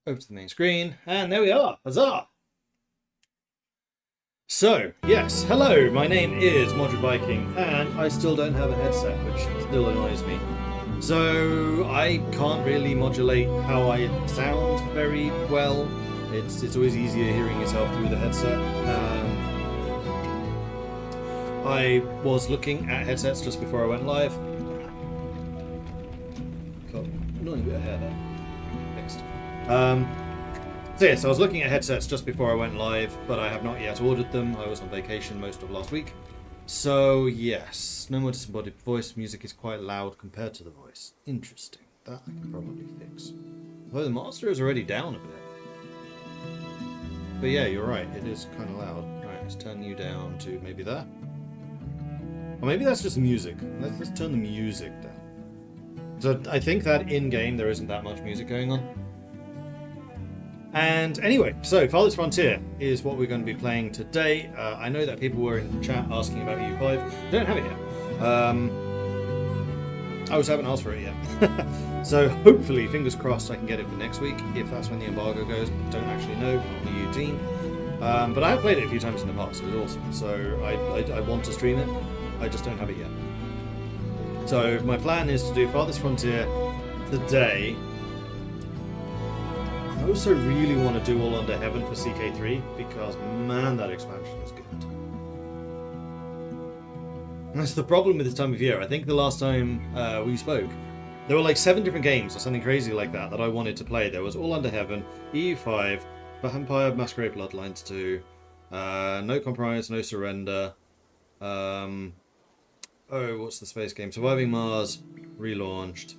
over to the main screen, and there we are. Huzzah! So, yes, hello, my name is Modern Viking, and I still don't have a headset, which still annoys me. So, I can't really modulate how I sound very well. It's always easier hearing yourself through the headset. I was looking at headsets just before I went live. Got an annoying bit of hair there. Next. So yes, I was looking at headsets just before I went live, but I have not yet ordered them. I was on vacation most of last week. So yes, no more disembodied voice. Music is quite loud compared to the voice. Interesting. That I can probably fix. Although the master is already down a bit. But yeah, you're right. It is kind of loud. Alright, let's turn you down to maybe there. Or maybe that's just music. Let's turn the music down. So I think that in-game there isn't that much music going on. And anyway, so Farthest Frontier is what we're going to be playing today. I know that people were in chat asking about EU5. I don't have it yet. I just haven't asked for it yet. So hopefully, fingers crossed, I can get it for next week, if that's when the embargo goes. Don't actually know, not the EU team. But I have played it a few times in the past. It was awesome. So I want to stream it. I just don't have it yet. So my plan is to do Farthest Frontier today. I also really want to do All Under Heaven for CK3 because, man, that expansion is good. And that's the problem with this time of year. I think the last time we spoke, there were like 7 different games or something crazy like that that I wanted to play. There was All Under Heaven, EU5, Vampire Masquerade Bloodlines 2, No Compromise, No Surrender. What's the space game? Surviving Mars, relaunched.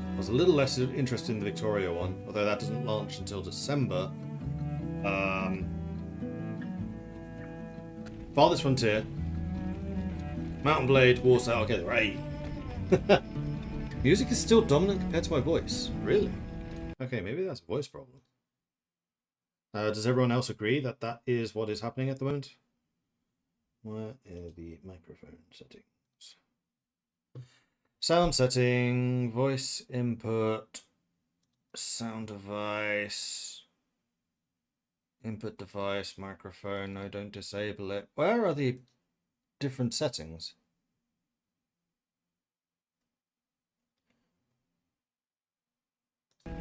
I was a little less interested in the Victoria one, although that doesn't launch until December. Farthest Frontier, Mountain Blade, Warsaw. Okay, there are 8. Music is still dominant compared to my voice. Really? Okay, maybe that's a voice problem. Does everyone else agree that that is what is happening at the moment? Where are the microphone settings? Sound setting, voice input, sound device, input device, microphone. No, don't disable it. Where are the different settings?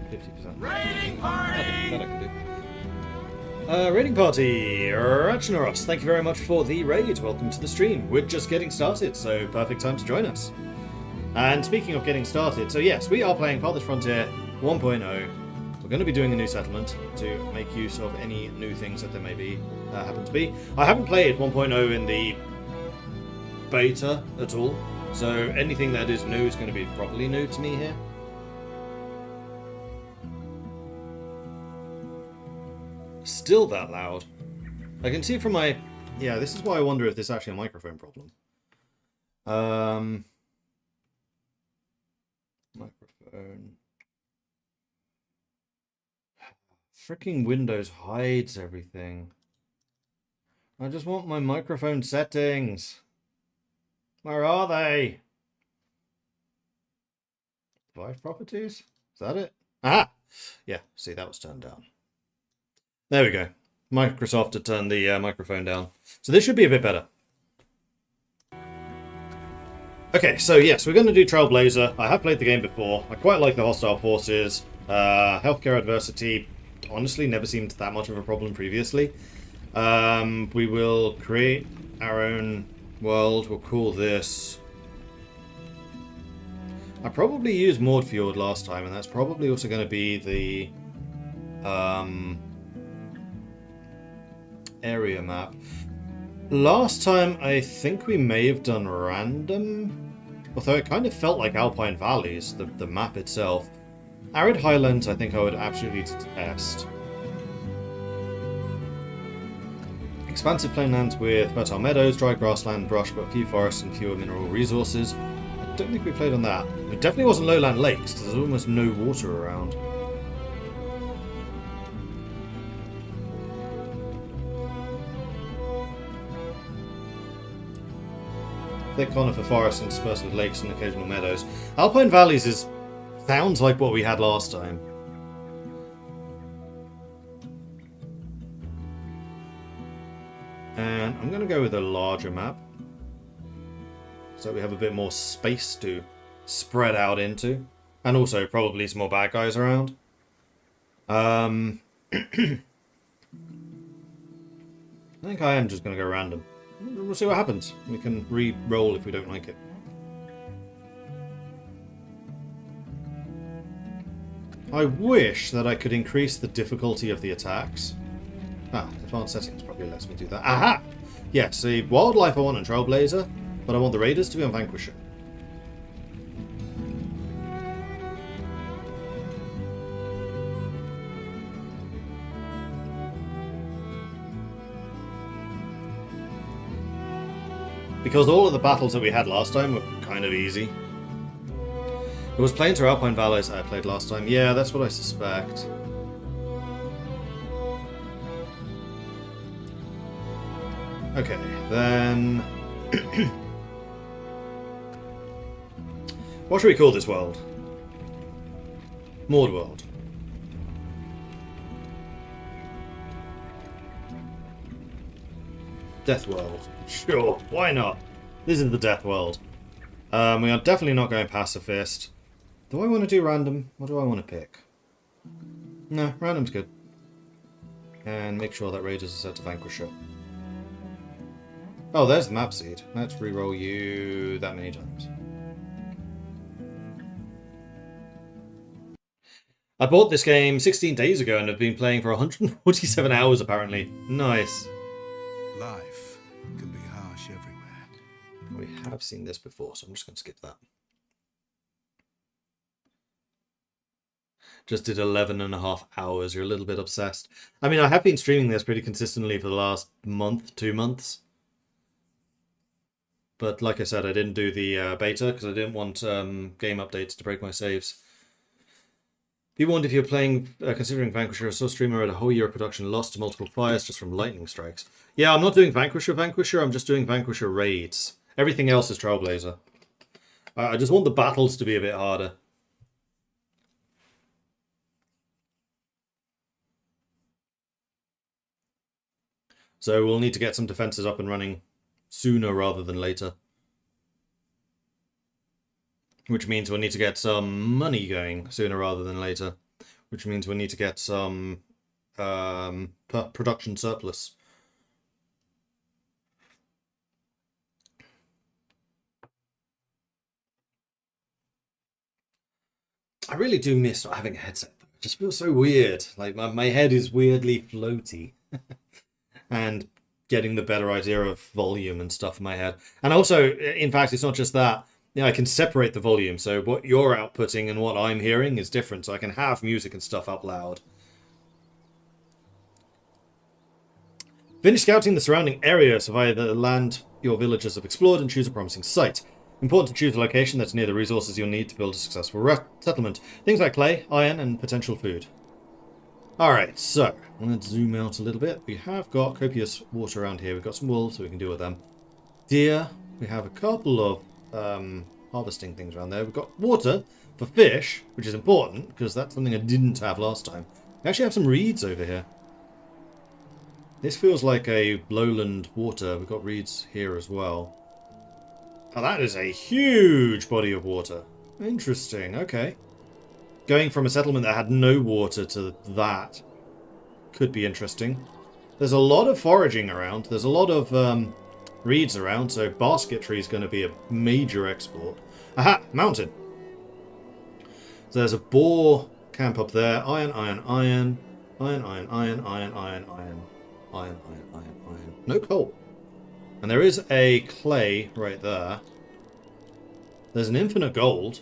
%. Raiding party! That I can do. Raiding party, Rachaneros, thank you very much for the raid. Welcome to the stream. We're just getting started, so perfect time to join us. And speaking of getting started, so yes, we are playing Farthest Frontier 1.0. We're going to be doing a new settlement to make use of any new things that there may be, happen to be. I haven't played 1.0 in the beta at all, so anything that is new is going to be properly new to me here. Still that loud. I can see from my... Yeah, this is why I wonder if this is actually a microphone problem. Microphone. Freaking Windows hides everything. I just want my microphone settings. Where are they? Device properties? Is that it? Ah! Yeah, see, that was turned down. There we go. Microsoft had turned the microphone down. So this should be a bit better. Okay, so yes, we're going to do Trailblazer. I have played the game before. I quite like the hostile forces. Healthcare adversity honestly never seemed that much of a problem previously. We will create our own world. We'll call this... I probably used Mordfjord last time, and that's probably also going to be the area map. Last time I think we may have done random, although it kind of felt like Alpine Valleys, the map itself. Arid Highlands I think I would absolutely detest. Expansive plainlands with fertile meadows, dry grassland, brush, but few forests and fewer mineral resources. I don't think we played on that. It definitely wasn't lowland lakes, because there's almost no water around. Thick conifer forests interspersed with lakes and occasional meadows. Alpine Valleys is Sounds like what we had last time. And I'm going to go with a larger map, so we have a bit more space to spread out into. And also probably some more bad guys around. I think I am just going to go random. We'll see what happens. We can re-roll if we don't like it. I wish that I could increase the difficulty of the attacks. Ah, advanced settings probably lets me do that. Aha! Yes, the wildlife I want on Trailblazer, but I want the raiders to be on Vanquisher. Because all of the battles that we had last time were kind of easy. It was Plains or Alpine Valleys I played last time. Yeah, that's what I suspect. Okay, then... what should we call this world? Mord World. Death World. Sure, why not? This is the Death World. We are definitely not going pacifist. Do I want to do random? What do I want to pick? No, random's good. And make sure that raiders are set to Vanquisher. Oh, there's the map seed. Let's reroll you that many times. I bought this game 16 days ago and have been playing for 147 hours apparently. Nice. Life can be harsh everywhere. We have seen this before, so I'm just going to skip that. Just did 11.5 hours. You're a little bit obsessed. I mean, I have been streaming this pretty consistently for the last month, 2 months. But like I said, I didn't do the beta because I didn't want game updates to break my saves. Be warned if you're playing, considering Vanquisher, I saw a streamer at a whole year of production lost to multiple fires just from lightning strikes. Yeah, I'm not doing Vanquisher, I'm just doing Vanquisher raids. Everything else is Trailblazer. I just want the battles to be a bit harder. So we'll need to get some defenses up and running sooner rather than later. Which means we'll need to get some money going sooner rather than later. Which means we'll need to get some production surplus. I really do miss not having a headset. It just feels so weird. Like my head is weirdly floaty. And getting the better idea of volume and stuff in my head. And also, in fact, it's not just that. I can separate the volume, so what you're outputting and what I'm hearing is different, so I can have music and stuff up loud. Finish scouting the surrounding area, survey the land your villagers have explored, and choose a promising site. Important to choose a location that's near the resources you'll need to build a successful settlement. Things like clay, iron, and potential food. Alright, so, let's zoom out a little bit. We have got copious water around here. We've got some wolves, so we can deal with them. Deer. We have a couple of harvesting things around there. We've got water for fish, which is important, because that's something I didn't have last time. We actually have some reeds over here. This feels like a lowland water. We've got reeds here as well. Oh, that is a huge body of water. Interesting, okay. Going from a settlement that had no water to that could be interesting. There's a lot of foraging around. There's a lot of reeds around, so basketry is going to be a major export. Aha! Mountain! So there's a boar camp up there. Iron, iron, iron. Iron, iron, iron, iron, iron, iron. Iron, iron, iron, iron. No coal. And there is a clay right there. There's an infinite gold.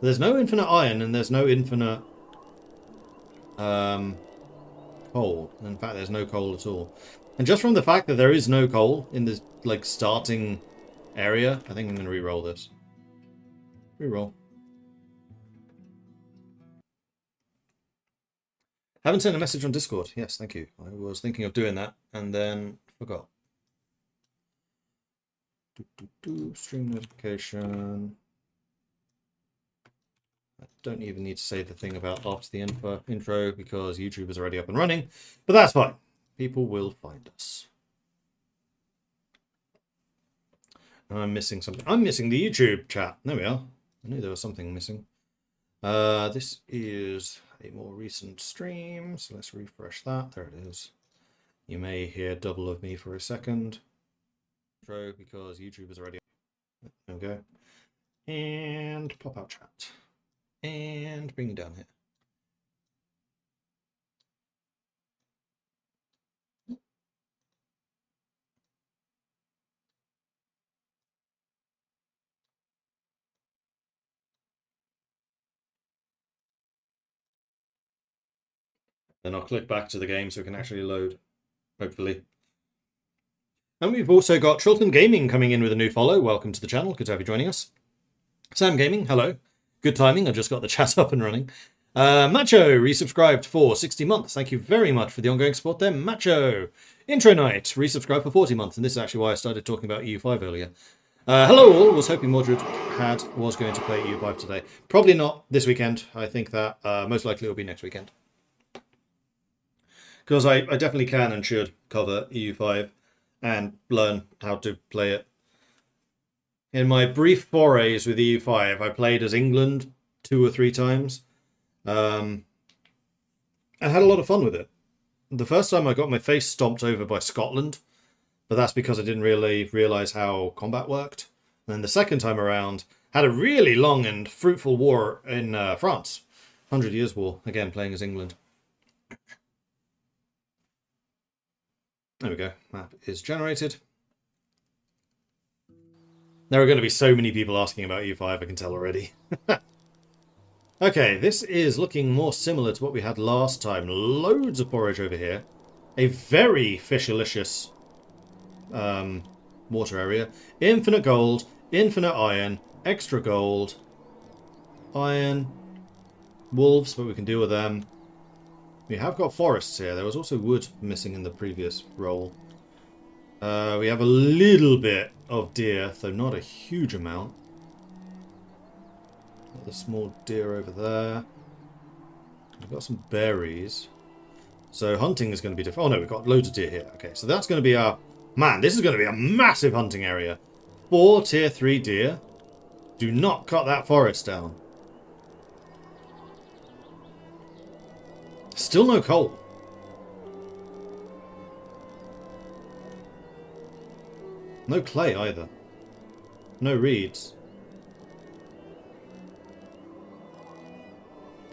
There's no infinite iron, and there's no infinite coal. In fact, there's no coal at all. And just from the fact that there is no coal in this, like, starting area, I think I'm going to re-roll this. Re-roll. Haven't sent a message on Discord. Yes, thank you. I was thinking of doing that, and then forgot. Stream notification. I don't even need to say the thing about after the intro because YouTube is already up and running, but that's fine. People will find us. I'm missing something. I'm missing the YouTube chat. There we are. I knew there was something missing. This is a more recent stream, so let's refresh that. There it is. You may hear double of me for a second. Intro because YouTube is already. There we go. And pop out chat. And bring it down here. Then I'll click back to the game so it can actually load, hopefully. And we've also got Chilton Gaming coming in with a new follow. Welcome to the channel. Good to have you joining us. Sam Gaming, hello. Good timing. I just got the chat up and running. Macho resubscribed for 60 months. Thank you very much for the ongoing support there, Macho. Intro Night resubscribed for 40 months. And this is actually why I started talking about EU5 earlier. Hello all. Was hoping Mordred was going to play EU5 today. Probably not this weekend. I think that most likely it will be next weekend. Because I definitely can and should cover EU5 and learn how to play it. In my brief forays with EU5, I played as England 2 or 3 times. I had a lot of fun with it. The first time I got my face stomped over by Scotland, but that's because I didn't really realise how combat worked. And then the second time around, had a really long and fruitful war in France. 100 Years' War, again playing as England. There we go, map is generated. There are going to be so many people asking about EU5, I can tell already. Okay, this is looking more similar to what we had last time. Loads of forage over here. A very fishalicious water area. Infinite gold, infinite iron, extra gold, iron, wolves, but we can deal with them. We have got forests here. There was also wood missing in the previous roll. We have a little bit of deer, though not a huge amount. Got the small deer over there. We've got some berries. So hunting is going to be different. Oh no, we've got loads of deer here. Okay, so that's going to be our... Man, this is going to be a massive hunting area. 4 tier 3 deer. Do not cut that forest down. Still no coal. No clay either. No reeds.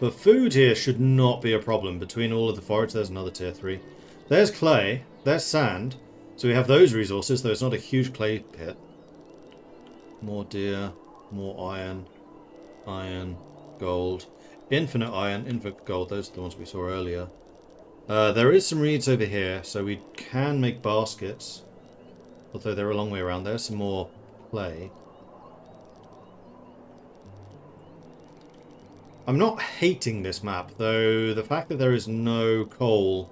But food here should not be a problem. Between all of the forage, there's another tier 3. There's clay. There's sand. So we have those resources, though it's not a huge clay pit. More deer. More iron. Iron. Gold. Infinite iron, infinite gold, those are the ones we saw earlier. There is some reeds over here, so we can make baskets. Although they're a long way around. There's some more clay. I'm not hating this map, though the fact that there is no coal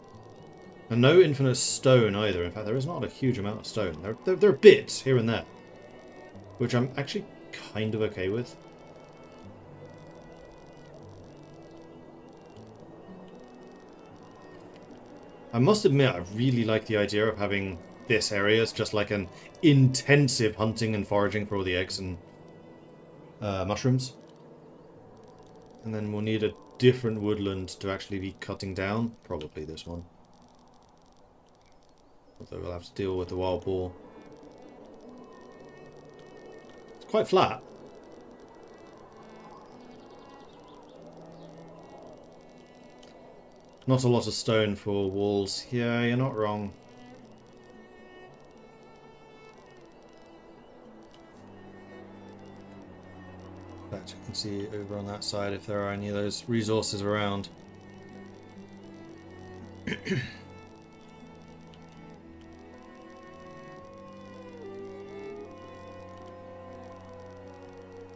and no infinite stone either. In fact, there is not a huge amount of stone. There are bits here and there, which I'm actually kind of okay with. I must admit, I really like the idea of having this area as just like an intensive hunting and foraging for all the eggs and mushrooms. And then we'll need a different woodland to actually be cutting down. Probably this one. Although we'll have to deal with the wild boar. It's quite flat. Not a lot of stone for walls. Yeah, you're not wrong. But you can see over on that side if there are any of those resources around.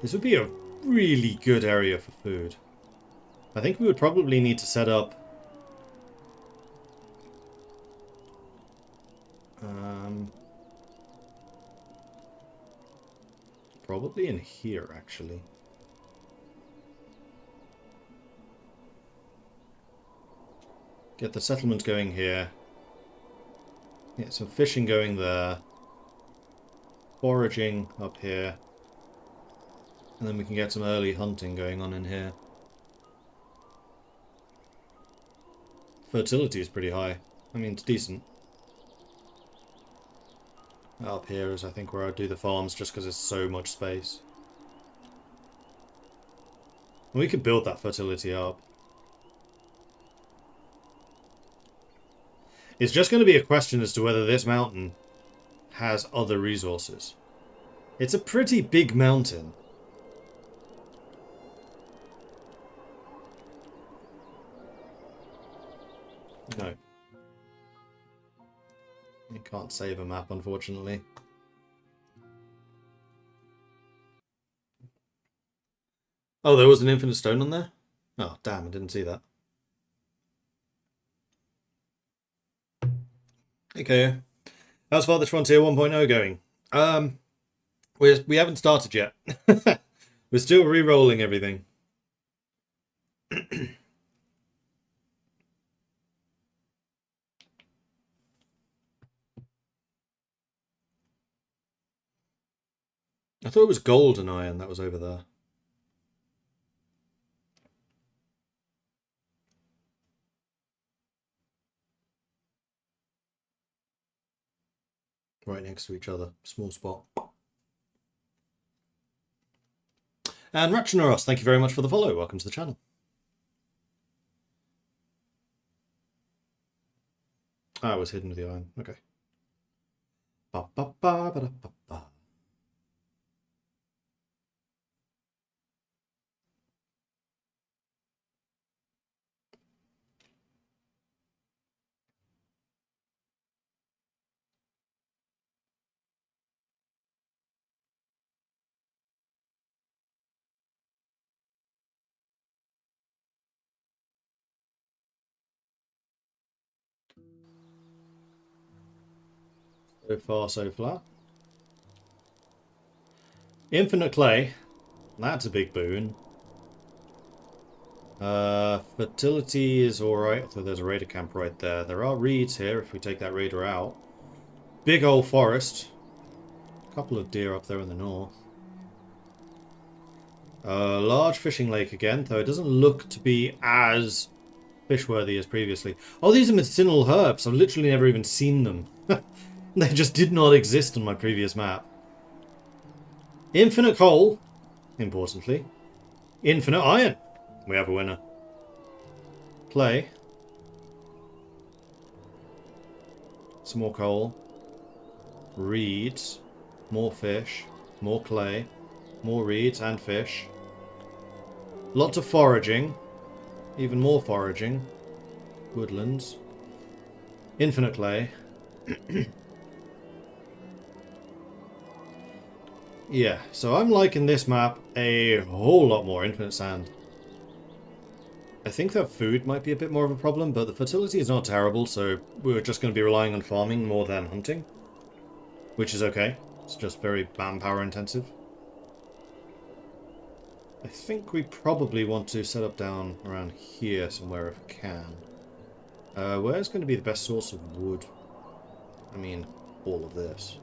This would be a really good area for food. I think we would probably need to set up probably in here, actually. Get the settlement going here. Get some fishing going there. Foraging up here. And then we can get some early hunting going on in here. Fertility is pretty high. I mean, it's decent. Up here is, I think, where I do the farms, just because there's so much space. And we could build that fertility up. It's just going to be a question as to whether this mountain has other resources. It's a pretty big mountain. No. You can't save a map, unfortunately. Oh, there was an infinite stone on there? Oh, damn, I didn't see that. Okay. How's Farthest Frontier 1.0 going? We haven't started yet. We're still re-rolling everything. I thought it was gold and iron that was over there. Right next to each other. Small spot. And Ratchanaros, thank you very much for the follow. Welcome to the channel. Ah, it was hidden with the iron. Okay. Ba, ba, ba, ba, da, ba, ba. So far, so flat. Infinite clay. That's a big boon. Fertility is alright, so there's a raider camp right there. There are reeds here if we take that raider out. Big old forest. A couple of deer up there in the north. Large fishing lake again, though it doesn't look to be as fish-worthy as previously. Oh, these are medicinal herbs. I've literally never even seen them. They just did not exist on my previous map. Infinite coal, importantly. Infinite iron. We have a winner. Clay. Some more coal. Reeds. More fish. More clay. More reeds and fish. Lots of foraging. Even more foraging. Woodlands. Infinite clay. Yeah, so I'm liking this map a whole lot more. Infinite sand. I think that food might be a bit more of a problem, but the fertility is not terrible, so we're just going to be relying on farming more than hunting. Which is okay. It's just very manpower intensive. I think we probably want to set up down around here somewhere if we can. Where's going to be the best source of wood? I mean, all of this.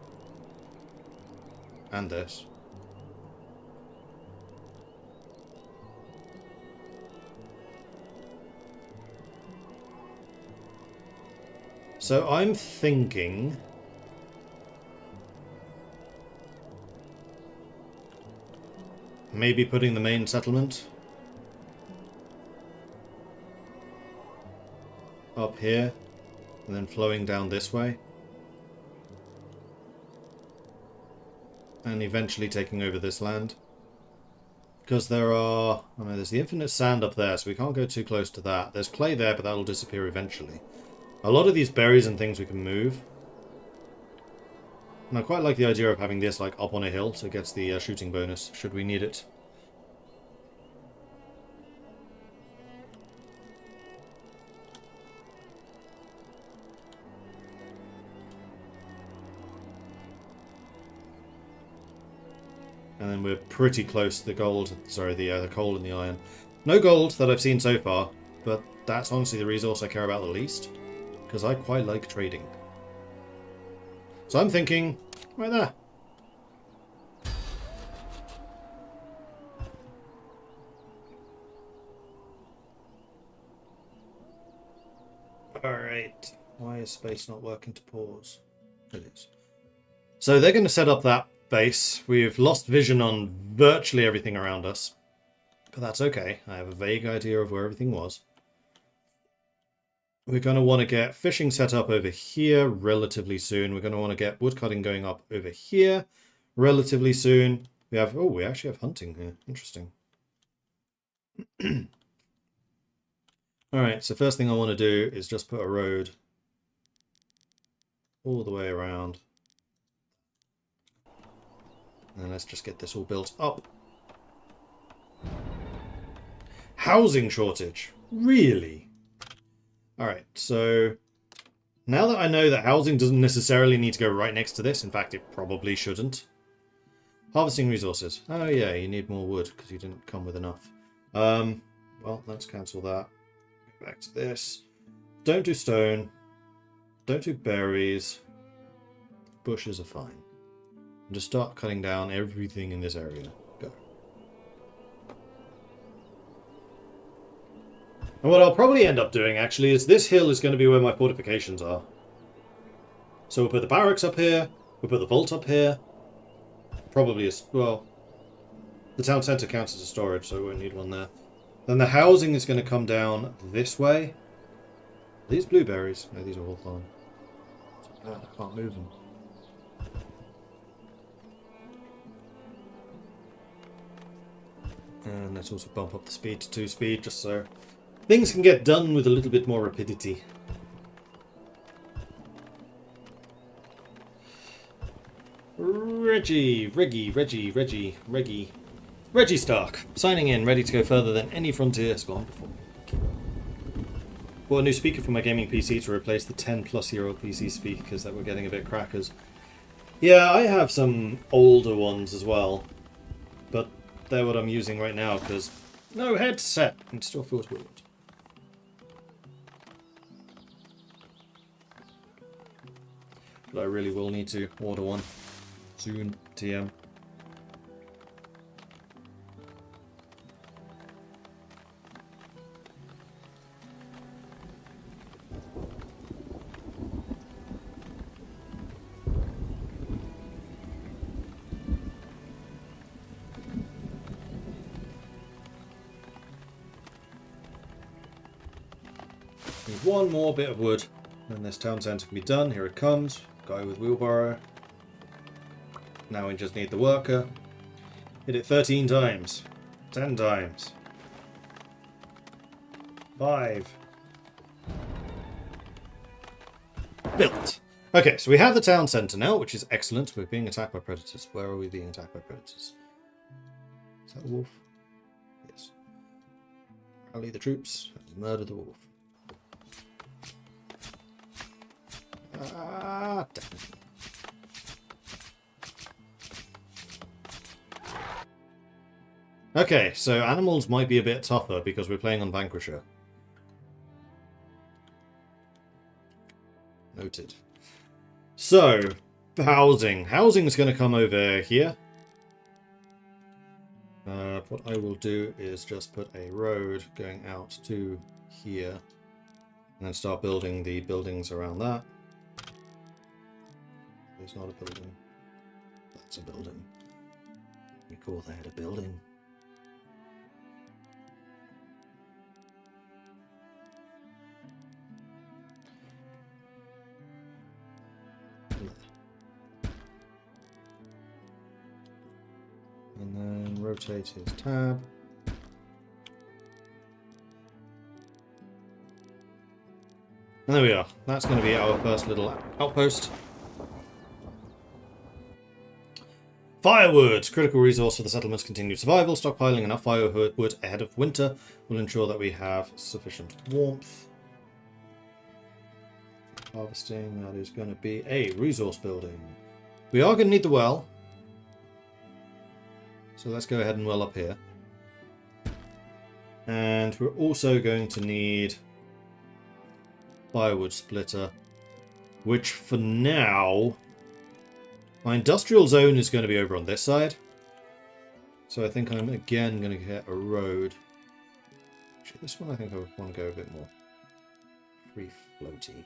And this. So I'm thinking... maybe putting the main settlement up here, and then flowing down this way. And eventually taking over this land. Because there are... I mean, there's the infinite sand up there, so we can't go too close to that. There's clay there, but that'll disappear eventually. A lot of these berries and things we can move. And I quite like the idea of having this like up on a hill, so it gets the shooting bonus, should we need it. And then we're pretty close to the gold, sorry, the coal and the iron. No gold that I've seen so far, but that's honestly the resource I care about the least. Because I quite like trading. So I'm thinking, right there. Alright. Why is space not working to pause? It is. So they're going to set up that base. We've lost vision on virtually everything around us. But that's okay. I have a vague idea of where everything was. We're going to want to get fishing set up over here relatively soon. We're going to want to get woodcutting going up over here relatively soon. We have... Oh, we actually have hunting here. Interesting. Alright, so first thing I want to do is just put a road all the way around. And let's just get this all built up. Housing shortage. Really? Alright, so now that I know that housing doesn't necessarily need to go right next to this, in fact it probably shouldn't. Harvesting resources. Oh yeah, you need more wood because you didn't come with enough. Well, let's cancel that. Go back to this. Don't do stone. Don't do berries. Bushes are fine. And just start cutting down everything in this area. Go. And what I'll probably end up doing, actually, is this hill is going to be where my fortifications are. So we'll put the barracks up here. We'll put the vault up here. Probably, well, the town centre counts as a storage, so we won't need one there. Then the housing is going to come down this way. Are these blueberries? No, these are all fine. I can't move them. And let's also bump up the speed to 2 speed, just so things can get done with a little bit more rapidity. Reggie Stark, signing in, ready to go further than any frontier has gone before. Bought a new speaker for my gaming PC to replace the 10-plus-year-old PC speakers that were getting a bit crackers. Yeah, I have some older ones as well, but they're what I'm using right now because no headset. It still feels weird. But I really will need to order one soon. TM. Need one more bit of wood, and this town centre can be done. Here it comes. Guy with wheelbarrow. Now we just need the worker. Hit it 13 times. 10 times. 5. Built. Okay, so we have the town centre now, which is excellent. We're being attacked by predators. Where are we being attacked by predators? Is that a wolf? Yes. Rally the troops and murder the wolf. Ah, damn it. Okay, so animals might be a bit tougher because we're playing on Vanquisher. Noted. So, housing. Housing is going to come over here. What I will do is just put a road going out to here. And then start building the buildings around that. It's not a building. That's a building. We call that a building. And then rotate his tab. And there we are. That's going to be our first little outpost. Firewood! Critical resource for the settlement's continued survival. Stockpiling enough firewood ahead of winter will ensure that we have sufficient warmth. Harvesting, that is going to be a resource building. We are going to need the well. So let's go ahead and well up here. And we're also going to need firewood splitter. Which, for now... My industrial zone is going to be over on this side. So I think I'm, again, going to get a road. Actually, this one I think I would want to go a bit more free floaty.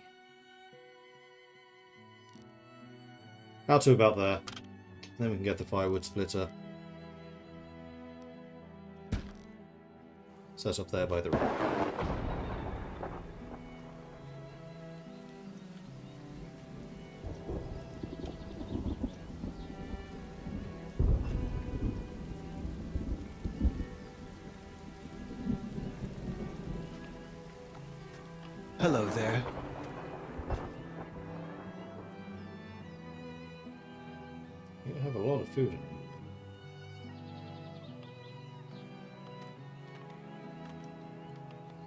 How to about there. Then we can get the firewood splitter. Set up there by the road. Hello there. You have a lot of food in it.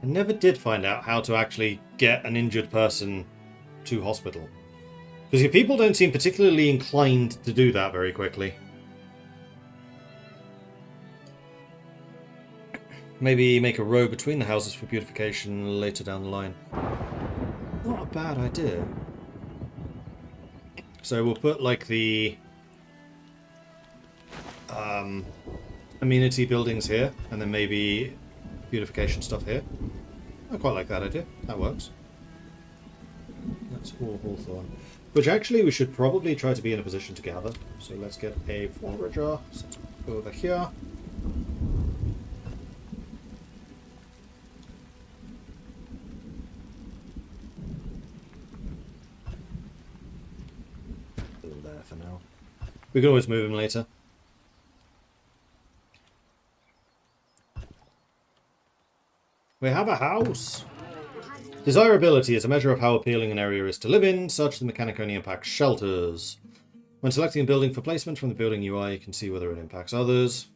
I never did find out how to actually get an injured person to hospital. Because your people don't seem particularly inclined to do that very quickly. Maybe make a row between the houses for beautification later down the line. Not a bad idea. So we'll put like the amenity buildings here, and then maybe beautification stuff here. I quite like that idea. That works. That's all hawthorn. Which actually we should probably try to be in a position to gather. So let's get a forager set over here. There for now. We can always move him later. We have a house! Desirability is a measure of how appealing an area is to live in, such the mechanic only impacts shelters. When selecting a building for placement from the building UI, you can see whether it impacts others.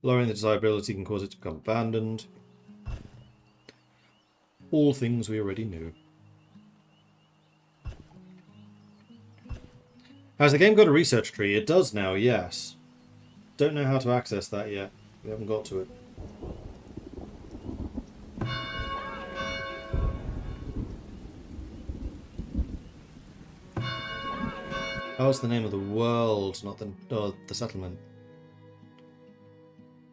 Lowering the desirability can cause it to become abandoned. All things we already knew. Has the game got a research tree? It does now, yes. Don't know how to access that yet. We haven't got to it. Oh, it's the name of the world, not the settlement.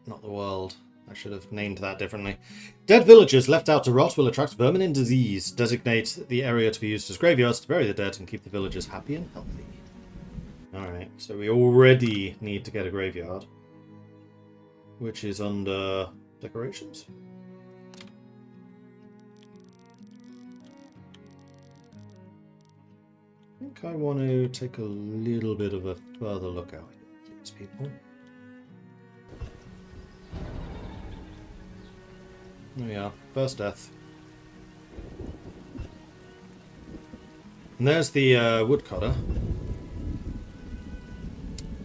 Not the world. I should have named that differently. Dead villagers left out to rot will attract vermin and disease. Designate the area to be used as graveyards to bury the dead and keep the villagers happy and healthy. Alright, so we already need to get a graveyard. Which is under decorations. I think I want to take a little bit of a further look out at these people. There we are. First death. And there's the woodcutter.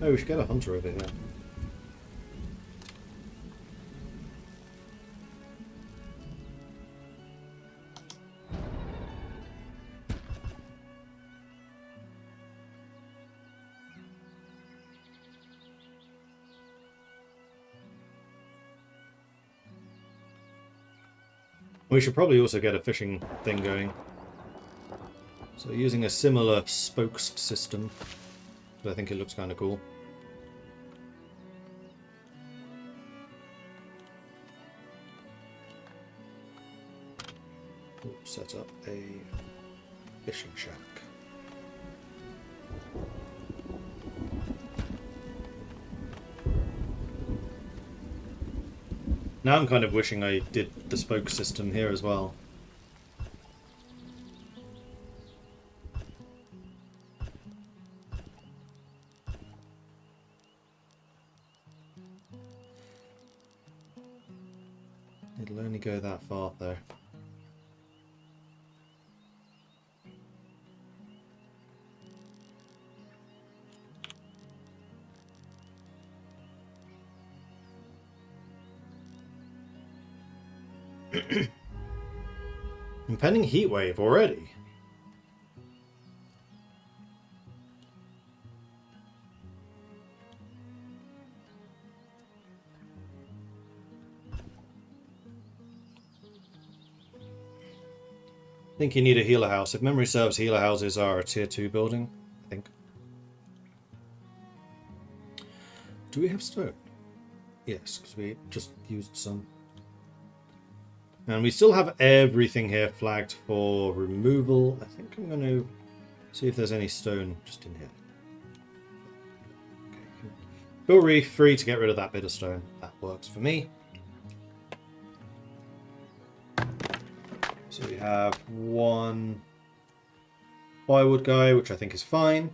Oh, we should get a hunter over here. We should probably also get a fishing thing going. So using a similar spokes system, but I think it looks kind of cool. We'll set up a fishing shack. Now I'm kind of wishing I did the spoke system here as well. It'll only go that far though. Impending heatwave already. I think you need a healer house. If memory serves, healer houses are a tier 2 building, I think. Do we have stone? Yes, because we just used some. And we still have everything here flagged for removal. I think I'm going to see if there's any stone just in here. Okay. Feel free to get rid of that bit of stone. That works for me. So we have one firewood guy, which I think is fine.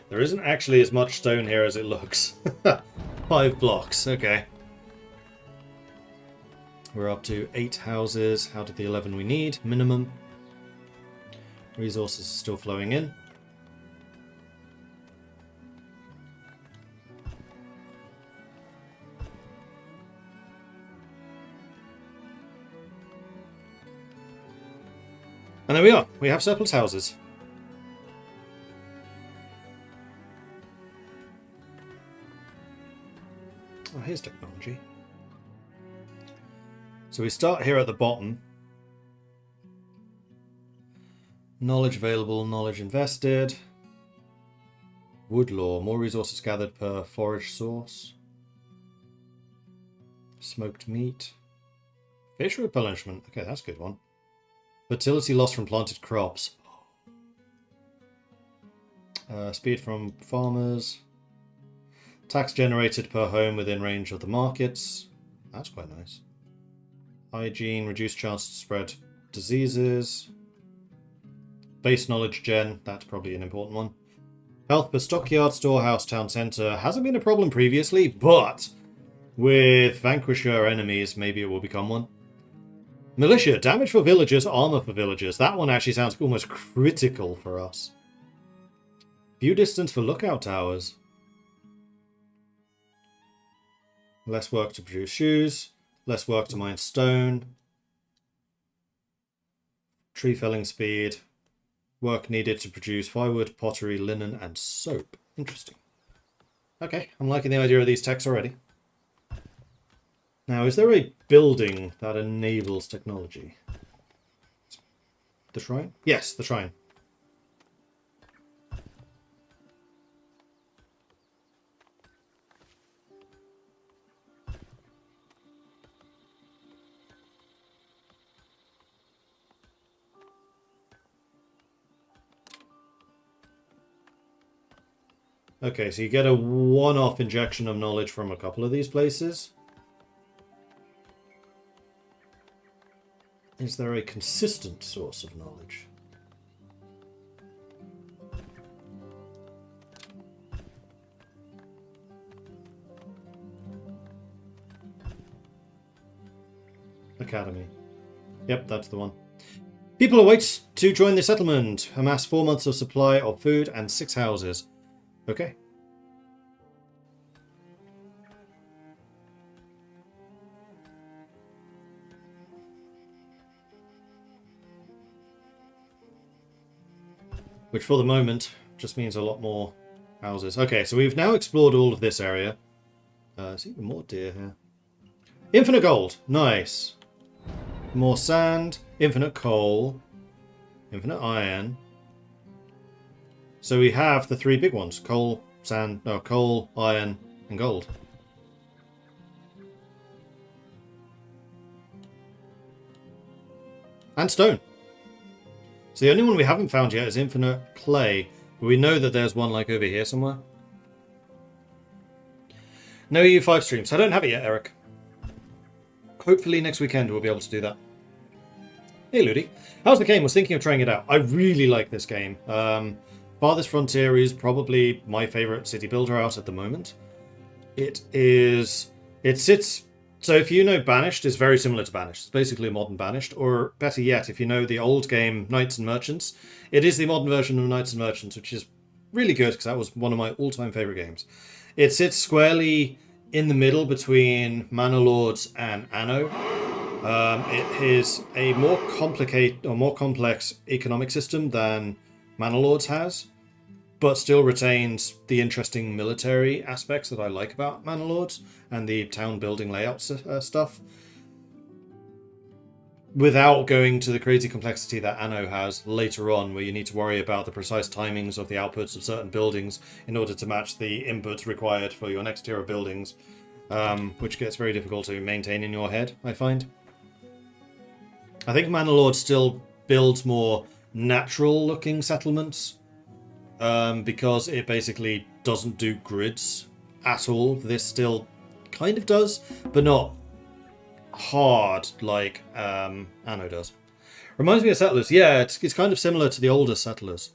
There isn't actually as much stone here as it looks. 5 blocks, okay. We're up to 8 houses out of the 11 we need, minimum. Resources are still flowing in. And there we are. We have surplus houses. Oh, here's technology. So we start here at the bottom. Knowledge available, knowledge invested. Wood lore, more resources gathered per forage source. Smoked meat. Fish replenishment. Okay, that's a good one. Fertility loss from planted crops. Speed from farmers. Tax generated per home within range of the markets. That's quite nice. Hygiene, reduced chance to spread diseases. Base knowledge gen, that's probably an important one. Health per stockyard, storehouse, town centre. Hasn't been a problem previously, but with vanquisher enemies, maybe it will become one. Militia, damage for villagers, armor for villagers. That one actually sounds almost critical for us. View distance for lookout towers. Less work to produce shoes. Less work to mine stone. Tree felling speed. Work needed to produce firewood, pottery, linen, and soap. Interesting. Okay, I'm liking the idea of these techs already. Now, is there a building that enables technology? The shrine? Yes, the shrine. Okay, so you get a one-off injection of knowledge from a couple of these places. Is there a consistent source of knowledge? Academy. Yep, that's the one. People await to join the settlement. Amass 4 months of supply of food and 6 houses. Okay. Which for the moment just means a lot more houses. Okay, so we've now explored all of this area. There's even more deer here. Infinite gold. Nice. More sand. Infinite coal. Infinite iron. So we have the 3 big ones. Coal, sand, no, coal, iron, and gold. And stone. So the only one we haven't found yet is infinite clay. But we know that there's one like over here somewhere. No EU5 streams. I don't have it yet, Eric. Hopefully next weekend we'll be able to do that. Hey, Ludi. How's the game? Was thinking of trying it out. I really like this game. Farthest Frontier is probably my favourite city builder out at the moment. It sits... So if you know Banished, it's very similar to Banished. It's basically a modern Banished. Or better yet, if you know the old game Knights and Merchants, it is the modern version of Knights and Merchants, which is really good because that was one of my all-time favourite games. It sits squarely in the middle between Manor Lords and Anno. It is a more complicated or more complex economic system than Manor Lords has. but still retains the interesting military aspects that I like about Manor Lords and the town building layout stuff, without going to the crazy complexity that Anno has later on, where you need to worry about the precise timings of the outputs of certain buildings in order to match the inputs required for your next tier of buildings, which gets very difficult to maintain in your head, I find. I think Manor Lord still builds more natural-looking settlements, because it basically doesn't do grids at all. This still kind of does, but not hard like Anno does. Reminds me of Settlers. Yeah, it's kind of similar to the older Settlers.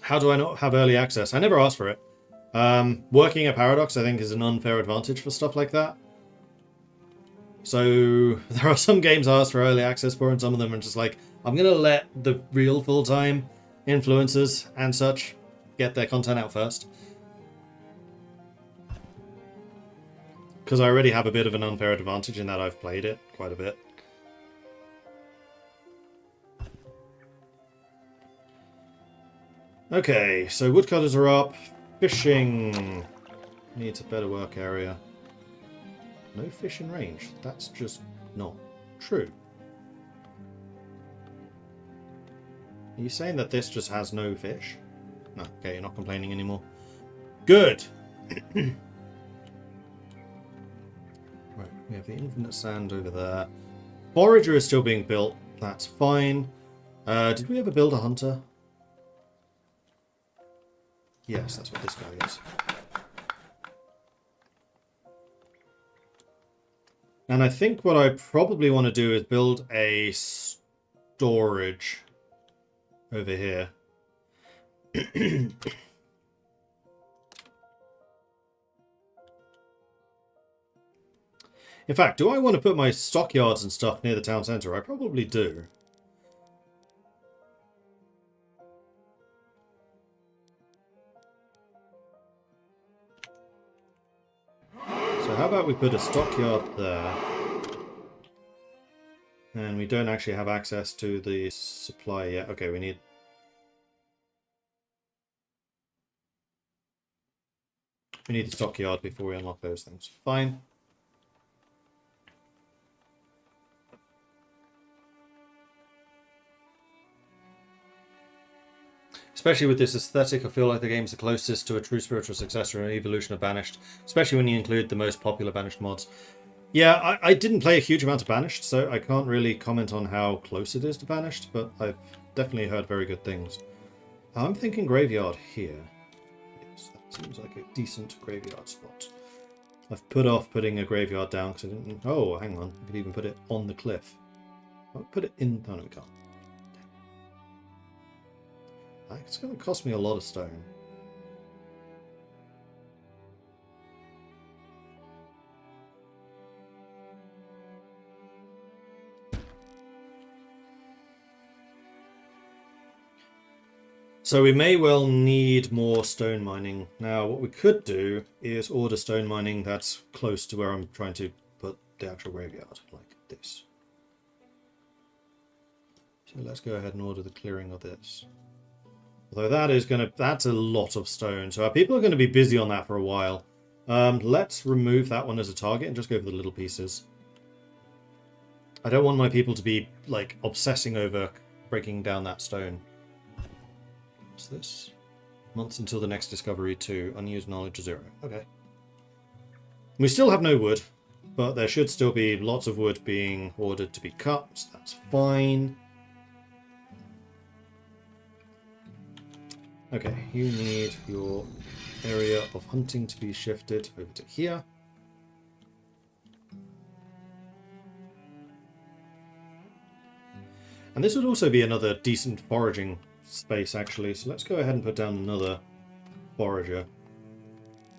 How do I not have early access? I never asked for it. Working at Paradox, I think, is an unfair advantage for stuff like that. So there are some games I asked for early access for, and some of them are just like, I'm going to let the real full-time influencers and such get their content out first. Because I already have a bit of an unfair advantage in that I've played it quite a bit. Okay, so woodcutters are up. Fishing needs a better work area. No fish in range. That's just not true. Are you saying that this just has no fish? No, okay, you're not complaining anymore. Good! Right, we have the infinite sand over there. Forager is still being built. That's fine. Did we ever build a hunter? Yes, that's what this guy is. And I think what I probably want to do is build a storage over here. In fact, do I want to put my stockyards and stuff near the town centre? I probably do. So how about we put a stockyard there? And we don't actually have access to the supply yet. Okay, we need... We need the stockyard before we unlock those things. Fine. Especially with this aesthetic, I feel like the game's the closest to a true spiritual successor and evolution of Banished, especially when you include the most popular Banished mods. Yeah, I didn't play a huge amount of Banished, so I can't really comment on how close it is to Banished, but I've definitely heard very good things. I'm thinking graveyard here. Yes, that seems like a decent graveyard spot. I've put off putting a graveyard down because I didn't... Oh, hang on. I could even put it on the cliff. I'll put it in... Oh, no, we can't. It's going to cost me a lot of stone. So we may well need more stone mining. Now, what we could do is order stone mining that's close to where I'm trying to put the actual graveyard, like this. So let's go ahead and order the clearing of this. Although that's a lot of stone, so our people are going to be busy on that for a while. Let's remove that one as a target and just go for the little pieces. I don't want my people to be, like, obsessing over breaking down that stone. What's this? Months until the next discovery 2. Unused knowledge 0. Okay. We still have no wood, but there should still be lots of wood being ordered to be cut, so that's fine. Okay, you need your area of hunting to be shifted over to here. And this would also be another decent foraging space, actually. So let's go ahead and put down another forager.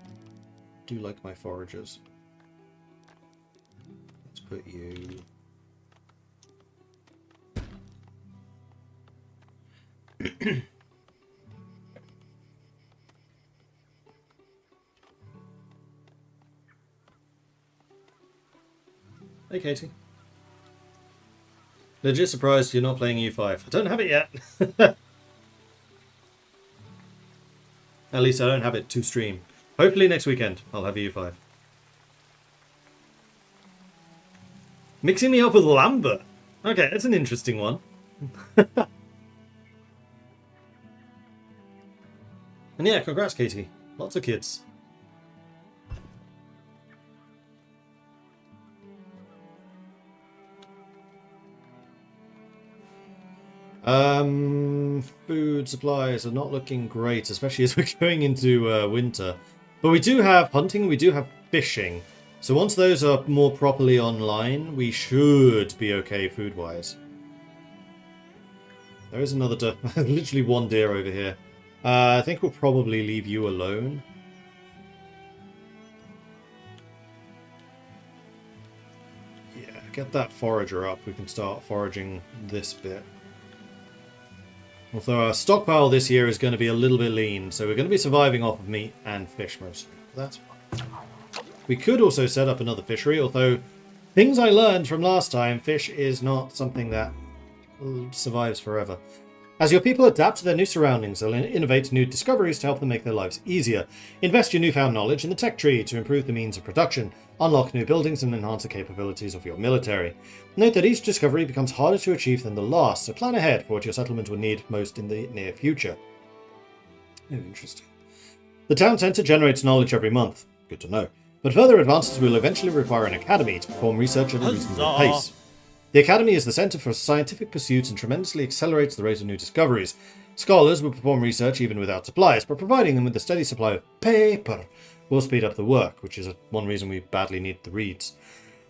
I do like my foragers. Let's put you... Hey, Katie. Legit surprised you're not playing U5. I don't have it yet. At least I don't have it to stream. Hopefully next weekend I'll have U5. Mixing me up with Lambert. Okay, that's an interesting one. And yeah, congrats, Katie. Lots of kids. Food supplies are not looking great, especially as we're going into winter. But we do have hunting, we do have fishing. So once those are more properly online, we should be okay food-wise. There is another literally one deer over here. I think we'll probably leave you alone. Yeah, get that forager up. We can start foraging this bit. Although our stockpile this year is going to be a little bit lean, so we're going to be surviving off of meat and fish mostly. That's fine. We could also set up another fishery, although things I learned from last time, fish is not something that survives forever. As your people adapt to their new surroundings, they'll innovate new discoveries to help them make their lives easier. Invest your newfound knowledge in the tech tree to improve the means of production, unlock new buildings, and enhance the capabilities of your military. Note that each discovery becomes harder to achieve than the last, so plan ahead for what your settlement will need most in the near future. Oh, interesting. The town centre generates knowledge every month. Good to know. But further advances will eventually require an academy to perform research at a reasonable pace. The Academy is the centre for scientific pursuits and tremendously accelerates the rate of new discoveries. Scholars will perform research even without supplies, but providing them with a steady supply of paper will speed up the work, which is one reason we badly need the reeds.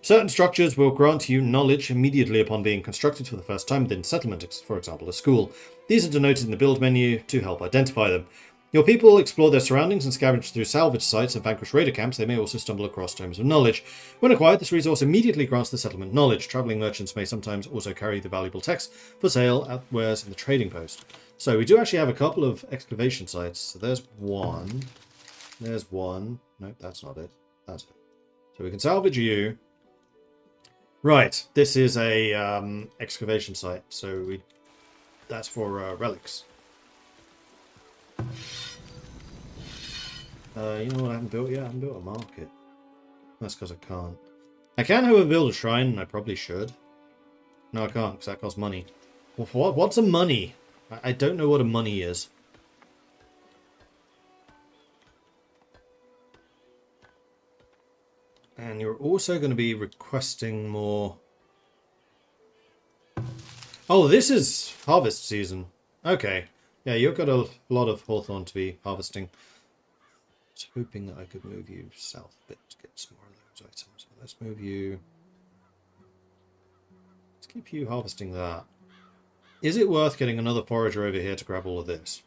Certain structures will grant you knowledge immediately upon being constructed for the first time within settlement, for example a school. These are denoted in the build menu to help identify them. Your people explore their surroundings and scavenge through salvage sites and vanquish raider camps. They may also stumble across tomes of knowledge. When acquired, this resource immediately grants the settlement knowledge. Travelling merchants may sometimes also carry the valuable text for sale at wares in the trading post. So we do actually have a couple of excavation sites. So there's one. There's one. Nope, that's not it. That's it. So we can salvage you. Right, this is a excavation site. So that's for relics. You know what I haven't built yet? I haven't built a market. That's because I can't. I can, however, build a shrine, and I probably should. No, I can't, because that costs money. What's a money? I don't know what a money is. And you're also going to be requesting more... Oh, this is harvest season. Okay. Yeah, you've got a lot of hawthorn to be harvesting. I was hoping that I could move you south a bit to get some more of those items. Let's move you... Let's keep you harvesting that. Is it worth getting another forager over here to grab all of this?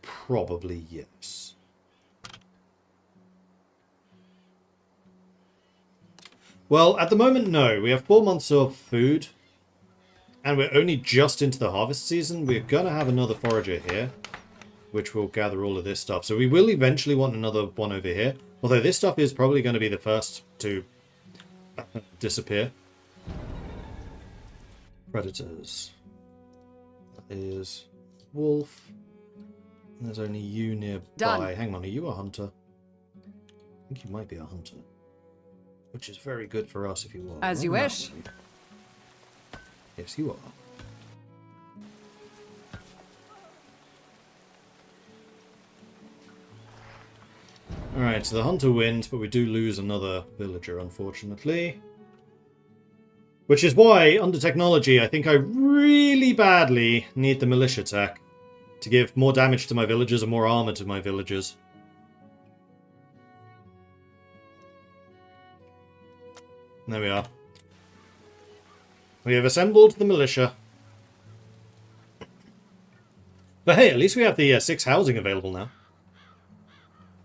Probably yes. Well, at the moment, no. We have 4 months of food. And we're only just into the harvest season. We're going to have another forager here, which will gather all of this stuff. So we will eventually want another one over here. Although this stuff is probably going to be the first to disappear. Predators. That is wolf. And there's only you nearby. Done. Hang on, are you a hunter? I think you might be a hunter. Which is very good for us if you are. As you wish. Yes, you are. Alright, so the hunter wins, but we do lose another villager, unfortunately. Which is why, under technology, I think I really badly need the militia tech to give more damage to my villagers and more armor to my villagers. There we are. We have assembled the militia. But hey, at least we have the 6 housing available now.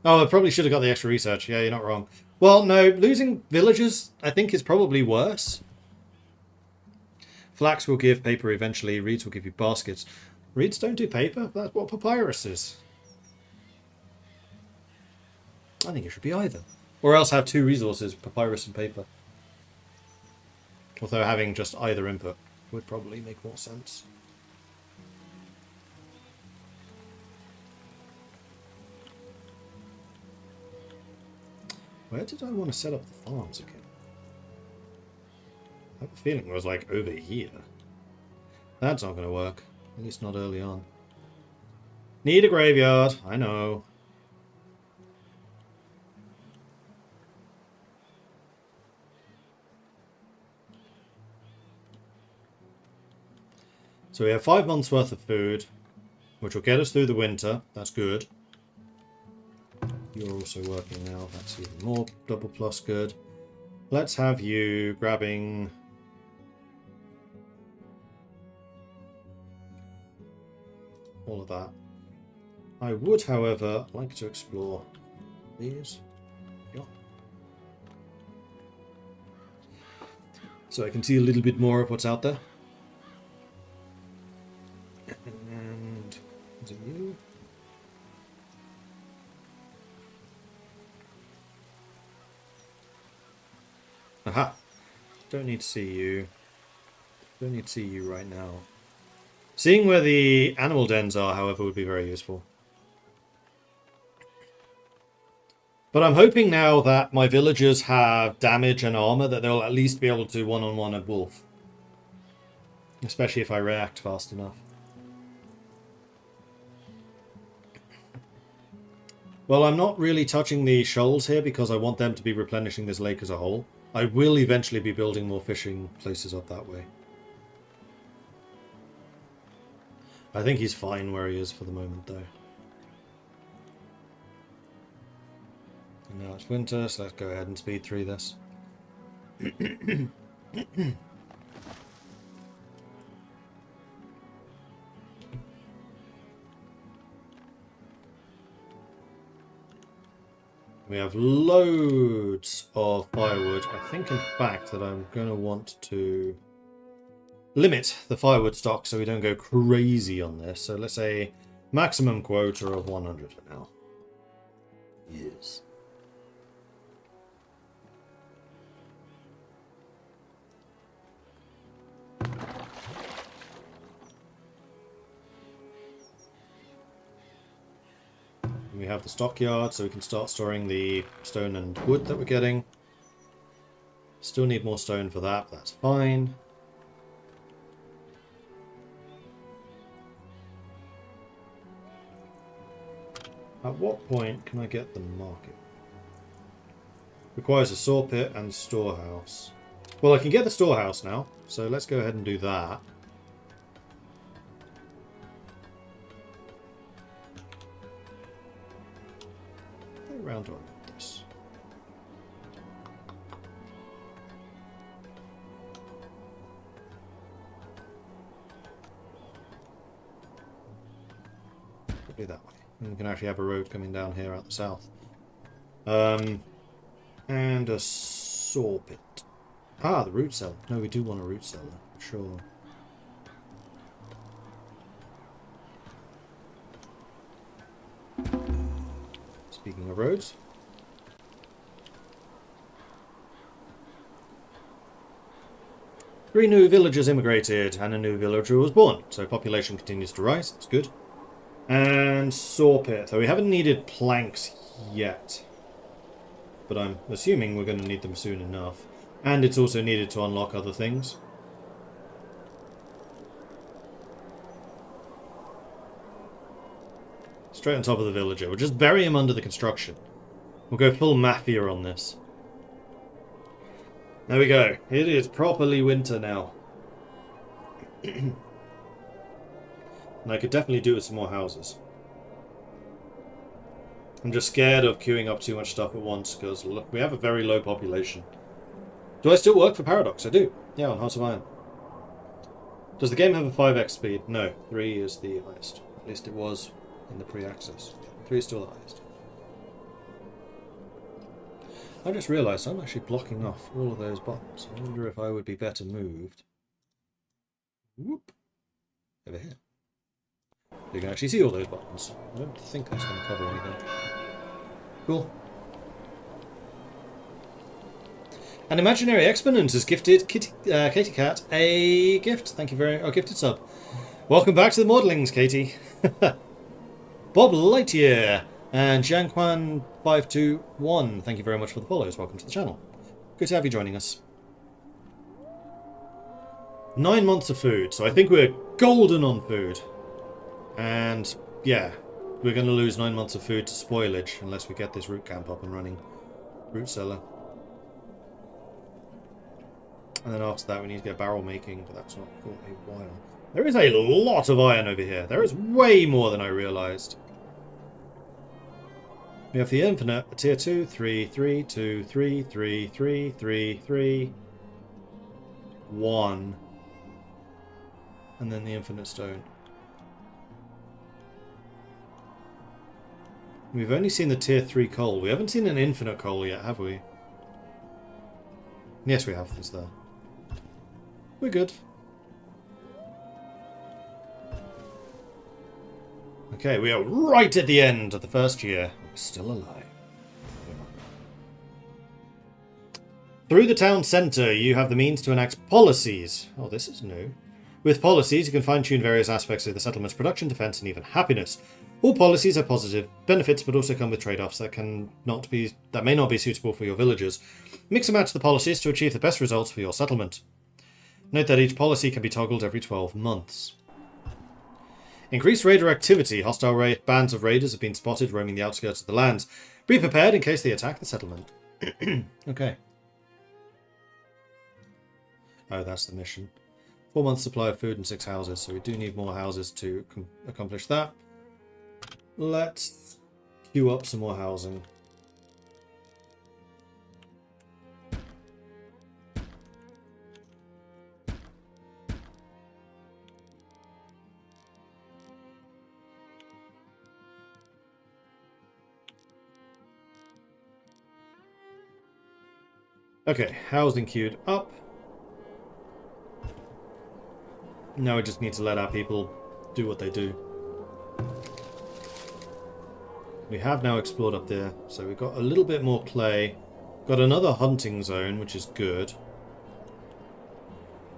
Oh, I probably should have got the extra research. Yeah, you're not wrong. Well, no, losing villagers, I think, is probably worse. Flax will give paper eventually. Reeds will give you baskets. Reeds don't do paper? That's what papyrus is. I think it should be either. Or else have 2 resources, papyrus and paper. Although having just either input would probably make more sense. Where did I want to set up the farms again? I have a feeling it was like over here. That's not going to work. At least not early on. Need a graveyard. I know. So we have 5 months worth of food, which will get us through the winter. That's good. You're also working now. That's even more double plus good. Let's have you grabbing... all of that. I would, however, like to explore these. Yeah. So I can see a little bit more of what's out there. And is it you? Aha! Don't need to see you. Don't need to see you right now. Seeing where the animal dens are, however, would be very useful. But I'm hoping now that my villagers have damage and armor that they'll at least be able to one-on-one a wolf. Especially if I react fast enough. Well, I'm not really touching the shoals here because I want them to be replenishing this lake as a whole. I will eventually be building more fishing places up that way. I think he's fine where he is for the moment, though. And now it's winter, so let's go ahead and speed through this. We have loads of firewood. I think, in fact, that I'm going to want to limit the firewood stock so we don't go crazy on this. So let's say maximum quota of 100 for now. Yes. We have the stockyard, so we can start storing the stone and wood that we're getting. Still need more stone for that, but that's fine. At what point can I get the market? Requires a saw pit and storehouse. Well, I can get the storehouse now, so let's go ahead and do that. How round do I want this? Probably that way. And we can actually have a road coming down here out the south. And a saw pit. Ah, the root cellar. No, we do want a root cellar. Sure. Speaking of roads. 3 new villagers immigrated and a new villager was born. So population continues to rise. That's good. And saw pit. So we haven't needed planks yet. But I'm assuming we're going to need them soon enough. And it's also needed to unlock other things. Straight on top of the villager. We'll just bury him under the construction. We'll go full mafia on this. There we go. It is properly winter now. And I could definitely do with some more houses. I'm just scared of queuing up too much stuff at once because look, we have a very low population. Do I still work for Paradox? I do. Yeah, on Heart of Iron. Does the game have a 5x speed? No, 3 is the highest. At least it was in the pre-access. 3 is still the highest. I just realised I'm actually blocking off all of those buttons. I wonder if I would be better moved. Whoop. Over here. You can actually see all those buttons. I don't think that's going to cover anything. Cool. An imaginary exponent has gifted Katie Cat a gift. Thank you very much. Oh, gifted sub. Welcome back to the Modelings, Katie. Bob Lightyear and Jianquan521. Thank you very much for the follows. Welcome to the channel. Good to have you joining us. 9 months of food, so I think we're golden on food. And yeah, we're going to lose 9 months of food to spoilage unless we get this root camp up and running. Root cellar. And then after that we need to get barrel making, but that's not for a while. There is a lot of iron over here. There is way more than I realised. We have the infinite, a tier 2, 3, 3, 2, 3, 3, 3, 3, 3, 1. And then the infinite stone. We've only seen the tier 3 coal. We haven't seen an infinite coal yet, have we? Yes, we have. It's there. We're good. Okay, we are right at the end of the first year. We're still alive. Through the town centre, you have the means to enact policies. Oh, this is new. With policies, you can fine-tune various aspects of the settlement's production, defence, and even happiness. All policies have positive benefits, but also come with trade-offs that may not be suitable for your villagers. Mix and match the policies to achieve the best results for your settlement. Note that each policy can be toggled every 12 months. Increased raider activity. Hostile bands of raiders have been spotted roaming the outskirts of the lands. Be prepared in case they attack the settlement. Okay. Oh, that's the mission. 4 months supply of food and 6 houses, so we do need more houses to accomplish that. Let's queue up some more housing. Okay, housing queued up. Now we just need to let our people do what they do. We have now explored up there, so we've got a little bit more clay. Got another hunting zone, which is good.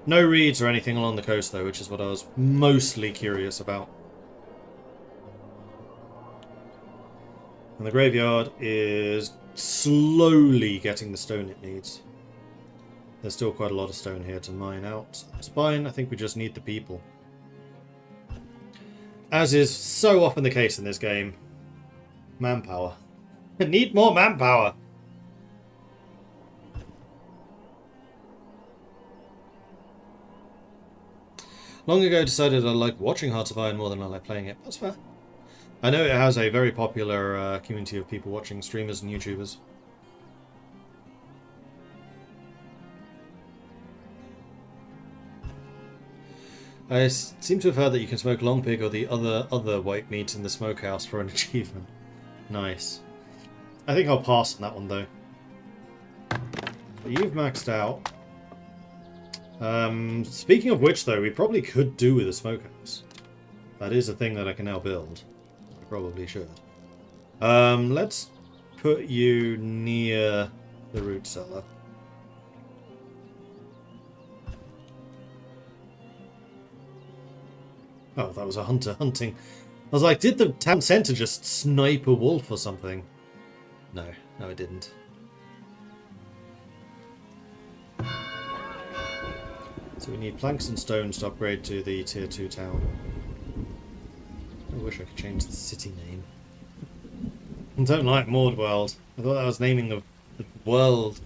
No reeds or anything along the coast, though, which is what I was mostly curious about. And the graveyard is slowly getting the stone it needs. There's still quite a lot of stone here to mine out. That's fine, I think we just need the people. As is so often the case in this game. Manpower. I need more manpower! Long ago decided I like watching Hearts of Iron more than I like playing it. That's fair. I know it has a very popular community of people watching streamers and YouTubers. I seem to have heard that you can smoke long pig or the other white meat in the smokehouse for an achievement. Nice. I think I'll pass on that one though. So you've maxed out. Speaking of which though, we probably could do with a smokehouse. That is a thing that I can now build. I probably should. Let's put you near the root cellar. Oh, that was a hunter hunting. I was like, did the town centre just snipe a wolf or something? No, it didn't. So we need planks and stones to upgrade to the tier 2 town. I wish I could change the city name. I don't like Mordworld. I thought that was naming the world.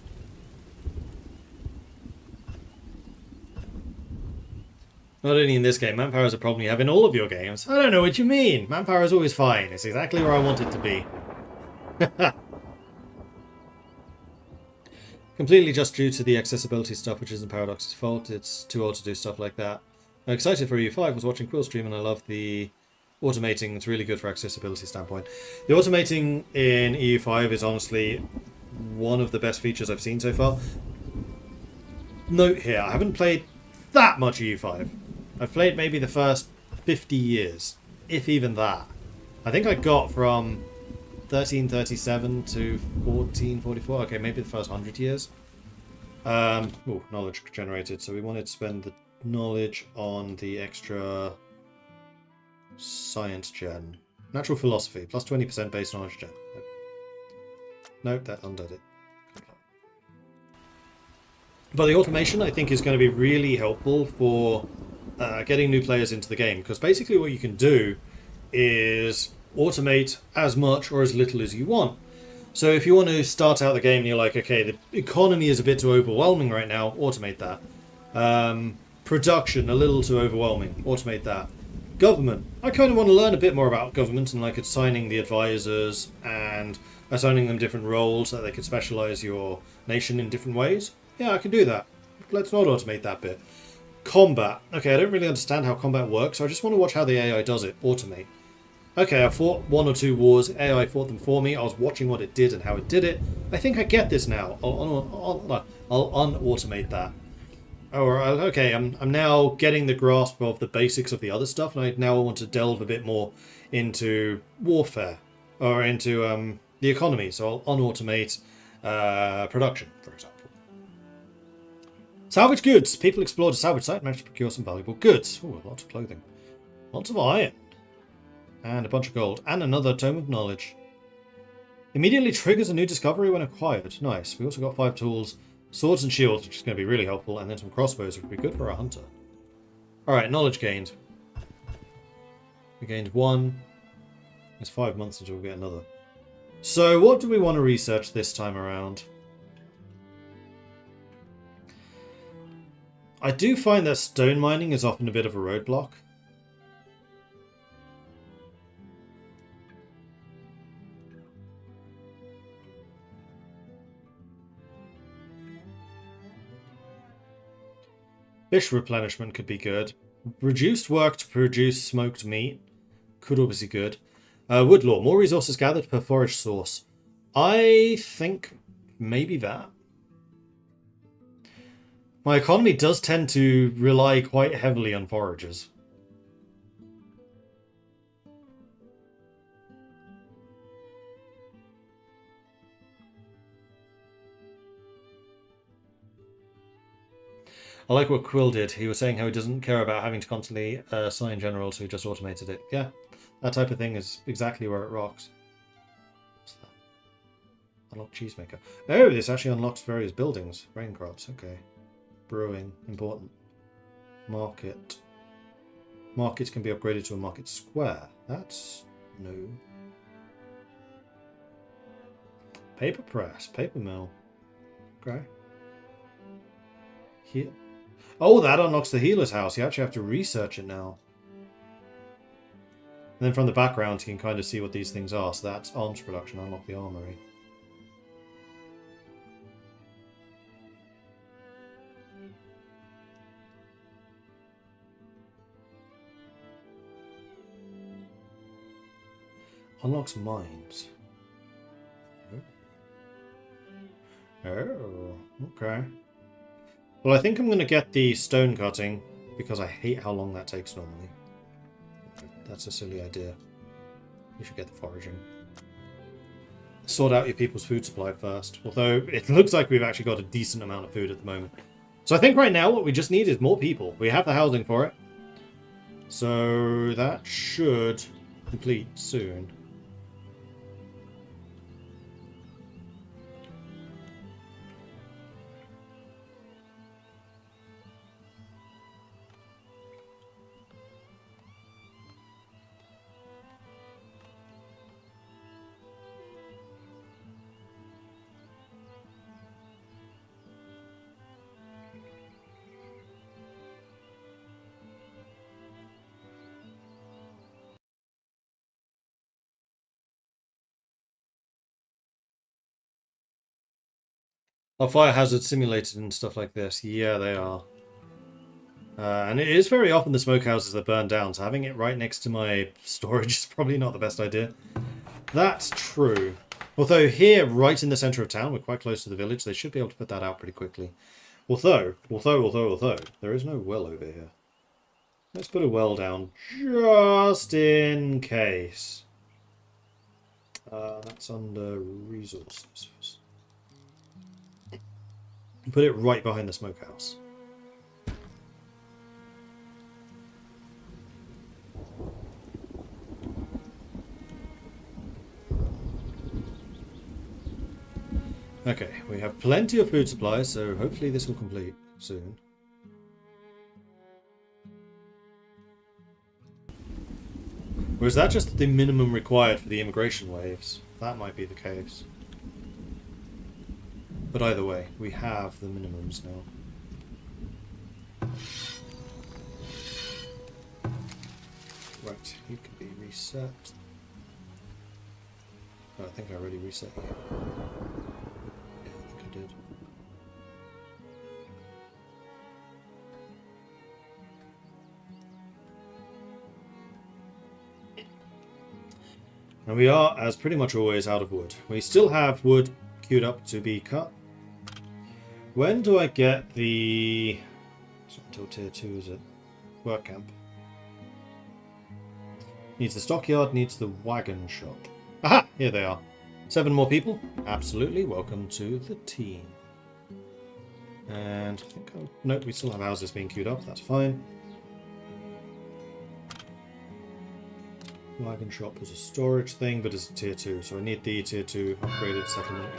Not only in this game, manpower is a problem you have in all of your games. I don't know what you mean. Manpower is always fine. It's exactly where I want it to be. Completely just due to the accessibility stuff, which isn't Paradox's fault. It's too old to do stuff like that. I'm excited for EU5. I was watching Quill stream and I love the automating. It's really good for accessibility standpoint. The automating in EU5 is honestly one of the best features I've seen so far. Note here, I haven't played that much EU5. I've played maybe the first 50 years, if even that. I think I got from 1337 to 1444. Okay, maybe the first 100 years. Oh, knowledge generated. So we wanted to spend the knowledge on the extra science gen. Natural philosophy, plus 20% base knowledge gen. Nope, that undid it. But the automation, I think, is going to be really helpful for getting new players into the game. Because basically what you can do is automate as much or as little as you want. So if you want to start out the game and you're like, okay, the economy is a bit too overwhelming right now, automate that. Production, a little too overwhelming, automate that. Government, I kind of want to learn a bit more about government and like assigning the advisors and assigning them different roles so that they could specialize your nation in different ways. Yeah, I can do that. Let's not automate that bit. Combat. Okay, I don't really understand how combat works, so I just want to watch how the AI does it. Automate. Okay, I fought 1 or 2 wars. AI fought them for me. I was watching what it did and how it did it. I think I get this now. I'll unautomate that. Okay, I'm now getting the grasp of the basics of the other stuff, and I now want to delve a bit more into warfare or into the economy. So I'll unautomate production, for example. Salvage goods. People explored a salvage site and managed to procure some valuable goods. Ooh, lots of clothing. Lots of iron. And a bunch of gold. And another tome of knowledge. Immediately triggers a new discovery when acquired. Nice. We also got 5 tools. Swords and shields, which is going to be really helpful. And then some crossbows, which would be good for a hunter. Alright, knowledge gained. We gained 1. It's 5 months until we get another. So what do we want to research this time around? I do find that stone mining is often a bit of a roadblock. Fish replenishment could be good. Reduced work to produce smoked meat could always be good. Woodlaw, more resources gathered per forage source. I think maybe that. My economy does tend to rely quite heavily on foragers. I like what Quill did. He was saying how he doesn't care about having to constantly assign generals, so he just automated it. Yeah, that type of thing is exactly where it rocks. What's that? Unlock cheesemaker. Oh, this actually unlocks various buildings. Grain crops, okay. Brewing, important. Market. Markets can be upgraded to a market square. That's new. Paper press, paper mill. Okay. Here. Oh, that unlocks the healer's house. You actually have to research it now. And then from the background, you can kind of see what these things are. So that's arms production. Unlock the armory. Unlocks mines. Oh, okay. Well, I think I'm going to get the stone cutting, because I hate how long that takes normally. That's a silly idea. You should get the foraging. Sort out your people's food supply first. Although, it looks like we've actually got a decent amount of food at the moment. So I think right now what we just need is more people. We have the housing for it. So that should complete soon. Are fire hazards simulated and stuff like this? Yeah, they are. And it is very often the smokehouses that burn down, so having it right next to my storage is probably not the best idea. That's true. Although here, right in the centre of town, we're quite close to the village, they should be able to put that out pretty quickly. Although, there is no well over here. Let's put a well down, just in case. That's under resources. Put it right behind the smokehouse. Okay, we have plenty of food supplies, so hopefully this will complete soon. Or is that just the minimum required for the immigration waves? That might be the case. But either way, we have the minimums now. Right, you can be reset. Oh, I think I already reset you. Yeah, I think I did. And we are, as pretty much always, out of wood. We still have wood queued up to be cut. When do I get the... It's not until tier 2, is it? Work camp. Needs the stockyard, needs the wagon shop. Aha! Here they are. 7 more people. Absolutely. Welcome to the team. And I think nope, we still have houses being queued up. That's fine. Wagon shop was a storage thing, but it's a tier 2, so I need the tier 2 upgraded settlement.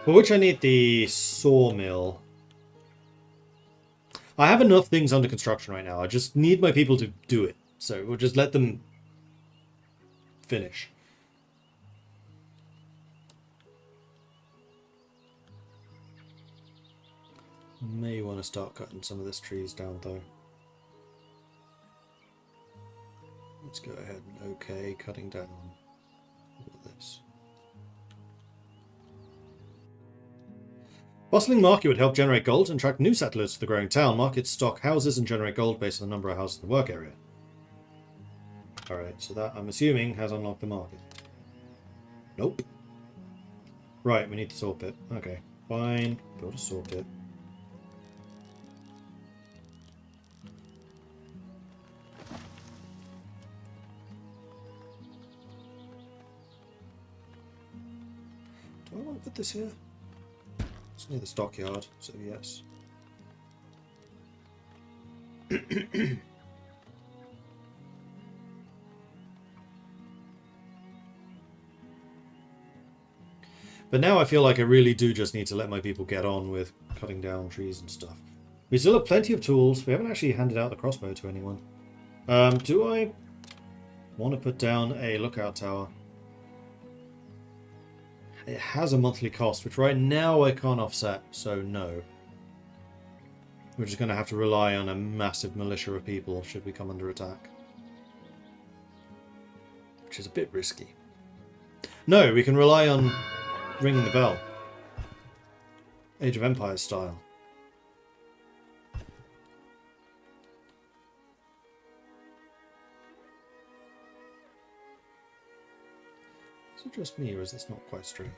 For which I need the sawmill. I have enough things under construction right now. I just need my people to do it. So we'll just let them finish. May want to start cutting some of this trees down though. Let's go ahead and okay, cutting down all of this. Bustling market would help generate gold and attract new settlers to the growing town. Markets stock houses and generate gold based on the number of houses in the work area. Alright, so that, I'm assuming, has unlocked the market. Nope. Right, we need the saw pit. Okay, fine. Build a saw pit. Do I want to put this here? It's near the stockyard, so yes. But now I feel like I really do just need to let my people get on with cutting down trees and stuff. We still have plenty of tools. We haven't actually handed out the crossbow to anyone. Do I want to put down a lookout tower? It has a monthly cost, which right now I can't offset, so no. We're just going to have to rely on a massive militia of people should we come under attack. Which is a bit risky. No, we can rely on ringing the bell. Age of Empires style. Is it just me, or is this not quite straight?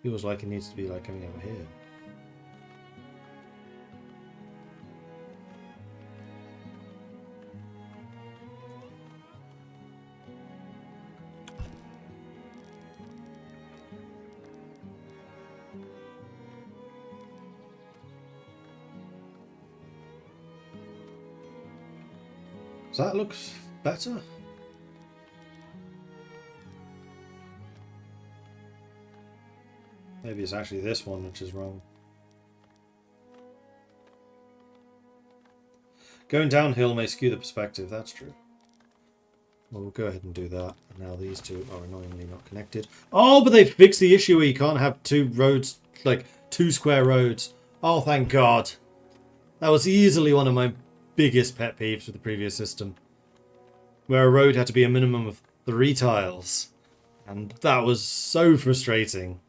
Feels like it needs to be like coming over here. Does that look better? Maybe it's actually this one which is wrong. Going downhill may skew the perspective, that's true. Well, we'll go ahead and do that. And now these two are annoyingly not connected. Oh, but they fixed the issue where you can't have 2 roads, like 2 square roads. Oh, thank God. That was easily one of my biggest pet peeves with the previous system. Where a road had to be a minimum of 3 tiles. And that was so frustrating.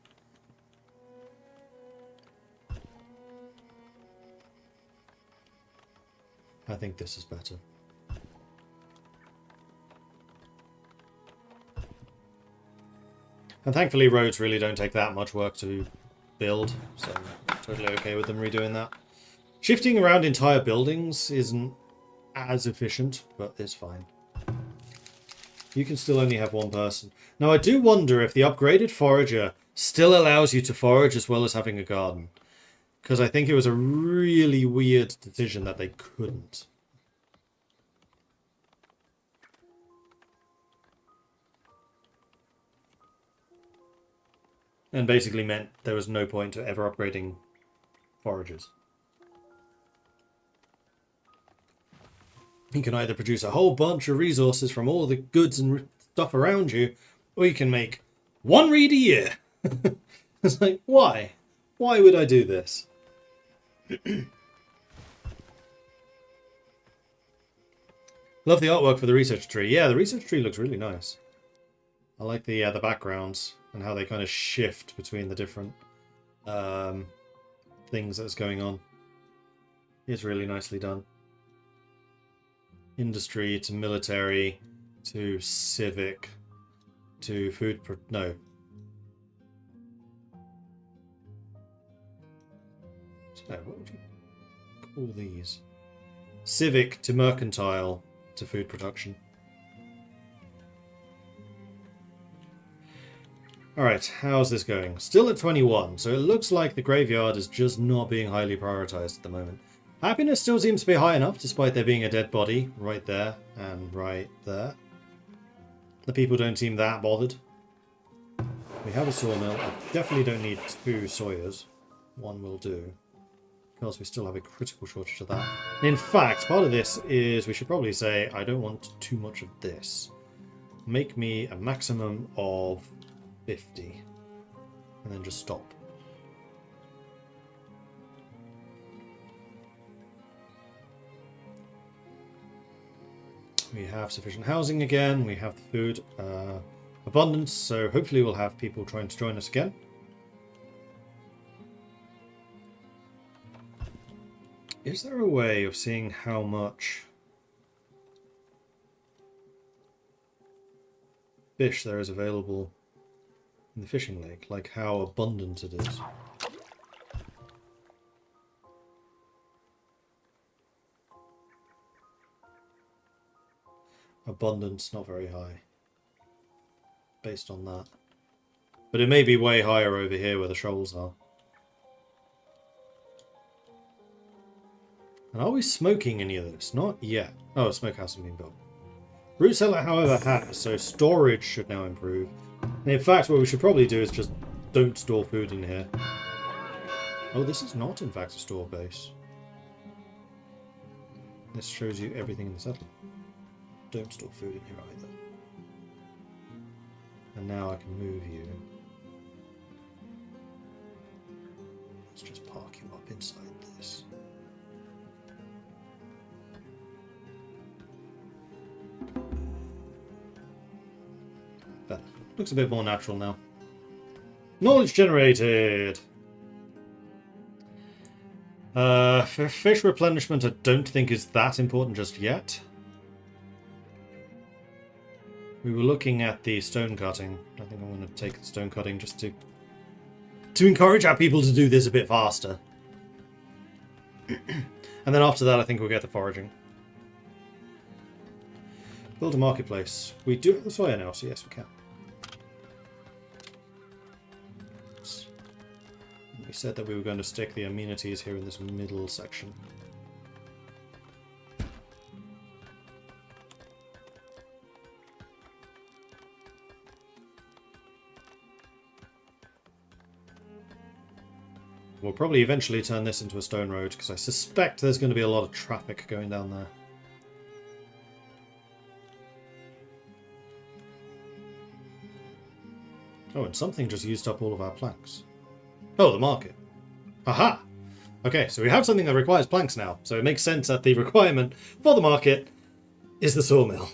I think this is better. And thankfully roads really don't take that much work to build, so Totally okay with them redoing that. Shifting around entire buildings isn't as efficient, but it's fine. You can still only have one person. Now, I do wonder if the upgraded forager still allows you to forage as well as having a garden. Because I think it was a really weird decision that they couldn't. And basically meant there was no point to ever upgrading foragers. You can either produce a whole bunch of resources from all the goods and stuff around you, or you can make one reed a year. It's like, why? Why would I do this? Love the artwork for the research tree. Yeah, the research tree looks really nice. I like the backgrounds and how they kind of shift between the different things that's going on. It's really nicely done. Industry to military to civic to food. No. So, what would you call these? Civic to mercantile to food production. Alright, how's this going? Still at 21, so it looks like the graveyard is just not being highly prioritized at the moment. Happiness still seems to be high enough, despite there being a dead body right there and right there. The people don't seem that bothered. We have a sawmill. I definitely don't need 2 sawyers. 1 will do. Because we still have a critical shortage of that. In fact, part of this is we should probably say, I don't want too much of this. Make me a maximum of 50. And then just stop. We have sufficient housing again. We have the food abundance. So hopefully we'll have people trying to join us again. Is there a way of seeing how much fish there is available in the fishing lake? Like how abundant it is? Abundance, not very high. Based on that. But it may be way higher over here where the shoals are. And are we smoking any of this? Not yet. Oh, a smokehouse has been built. Root cellar, however, has, so storage should now improve. And in fact, what we should probably do is just don't store food in here. Oh, this is not, in fact, a store base. This shows you everything in the settlement. Don't store food in here either. And now I can move you. Let's just park you up inside this. Better. Looks a bit more natural now. Knowledge generated! For fish replenishment, I don't think is that important just yet. We were looking at the stone cutting. I think I'm going to take the stone cutting just to encourage our people to do this a bit faster. And then after that, I think we'll get the foraging. Build a marketplace. We do have the soya now, so yes, we can. We said that we were going to stick the amenities here in this middle section. We'll probably eventually turn this into a stone road, because I suspect there's going to be a lot of traffic going down there. Oh, and something just used up all of our planks. Oh, the market. Aha! Okay, so we have something that requires planks now, so it makes sense that the requirement for the market is the sawmill.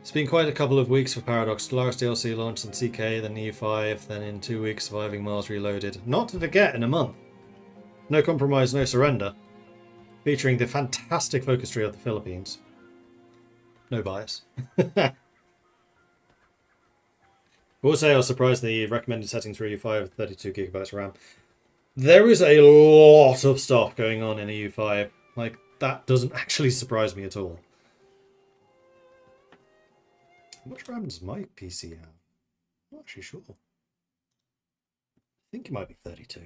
It's been quite a couple of weeks for Paradox. Stellaris DLC launched in CK, then EU5, then in 2 weeks Surviving Mars Reloaded. Not to forget, in a month. No compromise, no surrender. featuring the fantastic focus tree of the Philippines. No bias. Will say I was surprised the recommended settings for U5 32 gigabytes RAM. There is a lot of stuff going on in a U5. Like, that doesn't actually surprise me at all. How much RAM does my PC have? I'm not actually sure. I think it might be 32.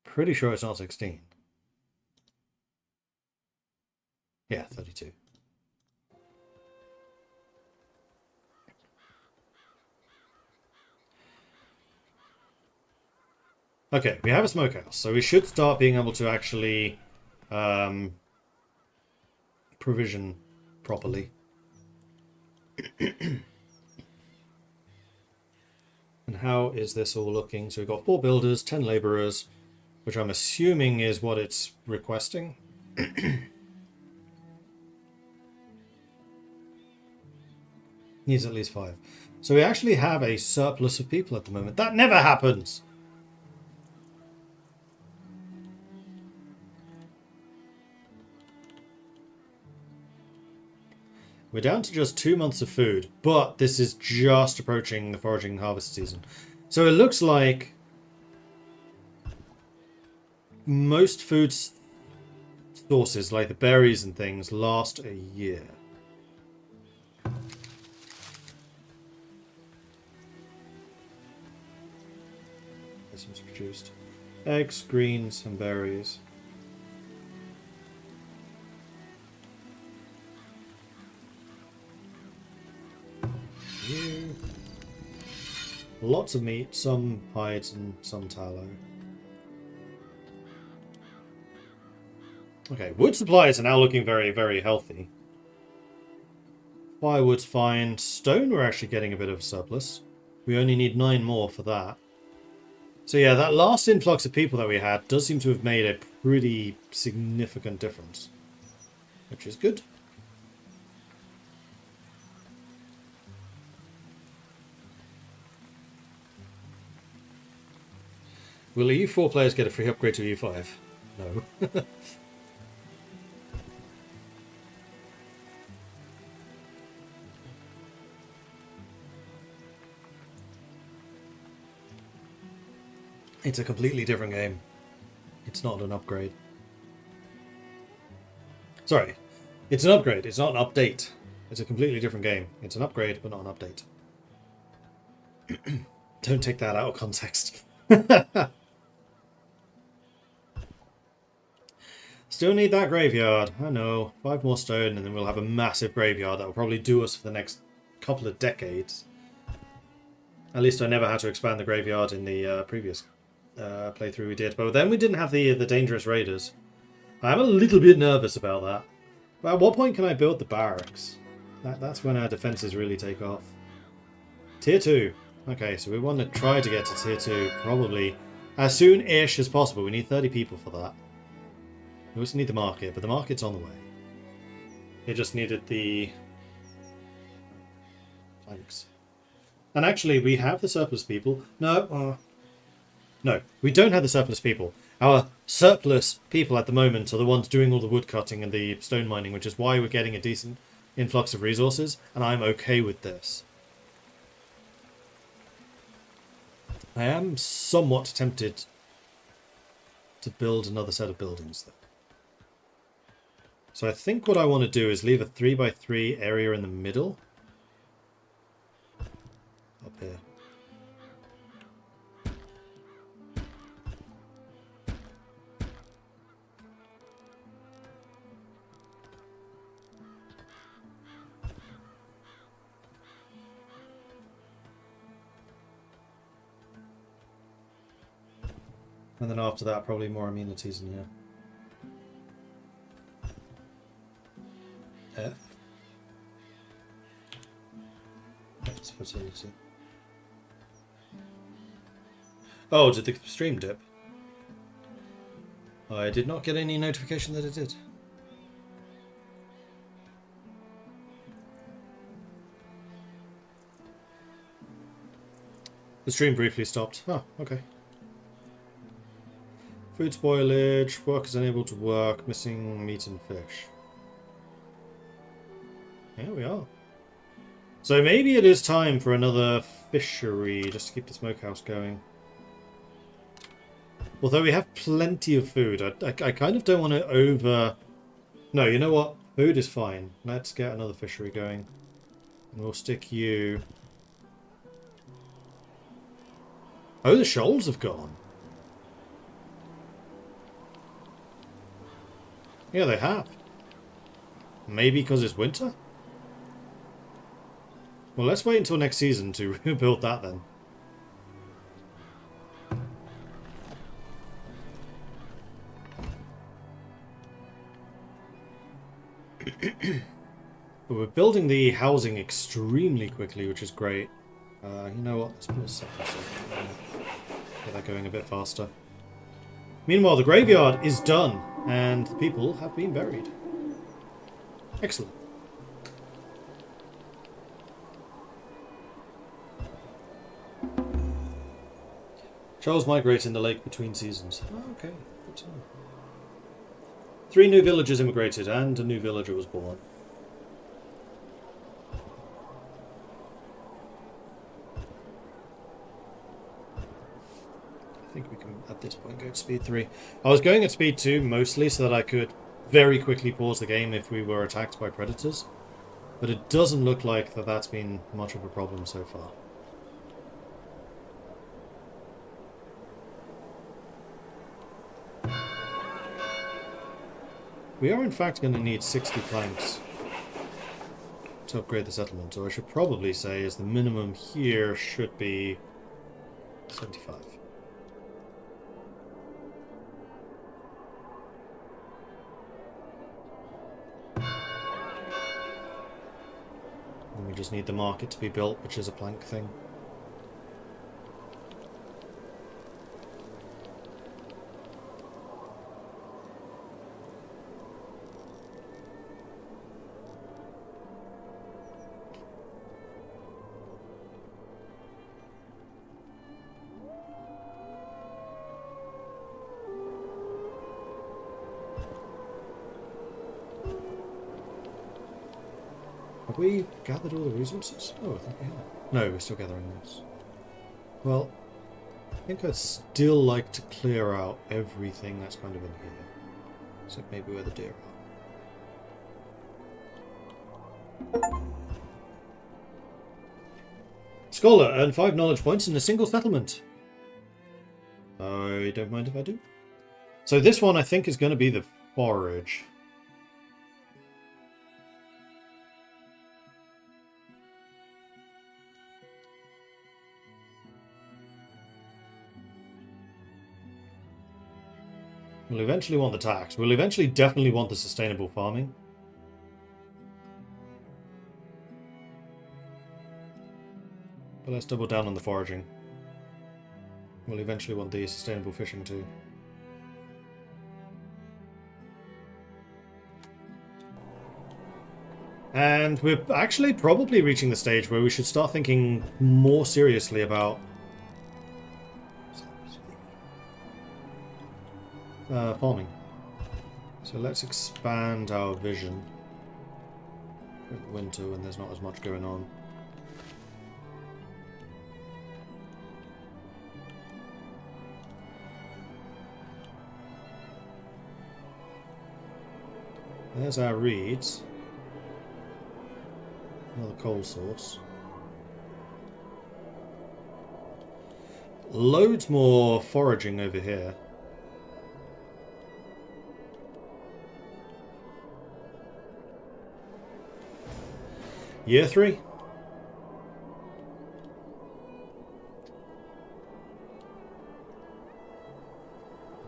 Pretty sure it's not 16. Yeah, 32. Okay, we have a smokehouse, so we should start being able to actually provision properly. And how is this all looking? So we've got 4 builders, 10 laborers, which I'm assuming is what it's requesting. Needs at least 5. So we actually have a surplus of people at the moment. That never happens! We're down to just 2 months of food, but this is just approaching the foraging and harvest season. So it looks like most food sources, like the berries and things, last a year. This was produced. Eggs, greens, and berries. You. Lots of meat, some hides and some tallow. Okay, wood supplies are now looking very, very healthy. Firewood's fine. Stone, we're actually getting a bit of a surplus. We only need 9 more for that. So yeah, that last influx of people that we had does seem to have made a pretty significant difference. Which is good. Will the U4 players get a free upgrade to U5? No. It's a completely different game. It's not an upgrade. Sorry. It's an upgrade. It's not an update. It's a completely different game. It's an upgrade, but not an update. Don't take that out of context. Still need that graveyard. I know. 5 more stone and then we'll have a massive graveyard that will probably do us for the next couple of decades. At least I never had to expand the graveyard in the previous playthrough we did. But then we didn't have the dangerous raiders. I'm a little bit nervous about that. But at what point can I build the barracks? That's when our defenses really take off. Tier 2. Okay, so we want to try to get to Tier 2 probably as soon-ish as possible. We need 30 people for that. We also need the market, but the market's on the way. It just needed the... Thanks. And actually, we have the surplus people. No, no, we don't have the surplus people. Our surplus people at the moment are the ones doing all the wood cutting and the stone mining, which is why we're getting a decent influx of resources, and I'm okay with this. I am somewhat tempted to build another set of buildings, though. So I think what I want to do is leave a 3x3 area in the middle. Up here. And then after that, probably more amenities in here. F. That's fertility. Oh, did the stream dip? I did not get any notification that it did. The stream briefly stopped. Oh, okay. Food spoilage, workers unable to work, missing meat and fish. Here we are. So maybe it is time for another fishery, just to keep the smokehouse going. Although we have plenty of food, I kind of don't want to over... No, you know what? Food is fine. Let's get another fishery going. And we'll stick you... Oh, the shoals have gone. Yeah, they have. Maybe because it's winter? Well, let's wait until next season to rebuild that then. But we're building the housing extremely quickly, which is great. You know what? Let's put a second. Get that going a bit faster. Meanwhile, the graveyard is done, and the people have been buried. Excellent. Charles migrates in the lake between seasons. Oh, okay. Good to know. 3 new villagers immigrated, and a new villager was born. I think we can, at this point, go to speed 3. I was going at speed 2 mostly so that I could very quickly pause the game if we were attacked by predators. But it doesn't look like that's been much of a problem so far. We are in fact going to need 60 planks to upgrade the settlement, so I should probably say is the minimum here should be 75. And we just need the market to be built, which is a plank thing. Have we gathered all the resources? Oh, I think we have. No, we're still gathering this. Well, I think I'd still like to clear out everything that's kind of in here. Except maybe where the deer are. Scholar, earn 5 knowledge points in a single settlement. I don't mind if I do. So this one I think is going to be the forage. We'll eventually want the tax. We'll eventually definitely want the sustainable farming. But let's double down on the foraging. We'll eventually want the sustainable fishing too. And we're actually probably reaching the stage where we should start thinking more seriously about farming. So let's expand our vision. Winter when there's not as much going on. There's our reeds. Another coal source. Loads more foraging over here. Year 3.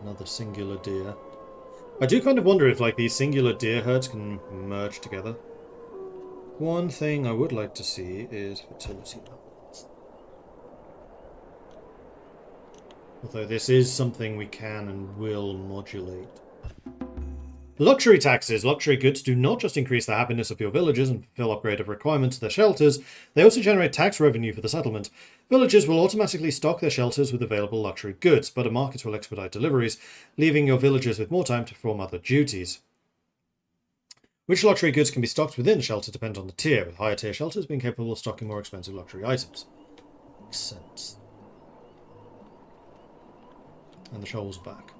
Another singular deer. I do kind of wonder if like these singular deer herds can merge together. One thing I would like to see is fertility levels. Although this is something we can and will modulate. Luxury taxes. Luxury goods do not just increase the happiness of your villagers and fulfill upgraded requirements to their shelters, they also generate tax revenue for the settlement. Villagers will automatically stock their shelters with available luxury goods, but a market will expedite deliveries, leaving your villagers with more time to perform other duties. Which luxury goods can be stocked within a shelter depends on the tier, with higher tier shelters being capable of stocking more expensive luxury items. Makes sense. And the shovel's back.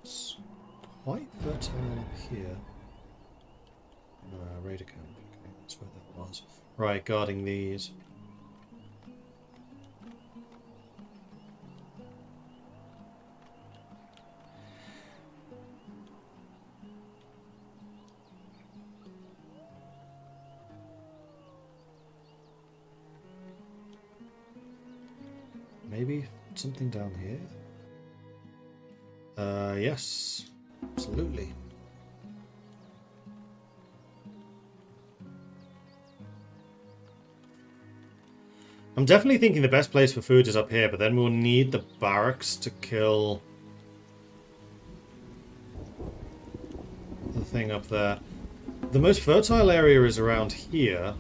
It's quite fertile up here. Raider camp. Okay, that's where that was. Right, guarding these. Maybe something down here? Yes. Absolutely. I'm definitely thinking the best place for food is up here, but then we'll need the barracks to kill the thing up there. The most fertile area is around here.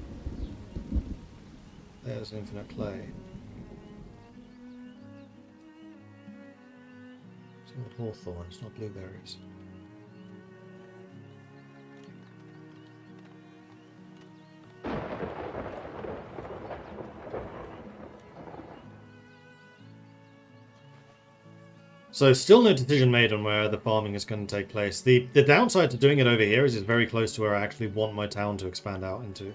There's infinite clay. It's not hawthorn, it's not blueberries. So still no decision made on where the farming is going to take place. The downside to doing it over here is it's very close to where I actually want my town to expand out into.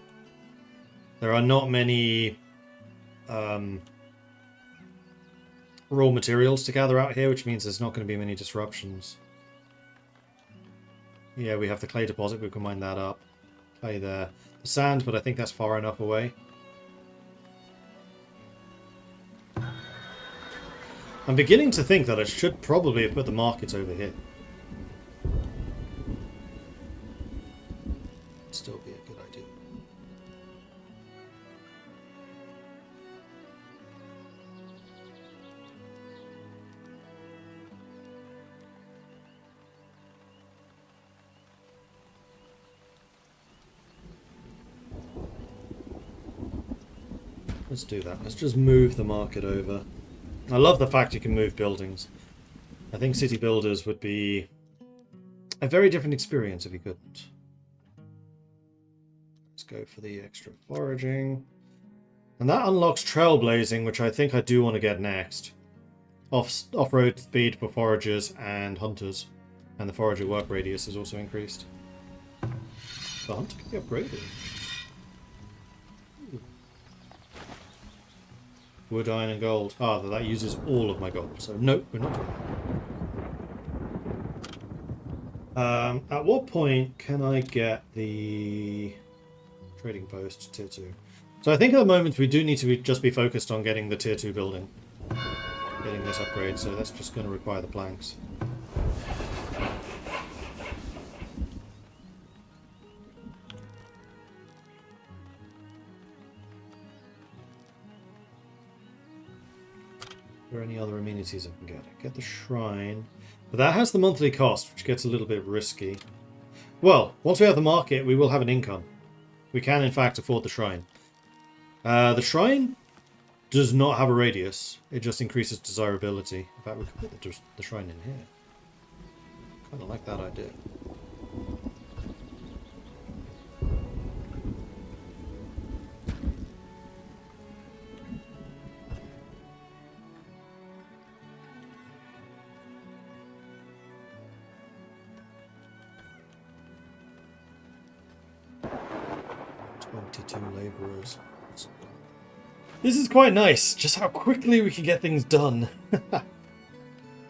There are not many raw materials to gather out here, which means there's not going to be many disruptions. Yeah, we have the clay deposit, we can mine that up. Clay there. The sand, but I think that's far enough away. I'm beginning to think that I should probably have put the market over here. Still be a good idea. Let's do that. Let's just move the market over. I love the fact you can move buildings. I think city builders would be a very different experience if you couldn't. Let's go for the extra foraging. And that unlocks trailblazing, which I think I do want to get next. Off-road speed for foragers and hunters. And the forager work radius is also increased. The hunter can be upgraded. Wood, iron, and gold. Ah, that uses all of my gold. So, nope, we're not doing that. At what point can I get the trading post tier 2? So I think at the moment we do need to just be focused on getting the tier 2 building. Getting this upgrade, so that's just going to require the planks. Are there any other amenities I can get? Get the shrine. But that has the monthly cost, which gets a little bit risky. Well, once we have the market, we will have an income. We can, in fact, afford the shrine. The shrine does not have a radius. It just increases desirability. In fact, we could put the shrine in here. Kind of like that idea. Laborers. This is quite nice, just how quickly we can get things done. But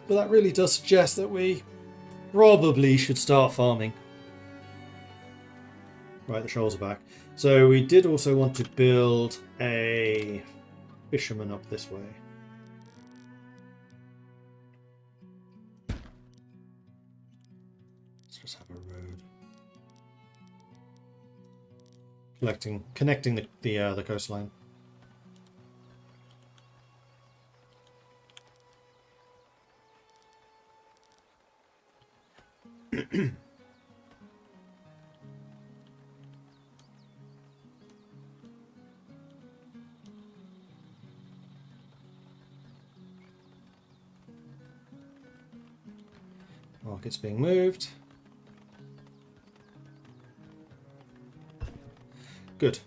that really does suggest that we probably should start farming. Right, the shoals are back. So we did also want to build a fisherman up this way. Let's just have a road. Connecting the coastline. Market's being moved. Good.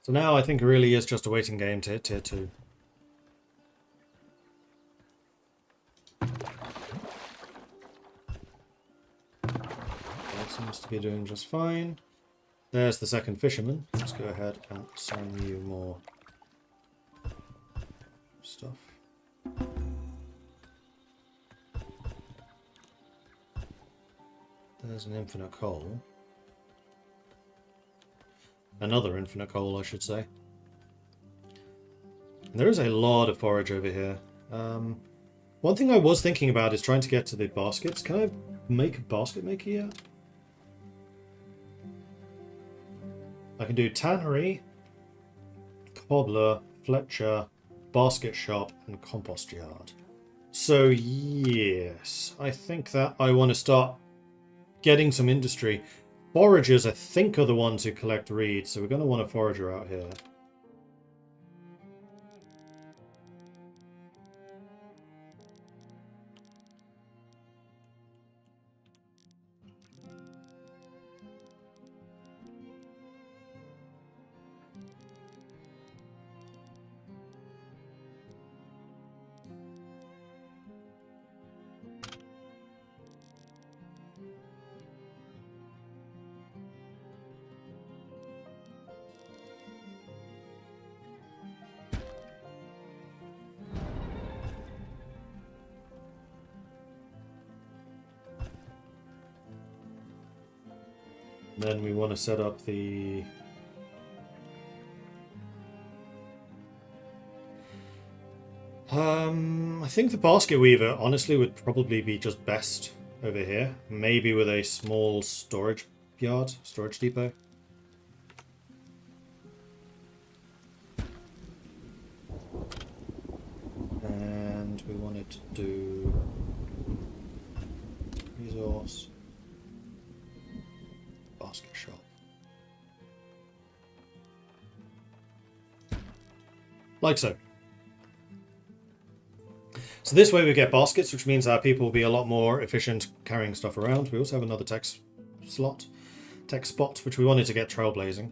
So now I think it really is just a waiting game to hit tier 2. That seems to be doing just fine. There's the second fisherman. Let's go ahead and assign you more stuff. There's an infinite coal. Another infinite coal, I should say. And there is a lot of forage over here. One thing I was thinking about is trying to get to the baskets. Can I make a basket maker yet? I can do tannery, cobbler, Fletcher, basket shop, and compost yard. So yes, I think that I want to start getting some industry. Foragers, I think, are the ones who collect reeds, so we're going to want a forager out here. Then we want to set up the... I think the basket weaver, honestly, would probably be just best over here. Maybe with a small storage yard, storage depot. And we wanted to do resource, basket shop. Like so. So this way we get baskets, which means our people will be a lot more efficient carrying stuff around. We also have another tech spot, which we wanted to get trailblazing.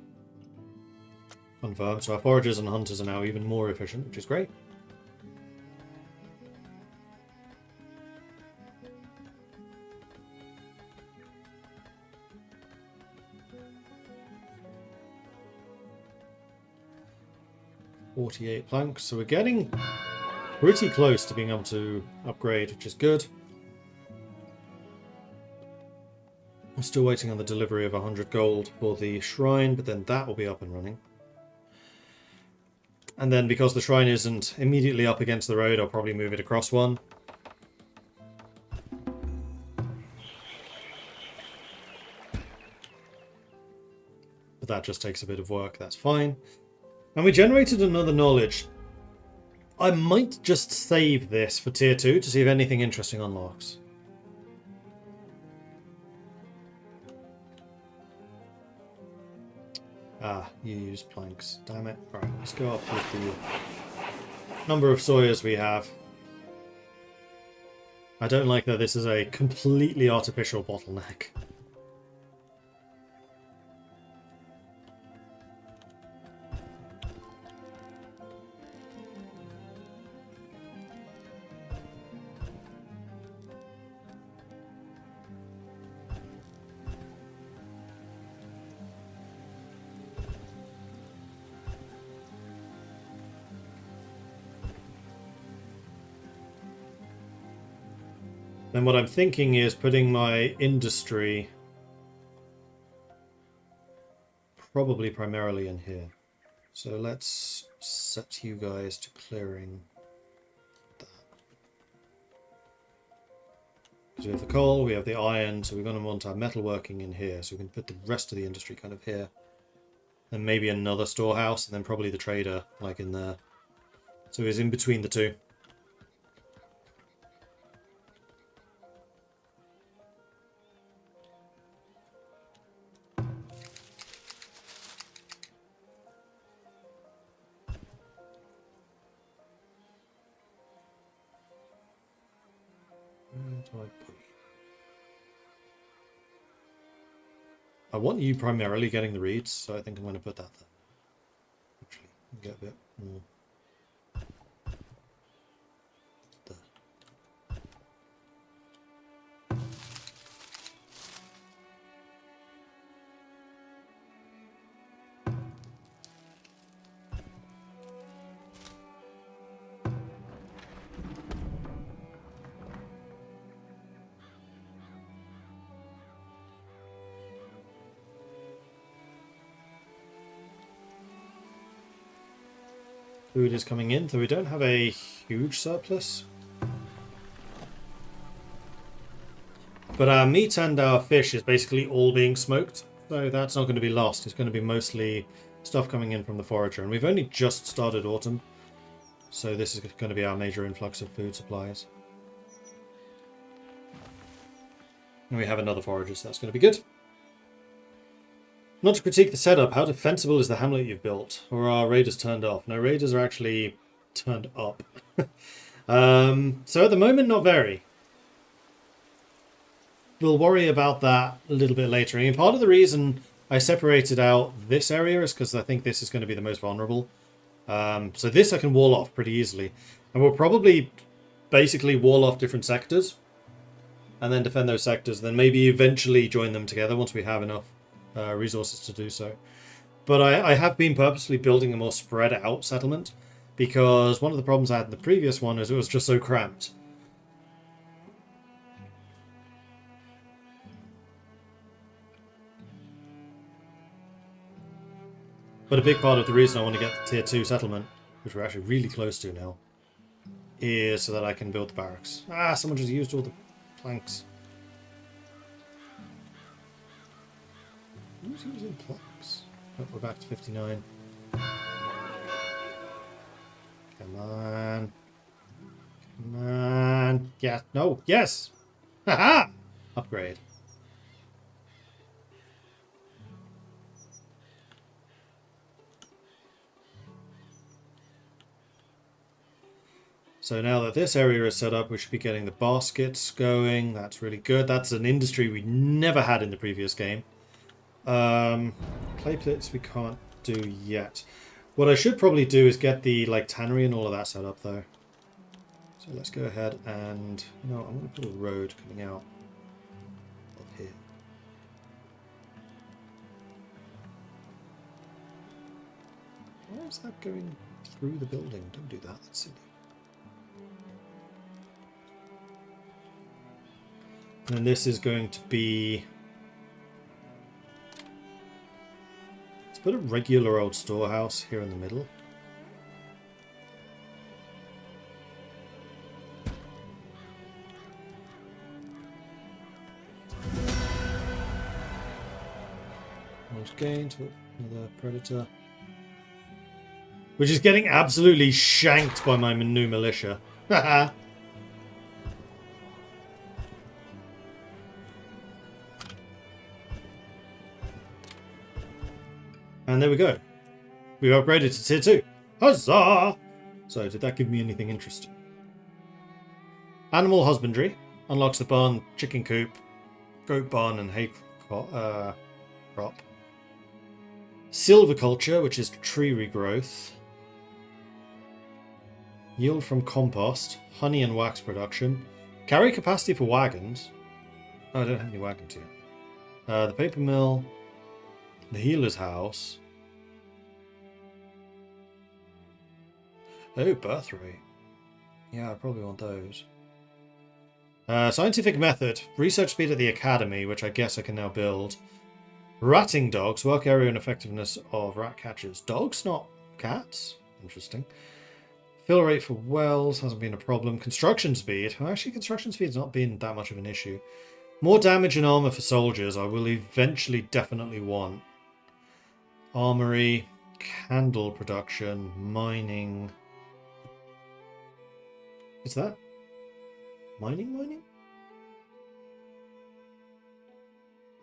Confirmed. So our foragers and hunters are now even more efficient, which is great. .48 planks, so we're getting pretty close to being able to upgrade, which is good. I'm still waiting on the delivery of 100 gold for the shrine, but then that will be up and running. And then because the shrine isn't immediately up against the road, I'll probably move it across one. But that just takes a bit of work, that's fine. And we generated another knowledge. I might just save this for tier 2 to see if anything interesting unlocks. Ah, you used planks. Damn it. Right, let's go up with the number of sawyers we have. I don't like that this is a completely artificial bottleneck. Then what I'm thinking is putting my industry probably primarily in here. So let's set you guys to clearing that. Because we have the coal, we have the iron, so we're going to want our metalworking in here. So we can put the rest of the industry kind of here. Then maybe another storehouse, and then probably the trader, like in there. So he's in between the two. Where do I put? I want you primarily getting the reeds, so I think I'm going to put that there. Actually, get a bit more. There. Food is coming in, though we don't have a huge surplus. But our meat and our fish is basically all being smoked, so that's not going to be lost. It's going to be mostly stuff coming in from the forager. And we've only just started autumn, so this is going to be our major influx of food supplies. And we have another forager, so that's going to be good. Not to critique the setup, how defensible is the hamlet you've built? Or are raiders turned off? No, raiders are actually turned up. So at the moment, not very. We'll worry about that a little bit later. I mean, part of the reason I separated out this area is because I think this is going to be the most vulnerable. So this I can wall off pretty easily. And we'll probably basically wall off different sectors. And then defend those sectors. Then maybe eventually join them together once we have enough resources to do so. But I have been purposely building a more spread out settlement, because one of the problems I had in the previous one is it was just so cramped. But a big part of the reason I want to get the tier 2 settlement, which we're actually really close to now, is so that I can build the barracks. Ah, someone just used all the planks. Who's using planks? Oh, we're back to 59. Come on. Come on. Yeah, no, yes! Haha! Upgrade. So now that this area is set up, we should be getting the baskets going. That's really good. That's an industry we never had in the previous game. Clay pits we can't do yet. What I should probably do is get the tannery and all of that set up though. So let's go ahead and I'm going to put a road coming out of here. Why is that going through the building? Don't do that. That's silly. And then this is going to be... Let's put a regular old storehouse here in the middle. Almost gained another predator. Which is getting absolutely shanked by my new militia. Haha. And there we go. We've upgraded to tier 2. Huzzah! So, did that give me anything interesting? Animal husbandry unlocks the barn, chicken coop, goat barn, and hay crop. Silviculture, which is tree regrowth. Yield from compost, honey and wax production. Carry capacity for wagons. Oh, I don't have any wagons here. The paper mill. The healer's house. Oh, birth rate. Yeah, I probably want those. Scientific method. Research speed at the academy, which I guess I can now build. Ratting dogs. Work area and effectiveness of rat catchers. Dogs, not cats. Interesting. Fill rate for wells hasn't been a problem. Construction speed. Well, actually, construction speed's not been that much of an issue. More damage and armor for soldiers. I will eventually definitely want. Armory. Candle production. Mining. Is that? Mining?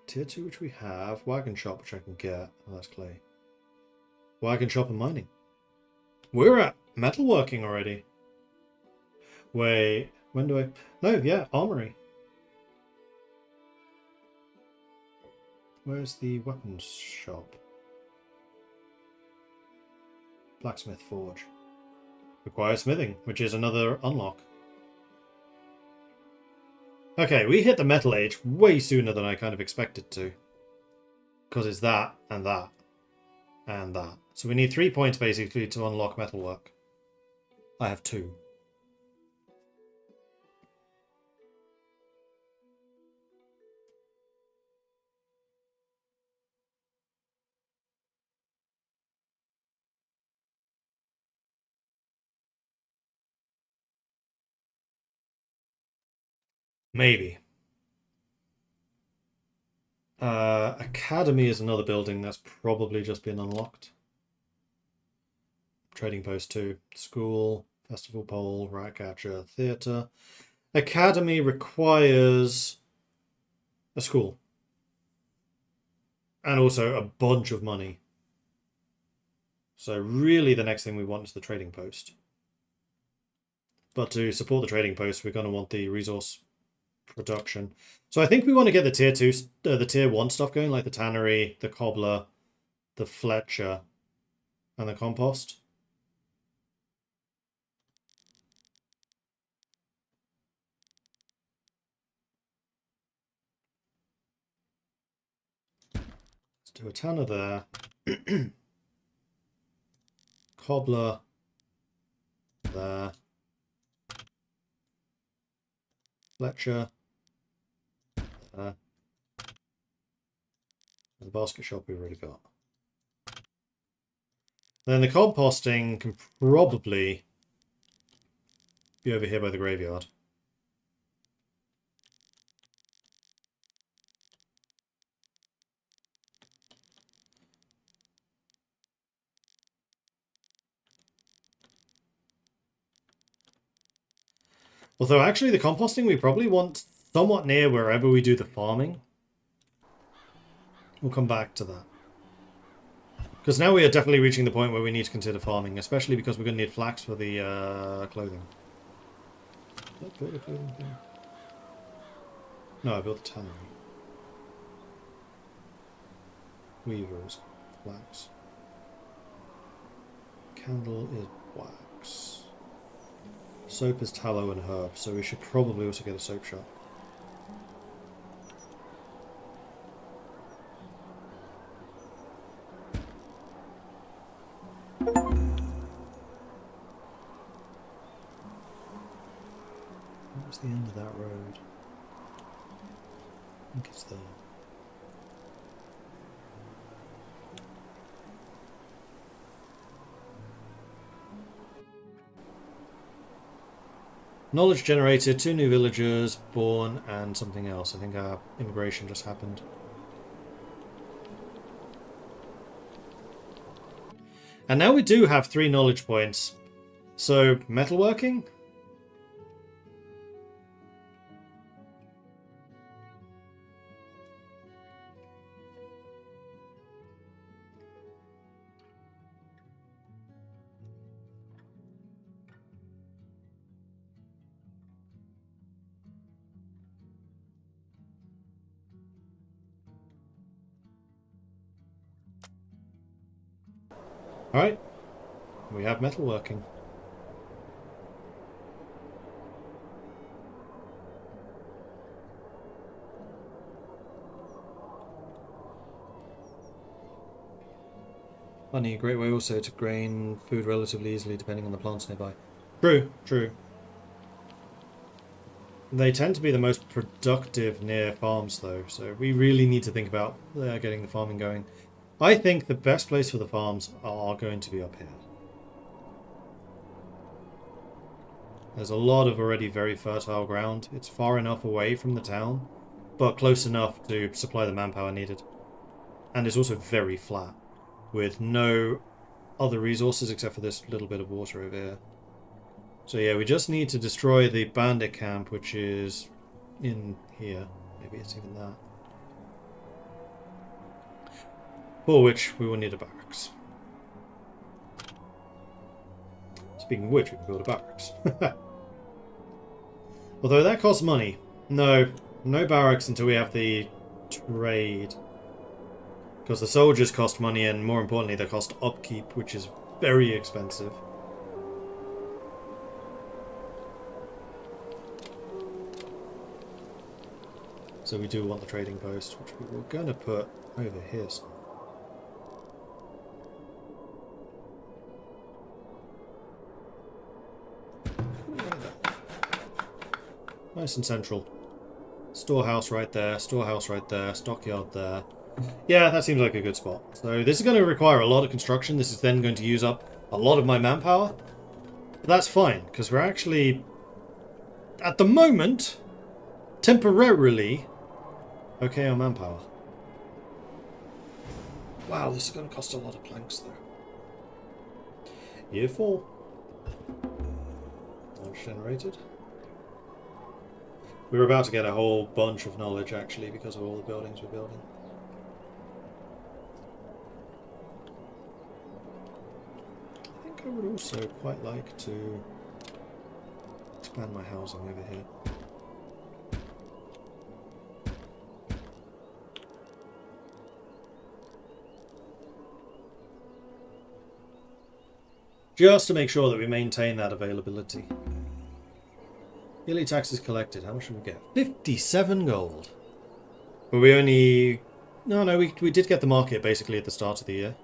Tier 2, which we have. Wagon shop, which I can get. Oh, that's clay. Wagon shop and mining. We're at metalworking already. Wait, when do I... No, yeah, armory. Where's the weapons shop? Blacksmith forge. Requires smithing, which is another unlock. Okay, we hit the metal age way sooner than I kind of expected to. Because it's that, and that, and that. So we need 3 points basically to unlock metalwork. I have 2. Maybe. Academy is another building that's probably just been unlocked. Trading post 2. School, festival pole, rat catcher, theatre. Academy requires a school. And also a bunch of money. So really the next thing we want is the trading post. But to support the trading post, we're going to want the resource production. So I think we want to get the tier 2, the tier 1 stuff going, like the tannery, the cobbler, the Fletcher, and the compost. Let's do a tanner there. Cobbler there. Fletcher there. The basket shop we've already got. Then the composting can probably be over here by the graveyard. Although actually the composting we probably want somewhat near wherever we do the farming. We'll come back to that. Because now we are definitely reaching the point where we need to consider farming, especially because we're going to need flax for the clothing. Did I build a clothing thing? No, I built a tannery. Weavers, flax. Candle is wax. Soap is tallow and herb, so we should probably also get a soap shop. What's the end of that road? I think it's there. Knowledge generated, 2 new villagers born, and something else. I think our immigration just happened. And now we do have 3 knowledge points. So, metalworking? Alright, we have metalworking. Funny, a great way also to grain food relatively easily depending on the plants nearby. True, true. They tend to be the most productive near farms, though, so we really need to think about getting the farming going. I think the best place for the farms are going to be up here. There's a lot of already very fertile ground. It's far enough away from the town, but close enough to supply the manpower needed. And it's also very flat, with no other resources except for this little bit of water over here. So yeah, we just need to destroy the bandit camp, which is in here. Maybe it's even that. For which we will need a barracks. Speaking of which, we can build a barracks. Although that costs money. No barracks until we have the trade. Because the soldiers cost money, and more importantly, they cost upkeep, which is very expensive. So we do want the trading post, which we were going to put over here somewhere. Nice and central. Storehouse right there, stockyard there. Yeah, that seems like a good spot. So this is going to require a lot of construction. This is then going to use up a lot of my manpower. But that's fine, because we're actually, at the moment, temporarily, okay on manpower. Wow, this is going to cost a lot of planks, though. Year 4. Knowledge generated. We're about to get a whole bunch of knowledge, actually, because of all the buildings we're building. I think I would also quite like to expand my housing over here. Just to make sure that we maintain that availability. Yearly taxes collected. How much did we get? 57 gold. But we only... No, we did get the market basically at the start of the year.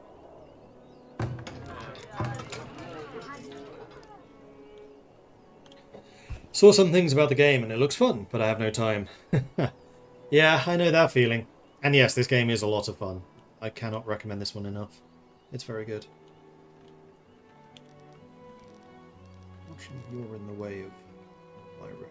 Saw some things about the game and it looks fun, but I have no time. Yeah, I know that feeling. And yes, this game is a lot of fun. I cannot recommend this one enough. It's very good. Actually, you're in the way of my road.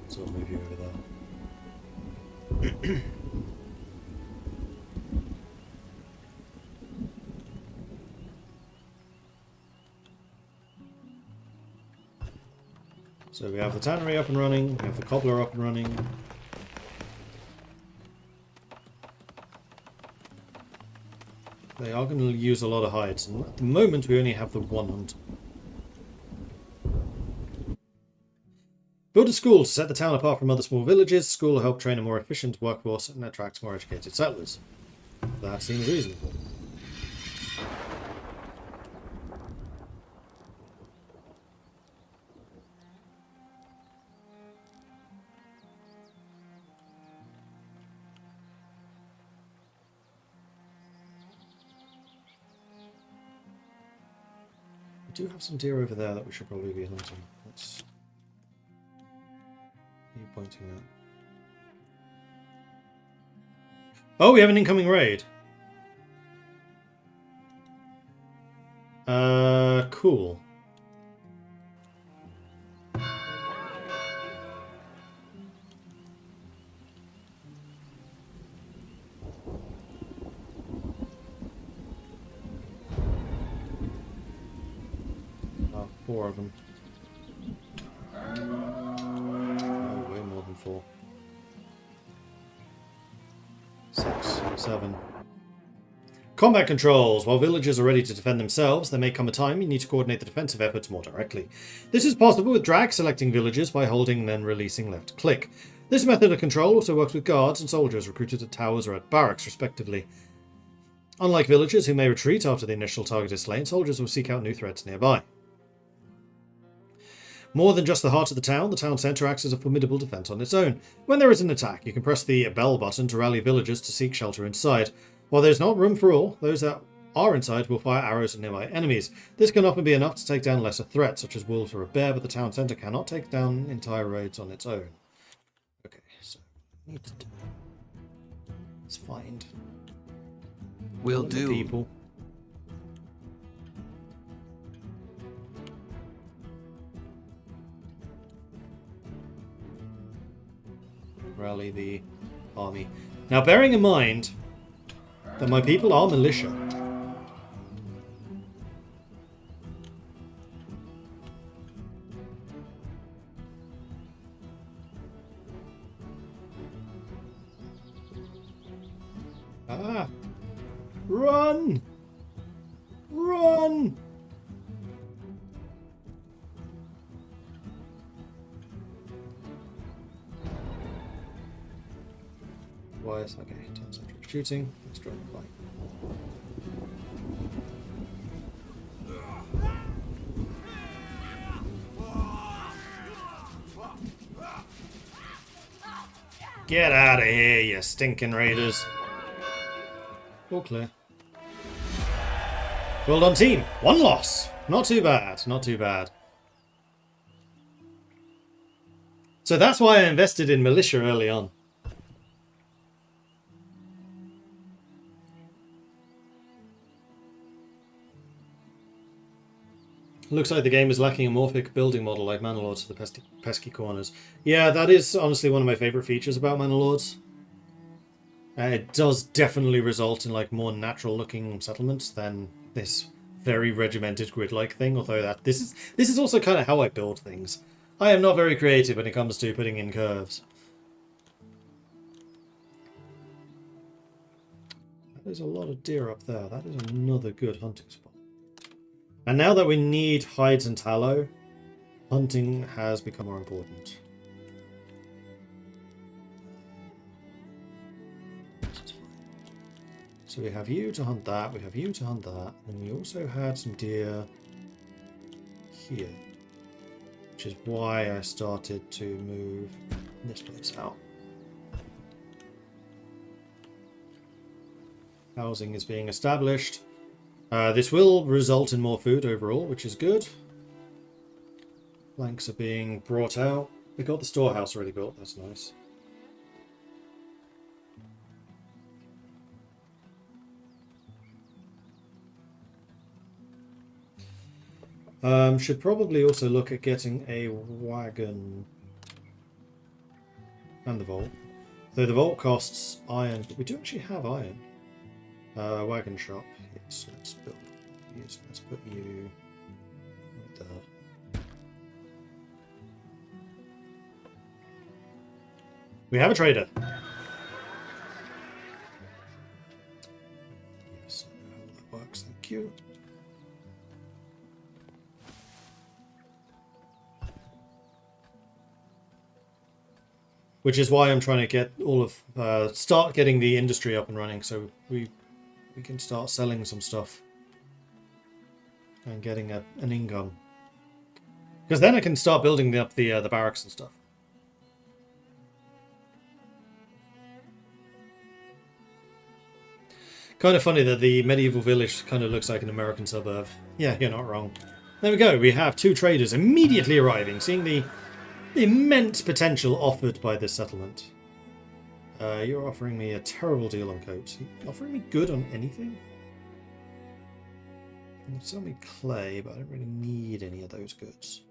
So I'll move you over there. So we have the tannery up and running, we have the cobbler up and running. They are going to use a lot of hides, and at the moment we only have the one hunter. Build a school to set the town apart from other small villages. School will help train a more efficient workforce and attract more educated settlers. That seems reasonable. We do have some deer over there that we should probably be hunting. What's are you pointing at? Oh, we have an incoming raid. Cool. Four of them. Oh, way more than 4. 6, 7. Combat controls. While villagers are ready to defend themselves, there may come a time you need to coordinate the defensive efforts more directly. This is possible with drag selecting villagers by holding and then releasing left click. This method of control also works with guards and soldiers recruited at towers or at barracks, respectively. Unlike villagers who may retreat after the initial target is slain, soldiers will seek out new threats nearby. More than just the heart of the town centre acts as a formidable defence on its own. When there is an attack, you can press the bell button to rally villagers to seek shelter inside. While there's not room for all, those that are inside will fire arrows at nearby enemies. This can often be enough to take down lesser threats, such as wolves or a bear, but the town centre cannot take down entire raids on its own. Okay, so let's find. Will do. People. Rally the army. Now, bearing in mind that my people are militia. Ah! Run! Run! Wires, okay, turns out shooting. Let's try and fight. Get out of here, you stinking raiders. All clear. Well done, team. 1 loss. Not too bad. Not too bad. So that's why I invested in militia early on. Looks like the game is lacking a morphic building model like Manor for the pesky corners. Yeah, that is honestly one of my favourite features about Manor Lords. It does definitely result in like more natural looking settlements than this very regimented grid-like thing, although this is also kind of how I build things. I am not very creative when it comes to putting in curves. There's a lot of deer up there. That is another good hunting spot. And now that we need hides and tallow, hunting has become more important. So we have you to hunt that, we have you to hunt that, and we also had some deer here. Which is why I started to move this place out. Housing is being established. This will result in more food overall, which is good. Planks are being brought out. We got the storehouse already built, that's nice. Should probably also look at getting a wagon and the vault. Though the vault costs iron, but we do actually have iron. Wagon shop. Yes, let's build. Yes, let's put you right there. We have a trader. Yes, I know how that works. Thank you. Which is why I'm trying to get all of start getting the industry up and running, so we can start selling some stuff and getting an income. Because then I can start building up the barracks and stuff. Kind of funny that the medieval village kind of looks like an American suburb. Yeah, you're not wrong. There we go. We have 2 traders immediately arriving, seeing the immense potential offered by this settlement. You're offering me a terrible deal on coats. You're offering me good on anything? You sell me clay, but I don't really need any of those goods.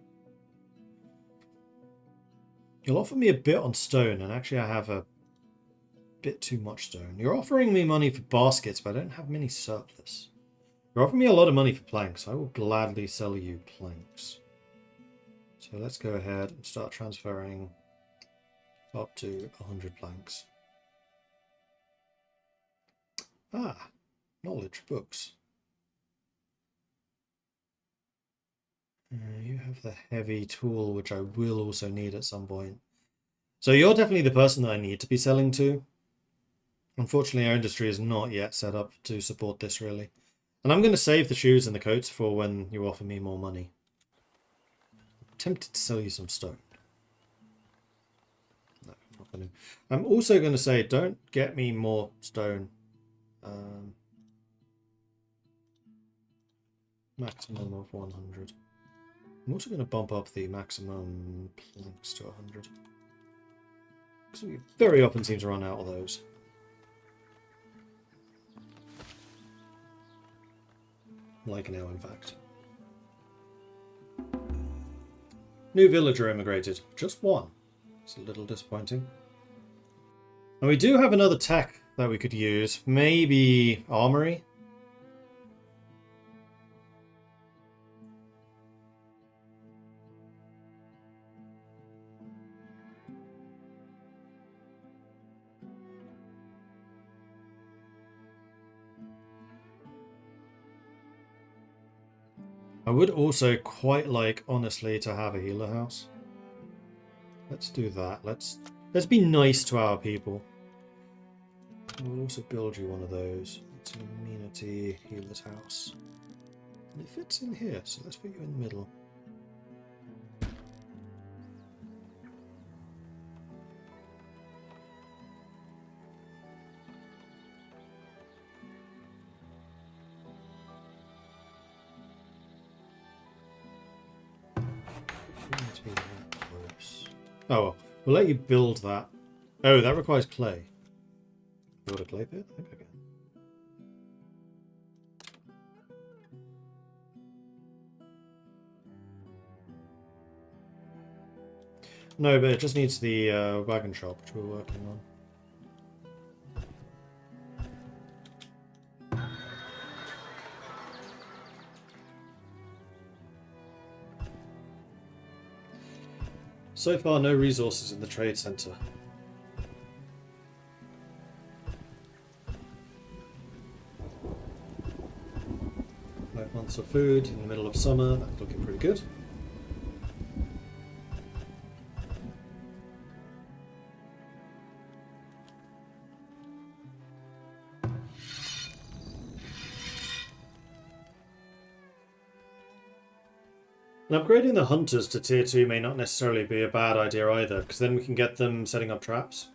You'll offer me a bit on stone, and actually I have a bit too much stone. You're offering me money for baskets, but I don't have many surplus. You're offering me a lot of money for planks. I will gladly sell you planks. So let's go ahead and start transferring up to 100 planks. Ah, knowledge books. You have the heavy tool, which I will also need at some point. So you're definitely the person that I need to be selling to. Unfortunately, our industry is not yet set up to support this, really. And I'm going to save the shoes and the coats for when you offer me more money. Tempted to sell you some stone. No, I'm not going to. I'm also going to say, don't get me more stone. Maximum of 100. I'm also going to bump up the maximum planks to 100. Because we very often seem to run out of those. Like now, in fact. New villager immigrated. Just one. It's a little disappointing. And we do have another tech that we could use. Maybe armory? I would also quite like, honestly, to have a healer house. Let's do that. Let's be nice to our people. We'll also build you one of those. It's an amenity healer's house. And it fits in here, so let's put you in the middle. Oh, well, we'll let you build that. Oh, that requires clay. Build a clay pit? I think I can. No, but it just needs the wagon shop, which we're working on. So far, no resources in the trade center. 5 months of food in the middle of summer. That's looking pretty good. And upgrading the hunters to tier 2 may not necessarily be a bad idea either, because then we can get them setting up traps.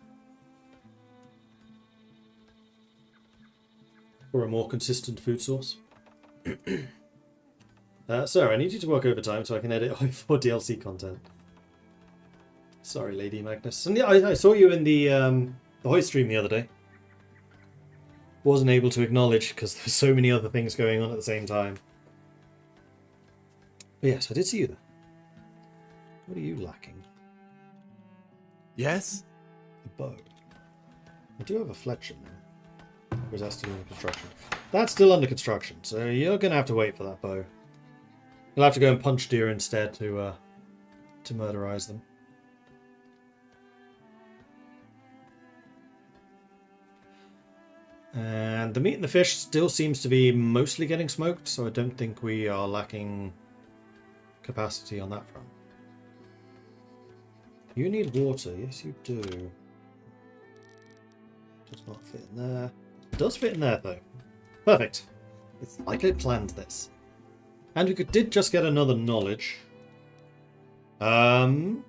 For a more consistent food source. Sir, I need you to work overtime so I can edit for DLC content. Sorry, Lady Magnus. And yeah, I saw you in the Hoist stream the other day. Wasn't able to acknowledge because there's so many other things going on at the same time. But yes, I did see you there. What are you lacking? Yes? A bow. I do have a fletcher now. Or is that still under construction? That's still under construction, so you're going to have to wait for that bow. You'll have to go and punch deer instead to murderize them. And the meat and the fish still seems to be mostly getting smoked, so I don't think we are lacking capacity on that front. You need water. Yes, you do. Does not fit in there. It does fit in there, though. Perfect. It's like I planned this. And we did just get another knowledge. I don't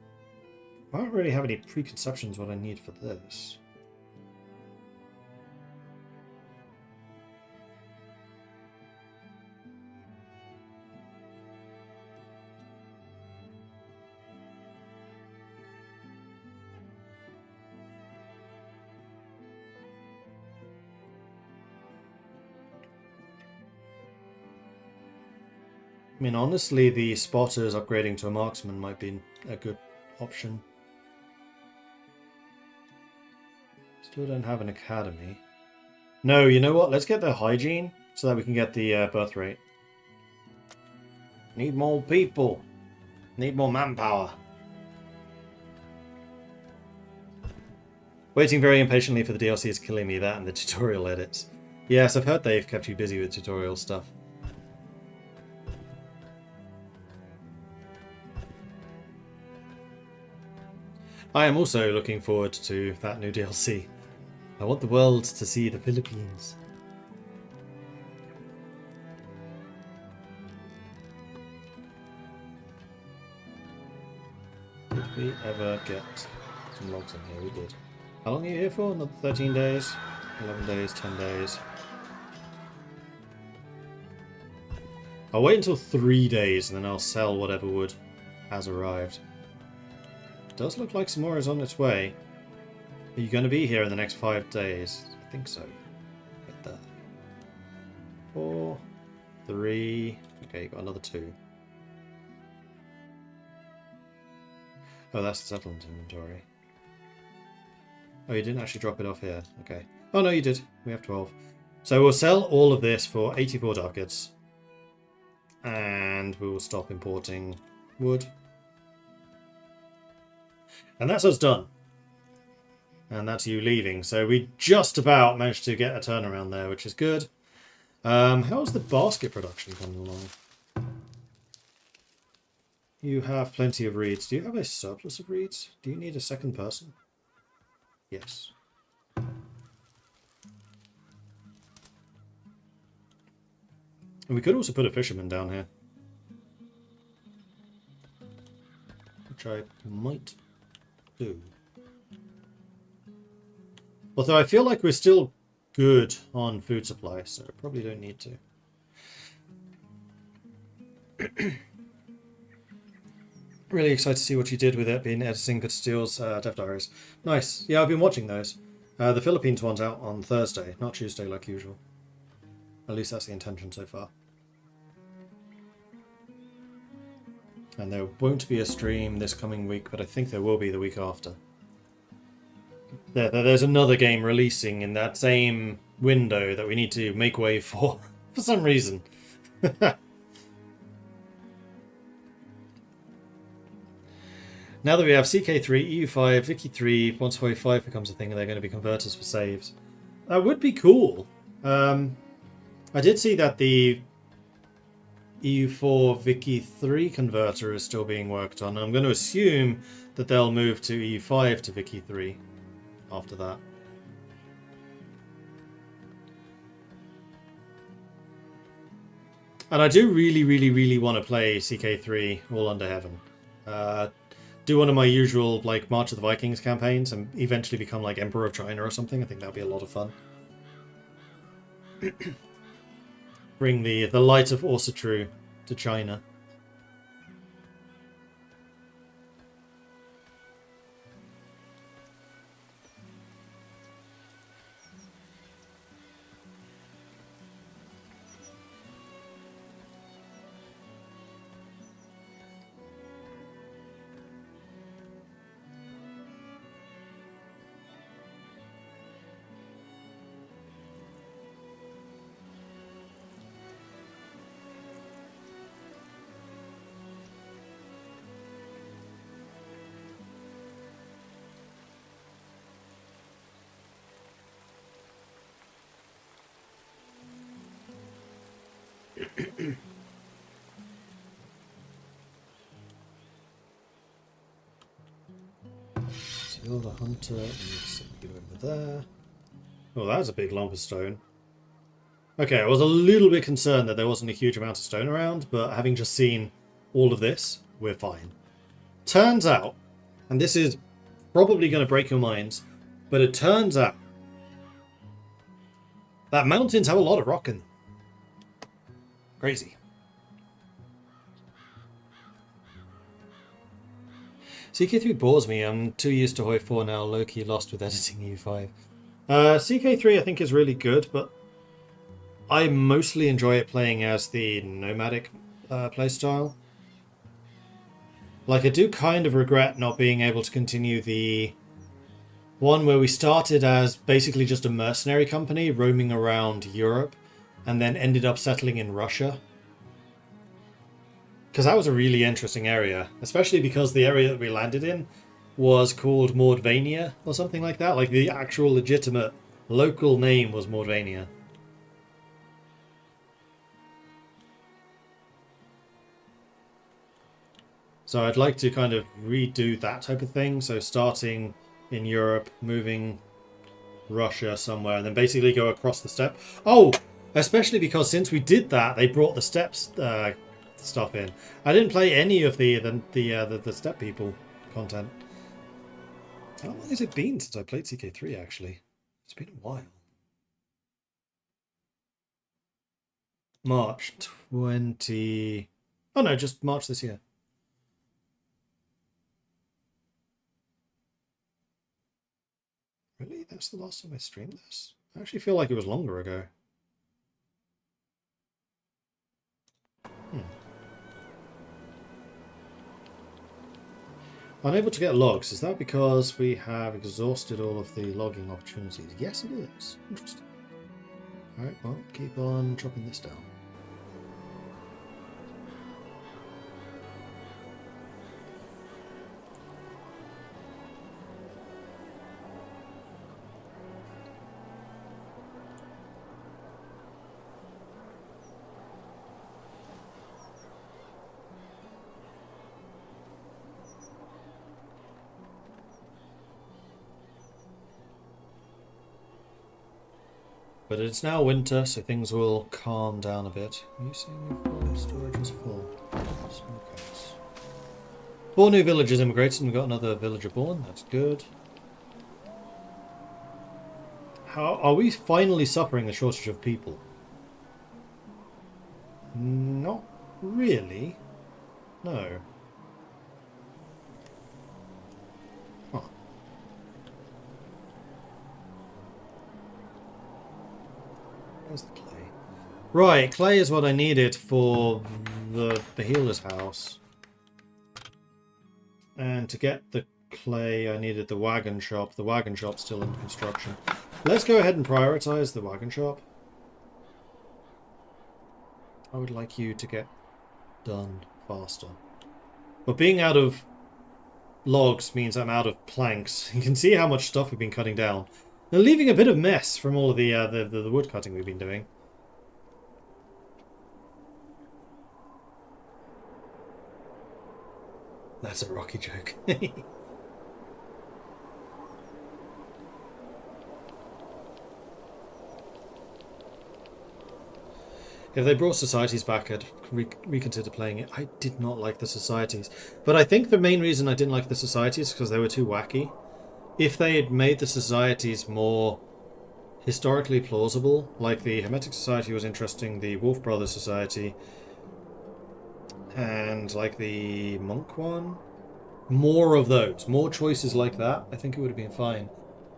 really have any preconceptions what I need for this. I mean, honestly, the spotters upgrading to a marksman might be a good option. Still don't have an academy. No, you know what? Let's get the hygiene so that we can get the birth rate. Need more people. Need more manpower. Waiting very impatiently for the DLC is killing me, that and the tutorial edits. Yes, I've heard they've kept you busy with tutorial stuff. I am also looking forward to that new DLC. I want the world to see the Philippines. Did we ever get some logs in here? We did. How long are you here for? Another 13 days? 11 days? 10 days? I'll wait until 3 days and then I'll sell whatever wood has arrived. It does look like some more is on its way. Are you going to be here in the next 5 days? I think so. Get that. 4, 3. Okay, you got another 2. Oh, that's the settlement inventory. Oh, you didn't actually drop it off here. Okay. Oh, no, you did. We have 12. So we'll sell all of this for 84 ducats. And we will stop importing wood. And that's us done. And that's you leaving. So we just about managed to get a turnaround there, which is good. How's the basket production coming along? You have plenty of reeds. Do you have a surplus of reeds? Do you need a second person? Yes. And we could also put a fisherman down here. Which I might do. Although I feel like we're still good on food supply, so I probably don't need to. Really excited to see what you did with it, being editing Good Steel's Dev Diaries. Nice. Yeah, I've been watching those. The Philippines one's out on Thursday, not Tuesday like usual. At least that's the intention so far. And there won't be a stream this coming week, but I think there will be the week after. There's another game releasing in that same window that we need to make way for some reason. Now that we have CK3, EU5, Vicky3, once Hoi 5 becomes a thing, they're going to be converters for saves. That would be cool. I did see that the EU4 Vicky3 converter is still being worked on. I'm going to assume that they'll move to EU5 to Vicky3 after that. And I do really want to play CK3 All Under Heaven. Do one of my usual like March of the Vikings campaigns and eventually become like Emperor of China or something. I think that'd be a lot of fun. Bring the light of Orsatru to China. Build a hunter and set you over there. Oh, that was a big lump of stone. Okay, I was a little bit concerned that there wasn't a huge amount of stone around, but having just seen all of this, we're fine. Turns out, and this is probably going to break your minds, but it turns out that mountains have a lot of rock in them. Crazy. CK3 bores me. I'm too used to Hoi 4 now. Low-key lost with editing EU5. CK3 I think is really good, but I mostly enjoy it playing as the nomadic playstyle. Like, I do kind of regret not being able to continue the one where we started as basically just a mercenary company roaming around Europe and then ended up settling in Russia. Because that was a really interesting area, especially because the area that we landed in was called Mordvania or something like that. Like, the actual legitimate local name was Mordvania. So I'd like to kind of redo that type of thing. So starting in Europe, moving Russia somewhere, and then basically go across the steppe. Oh, especially because since we did that, they brought the steppes stuff in. I didn't play any of the steppe people content. How long has it been since I played CK3, actually? It's been a while. March 20... Oh no, just March this year. Really? That's the last time I streamed this? I actually feel like it was longer ago. Unable to get logs. Is that because we have exhausted all of the logging opportunities? Yes, it is. Interesting. Alright, well, keep on dropping this down. But it's now winter, so things will calm down a bit. Are you seeing your storage is full? Smokehouse. 4 new villagers immigrated and we got another villager born. That's good. How are we finally suffering a shortage of people? Not really. No. Huh. Where's the clay? Right, clay is what I needed for the healer's house. And to get the clay, I needed the wagon shop. The wagon shop's still in construction. Let's go ahead and prioritize the wagon shop. I would like you to get done faster. But being out of logs means I'm out of planks. You can see how much stuff we've been cutting down. They're leaving a bit of mess from all of the wood cutting we've been doing. That's a Rocky joke. If they brought societies back, I'd reconsider playing it. I did not like the societies. But I think the main reason I didn't like the societies is because they were too wacky. If they had made the societies more historically plausible, like the Hermetic Society was interesting, the Wolf Brothers Society, and like the Monk one, more of those, more choices like that, I think it would have been fine.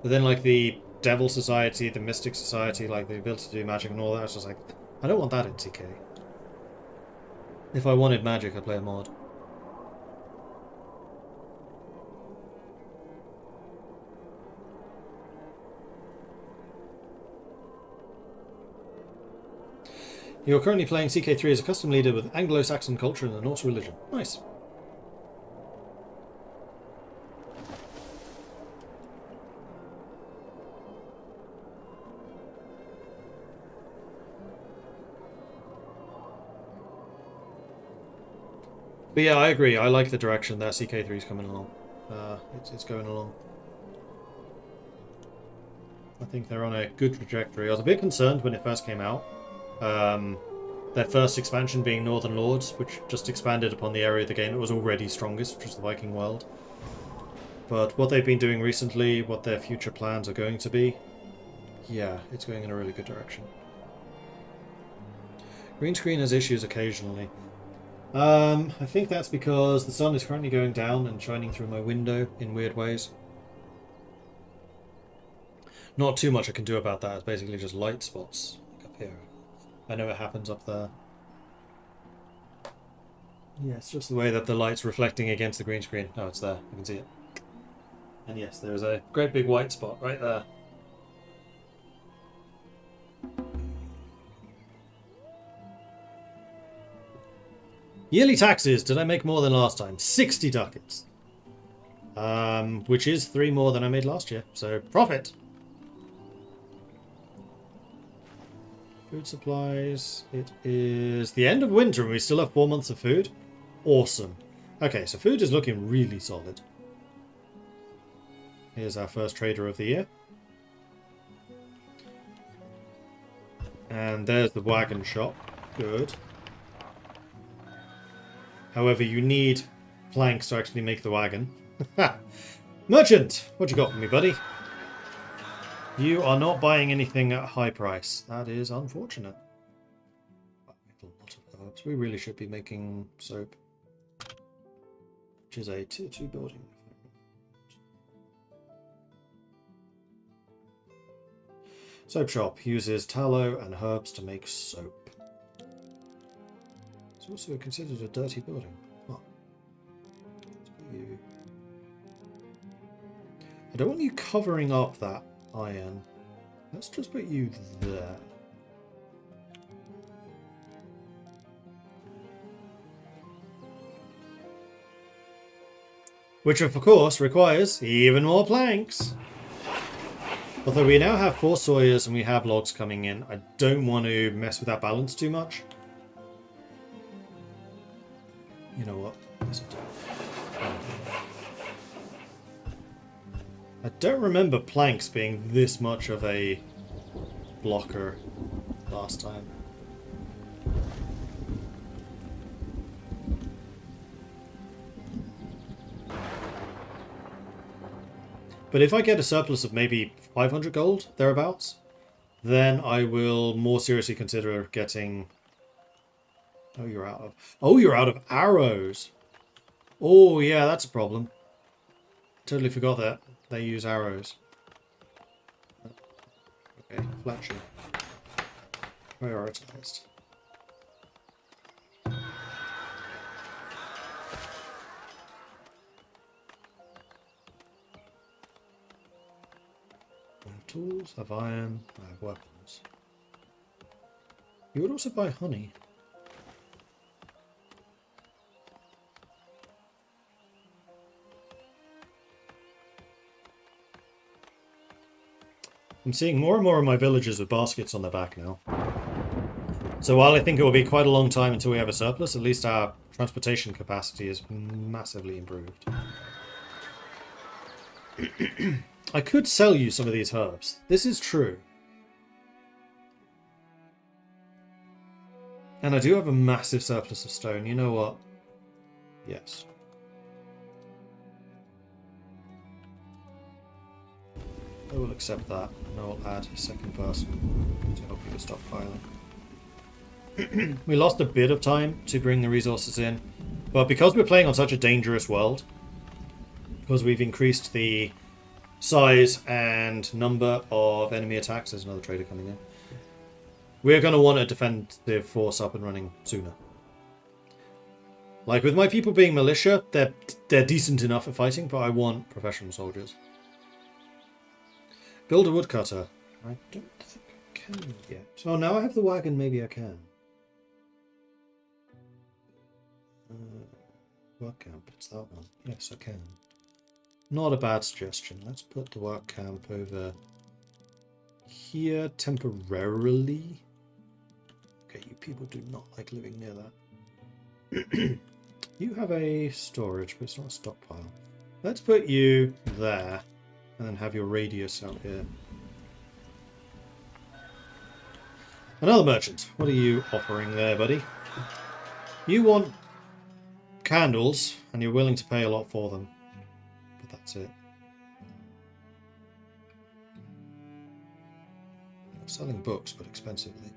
But then like the Devil Society, the Mystic Society, like the ability to do magic and all that, it's just like, I don't want that in TK. If I wanted magic, I'd play a mod. You're currently playing CK3 as a custom leader with Anglo-Saxon culture and the Norse religion. Nice. But yeah, I agree. I like the direction that CK3 is coming along. It's going along. I think they're on a good trajectory. I was a bit concerned when it first came out. Their first expansion being Northern Lords, which just expanded upon the area of the game that was already strongest, which was the Viking world. But what they've been doing recently, what their future plans are going to be, yeah, it's going in a really good direction. Green screen has issues occasionally. I think that's because the sun is currently going down and shining through my window in weird ways. Not too much I can do about that. It's basically just light spots like up here. I know it happens up there. Yeah, it's just the way that the light's reflecting against the green screen. Oh, it's there. I can see it. And yes, there's a great big white spot right there. Yearly taxes. Did I make more than last time? 60 ducats. Which is 3 more than I made last year. So, profit. Food supplies. It is the end of winter and we still have 4 months of food. Awesome. Okay, so food is looking really solid. Here's our first trader of the year. And there's the wagon shop. Good. However, you need planks to actually make the wagon. Ha! Merchant! What you got for me, buddy? You are not buying anything at a high price. That is unfortunate. A lot of herbs. We really should be making soap. Which is a tier 2 building. Soap shop uses tallow and herbs to make soap. It's also considered a dirty building. Huh. I don't want you covering up that iron. Let's just put you there. Which of course requires even more planks. Although we now have 4 sawyers and we have logs coming in, I don't want to mess with that balance too much. You know what? I don't remember planks being this much of a blocker last time. But if I get a surplus of maybe 500 gold, thereabouts, then I will more seriously consider getting... Oh, you're out of... Oh, you're out of arrows! Oh, yeah, that's a problem. Totally forgot that they use arrows. Okay, Fletcher. Prioritized. I have tools, I have iron, I have weapons. You would also buy honey. I'm seeing more and more of my villagers with baskets on their back now. So while I think it will be quite a long time until we have a surplus, at least our transportation capacity is massively improved. I could sell you some of these herbs. This is true. And I do have a massive surplus of stone. You know what? Yes. I will accept that, and I will add a second person to help you to stop filing. We lost a bit of time to bring the resources in, but because we're playing on such a dangerous world, because we've increased the size and number of enemy attacks, there's another trader coming in, we're going to want a defensive force up and running sooner. Like with my people being militia, they're decent enough at fighting, but I want professional soldiers. Build a woodcutter. I don't think I can yet. Oh, now I have the wagon, maybe I can. Work camp, it's that one. Yes, I can. Not a bad suggestion. Let's put the work camp over here temporarily. Okay, you people do not like living near that. You have a storage, but it's not a stockpile. Let's put you there, and then have your radius out here. Another merchant. What are you offering there, buddy? You want candles, and you're willing to pay a lot for them. But that's it. You're selling books, but expensively.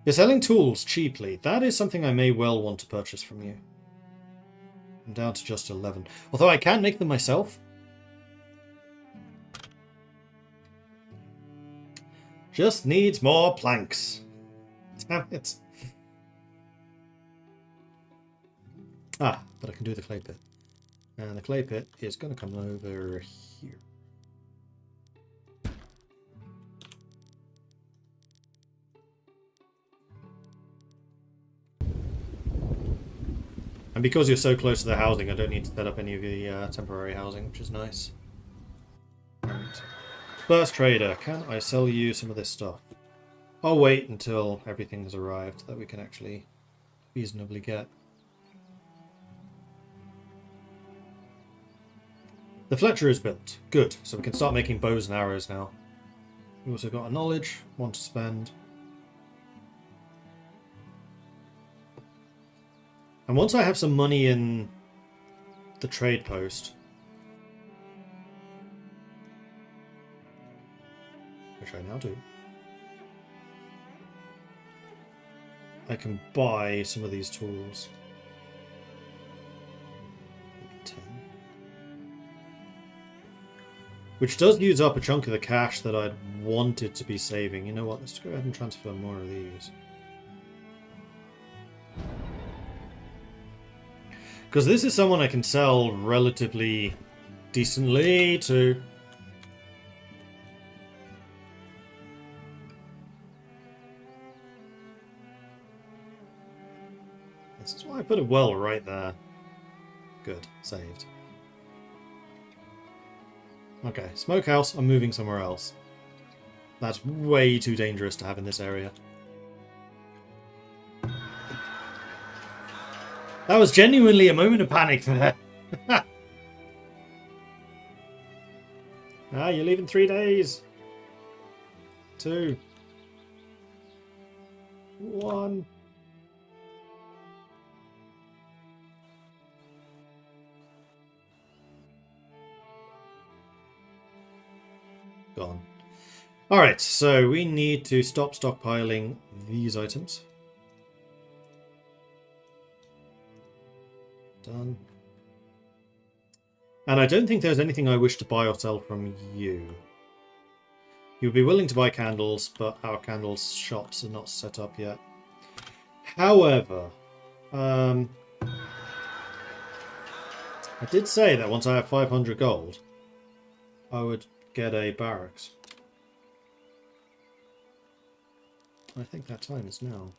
You're selling tools cheaply. That is something I may well want to purchase from you. I'm down to just 11. Although I can make them myself. Just needs more planks. Damn it. Ah, but I can do the clay pit. And the clay pit is going to come over here. And because you're so close to the housing, I don't need to set up any of the temporary housing, which is nice. Right. First trader, can I sell you some of this stuff? I'll wait until everything has arrived that we can actually reasonably get. The Fletcher is built. Good, so we can start making bows and arrows now. We also got a knowledge, one to spend. And once I have some money in the trade post, which I now do, I can buy some of these tools. 10. Which does use up a chunk of the cash that I'd wanted to be saving. You know what? Let's go ahead and transfer more of these. Because this is someone I can sell relatively decently to. This is why I put a well right there. Good. Saved. Okay, smokehouse, I'm moving somewhere else. That's way too dangerous to have in this area. That was genuinely a moment of panic there. Ah, you leave in 3 days. 2. 1. Gone. Alright, so we need to stop stockpiling these items. Done. And I don't think there's anything I wish to buy or sell from you. You'll be willing to buy candles, but our candles shops are not set up yet. However, I did say that once I have 500 gold, I would get a barracks. I think that time is now.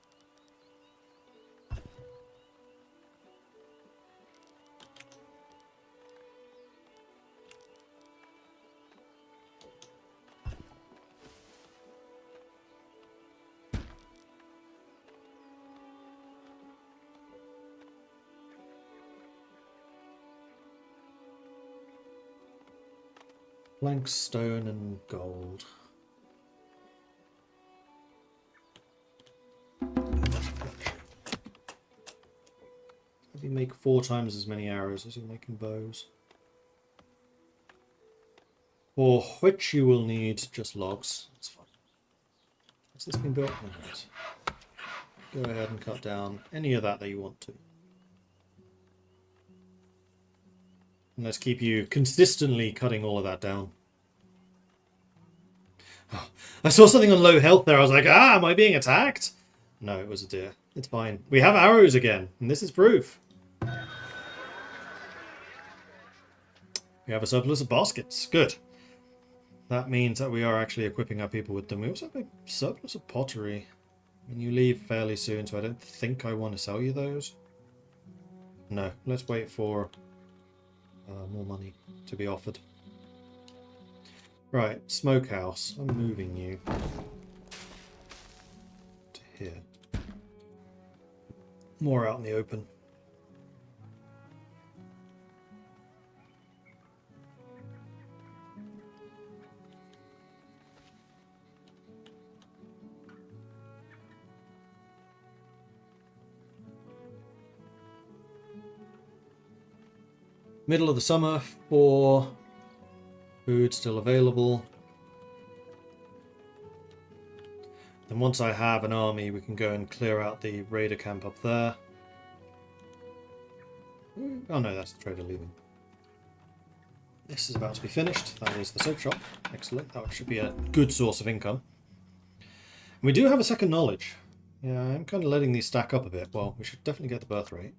Blank stone and gold. Maybe make 4 times as many arrows as you're making bows. For which you will need just logs. That's fine. Has this been built? No, it hasn't. Go ahead and cut down any of that you want to. And let's keep you consistently cutting all of that down. Oh, I saw something on low health there. I was like, ah, am I being attacked? No, it was a deer. It's fine. We have arrows again, and this is proof. We have a surplus of baskets. Good. That means that we are actually equipping our people with them. We also have a surplus of pottery. And you leave fairly soon, so I don't think I want to sell you those. No, let's wait for more money to be offered. Right, smokehouse. I'm moving you to here. More out in the open. Middle of the summer for food still available. Then once I have an army, we can go and clear out the raider camp up there. Oh no, that's the trader leaving. This is about to be finished. That is the soap shop. Excellent. That should be a good source of income. And we do have a second knowledge. Yeah, I'm kind of letting these stack up a bit. Well, we should definitely get the birth rate.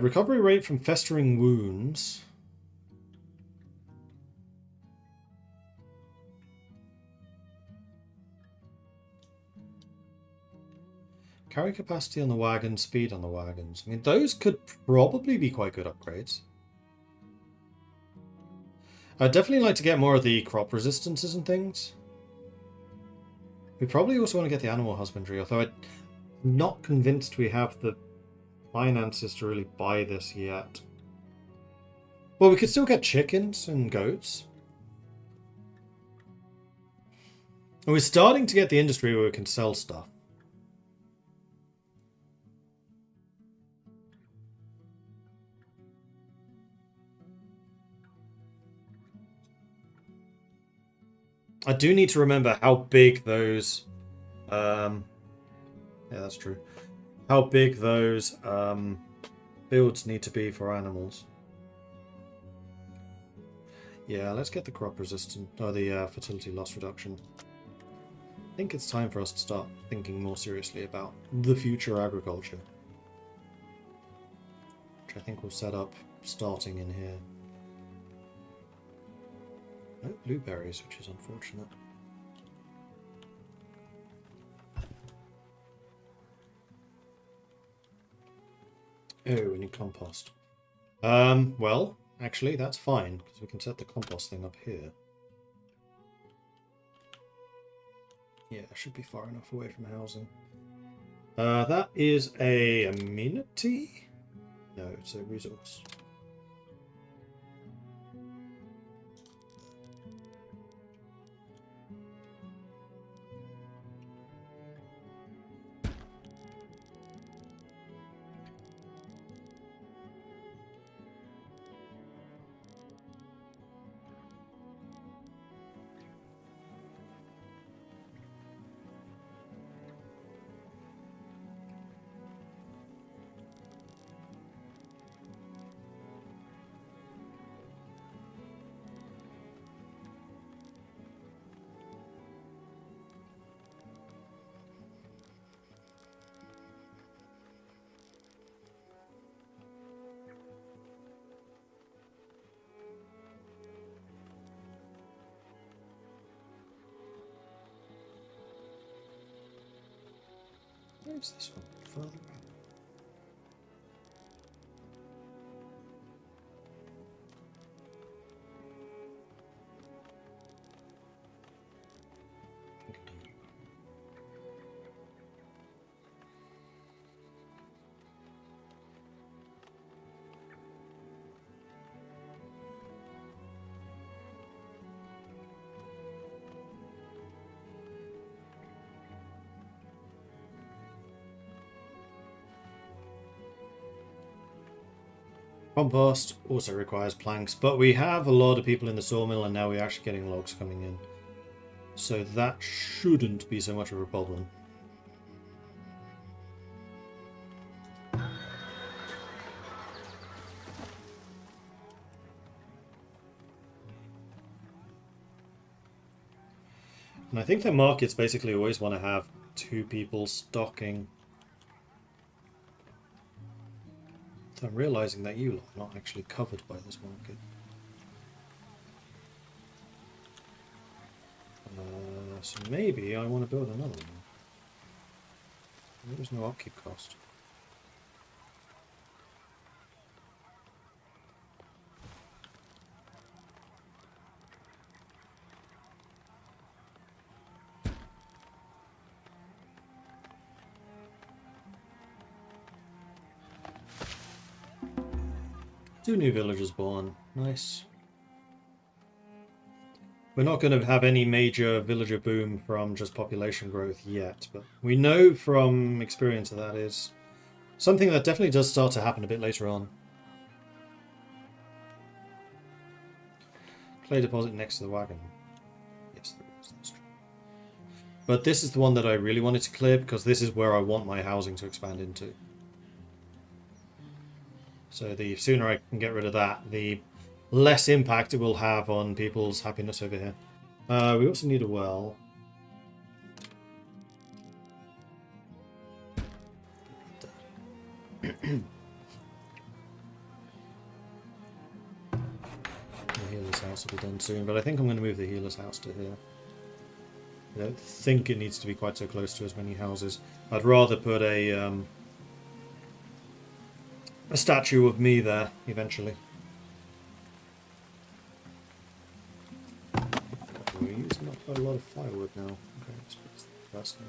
Recovery rate from festering wounds. Carry capacity on the wagon, speed on the wagons. I mean, those could probably be quite good upgrades. I'd definitely like to get more of the crop resistances and things. We probably also want to get the animal husbandry, although I'm not convinced we have the finances to really buy this yet. Well, we could still get chickens and goats. And we're starting to get the industry where we can sell stuff. I do need to remember how big those... yeah, that's true. How big those builds need to be for animals. Yeah, let's get the crop resistant, or the fertility loss reduction. I think it's time for us to start thinking more seriously about the future agriculture. Which I think we'll set up starting in here. No blueberries, which is unfortunate. Oh, we need compost. Well, actually, that's fine, because we can set the compost thing up here. Yeah, it should be far enough away from housing. That is a amenity? No, it's a resource. Where's this one? Further up. Compost also requires planks, but we have a lot of people in the sawmill and now we're actually getting logs coming in. So that shouldn't be so much of a problem. And I think the markets basically always want to have 2 people stocking. So I'm realizing that you lot are not actually covered by this market. So maybe I want to build another one. There's no upkeep cost. Two new villagers born. Nice. We're not going to have any major villager boom from just population growth yet, but we know from experience that is something that definitely does start to happen a bit later on. Clay deposit next to the wagon. Yes, there is. That's true. But this is the one that I really wanted to clear because this is where I want my housing to expand into. So the sooner I can get rid of that, the less impact it will have on people's happiness over here. We also need a well. The healer's house will be done soon, but I think I'm going to move the healer's house to here. I don't think it needs to be quite so close to as many houses. I'd rather put a statue of me there eventually. We're using up quite a lot of firewood now. Okay, let's fix the first thing.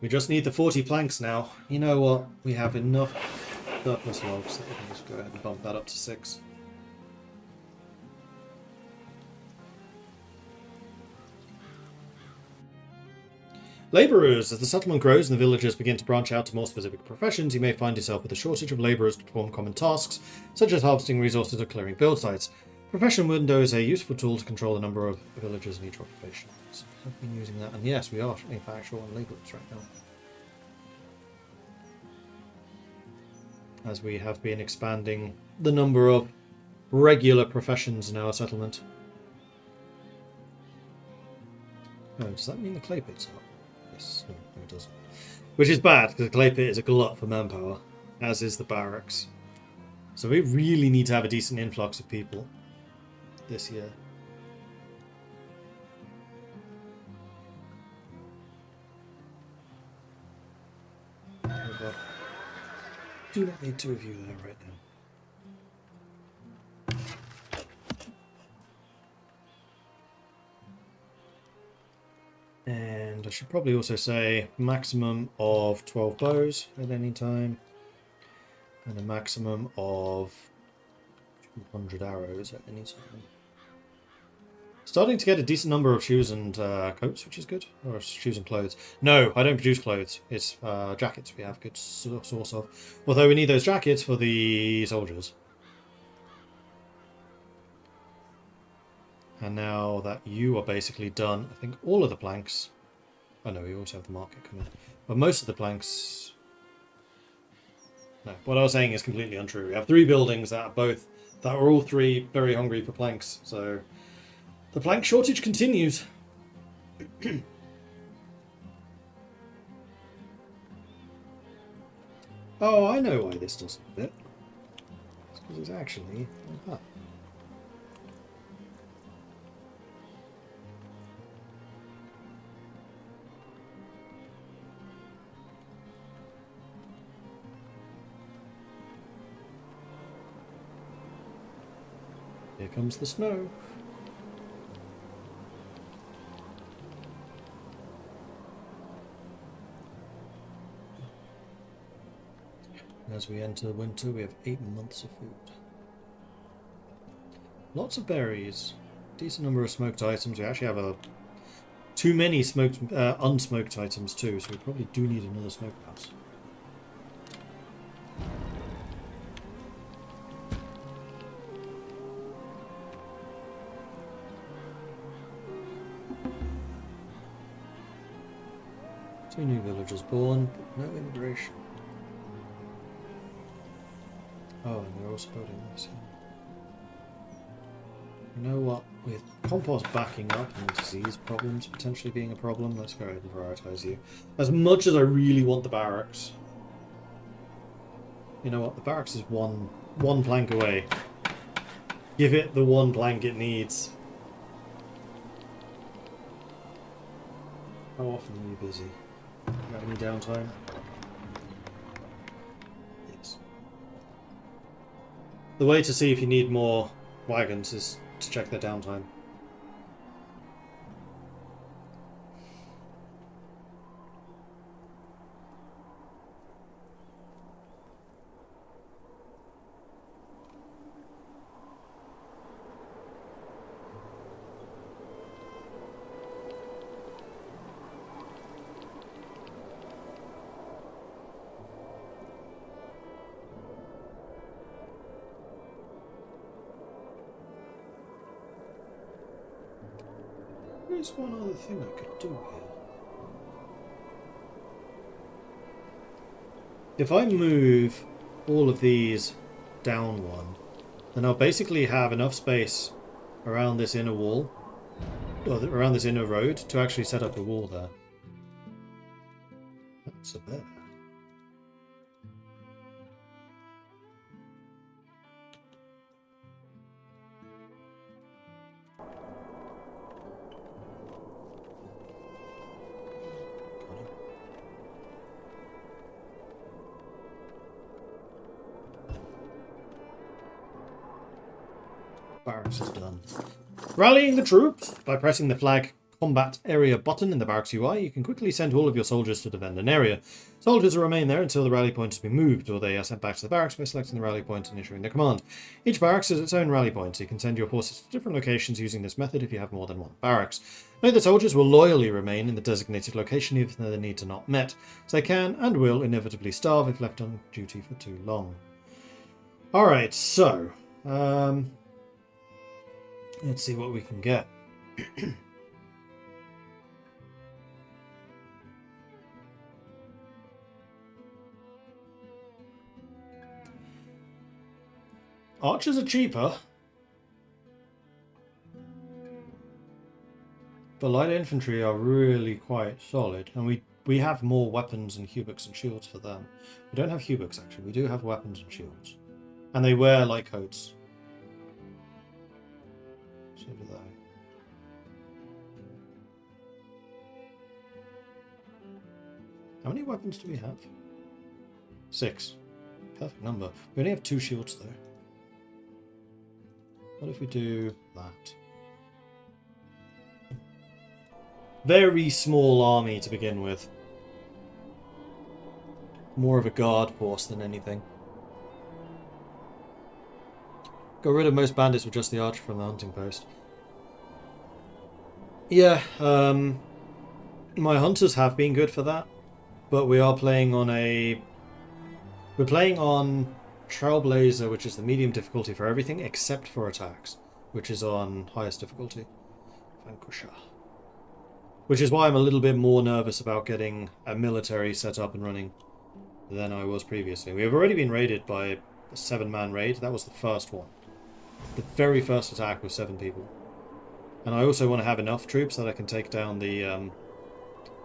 We just need the 40 planks now. You know what? We have enough surplus logs that we can just go ahead and bump that up to 6. Labourers. As the settlement grows and the villagers begin to branch out to more specific professions, you may find yourself with a shortage of labourers to perform common tasks, such as harvesting resources or clearing build sites. Profession window is a useful tool to control the number of villagers in each occupation. So I've been using that, and yes, we are in fact short on labourers right now. As we have been expanding the number of regular professions in our settlement. Oh, does that mean the clay pit's up? Yes, no, it doesn't. Which is bad, because the clay pit is a glut for manpower, as is the barracks. So we really need to have a decent influx of people this year. Do not need two of you there right now. And I should probably also say maximum of 12 bows at any time, and a maximum of 200 arrows at any time. Starting to get a decent number of shoes and coats, which is good. Or shoes and clothes. No, I don't produce clothes. It's jackets we have good source of. Although we need those jackets for the soldiers. And now that you are basically done, I think all of the planks... Oh no, we also have the market coming. But most of the planks... No, what I was saying is completely untrue. We have 3 buildings that are all 3 very hungry for planks, so... The plank shortage continues. Oh, I know why this doesn't fit. It's because it's actually like that. Here comes the snow. As we enter winter, we have 8 months of food. Lots of berries. Decent number of smoked items. We actually have too many unsmoked items too, so we probably do need another smokehouse. Two new villagers born, but no immigration. Oh, and they're also building this here. You know what? With compost backing up and disease problems potentially being a problem, let's go ahead and prioritise you. As much as I really want the barracks. You know what? The barracks is one plank away. Give it the one plank it needs. How often are you busy? Got any downtime? Yes. The way to see if you need more wagons is to check their downtime. There's one other thing I could do here. If I move all of these down one, then I'll basically have enough space around this inner wall, or around this inner road, to actually set up a wall there. That's a bit. Barracks is done. Rallying the troops! By pressing the flag combat area button in the barracks UI, you can quickly send all of your soldiers to defend an area. Soldiers will remain there until the rally point has been moved, or they are sent back to the barracks by selecting the rally point and issuing their command. Each barracks has its own rally point, so you can send your forces to different locations using this method if you have more than one barracks. Know the soldiers will loyally remain in the designated location even though their needs are not met, so they can and will inevitably starve if left on duty for too long. Alright, so let's see what we can get. Archers are cheaper, but light infantry are really quite solid, and we have more weapons and hubicks and shields for them. We don't have hubicks actually, we do have weapons and shields. And they wear light coats. So do they. How many weapons do we have? 6. Perfect number. We only have 2 shields though. What if we do that? Very small army to begin with. More of a guard force than anything. Got rid of most bandits with just the archer from the hunting post. Yeah, my hunters have been good for that, but we are playing on we're playing on Trailblazer, which is the medium difficulty for everything except for attacks, which is on highest difficulty. Vanquisher. Which is why I'm a little bit more nervous about getting a military set up and running than I was previously. We have already been raided by a 7-man raid. That was the first one. The very first attack was 7 people. And I also want to have enough troops that I can take down the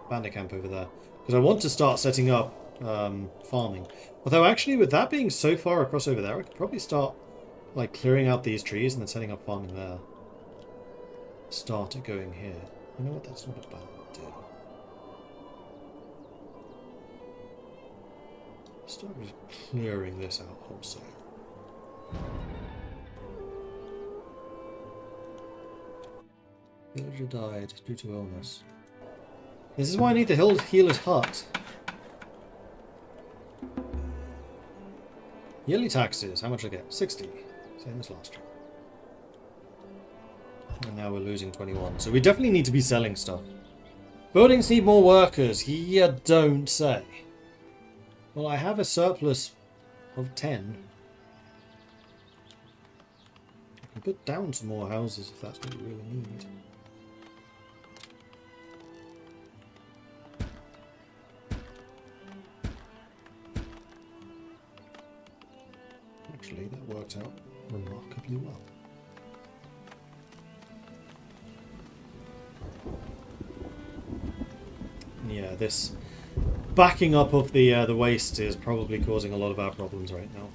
bandit camp over there. Because I want to start setting up farming. Although actually with that being so far across over there, I could probably start like clearing out these trees and then setting up farming there. Start it going here. You know what, that's not a bad idea. Start just clearing this out wholesale. Villager died due to illness. This is why I need the healer's hut. Yearly taxes, how much I get? 60. Same as last year. And now we're losing 21. So we definitely need to be selling stuff. Buildings need more workers. You don't say. Well, I have a surplus of 10. I can put down some more houses if that's what we really need. Actually, that worked out remarkably well. Yeah, this backing up of the waste is probably causing a lot of our problems right now.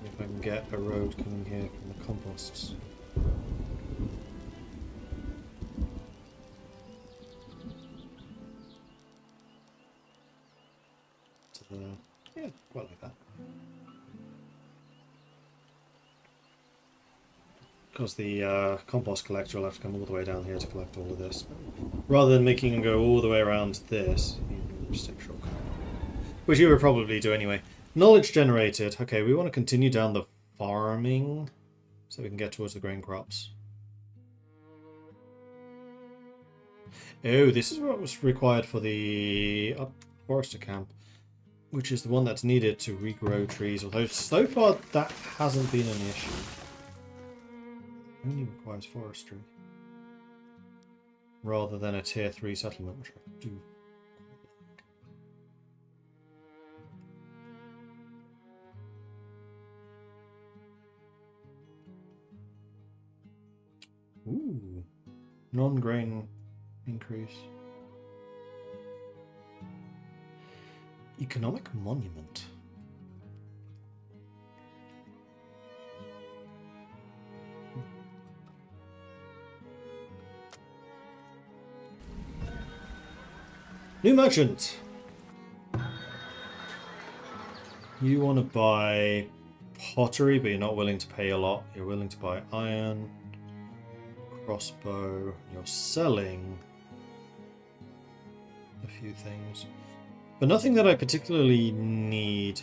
If I can get a road coming here from the composts. To the... yeah, quite like that. Because the compost collector will have to come all the way down here to collect all of this. Rather than making them go all the way around this, you can just take a shortcut. Which you would probably do anyway. Knowledge generated. Okay, we want to continue down the farming so we can get towards the grain crops. Oh, this is what was required for the forester camp, which is the one that's needed to regrow trees, although so far that hasn't been an issue. Only requires forestry rather than a tier 3 settlement, which I do. Ooh, non-grain increase. Economic monument. New merchant. You want to buy pottery, but you're not willing to pay a lot. You're willing to buy iron, crossbow. You're selling a few things, but nothing that I particularly need.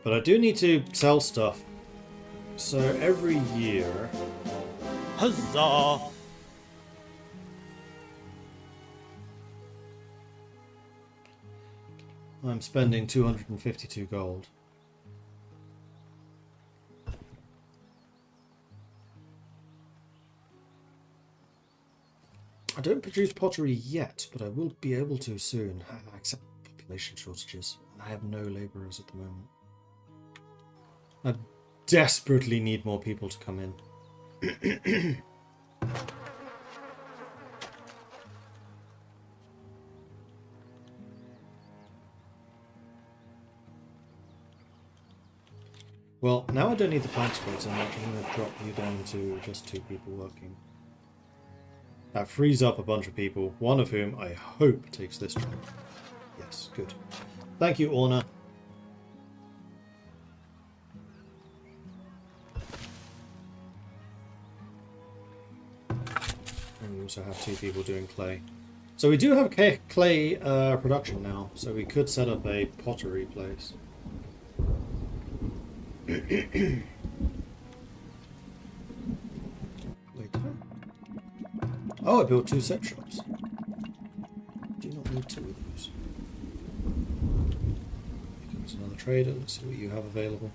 But I do need to sell stuff. So every year... Huzzah! I'm spending 252 gold. I don't produce pottery yet, but I will be able to soon. Except population shortages. I have no labourers at the moment. I desperately need more people to come in. Well, now I don't need the plank splits, I'm actually going to drop you down to just 2 people working. That frees up a bunch of people, one of whom I hope takes this job. Yes, good. Thank you, Orna. And we also have 2 people doing clay. So we do have clay production now, so we could set up a pottery place. Later. Oh, I built 2 set shops. Do not need 2 of those. Here comes another trader. Let's see what you have available.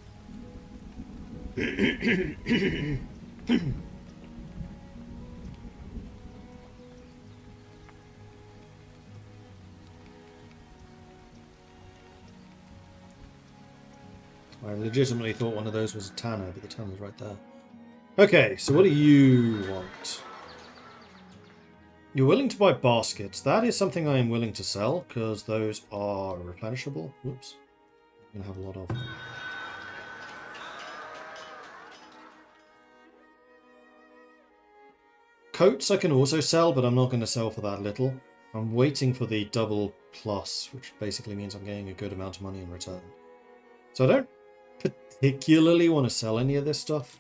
I legitimately thought one of those was a tanner, but the tanner's right there. Okay, so what do you want? You're willing to buy baskets. That is something I am willing to sell, because those are replenishable. Whoops. I'm going to have a lot of them. Coats I can also sell, but I'm not going to sell for that little. I'm waiting for the double plus, which basically means I'm getting a good amount of money in return. So I don't particularly want to sell any of this stuff.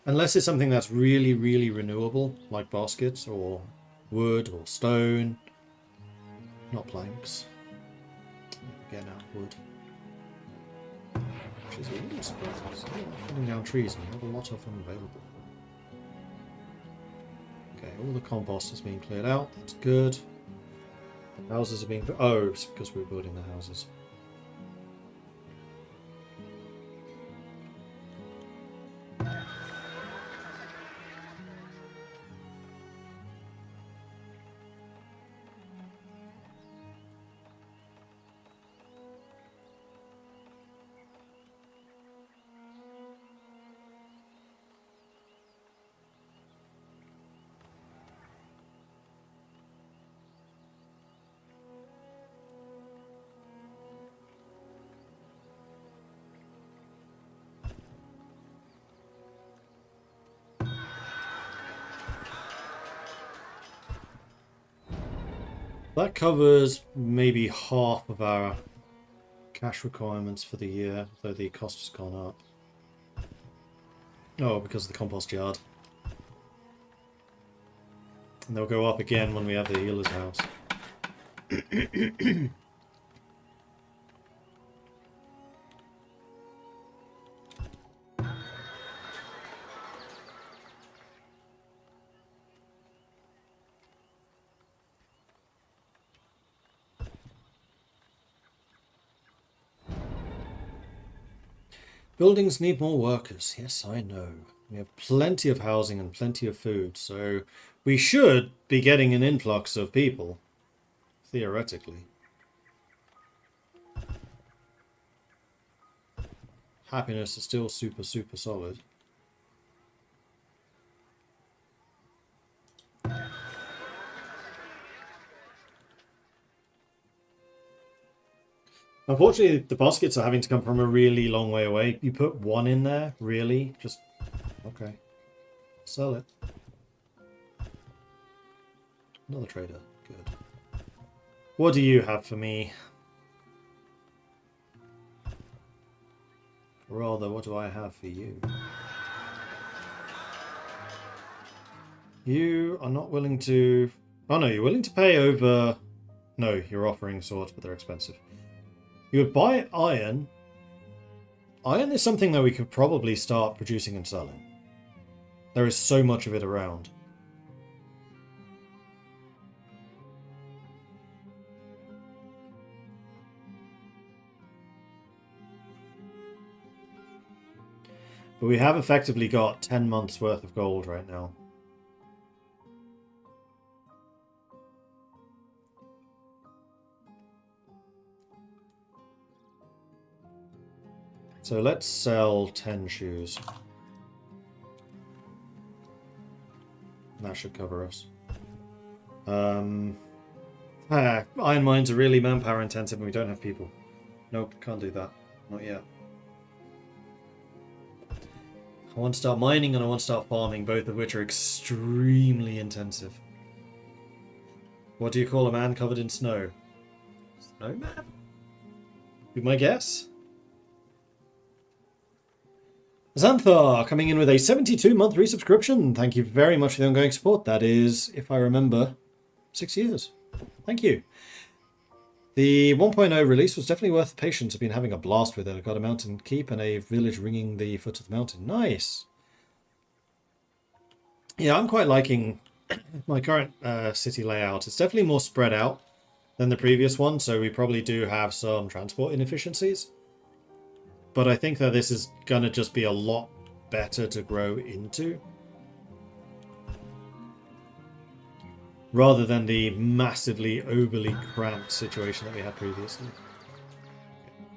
Unless it's something that's really, really renewable, like baskets, or wood, or stone. Not planks. Again, out wood. Which is a little surprising. Cutting down trees, and you have a lot of them available. Okay, all the compost is being cleared out. That's good. The houses are being... Oh, it's because we're building the houses. That covers maybe half of our cash requirements for the year, though the cost has gone up. Oh, because of the compost yard. And they'll go up again when we have the healer's house. Buildings need more workers. Yes, I know. We have plenty of housing and plenty of food, so we should be getting an influx of people, theoretically. Happiness is still super, super solid. Unfortunately, the baskets are having to come from a really long way away. You put one in there, really? Just... Okay. Sell it. Another trader. Good. What do you have for me? Rather, what do I have for you? You are not willing to... Oh no, you're willing to pay over... No, you're offering swords, but they're expensive. You would buy iron. Iron is something that we could probably start producing and selling. There is so much of it around. But we have effectively got 10 months worth of gold right now. So let's sell 10 shoes. That should cover us. Iron mines are really manpower intensive and we don't have people. Nope, can't do that. Not yet. I want to start mining and I want to start farming, both of which are extremely intensive. What do you call a man covered in snow? Snowman? Be my guess? Xanthar coming in with a 72-month resubscription. Thank you very much for the ongoing support. That is, if I remember, 6 years. Thank you. The 1.0 release was definitely worth the patience. I've been having a blast with it. I've got a mountain keep and a village ringing the foot of the mountain. Nice. Yeah, I'm quite liking my current city layout. It's definitely more spread out than the previous one, so we probably do have some transport inefficiencies. But I think that this is going to just be a lot better to grow into. Rather than the massively overly cramped situation that we had previously.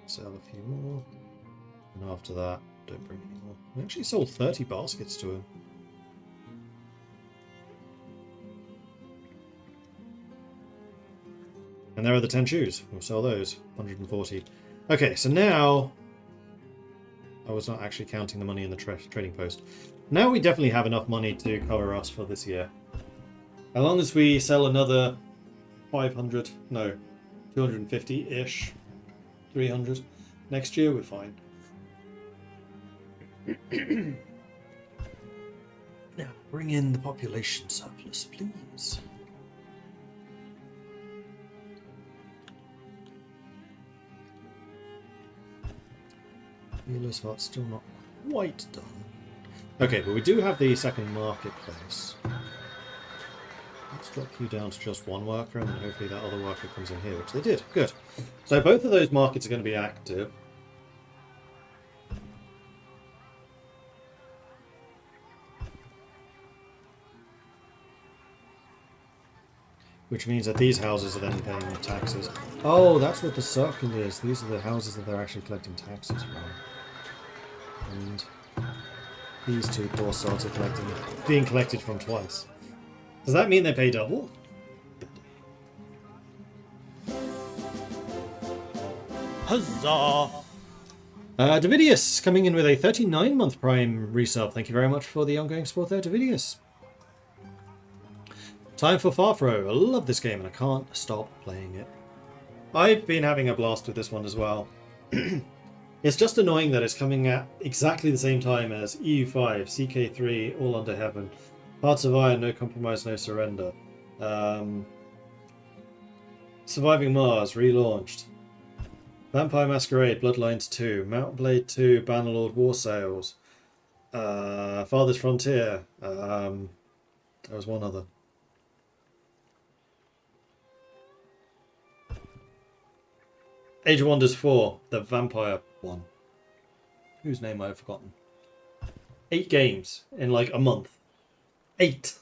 Sell a few more. And after that, don't bring any more. We actually sold 30 baskets to him. And there are the 10 shoes. We'll sell those. 140. Okay, so now... I was not actually counting the money in the trading post. Now we definitely have enough money to cover us for this year. As long as we sell another 500, no, 250-ish, 300 next year, we're fine. Now, bring in the population surplus, please. Wheeler's Hut still not quite done. Okay, but we do have the second marketplace. Let's drop you down to just one worker, and then hopefully that other worker comes in here, which they did. Good. So both of those markets are going to be active. Which means that these houses are then paying taxes. Oh, that's what the circle is. These are the houses that they're actually collecting taxes from. And these two poor sods are being collected from twice. Does that mean they pay double? Huzzah! Davidius coming in with a 39-month Prime resub. Thank you very much for the ongoing support there, Davidius. Time for Farthest. I love this game and I can't stop playing it. I've been having a blast with this one as well. It's just annoying that it's coming at exactly the same time as EU5, CK3, All Under Heaven, Hearts of Iron, No Compromise, No Surrender, Surviving Mars, relaunched, Vampire Masquerade, Bloodlines 2, Mount Blade 2, Bannerlord War Sales, Farthest Frontier, there was one other. Age of Wonders 4, the vampire one. Whose name I've forgotten. 8 games in like a month. 8!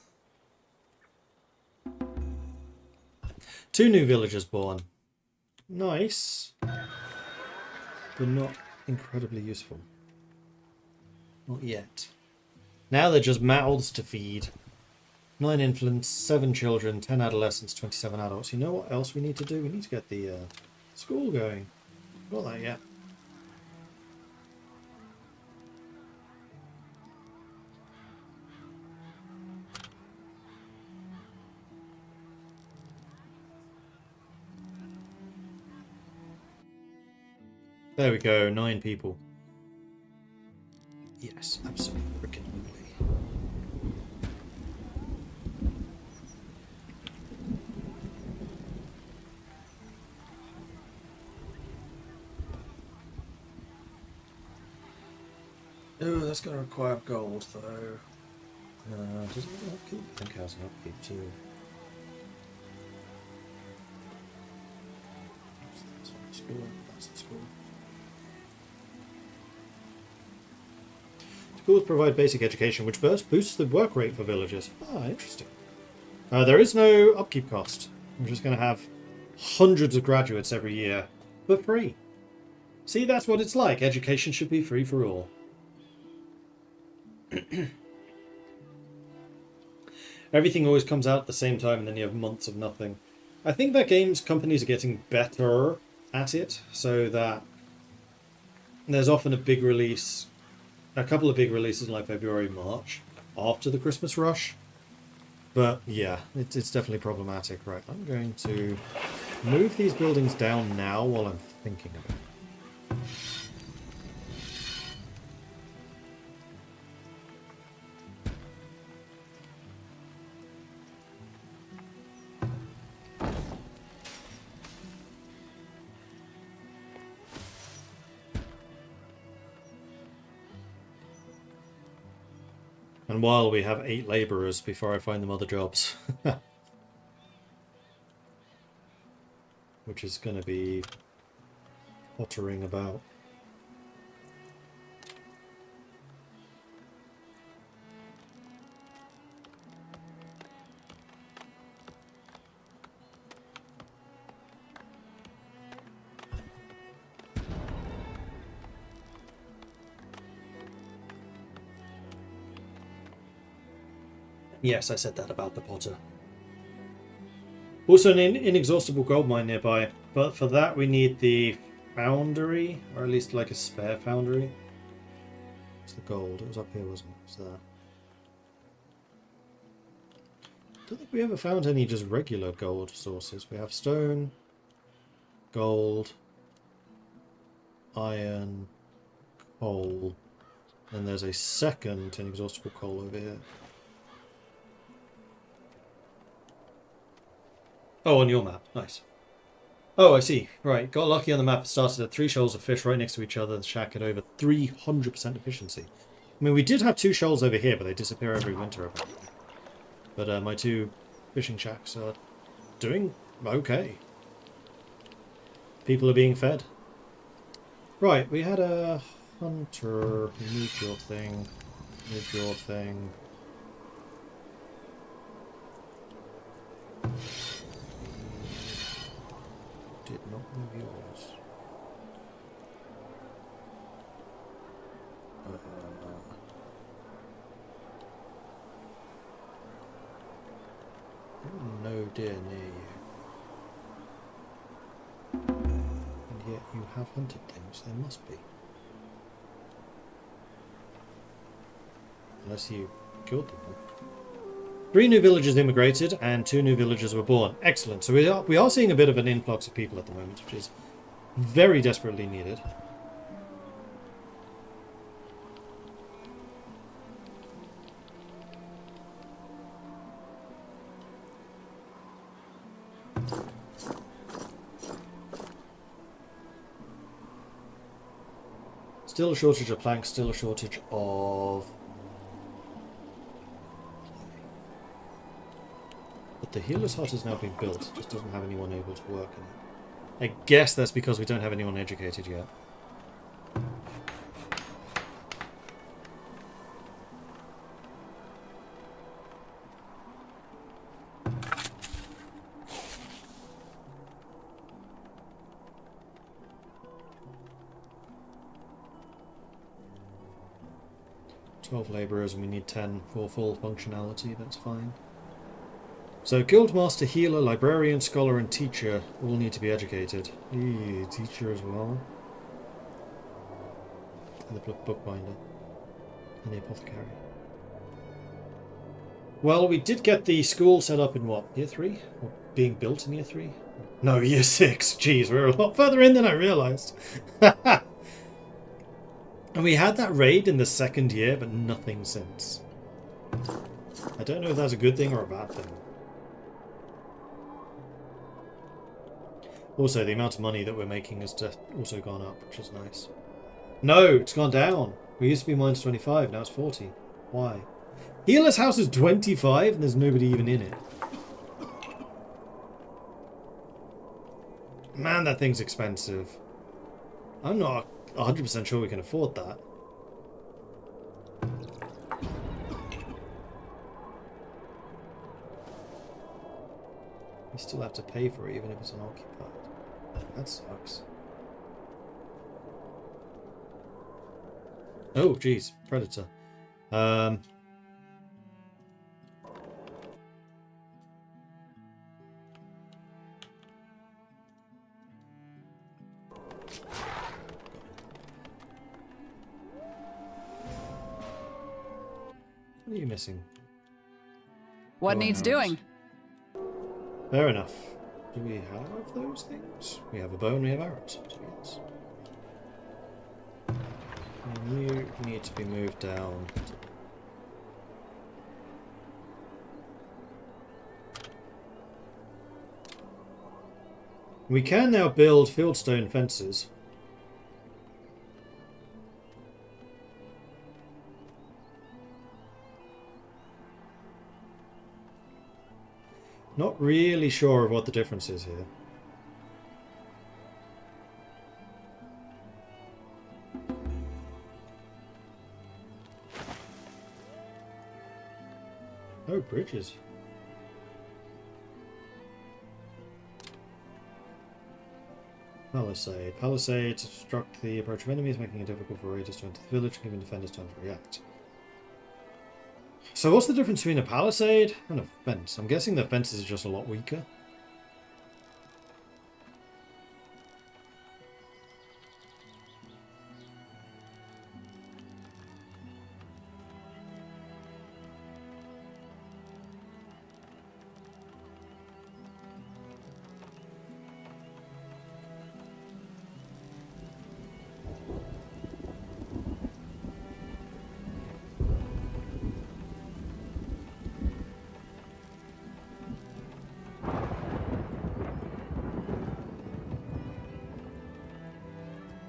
2 new villagers born. Nice. But not incredibly useful. Not yet. Now they're just mouths to feed. 9 infants, 7 children, 10 adolescents, 27 adults. You know what else we need to do? We need to get the school going. Got that yet. There we go, 9 people. Yes, absolutely freaking lovely. Oh, that's going to require gold, though. Does it have an upkeep? I think it has an upkeep, too. That's the school. That's the school. Schools provide basic education, which first boosts the work rate for villagers. Ah, interesting. There is no upkeep cost. I'm just going to have hundreds of graduates every year for free. See, that's what it's like. Education should be free for all. Everything always comes out at the same time and then you have months of nothing. I think that games companies are getting better at it, so that there's often a big release, a couple of big releases in like February, March, after the Christmas rush. But yeah, it's definitely problematic. Right, I'm going to move these buildings down now while I'm thinking of it. And while we have 8 labourers before I find them other jobs. Which is going to be pottering about. Yes, I said that about the potter. Also an inexhaustible gold mine nearby, but for that we need the foundry, or at least like a spare foundry. It's the gold. It was up here, wasn't it? It was there. I don't think we ever found any just regular gold sources. We have stone, gold, iron, coal, and there's a second inexhaustible coal over here. Oh, on your map. Nice. Oh, I see. Right. Got lucky on the map. It started at 3 shoals of fish right next to each other. The shack had over 300% efficiency. I mean, we did have 2 shoals over here, but they disappear every winter. But my 2 fishing shacks are doing okay. People are being fed. Right. We had a hunter. Move your thing. Move your thing. Did not move yours. No deer near you. And yet you have hunted things, there must be. Unless you killed them all. 3 new villagers immigrated and 2 new villagers were born. Excellent. So we are seeing a bit of an influx of people at the moment, which is very desperately needed. Still a shortage of planks, still a shortage of... But the healer's hut has now been built, just doesn't have anyone able to work in it. I guess that's because we don't have anyone educated yet. Labourers and we need 10 for full functionality, that's fine. So Guildmaster, Healer, Librarian, Scholar and Teacher all need to be educated. Eee, teacher as well. And the bookbinder. And the apothecary. Well, we did get the school set up in what, year 3? Or being built in year 3? No, year 6. Jeez, we're a lot further in than I realised. And we had that raid in the 2nd year, but nothing since. I don't know if that's a good thing or a bad thing. Also, the amount of money that we're making has also gone up, which is nice. No, it's gone down. We used to be minus 25, now it's 40. Why? Healer's house is 25 and there's nobody even in it. Man, that thing's expensive. I'm not 100% sure we can afford that. You still have to pay for it even if it's unoccupied. That sucks. Oh, jeez. Predator. What are you missing? What Oh, needs arrows. doing? Fair enough. Do we have those things? We have a bow and we have arrows. So yes. And you need to be moved down. We can now build fieldstone fences. Not really sure of what the difference is here. Oh, bridges. Palisade. Palisades obstruct the approach of enemies, making it difficult for raiders to enter the village, giving defenders time to react. So what's the difference between a palisade and a fence? I'm guessing the fences are just a lot weaker.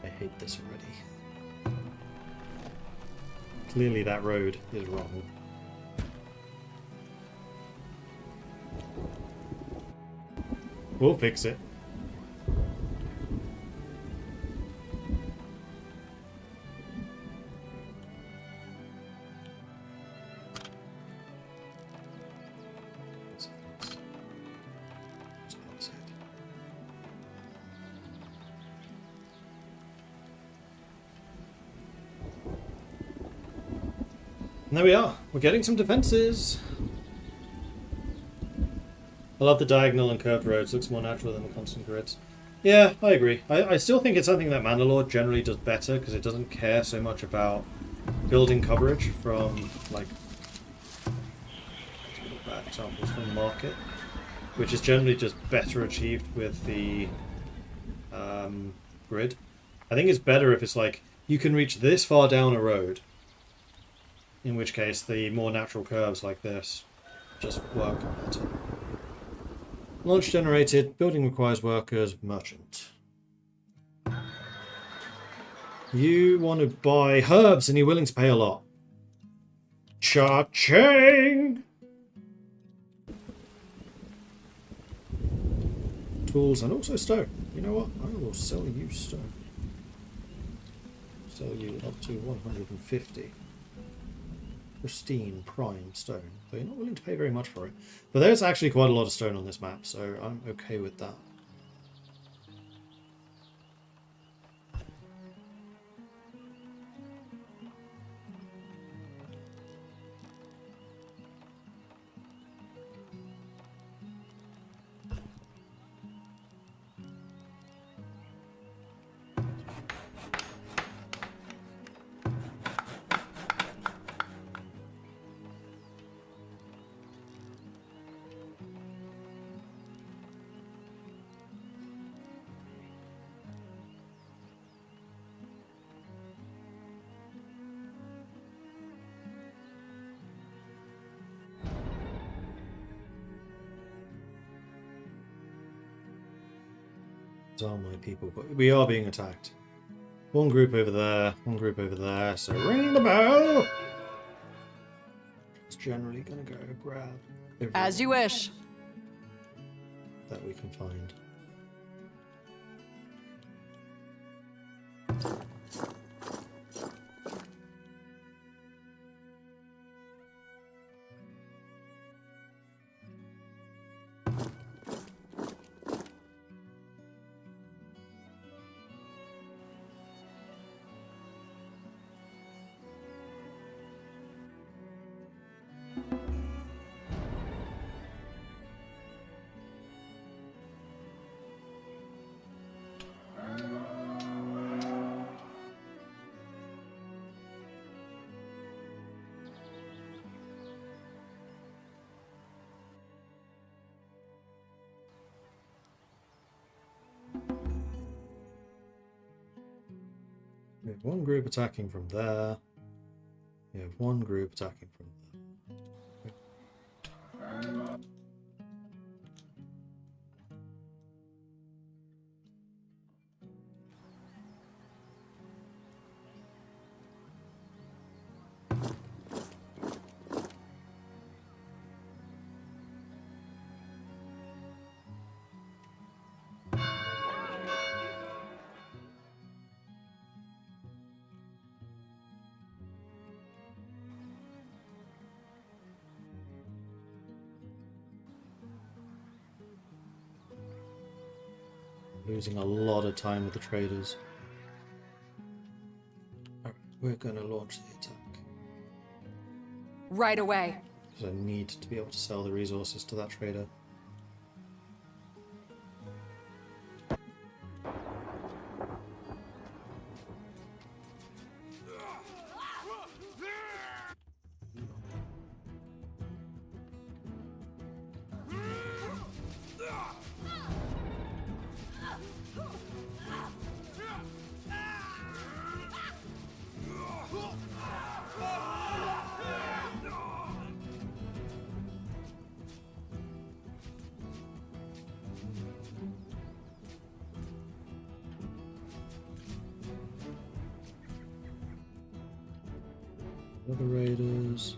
I hate this already. Clearly that road is wrong. We'll fix it. And there we are. We're getting some defences. I love the diagonal and curved roads. Looks more natural than the constant grids. Yeah, I agree. I still think it's something that Mandalore generally does better because it doesn't care so much about building coverage from, like, bad examples from the market, which is generally just better achieved with the grid. I think it's better if it's like, you can reach this far down a road, in which case the more natural curves like this just work better. Launch generated, building requires workers, merchant. You want to buy herbs and you're willing to pay a lot. Cha-ching! Tools and also stone. You know what? I will sell you stone. Sell you up to 150. Pristine prime stone. But you're not willing to pay very much for it. But there's actually quite a lot of stone on this map, so I'm okay with that. Those are my people, but we are being attacked. One group over there, one group over there, so ring the bell! It's generally gonna go grab As you wish. that we can find. We have one group attacking from there. We have one group attacking from there. Losing a lot of time with the traders. Alright, we're going to launch the attack. Right away. Because I need to be able to sell the resources to that trader. Other raiders.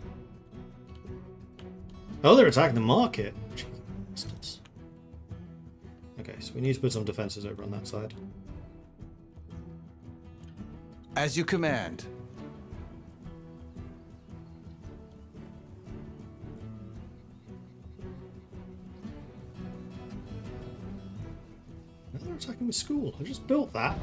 Oh, they're attacking the market. Bastards. Okay, so we need to put some defenses over on that side. As you command. Now they're attacking the school. I just built that.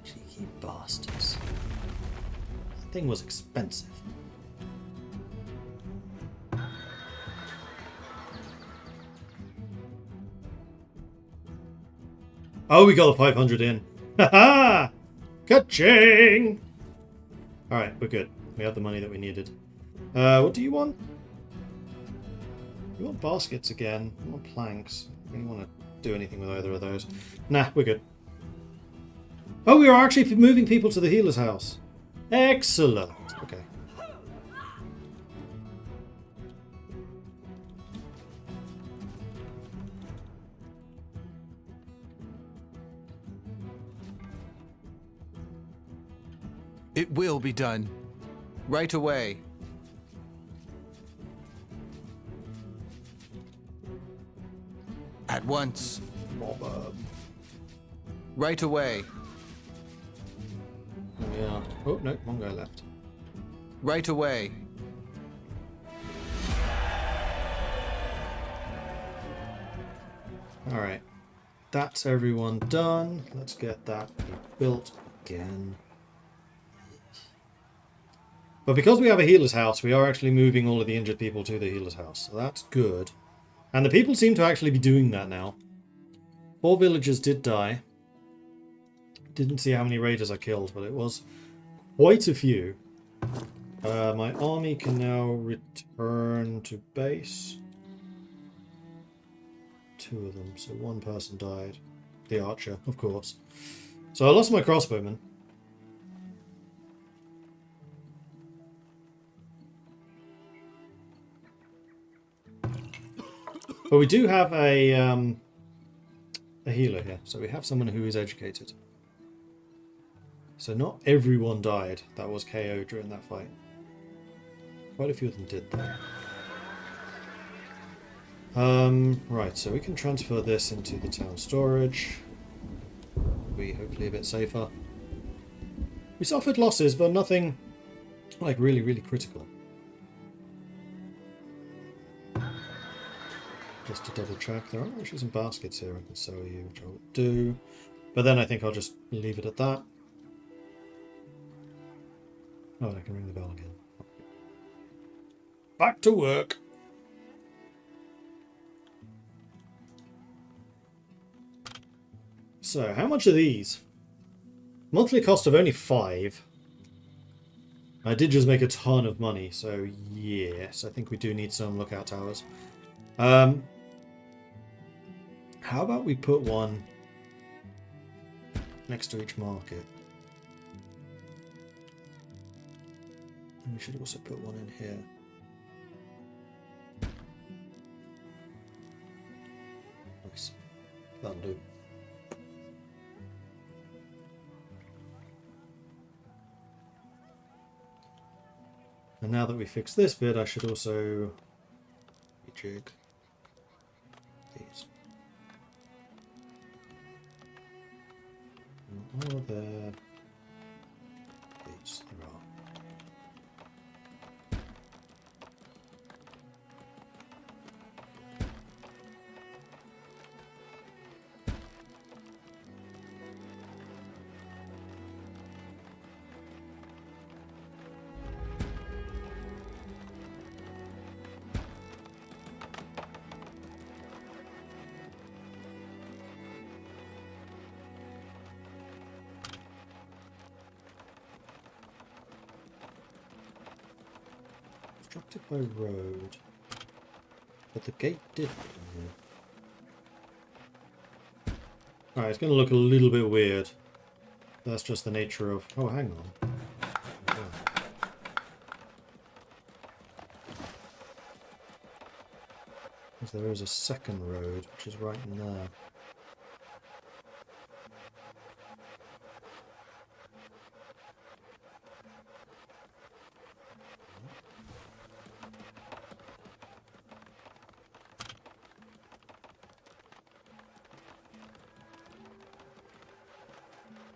Cheeky bastards. That thing was expensive. Oh, we got the 500 in. Haha! Ka-ching! Alright, we're good. We have the money that we needed. What do you want? You want baskets again. You want planks. You don't want to do anything with either of those. Nah, we're good. Oh, we are actually moving people to the healer's house. Excellent. Okay. It will be done. Right away. At once. Right away. Yeah. Oh, no, one guy left. Right away. Alright. That's everyone done. Let's get that built again. But because we have a healer's house, we are actually moving all of the injured people to the healer's house. So that's good. And the people seem to actually be doing that now. 4 villagers did die. Didn't see how many raiders I killed, but it was quite a few. My army can now return to base. 2 of them, so 1 person died. The archer, of course. So I lost my crossbowman. But we do have a healer here, so we have someone who is educated. So not everyone died that was KO'd during that fight. Quite a few of them did though. Right, so we can transfer this into the town storage. Be hopefully a bit safer. We suffered losses, but nothing like really, really critical. Just to double check, there are actually some baskets here I can sell you, which I will do. But then I think I'll just leave it at that. Oh, and I can ring the bell again. Back to work. So, how much are these? Monthly cost of only 5. I did just make a ton of money, so yes, I think we do need some lookout towers. How about we put one next to each market? And we should also put one in here. Nice. That'll do. And now that we fixed this bit, I should also rejig these. Oh, there. These, there are. Constructed by road, but the gate did. Alright, it's going to look a little bit weird. That's just the nature of... Oh, hang on. Yeah. Because there is a second road, which is right in there.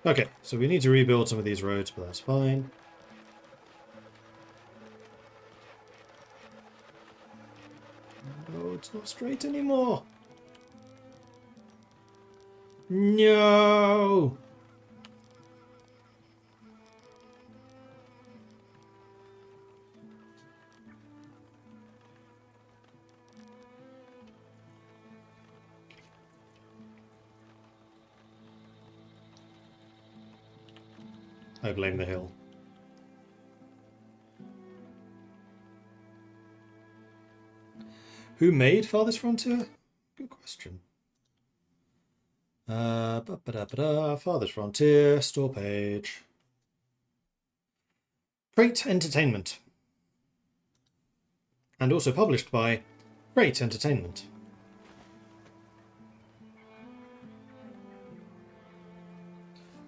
Okay, so we need to rebuild some of these roads, but that's fine. No, it's not straight anymore. No! I blame the hill. Who made Farthest Frontier? Good question. Farthest Frontier, store page. Great Entertainment. And also published by Great Entertainment.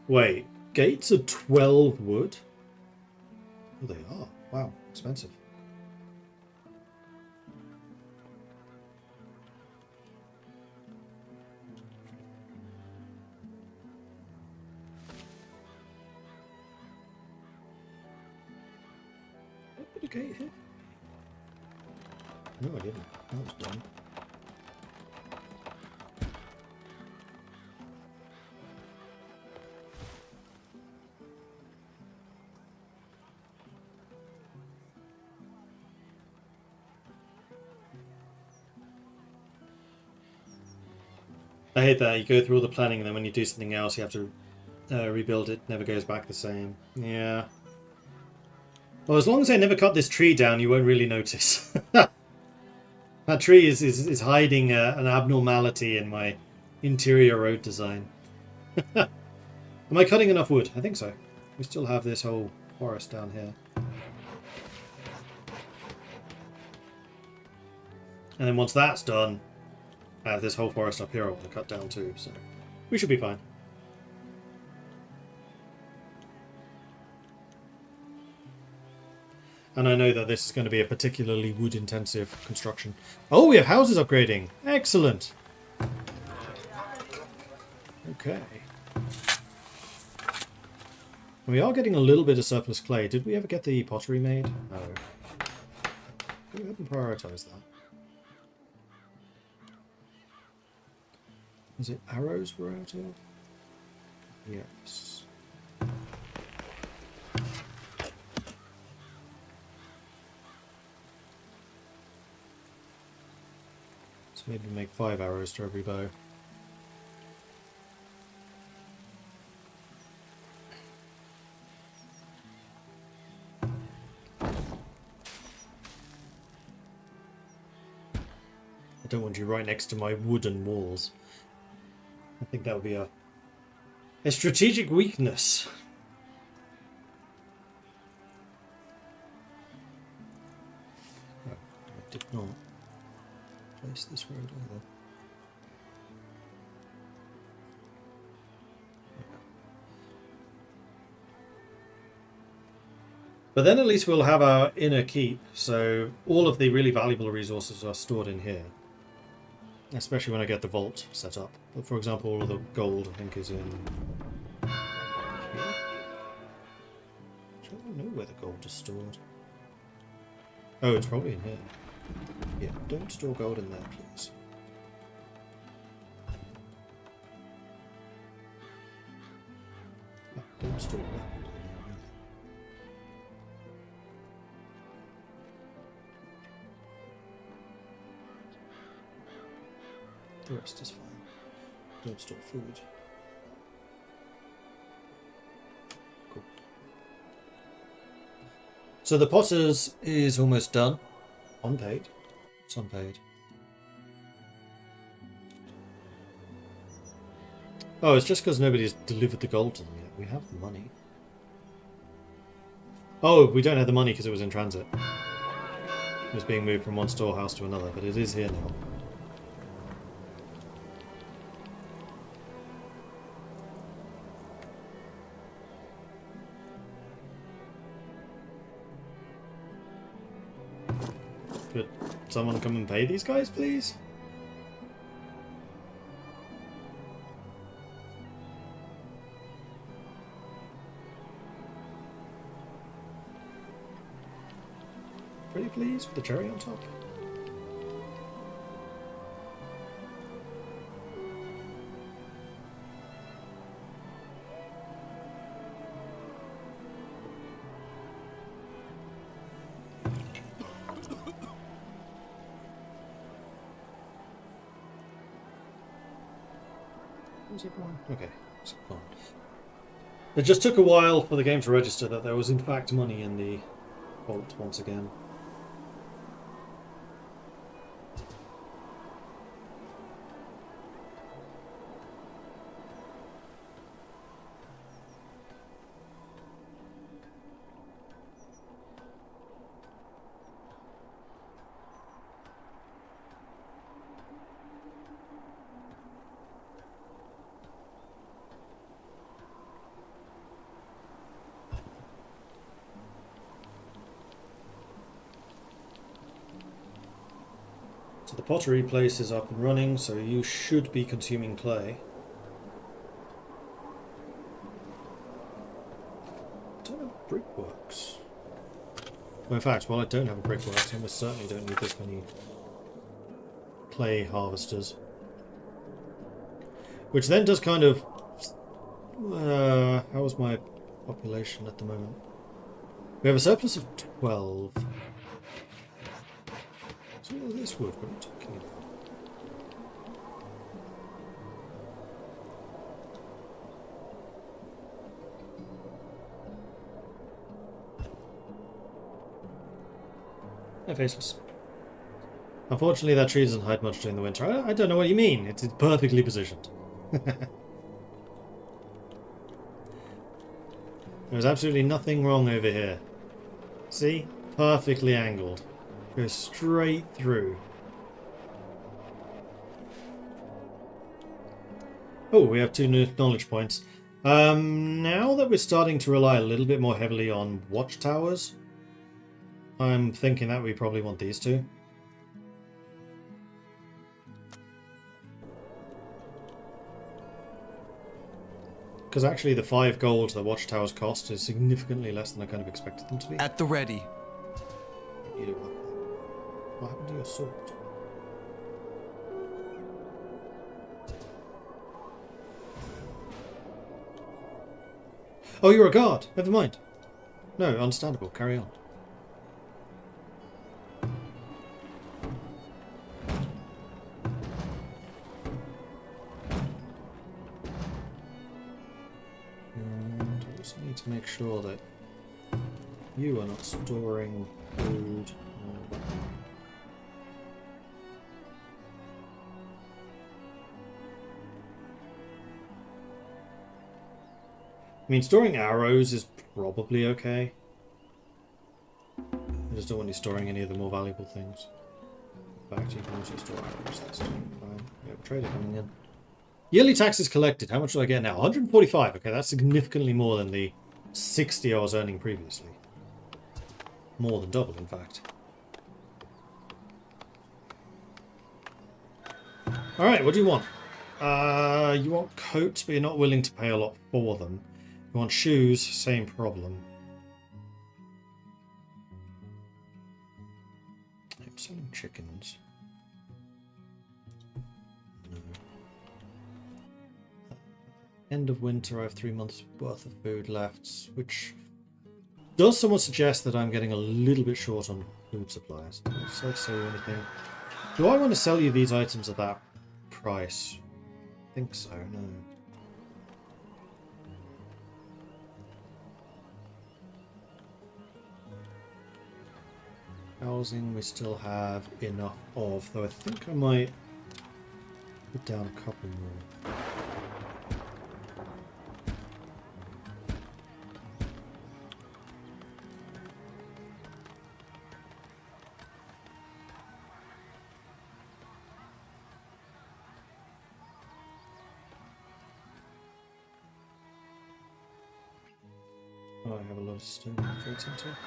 Wait. Gates are 12 wood? Oh, they are. Wow, expensive. Did I put a gate here? No, I didn't. That was done. I hate that. You go through all the planning and then when you do something else you have to rebuild it. Never goes back the same. Yeah. Well, as long as I never cut this tree down, you won't really notice. That tree is hiding an abnormality in my interior road design. Am I cutting enough wood? I think so. We still have this whole forest down here. And then once that's done, This whole forest up here I want to cut down too, so we should be fine. And I know that this is going to be a particularly wood-intensive construction. Oh, we have houses upgrading! Excellent! Okay. We are getting a little bit of surplus clay. Did we ever get the pottery made? No. We haven't prioritised that. Is it arrows we're out of? Yes. So maybe make 5 arrows to every bow. I don't want you right next to my wooden walls. I think that would be a strategic weakness. Oh, I did not place this road either. But then at least we'll have our inner keep, so all of the really valuable resources are stored in here. Especially when I get the vault set up. But for example, all of the gold I think is in here. I don't know where the gold is stored. Oh, it's probably in here. Yeah, don't store gold in there, please. Oh, don't store that. The rest is fine. Don't store food. Cool. So the Potters is almost done. Unpaid. It's unpaid. Oh, it's just because nobody's delivered the gold to them yet. We have the money. Oh, we don't have the money because it was in transit. It was being moved from one storehouse to another, but it is here now. Could someone come and pay these guys, please? Pretty please, with the cherry on top. Where's everyone? Okay, it's gone. It just took a while for the game to register that there was in fact money in the vault once again. So the pottery place is up and running, so you should be consuming clay. I don't have brickworks. Well, in fact, while I don't have a brickworks, I almost certainly don't need this many clay harvesters. Which then does kind of... how's my population at the moment? We have a surplus of 12. So all this wood, what are you talking about? No faceless. Unfortunately, that tree doesn't hide much during the winter. I don't know what you mean. It's perfectly positioned. There's absolutely nothing wrong over here. See? Perfectly angled. Goes straight through. Oh, we have 2 new knowledge points. Now that we're starting to rely a little bit more heavily on watchtowers, I'm thinking that we probably want these two. Because actually the 5 gold the watchtowers cost is significantly less than I kind of expected them to be. At the ready. What happened to your sword? Oh, you're a guard. Never mind. No, understandable. Carry on. And I also need to make sure that you are not storing food. I mean, storing arrows is probably okay. I just don't want you storing any of the more valuable things. In fact, you can also store arrows. That's fine. We have a trader coming in. Yearly taxes collected. How much do I get now? 145. Okay, that's significantly more than the 60 I was earning previously. More than double, in fact. Alright, what do you want? You want coats, but you're not willing to pay a lot for them. You want shoes, same problem. I'm selling chickens. No. End of winter, I have 3 months worth of food left, which does somewhat suggest that I'm getting a little bit short on food supplies. Did I decide to sell you anything? Do I want to sell you these items at that price? I think so, no. Housing we still have enough of, though I think I might put down a couple more. Oh, I have a lot of stone in the trade center.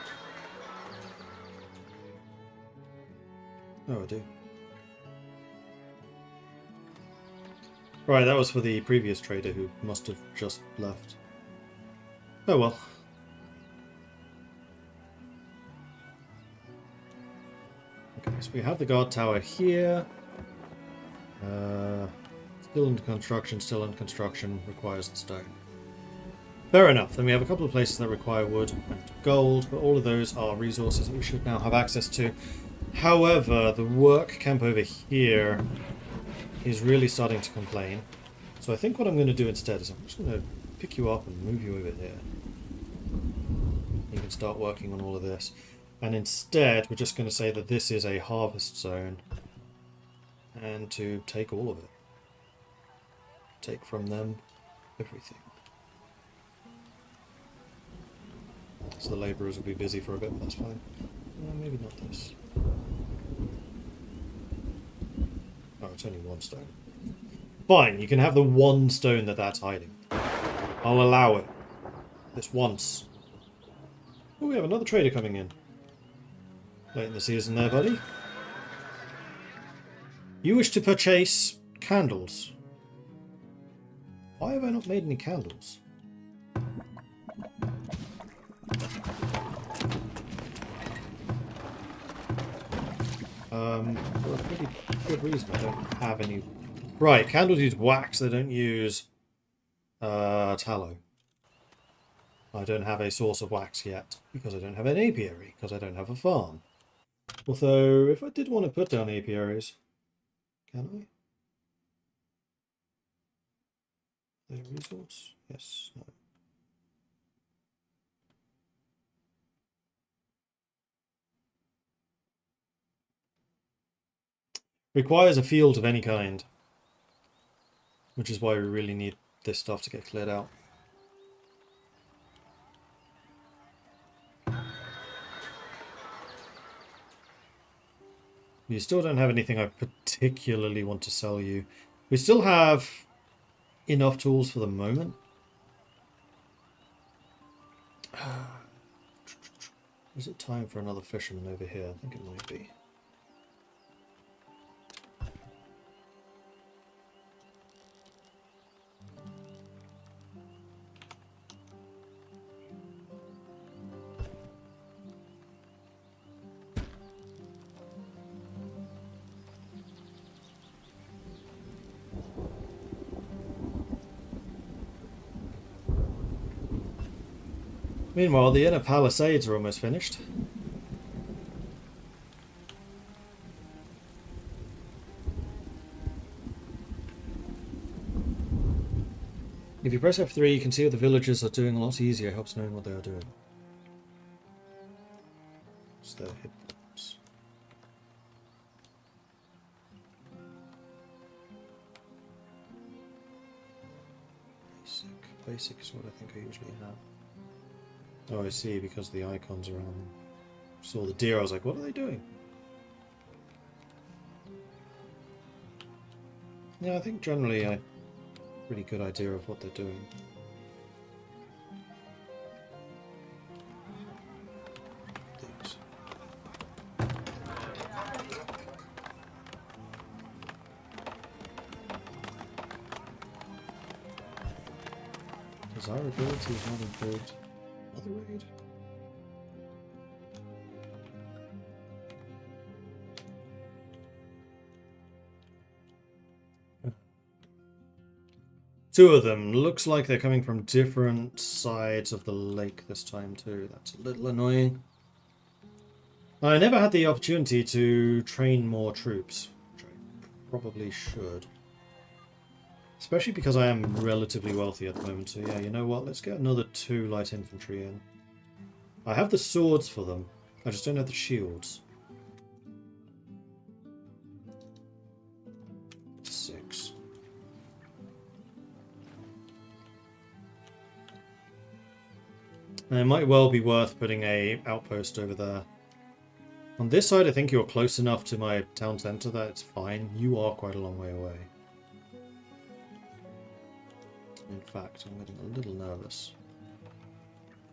Oh, I do. Right, that was for the previous trader who must have just left. Oh well. Okay, so we have the guard tower here. Still under construction, requires the stone. Fair enough, then we have a couple of places that require wood and gold, but all of those are resources that we should now have access to. However, the work camp over here is really starting to complain. So I think what I'm going to do instead is I'm just going to pick you up and move you over here. You can start working on all of this. And instead, we're just going to say that this is a harvest zone. And to take all of it. Take from them everything. So the labourers will be busy for a bit, but that's fine. Maybe not this. Oh, it's only one stone. Fine, you can have the one stone that's hiding. I'll allow it. This once. Oh, we have another trader coming in. Late in the season there, buddy. You wish to purchase candles. Why have I not made any candles? For a pretty good reason. I don't have any. Right, candles use wax, they don't use tallow. I don't have a source of wax yet, because I don't have an apiary, because I don't have a farm. Although, if I did want to put down apiaries, can I? Are they a resource? Yes, no. Requires a field of any kind. Which is why we really need this stuff to get cleared out. You still don't have anything I particularly want to sell you. We still have enough tools for the moment. Is it time for another fisherman over here? I think it might be. Meanwhile, the inner palisades are almost finished. If you press F3, you can see what the villagers are doing a lot easier. It helps knowing what they are doing. It's their hit points. Basic is what I think I usually have. Oh, I see, because the icons are on. Saw the deer, I was like, what are they doing? Yeah, I think generally I have a pretty good idea of what they're doing. These. Desirability is not improved. Other raid. Two of them. Looks like they're coming from different sides of the lake this time too. That's a little annoying. I never had the opportunity to train more troops, which I probably should. Especially because I am relatively wealthy at the moment, so yeah, you know what, let's get another 2 light infantry in. I have the swords for them, I just don't have the shields. 6. And it might well be worth putting a outpost over there. On this side, I think you're close enough to my town centre that it's fine. You are quite a long way away. In fact, I'm getting a little nervous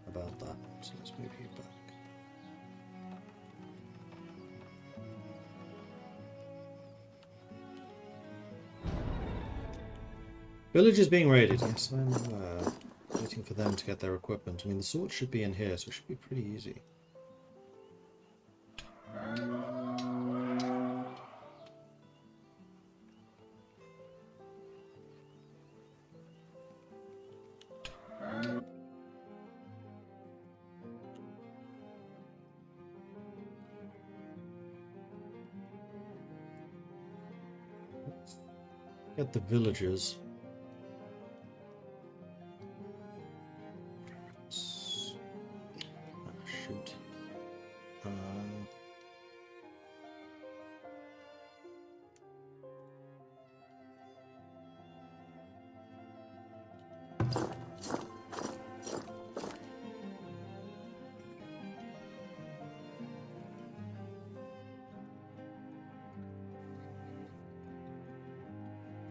about that, so let's move you back. Village is being raided, yes, I'm aware. Waiting for them to get their equipment. I mean, the sword should be in here, so it should be pretty easy. Get the villagers. Shoot.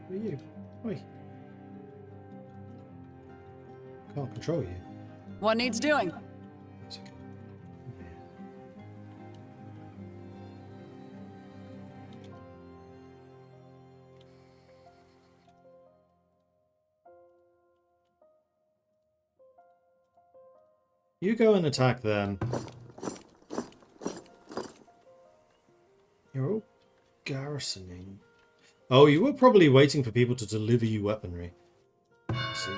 Who are you? Oi. Can't control you. What needs doing? You go and attack them. You're all garrisoning. Oh, you were probably waiting for people to deliver you weaponry. I see.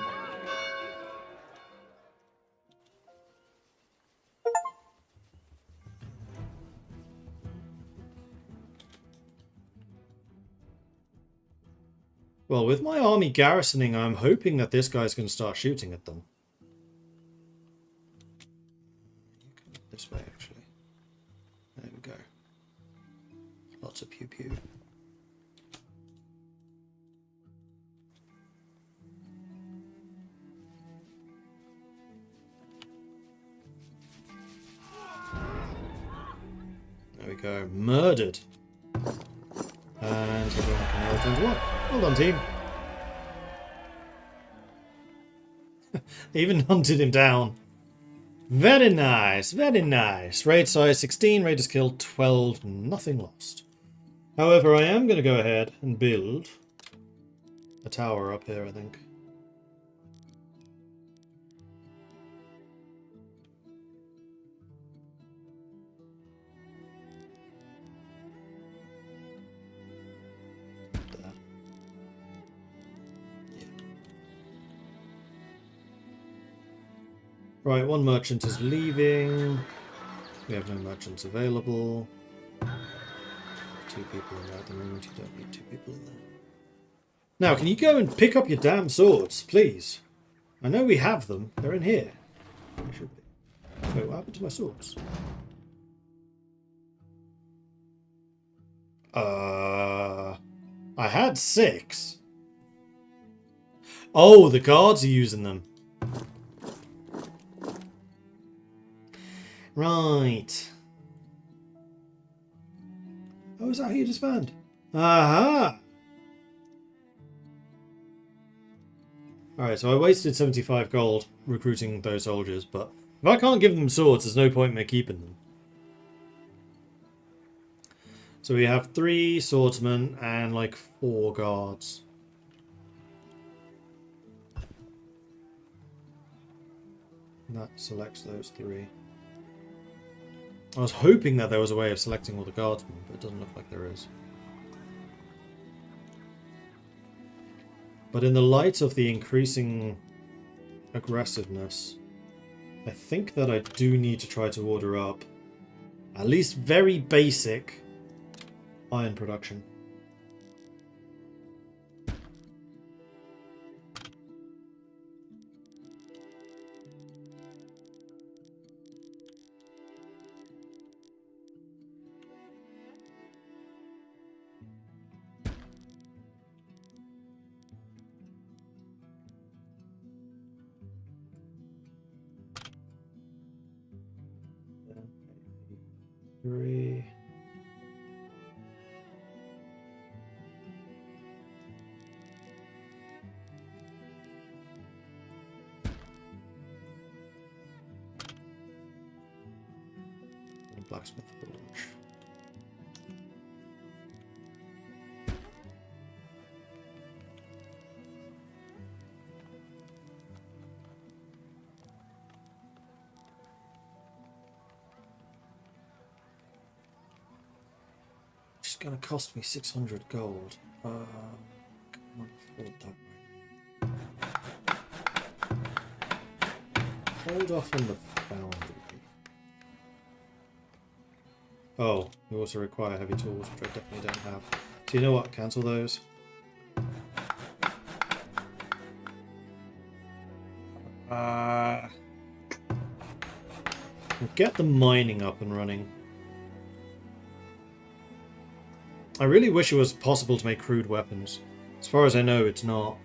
Well, with my army garrisoning, I'm hoping that this guy's going to start shooting at them. This way, actually. There we go. Lots of pew-pew. There we go. Murdered. And everyone can return to work. Well done, team. Even hunted him down. Very nice, very nice. Raid size 16, raiders killed 12, nothing lost. However, I am going to go ahead and build a tower up here, I think. There. Yeah. Right, one merchant is leaving. We have no merchants available. 2 people in there at the moment. You don't need 2 people in there. Now, can you go and pick up your damn swords, please? I know we have them. They're in here. They should be. Wait, what happened to my swords? I had 6. Oh, the guards are using them. Right. Oh, is that how you disband? Aha! Alright, so I wasted 75 gold recruiting those soldiers, but if I can't give them swords, there's no point in me keeping them. So we have 3 swordsmen and like 4 guards. And that selects those 3. I was hoping that there was a way of selecting all the guardsmen, but it doesn't look like there is. But in the light of the increasing aggressiveness, I think that I do need to try to order up at least very basic iron production. Three. And blacksmith forge. It's gonna cost me 600 gold. I can't afford that right. Hold off on the foundry. Oh, you also require heavy tools, which I definitely don't have. So you know what? Cancel those. We'll get the mining up and running. I really wish it was possible to make crude weapons. As far as I know, it's not.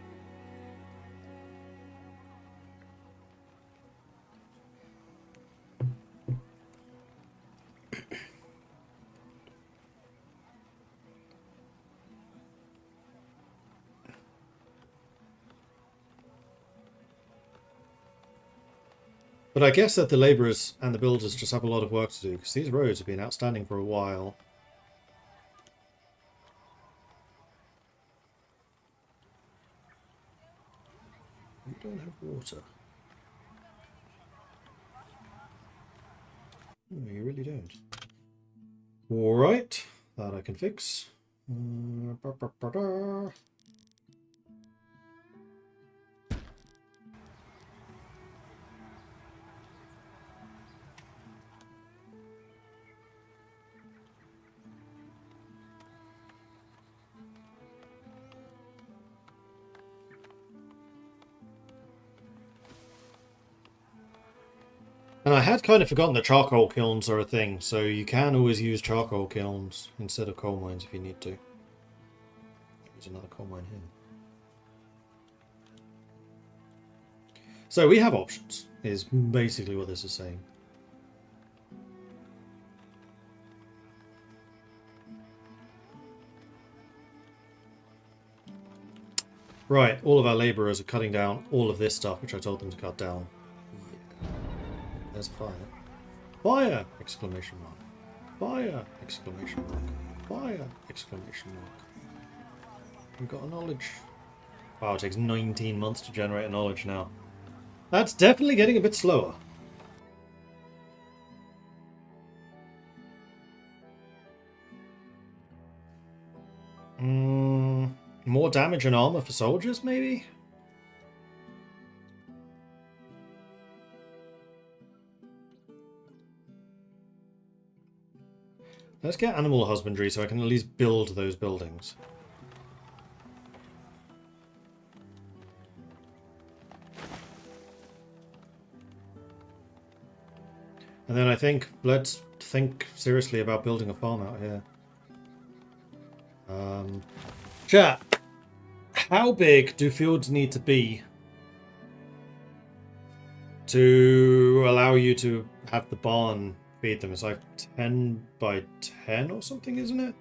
But I guess that the labourers and the builders just have a lot of work to do, because these roads have been outstanding for a while. We don't have water. No, you really don't. Alright, that I can fix. And I had kind of forgotten that charcoal kilns are a thing, so you can always use charcoal kilns instead of coal mines if you need to. There's another coal mine here. So we have options, is basically what this is saying. Right, all of our labourers are cutting down all of this stuff, which I told them to cut down. Yeah. There's a fire. Fire! Exclamation mark. Fire! Exclamation mark. Fire! Exclamation mark. We've got a knowledge. Wow, it takes 19 months to generate a knowledge now. That's definitely getting a bit slower. More damage and armor for soldiers, maybe? Let's get animal husbandry so I can at least build those buildings. And then I think, let's think seriously about building a farm out here. Chat, how big do fields need to be to allow you to have the barn feed them? It's like 10 by 10 or something, isn't it?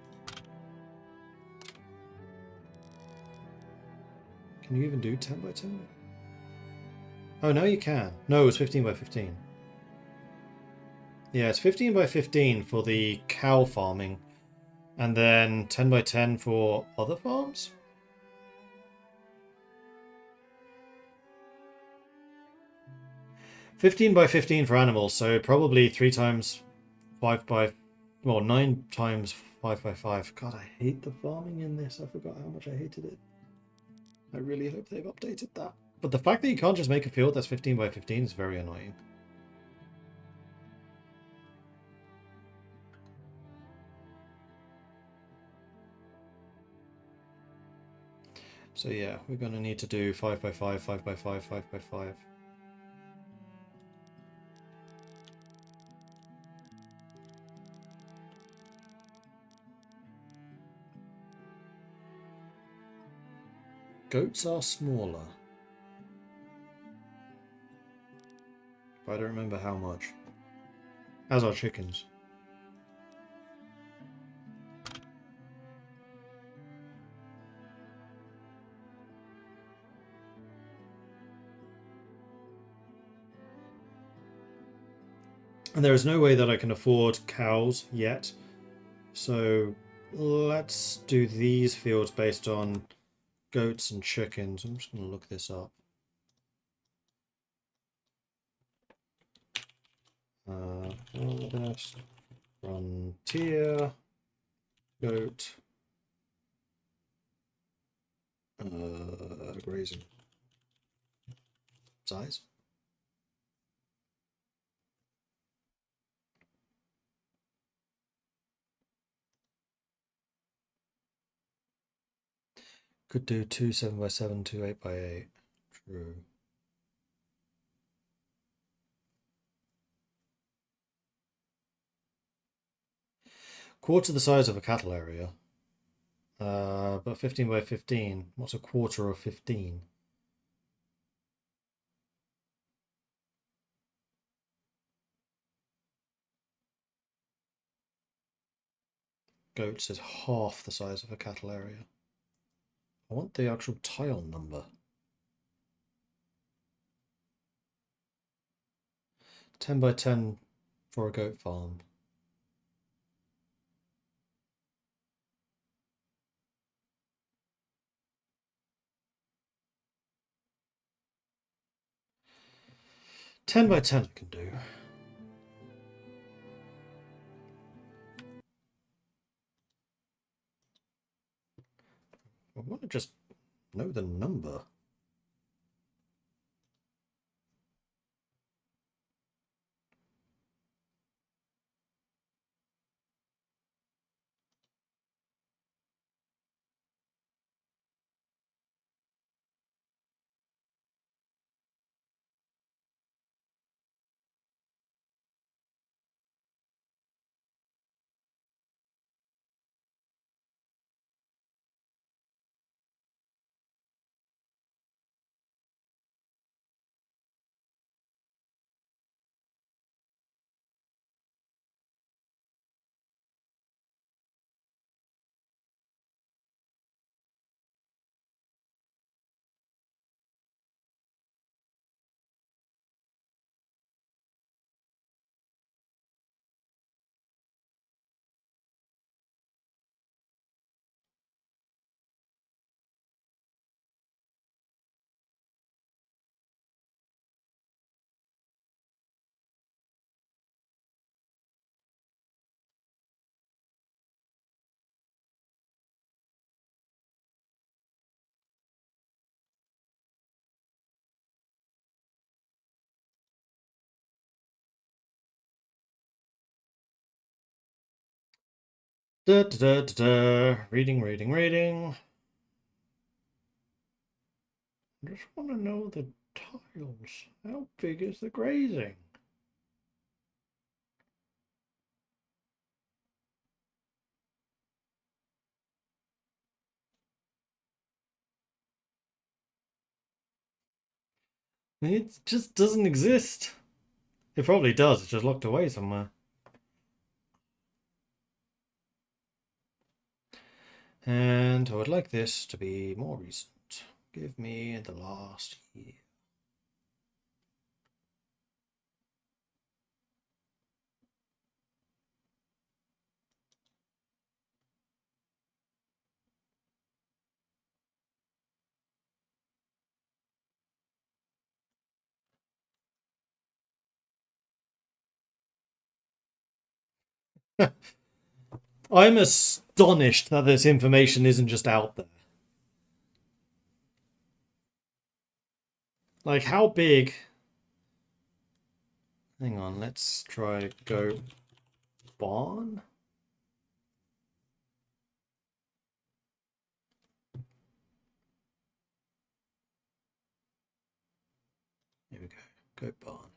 Can you even do 10 by 10? Oh, no you can. No, it's 15 by 15. Yeah, it's 15 by 15 for the cow farming. And then 10 by 10 for other farms? $15 by 15 for animals, so probably 3 times 5 by... Well, 9 times 5 by 5. God, I hate the farming in this. I forgot how much I hated it. I really hope they've updated that. But the fact that you can't just make a field that's 15 by 15 is very annoying. So yeah, we're going to need to do 5 by 5, 5 by 5, 5 by 5. Goats are smaller. But I don't remember how much. As are chickens. And there is no way that I can afford cows yet. So let's do these fields based on goats and chickens. I'm just going to look this up. Farthest frontier goat grazing size. Could do 2 7 by 7, 2 8 by 8. True. Quarter the size of a cattle area. But 15 by 15. What's a quarter of 15? Goats is half the size of a cattle area. I want the actual tile number. 10 by 10 for a goat farm. Ten by 10 I can do. I want to just know the number. Da, da, da, da, da. Reading, reading, reading. I just want to know the tiles. How big is the grazing? It just doesn't exist. It probably does, it's just locked away somewhere. And I would like this to be more recent. Give me the last year. I'm astonished that this information isn't just out there. Like, how big? Hang on, let's try go barn. Here we go. Go barn.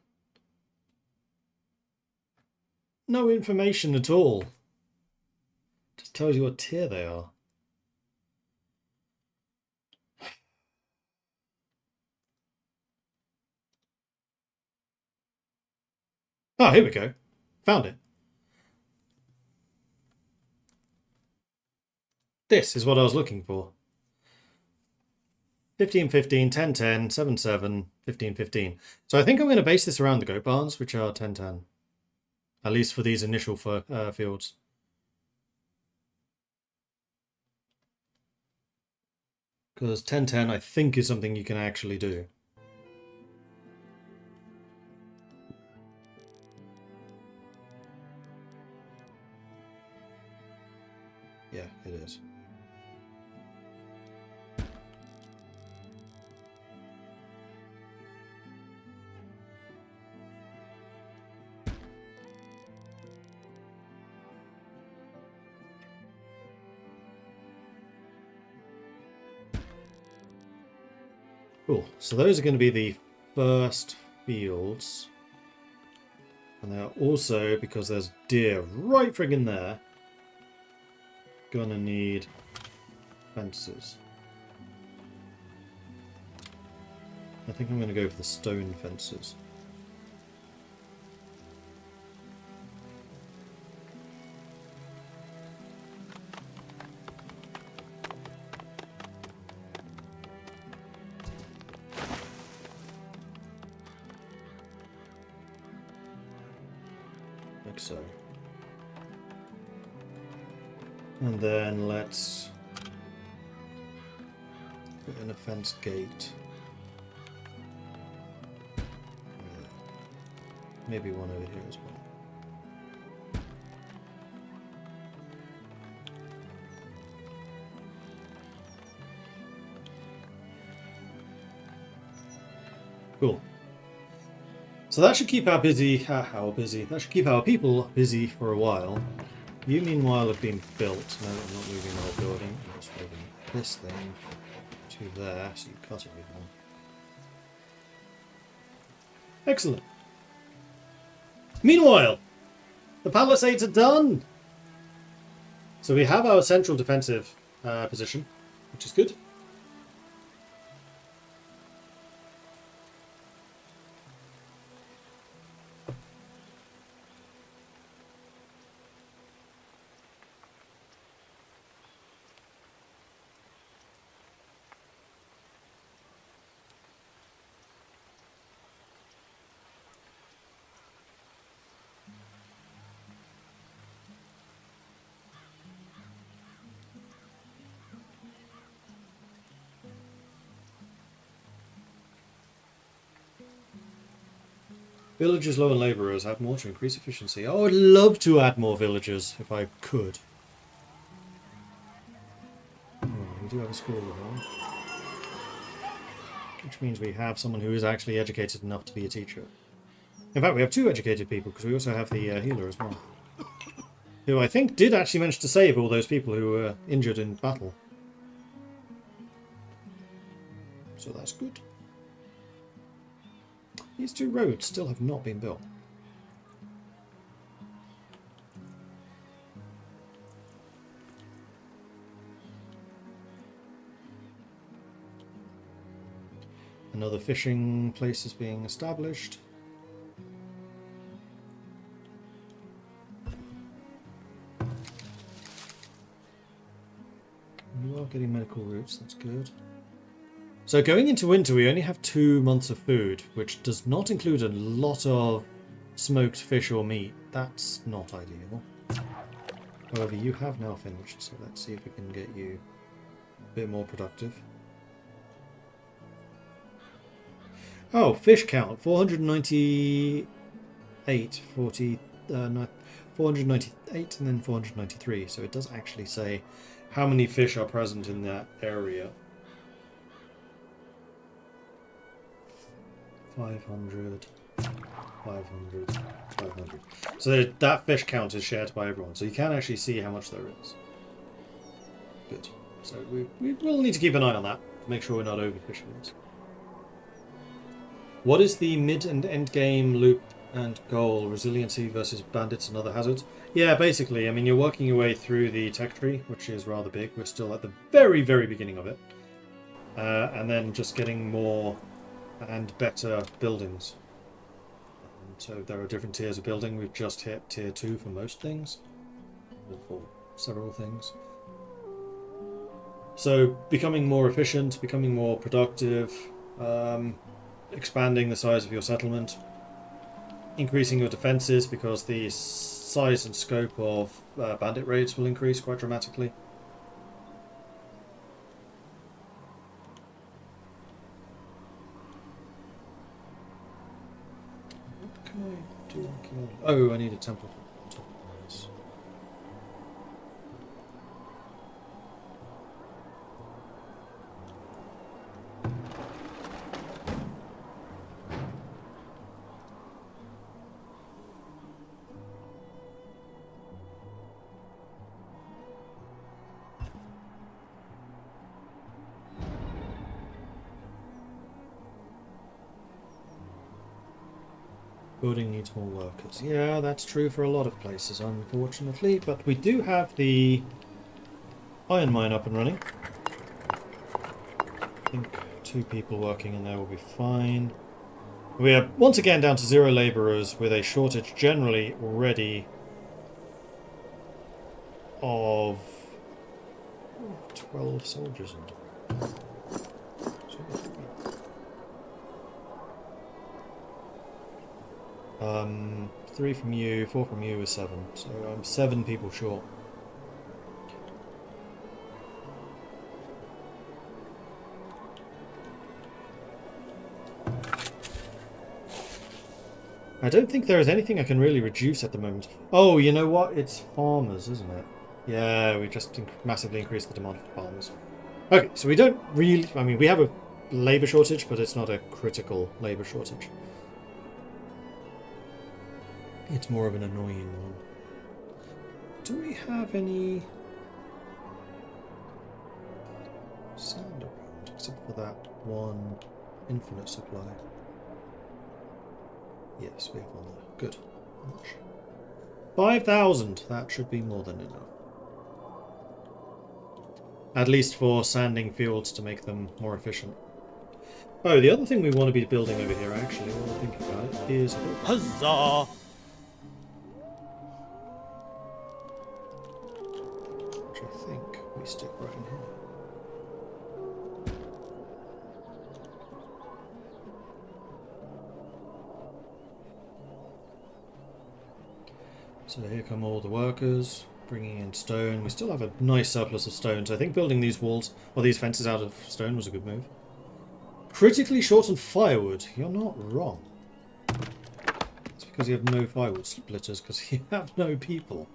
No information at all. Just tells you what tier they are. Oh, here we go. Found it. This is what I was looking for. 15-15, 10-10, 7-7, 15-15. So I think I'm going to base this around the goat barns, which are 10-10. At least for these initial fields. Because 10-10 I think is something you can actually do. Yeah, it is. Cool. So those are going to be the first fields. And they are also, because there's deer right friggin' there, gonna need fences. I think I'm going to go for the stone fences. Like so. And then let's put in a fence gate. Maybe one over here as well. Cool. So that should keep our busy. How busy? That should keep our people busy for a while. You, meanwhile, have been built. No, I'm not moving the whole building. I'm just moving this thing to there, so you cut it with one. Excellent. Meanwhile, the palisades are done. So we have our central defensive position, which is good. Villagers low and labourers add more to increase efficiency. I would love to add more villagers if I could. Oh, we do have a school though, which means we have someone who is actually educated enough to be a teacher. In fact, we have two educated people because we also have the healer as well. who I think did actually manage to save all those people who were injured in battle. So that's good. These two roads still have not been built. Another fishing place is being established. You are getting medical routes, that's good. So going into winter we only have 2 months of food, which does not include a lot of smoked fish or meat. That's not ideal. However, you have now finished, so let's see if we can get you a bit more productive. Oh, fish count, 498, 498 and then 493, so it does actually say how many fish are present in that area. 500, 500, 500. So that fish count is shared by everyone, so you can actually see how much there is. Good. So we will need to keep an eye on that, to make sure we're not overfishing this. What is the mid and end game loop and goal? Resiliency versus bandits and other hazards? Yeah, basically, I mean, you're working your way through the tech tree, which is rather big. We're still at the very, very beginning of it. And then just getting more and better buildings. So there are different tiers of building. We've just hit tier 2 for most things. Or for several things. So becoming more efficient, becoming more productive, expanding the size of your settlement, increasing your defences because the size and scope of bandit raids will increase quite dramatically. What can I do? Oh, I need a temple for top of this. Building needs more workers. Yeah, that's true for a lot of places, unfortunately. But we do have the iron mine up and running. I think 2 people working in there will be fine. We are once again down to 0 labourers with a shortage generally already of 12 soldiers. 3 from you, 4 from you is 7. So I'm 7 people short. I don't think there is anything I can really reduce at the moment. Oh, you know what? It's farmers, isn't it? Yeah, we just massively increased the demand for farmers. Okay, so we don't really... I mean, we have a labour shortage, but it's not a critical labour shortage. It's more of an annoying one. Do we have any sand around, except for that one infinite supply? Yes, we have one there. Good. How much? 5,000! That should be more than enough. At least for sanding fields to make them more efficient. Oh, the other thing we want to be building over here, actually, while I'm thinking about it, is... Huzzah! Which I think we stick right in here. So here come all the workers, bringing in stone. We still have a nice surplus of stone, so I think building these walls, or these fences out of stone was a good move. Critically short on firewood. You're not wrong. It's because you have no firewood splitters, because you have no people.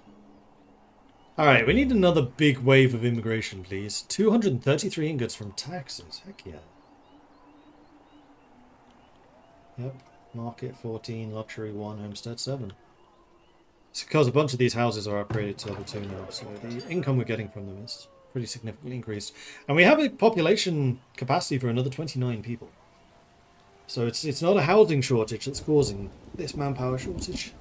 Alright, we need another big wave of immigration, please. 233 ingots from taxes. Heck yeah. Yep. Market 14, luxury 1, homestead 7. It's because a bunch of these houses are upgraded to level 2 now, so the income we're getting from them is pretty significantly increased. And we have a population capacity for another 29 people. So it's not a housing shortage that's causing this manpower shortage.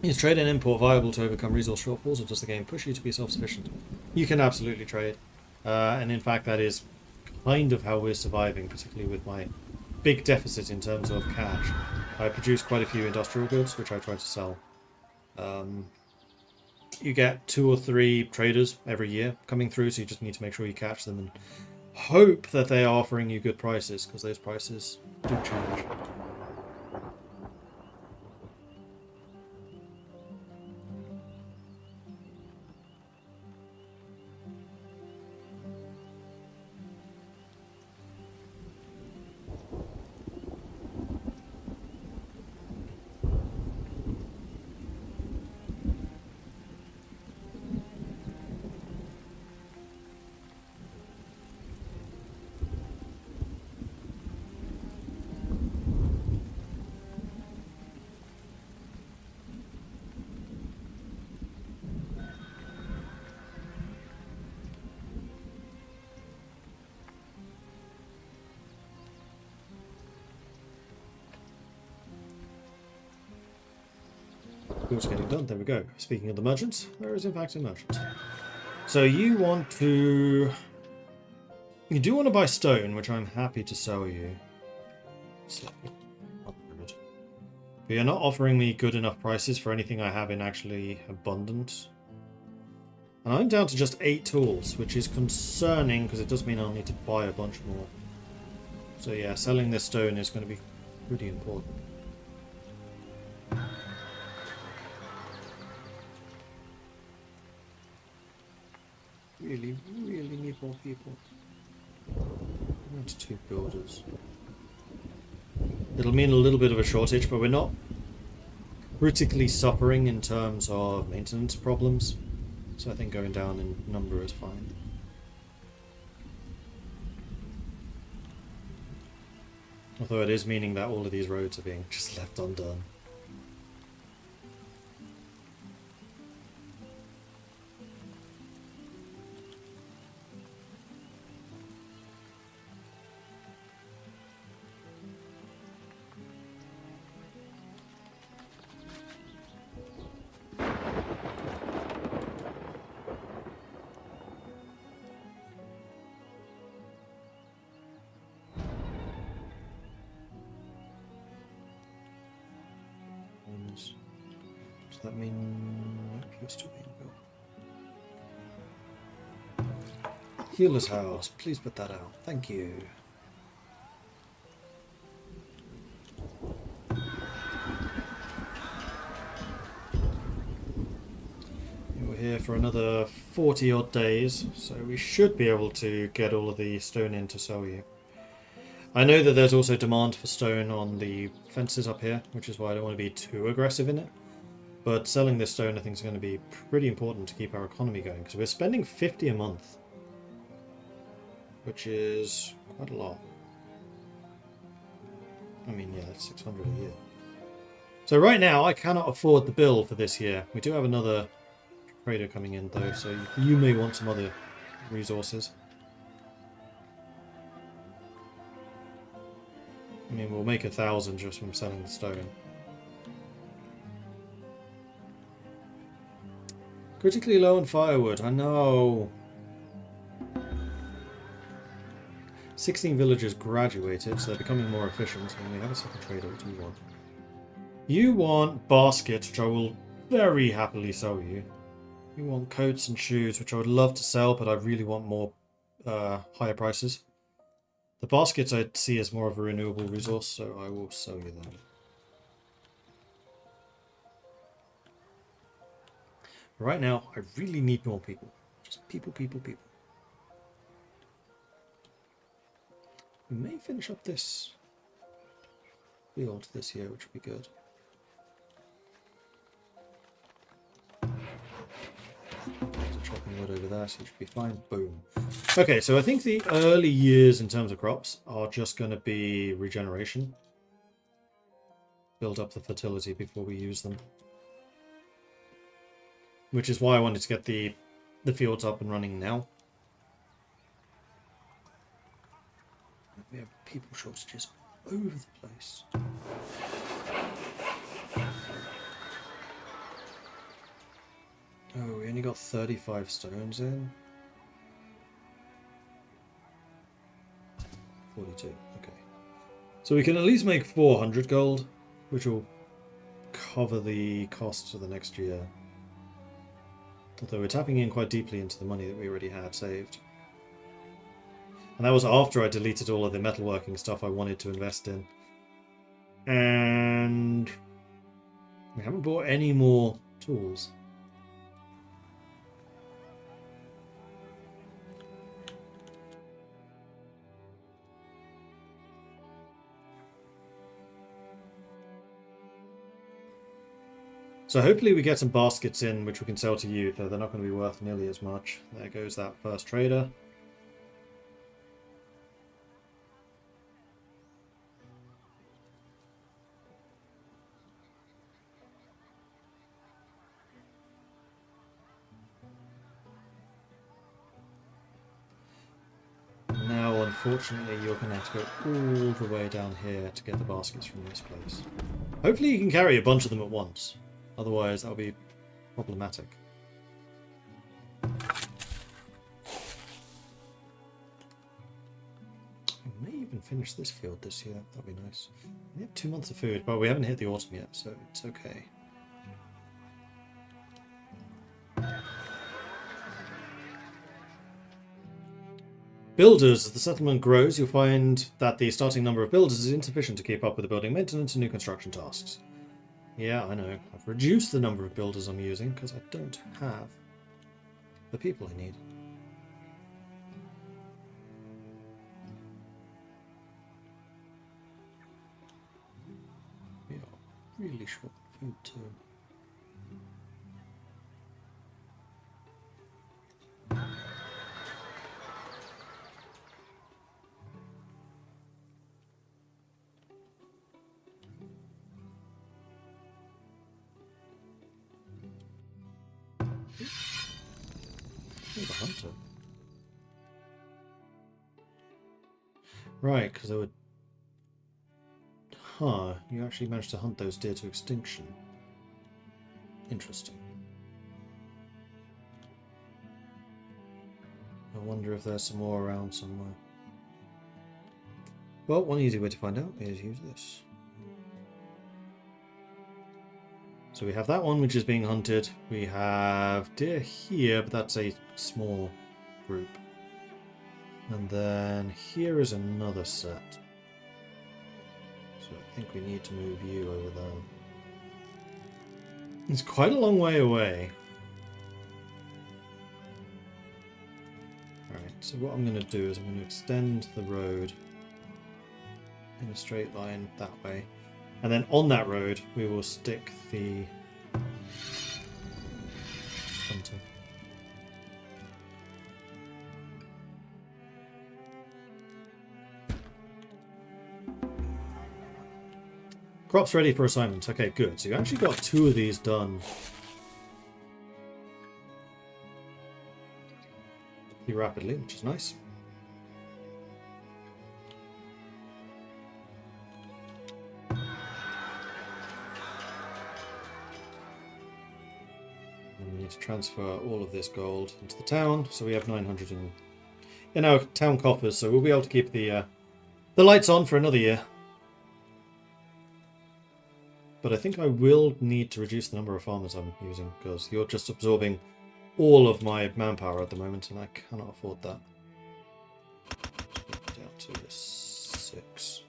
Is trade and import viable to overcome resource shortfalls, or does the game push you to be self-sufficient? You can absolutely trade. And in fact that is kind of how we're surviving, particularly with my big deficit in terms of cash. I produce quite a few industrial goods, which I try to sell. You get 2 or 3 traders every year coming through, so you just need to make sure you catch them and hope that they are offering you good prices, because those prices do change. It's getting done. There we go. Speaking of the merchants, there is in fact a merchant. So you want to... You do want to buy stone, which I'm happy to sell you. So, but you're not offering me good enough prices for anything I have in actually abundance. And I'm down to just 8 tools, which is concerning because it does mean I'll need to buy a bunch more. So yeah, selling this stone is going to be pretty important. Really need more people. That's 2 builders. It'll mean a little bit of a shortage, but we're not critically suffering in terms of maintenance problems. So I think going down in number is fine. Although it is meaning that all of these roads are being just left undone. Does that mean appears to be Healer's house, please put that out. Thank you. We're here for another 40 odd days, so we should be able to get all of the stone in to sell you. I know that there's also demand for stone on the fences up here, which is why I don't want to be too aggressive in it. But selling this stone I think is going to be pretty important to keep our economy going, because we're spending 50 a month, which is quite a lot. I mean, yeah, that's 600 a year. So right now I cannot afford the bill for this year. We do have another trader coming in though, so you may want some other resources. I mean, we'll make 1,000 just from selling the stone. Critically low on firewood, I know. 16 villagers graduated, so they're becoming more efficient. And we have a second trader. What do you want? You want baskets, which I will very happily sell you. You want coats and shoes, which I would love to sell, but I really want more higher prices. The baskets I see as more of a renewable resource, so I will sell you them. Right now, I really need more people. Just people. We may finish up this field this year, which would be good. Chopping wood over there, so it should be fine. Boom. Okay, so I think the early years in terms of crops are just going to be regeneration. build up the fertility before we use them. Which is why I wanted to get the fields up and running now. We have people shortages all over the place. Oh, we only got 35 stones in. 42, okay. So we can at least make 400 gold, which will cover the costs for the next year. Although we're tapping in quite deeply into the money that we already had saved. And that was after I deleted all of the metalworking stuff I wanted to invest in. And we haven't bought any more tools. So hopefully we get some baskets in which we can sell to you, though they're not going to be worth nearly as much. There goes that first trader. Now, unfortunately, you're going to have to go all the way down here to get the baskets from this place. Hopefully you can carry a bunch of them at once. Otherwise, that'll be problematic. We may even finish this field this year. That'd be nice. We have 2 months of food, but we haven't hit the autumn yet, so it's okay. Builders. As the settlement grows, you'll find that the starting number of builders is insufficient to keep up with the building maintenance and new construction tasks. Yeah, I know. I've reduced the number of builders I'm using because I don't have the people I need. We are really short of food too. Oh, the hunter. Right, because they were... Huh, you actually managed to hunt those deer to extinction. Interesting. I wonder if there's some more around somewhere. Well, one easy way to find out is use this. So we have that one which is being hunted. We have deer here, but that's a small group. And then here is another set. So I think we need to move you over there. It's quite a long way away. Alright, so what I'm going to do is I'm going to extend the road in a straight line that way. And then on that road, we will stick the hunter. Crops ready for assignment. Okay, good. So you actually got 2 of these done. Pretty rapidly, which is nice. To transfer all of this gold into the town, so we have 900 in our town coffers, so we'll be able to keep the lights on for another year. But I think I will need to reduce the number of farmers I'm using, because you're just absorbing all of my manpower at the moment, and I cannot afford that. Down to 6.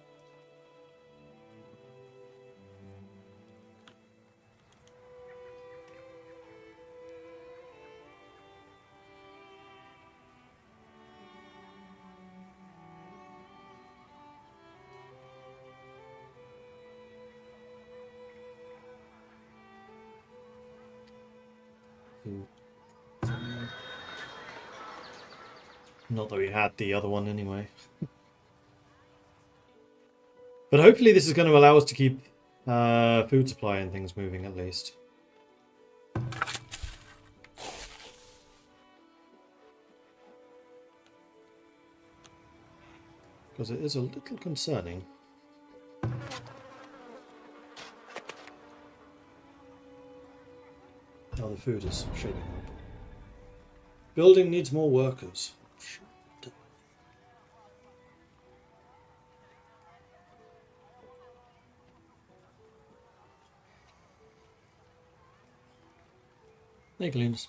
Not that we had the other one anyway. But hopefully this is going to allow us to keep Food supply and things moving at least. Because it is a little concerning. How the food is shaping up. Building needs more workers. Hey, Gleans.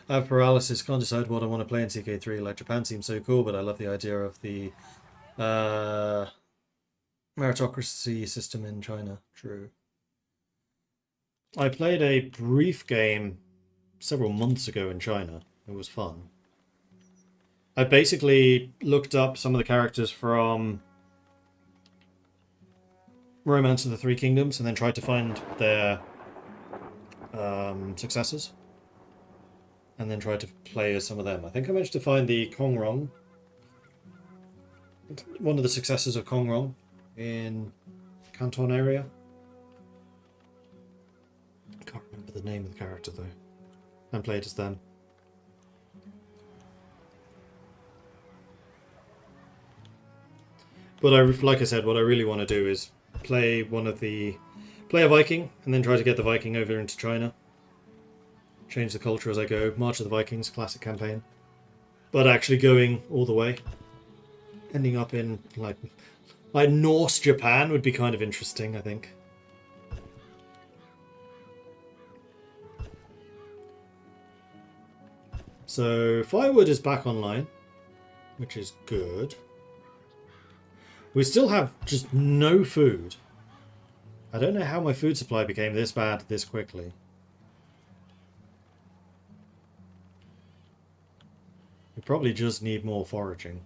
I have paralysis, can't decide what I want to play in CK3. Like, Japan seems so cool, but I love the idea of the meritocracy system in China. True. I played a brief game several months ago in China. It was fun. I basically looked up some of the characters from Romance of the Three Kingdoms and then tried to find their successors. And then tried to play as some of them. I think I managed to find the Kongrong, one of the successors of Kongrong in Canton area. I can't remember the name of the character though. And played as them. But like I said, what I really want to do is play a Viking and then try to get the Viking over into China. Change the culture as I go. March of the Vikings, classic campaign. But actually going all the way. Ending up in, like Norse Japan would be kind of interesting, I think. So, firewood is back online, which is good. We still have just no food. I don't know how my food supply became this bad this quickly. We probably just need more foraging.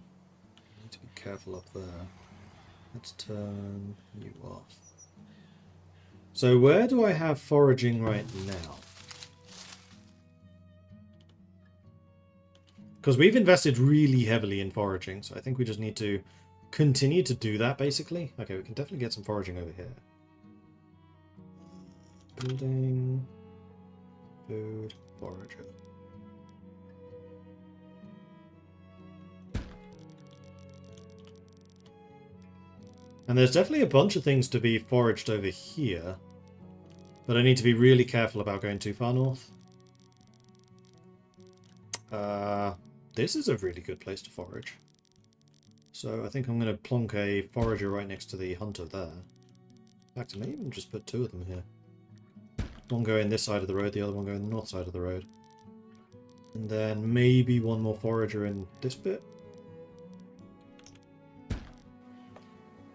Need to be careful up there. Let's turn you off. So where do I have foraging right now? Because we've invested really heavily in foraging, so I think we just need to continue to do that, basically. Okay, we can definitely get some foraging over here. Building, food, forager. And there's definitely a bunch of things to be foraged over here. But I need to be really careful about going too far north. This is a really good place to forage. So I think I'm going to plonk a forager right next to the hunter there. In fact, I may even just put two of them here. One going this side of the road, the other one going the north side of the road. And then maybe one more forager in this bit.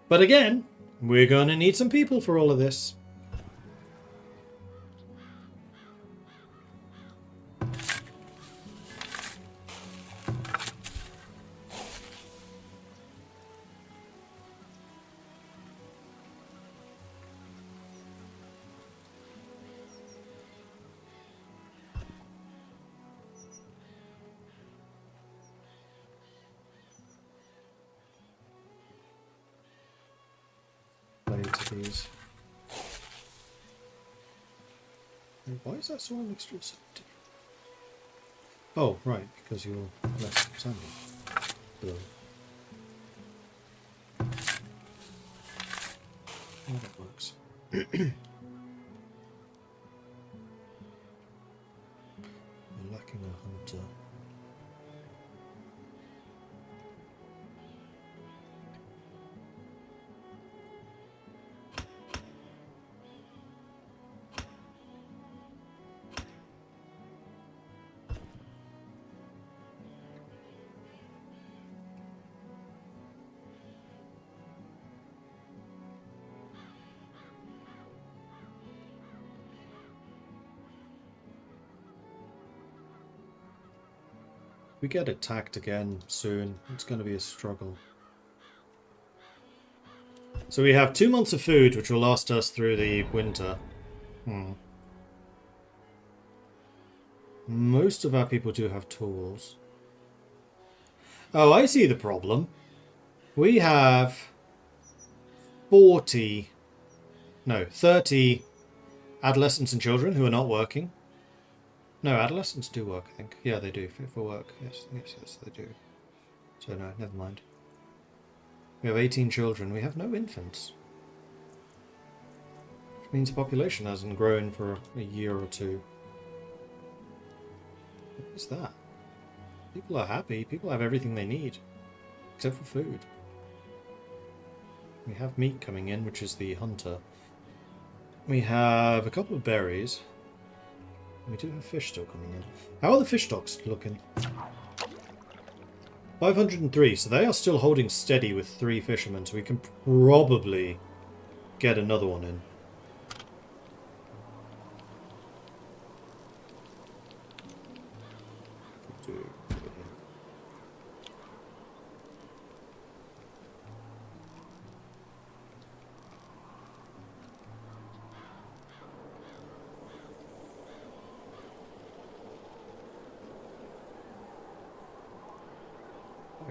But again, we're going to need some people for all of this. To these. And why is that soil mixture so different? Oh, right, because you're less sandy. Blue. Oh, that works. We're lacking a hunter. We get attacked again soon. It's going to be a struggle. So we have 2 months of food, which will last us through the winter. Most of our people do have tools. Oh, I see the problem. We have 30 adolescents and children who are not working. No, adolescents do work, I think. Yeah, they do, for work. Yes, they do. So no, never mind. We have 18 children. We have no infants. Which means the population hasn't grown for a year or two. What is that? People are happy. People have everything they need. Except for food. We have meat coming in, which is the hunter. We have a couple of berries. We do have fish still coming in. How are the fish stocks looking? 503, so they are still holding steady with 3 fishermen, so we can probably get another one in.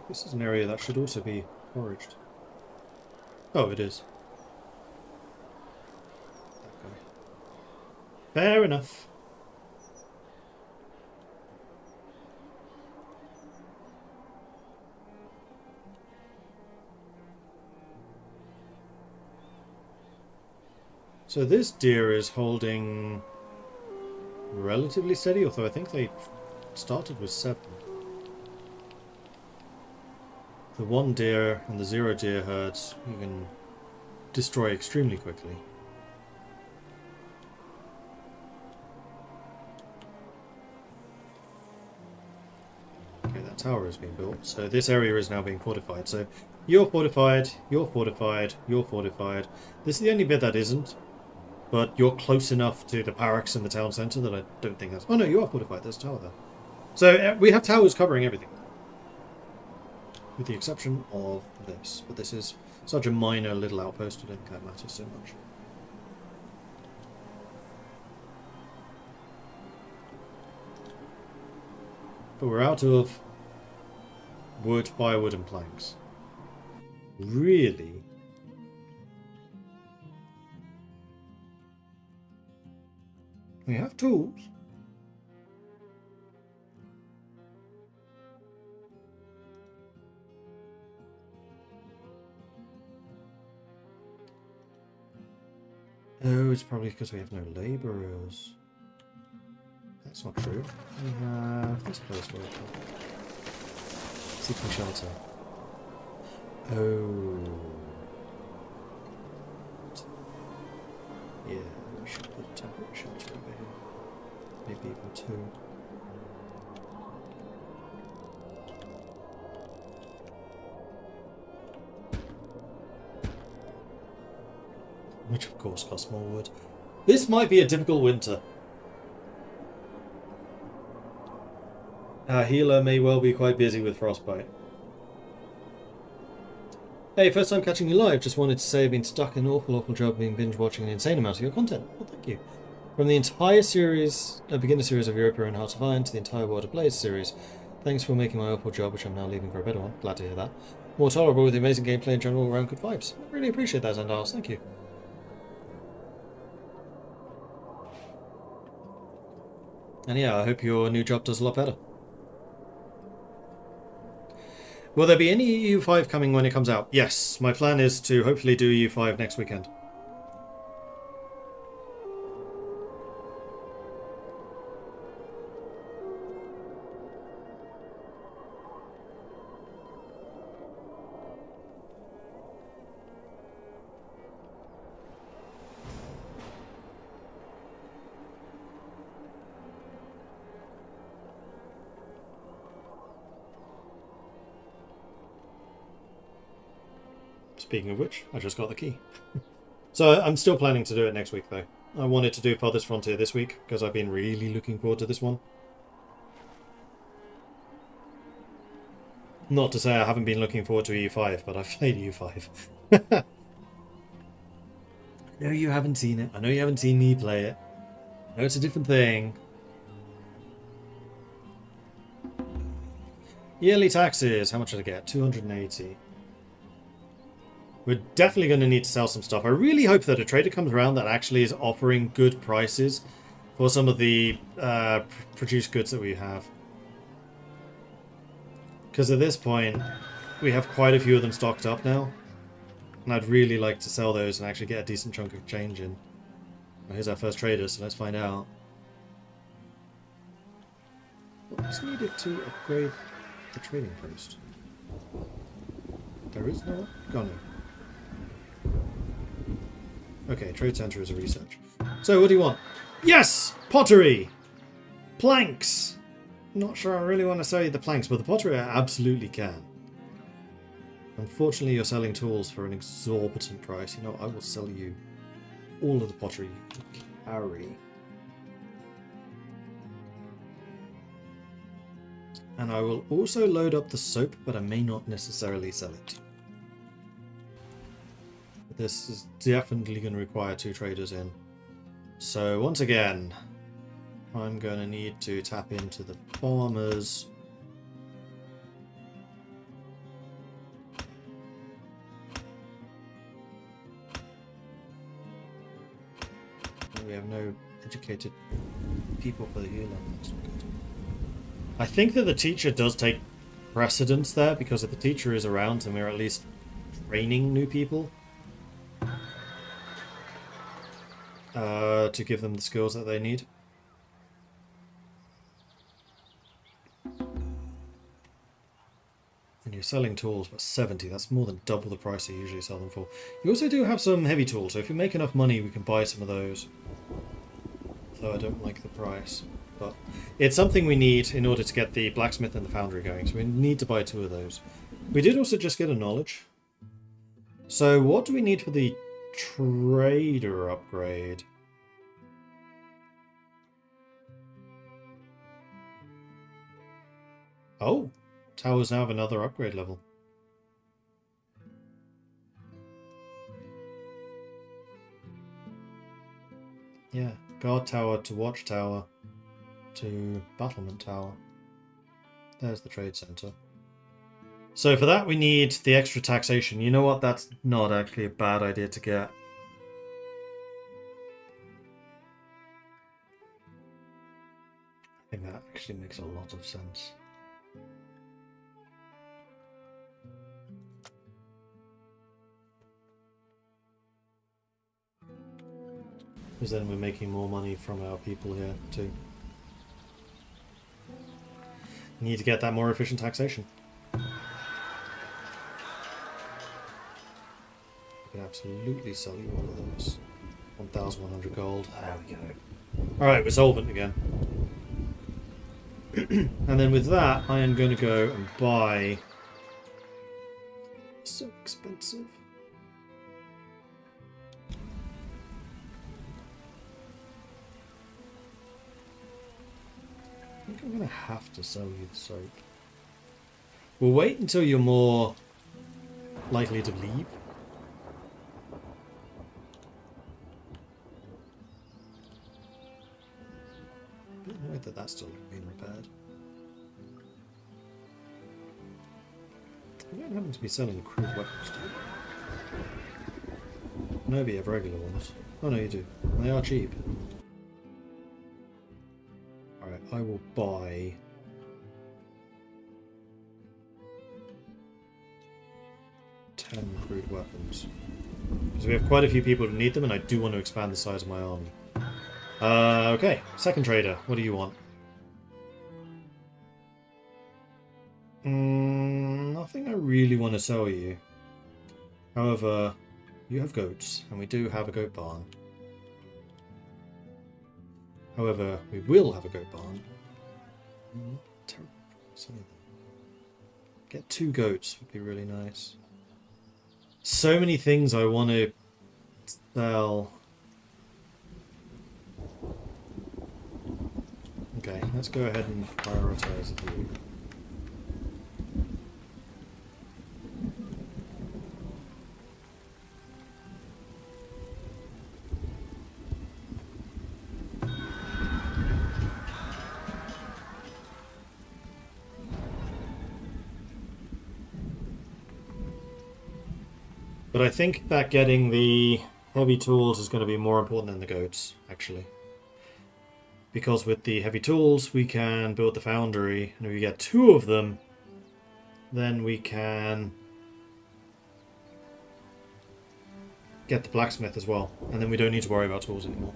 This is an area that should also be foraged. Oh, it is. Okay. Fair enough. So this deer is holding relatively steady, although I think they started with 7. The 1 deer and the 0 deer herds you can destroy extremely quickly. Okay, that tower has been built, so this area is now being fortified. So you're fortified, you're fortified, you're fortified. This is the only bit that isn't, but you're close enough to the barracks in the town centre that I don't think that's... Oh no, you are fortified, there's a tower there. So we have towers covering everything. With the exception of this. But this is such a minor little outpost, I don't think that matters so much. But we're out of wood, firewood and planks. Really? We have tools. Oh, it's probably because we have no labourers. That's not true. We have this place where seeking shelter. Oh. Yeah, we should put a temporary shelter over here. Maybe even 2. Which of course costs more wood. This might be a difficult winter. Our healer may well be quite busy with frostbite. Hey, first time catching you live. Just wanted to say I've been stuck in an awful job being binge watching an insane amount of your content. Well, thank you. From the entire series, beginner series of Europa and Hearts of Iron to the entire World of Blaze series. Thanks for making my awful job, which I'm now leaving for a better one. Glad to hear that. More tolerable with the amazing gameplay and general around good vibes. I really appreciate that, Zandars. Thank you. And yeah, I hope your new job does a lot better. Will there be any EU5 coming when it comes out? Yes, my plan is to hopefully do EU5 next weekend. Speaking of which, I just got the key. So I'm still planning to do it next week though. I wanted to do Farthest Frontier this week because I've been really looking forward to this one. Not to say I haven't been looking forward to EU5, but I've played EU5. I know you haven't seen it. I know you haven't seen me play it. I know it's a different thing. Yearly taxes. How much did I get? 280. We're definitely going to need to sell some stuff. I really hope that a trader comes around that actually is offering good prices for some of the produced goods that we have. Because at this point, we have quite a few of them stocked up now. And I'd really like to sell those and actually get a decent chunk of change in. Well, here's our first trader, so let's find out. What's needed to upgrade the trading post? There is no... Oh, no. Okay, trade center is a research. So, what do you want? Yes! Pottery! Planks! Not sure I really want to sell you the planks, but the pottery I absolutely can. Unfortunately, you're selling tools for an exorbitant price. You know, I will sell you all of the pottery you can carry. And I will also load up the soap, but I may not necessarily sell it. This is definitely going to require 2 traders in. So once again, I'm going to need to tap into the farmers. We have no educated people for the year level. That's not good. I think that the teacher does take precedence there, because if the teacher is around and we're at least training new people to give them the skills that they need. And you're selling tools for 70, that's more than double the price you usually sell them for. You also do have some heavy tools, so if you make enough money we can buy some of those. Though I don't like the price. But it's something we need in order to get the blacksmith and the foundry going, so we need to buy 2 of those. We did also just get a knowledge. So what do we need for the trader upgrade? Oh, towers now have another upgrade level. Yeah, guard tower to watch tower to battlement tower. There's the trade center. So for that we need the extra taxation. You know what? That's not actually a bad idea to get. I think that actually makes a lot of sense. Because then we're making more money from our people here too. Need to get that more efficient taxation. We can absolutely sell you all of those. 1,100 gold. There we go. Alright, we're solvent again. And then with that, I am going to go and buy... So expensive. I think I'm going to have to sell you the soap. We'll wait until you're more likely to leave. A bit annoyed that that's still being repaired. You don't happen to be selling crude weapons, do you? No, but you have regular ones. Oh no, you do. They are cheap. Alright, I will buy... crude weapons. Because we have quite a few people who need them, and I do want to expand the size of my army. Okay, second trader, what do you want? Nothing I really want to sell you. However, you have goats, and we do have a goat barn. However, we will have a goat barn. Terrible. Get 2 goats would be really nice. So many things I want to sell. Okay, let's go ahead and prioritize you. But I think that getting the heavy tools is going to be more important than the goats, actually. Because with the heavy tools, we can build the foundry, and if we get 2 of them, then we can get the blacksmith as well. And then we don't need to worry about tools anymore.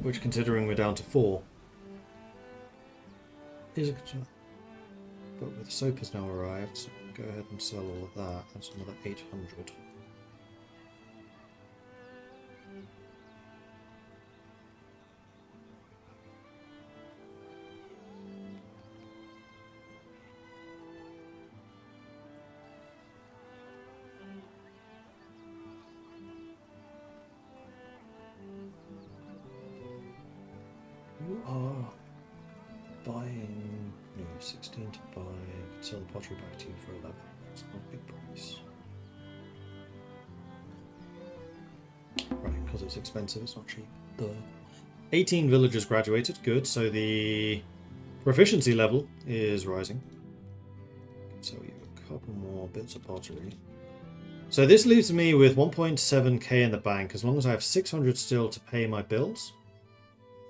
Which, considering we're down to 4, is a good job. But with soap has now arrived, so go ahead and sell all of that. That's another 800. You are buying 16 to buy. Sell the pottery back to you for 11. That's not a big price. Right, because it's expensive, it's not cheap. The 18 villagers graduated, good. So the proficiency level is rising. So you have a couple more bits of pottery. So this leaves me with 1.7k in the bank. As long as I have 600 still to pay my bills,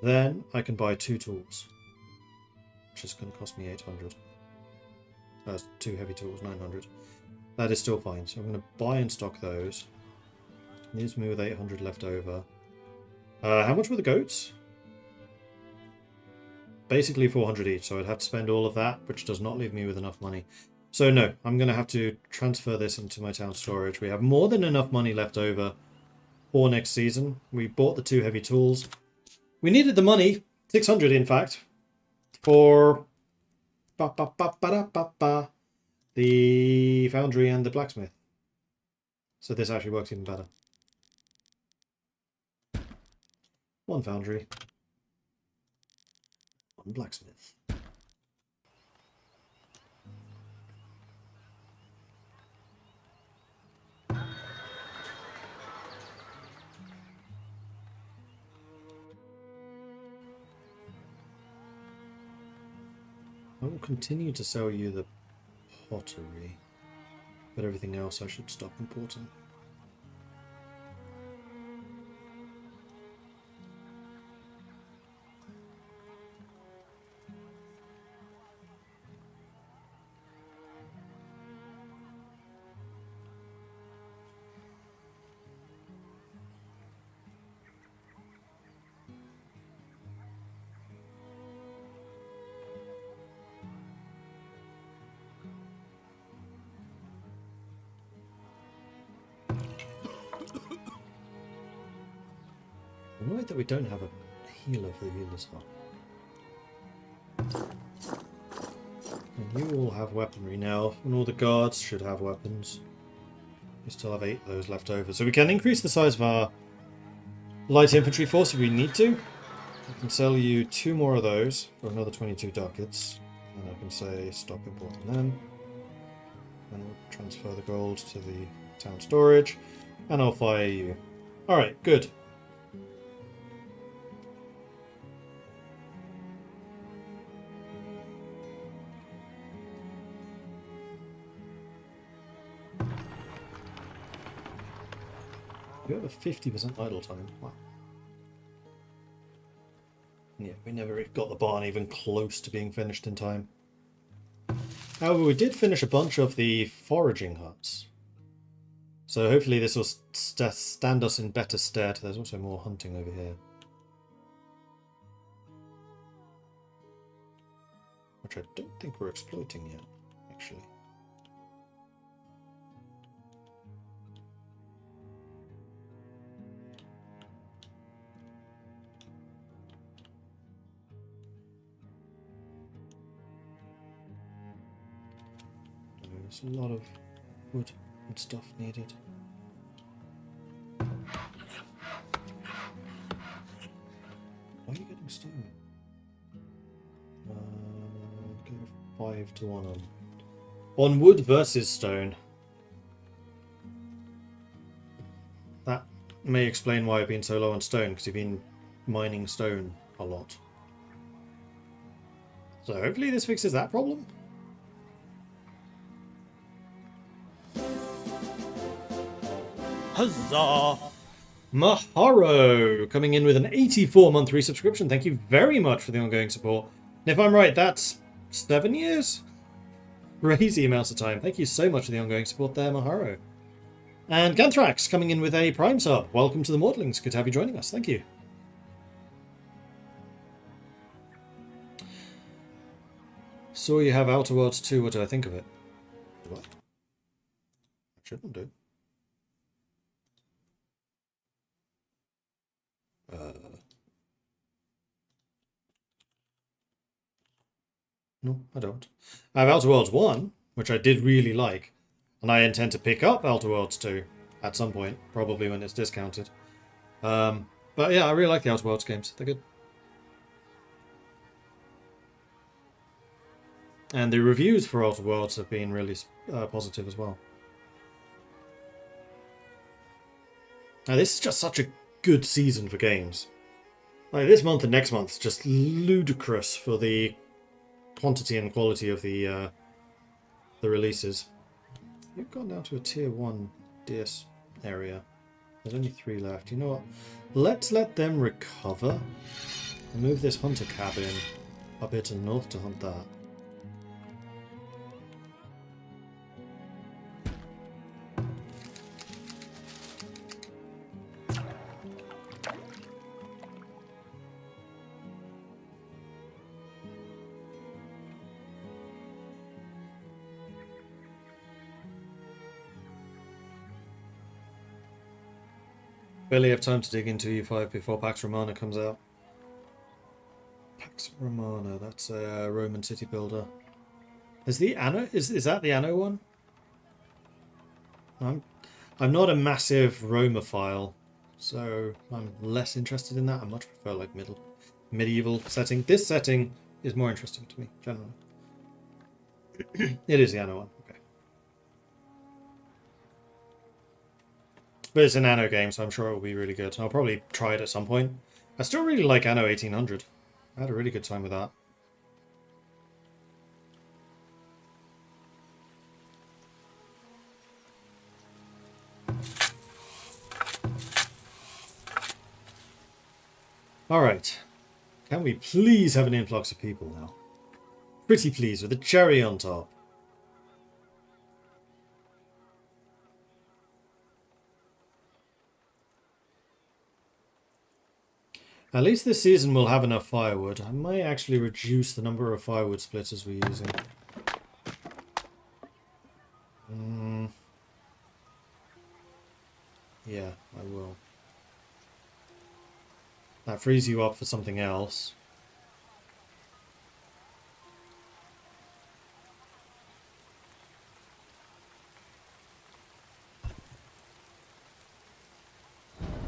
then I can buy 2 tools, which is going to cost me 800. That's 2 heavy tools, 900. That is still fine. So I'm going to buy and stock those. Leaves me with 800 left over. How much were the goats? Basically 400 each, so I'd have to spend all of that, which does not leave me with enough money. So no, I'm going to have to transfer this into my town storage. We have more than enough money left over for next season. We bought the 2 heavy tools. We needed the money, 600 in fact, for the foundry and the blacksmith. So this actually works even better. 1 foundry, 1 blacksmith. I will continue to sell you the pottery, but everything else I should stop importing. I'm annoyed that we don't have a healer for the healer's hut. And you all have weaponry now, and all the guards should have weapons. We still have 8 of those left over, so we can increase the size of our light infantry force if we need to. I can sell you 2 more of those for another 22 ducats, and I can say stop importing them. And we'll transfer the gold to the town storage, and I'll fire you. Alright, good. You have a 50% idle time. Wow. Yeah, we never got the barn even close to being finished in time. However, we did finish a bunch of the foraging huts. So hopefully this will stand us in better stead. There's also more hunting over here. Which I don't think we're exploiting yet, actually. There's a lot of wood and stuff needed. Why are you getting stone? Go 5 to 1 on wood versus stone. That may explain why I've been so low on stone, because you've been mining stone a lot. So hopefully this fixes that problem. Huzzah! Maharo coming in with an 84-month resubscription. Thank you very much for the ongoing support. And if I'm right, that's 7 years? Crazy amounts of time. Thank you so much for the ongoing support there, Maharo. And Ganthrax coming in with a Prime sub. Welcome to the Mortalings. Good to have you joining us. Thank you. Saw you have Outer Worlds 2. What do I think of it? What? I shouldn't do. No, I don't. I have Outer Worlds 1, which I did really like, and I intend to pick up Outer Worlds 2 at some point, probably when it's discounted. But yeah, I really like the Outer Worlds games. They're good. And the reviews for Outer Worlds have been really positive as well. Now, this is just such a good season for games. Like, this month and next month is just ludicrous for the quantity and quality of the releases. You've gone down to a tier 1 DS area. There's only 3 left. You know what? Let's let them recover. And move this hunter cabin a bit to the north to hunt that. Barely have time to dig into E5 before Pax Romana comes out. Pax Romana, that's a Roman city builder. Is the Anno? Is that the Anno one? I'm not a massive Romophile, so I'm less interested in that. I much prefer like medieval setting. This setting is more interesting to me generally. It is the Anno one. But it's an Anno game, so I'm sure it will be really good. I'll probably try it at some point. I still really like Anno 1800. I had a really good time with that. Alright. Can we please have an influx of people now? Pretty pleased with a cherry on top. At least this season we'll have enough firewood. I might actually reduce the number of firewood splitters we're using. Yeah, I will. That frees you up for something else.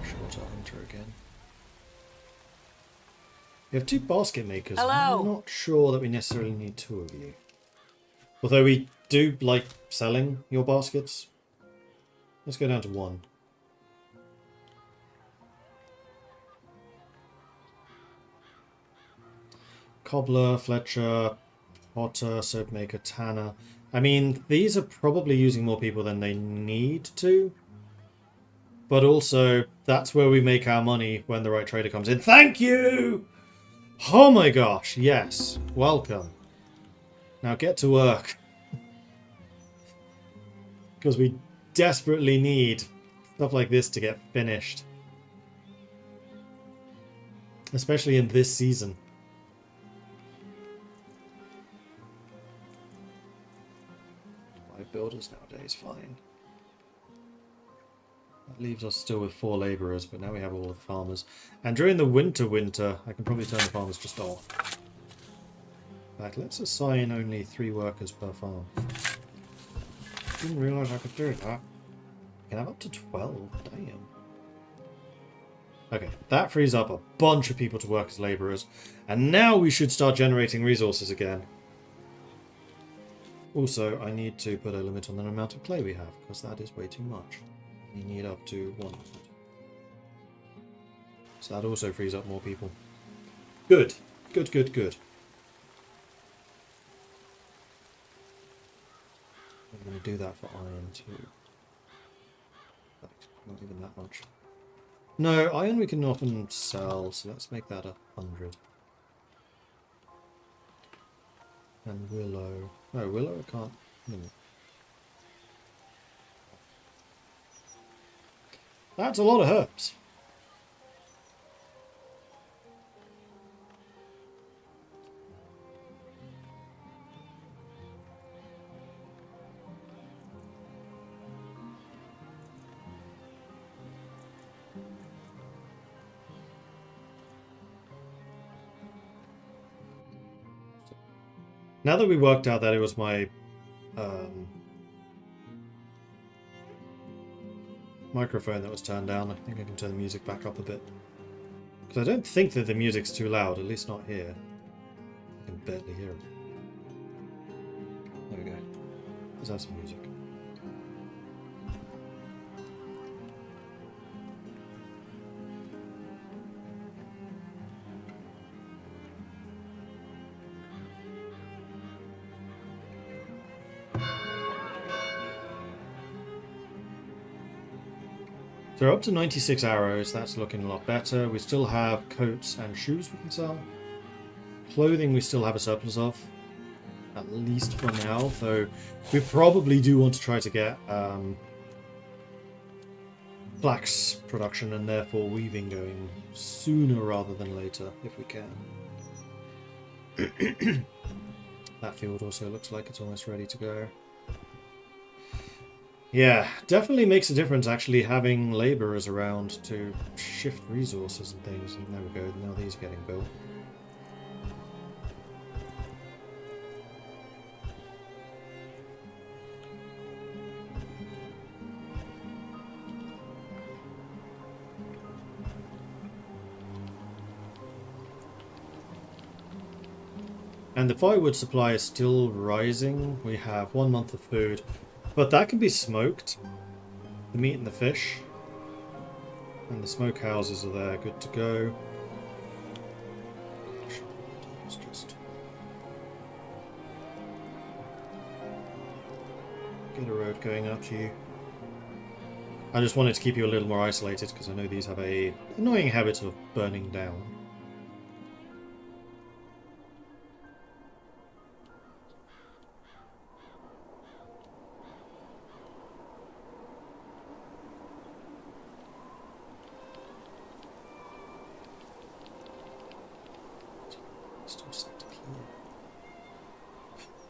Shorter hunter again. We have 2 basket makers. Hello. I'm not sure that we necessarily need 2 of you. Although we do like selling your baskets. Let's go down to 1. Cobbler, Fletcher, Potter, soap maker, tanner. I mean, these are probably using more people than they need to. But also, that's where we make our money when the right trader comes in. Thank you! Oh my gosh, yes. Welcome. Now get to work. Because we desperately need stuff like this to get finished. Especially in this season. 5 builders nowadays, fine. That leaves us still with 4 labourers, but now we have all of the farmers. And during the winter, I can probably turn the farmers just off. In fact, let's assign only 3 workers per farm. Didn't realise I could do that. I can have up to 12, damn. Okay, that frees up a bunch of people to work as labourers. And now we should start generating resources again. Also, I need to put a limit on the amount of clay we have, because that is way too much. You need up to 1. So that also frees up more people. Good. Good, good, good. going to do that for iron too. Not even that much. No, iron we can often sell, so let's make that 100. And willow. No, willow I can't. That's a lot of herbs. Now that we worked out that it was my microphone that was turned down, I think I can turn the music back up a bit. Because I don't think that the music's too loud, at least not here. I can barely hear it. There we go. Let's have some music. So we're up to 96 arrows, that's looking a lot better. We still have coats and shoes we can sell. Clothing we still have a surplus of, at least for now, though we probably do want to try to get flax production and therefore weaving going sooner rather than later, if we can. That field also looks like it's almost ready to go. Yeah, definitely makes a difference actually having labourers around to shift resources and things. And there we go, now these are getting built. And the firewood supply is still rising. We have 1 month of food. But that can be smoked. The meat and the fish. And the smoke houses are there, good to go. Let's just get a road going up to you. I just wanted to keep you a little more isolated because I know these have a annoying habit of burning down.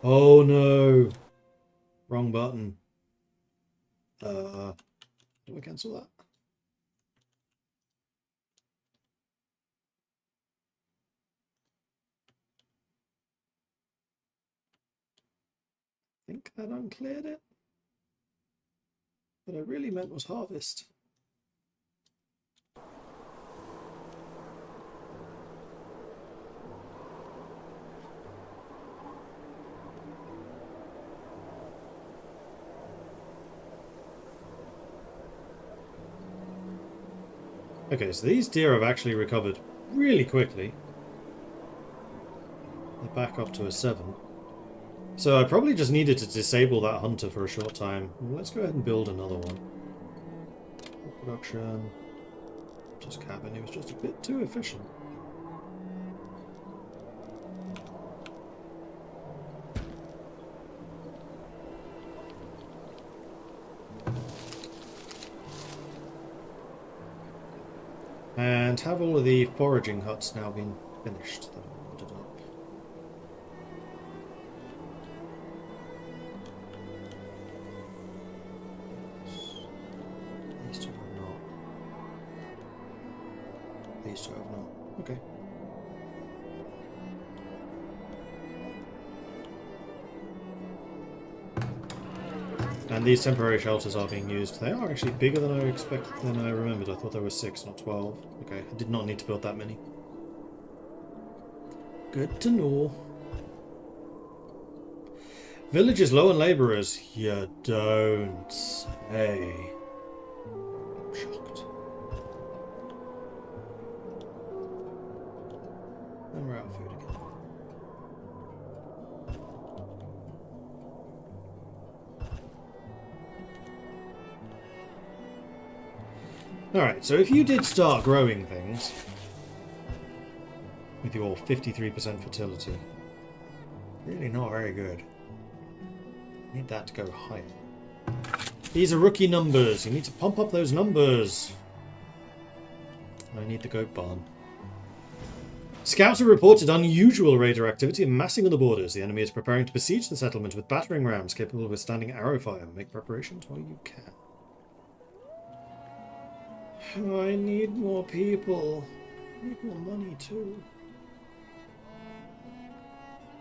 Oh no! Wrong button. Do I cancel that? I think that uncleared it. What I really meant was harvest. Okay, so these deer have actually recovered really quickly. They're back up to a 7. So I probably just needed to disable that hunter for a short time. Let's go ahead and build another one. Production. Just cabin, it was just a bit too efficient. And have all of the foraging huts now been finished that I ordered up? These two have not. These two have not. Okay. And these temporary shelters are being used. They are actually bigger than I remembered. I thought there were 6, not 12. Okay, I did not need to build that many. Good to know. Village is low on labourers. You don't say. I'm shocked. And we're out of food again. Alright, so if you did start growing things with your 53% fertility, really not very good. Need that to go higher. These are rookie numbers. You need to pump up those numbers. I need the goat barn. Scouts have reported unusual raider activity and massing on the borders. The enemy is preparing to besiege the settlement with battering rams capable of withstanding arrow fire. Make preparations while you can. I need more people. I need more money too.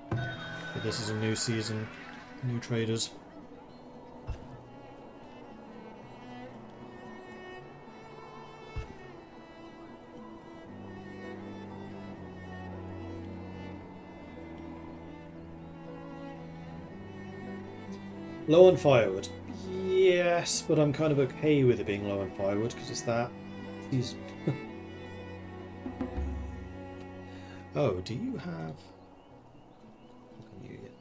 But this is a new season. New traders. Low on firewood. Yes, but I'm kind of okay with it being low on firewood because it's that season. Oh, do you have... What can you get?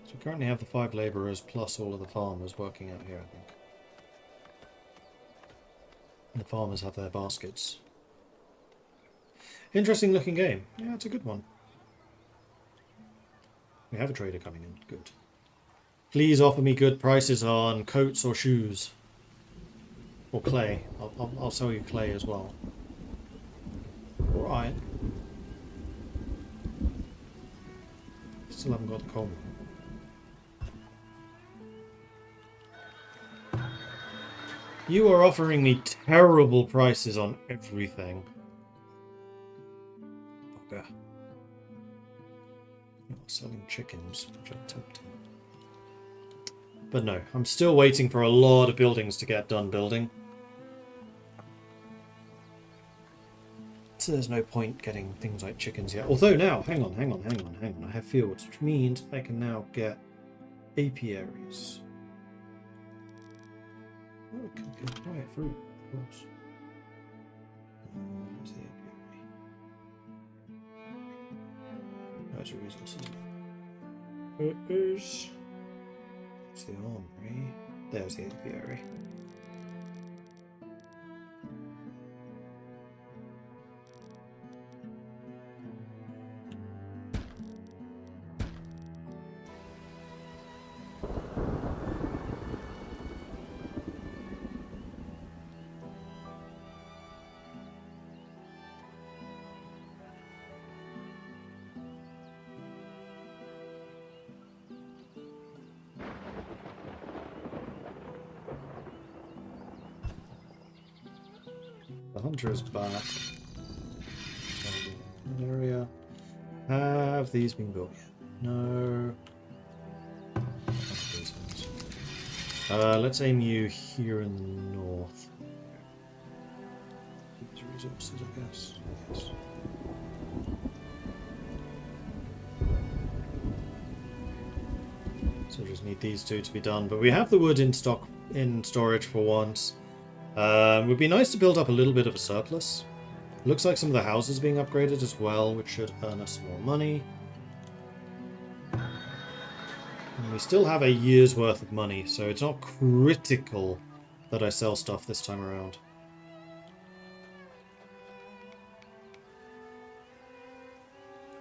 So we currently have the 5 labourers plus all of the farmers working out here, I think. And the farmers have their baskets. Interesting looking game. Yeah, it's a good one. We have a trader coming in. Good. Please offer me good prices on coats or shoes. Or clay. I'll sell you clay as well. Or iron. Still haven't got the coal. You are offering me terrible prices on everything. Bugger. Not selling chickens, which are tempting. But no, I'm still waiting for a lot of buildings to get done building. So there's no point getting things like chickens yet. Although now, hang on. I have fields, which means I can now get apiaries. Oh, it can get quiet fruit, of course. Where's the apiary? Those are resources. It's the armory. There's the apiary. The hunter is back. Area. Have these been built yet? No. Let's aim you here in the north. These resources, I guess. Yes. So just need these two to be done. But we have the wood in stock, in storage for once. Would be nice to build up a little bit of a surplus. Looks like some of the houses are being upgraded as well, which should earn us more money. And we still have a year's worth of money, so it's not critical that I sell stuff this time around.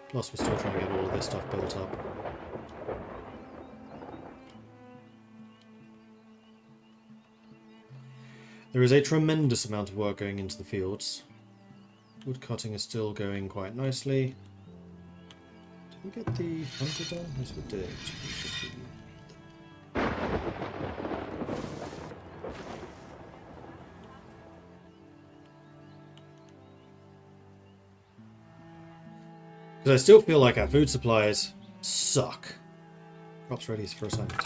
Plus, we're still trying to get all of this stuff built up. There is a tremendous amount of work going into the fields. Wood cutting is still going quite nicely. Did we get the hunter done? Yes, we did. We should be... Because I still feel like our food supplies suck. Crops ready for assignment.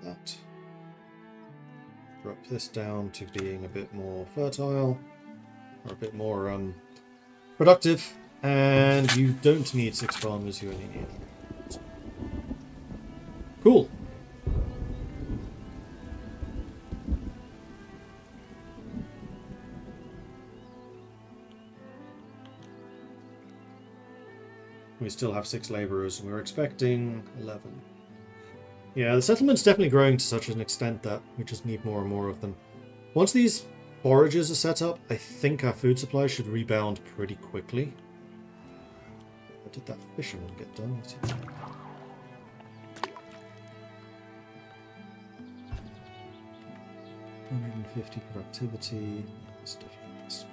That. Drop this down to being a bit more fertile, or a bit more productive, and you don't need 6 farmers, you only need 3. Cool. We still have 6 labourers, and we're expecting 11. Yeah, the settlement's definitely growing to such an extent that we just need more and more of them. Once these forages are set up, I think our food supply should rebound pretty quickly. What did that fisherman get done? 150 productivity. That's definitely the spot.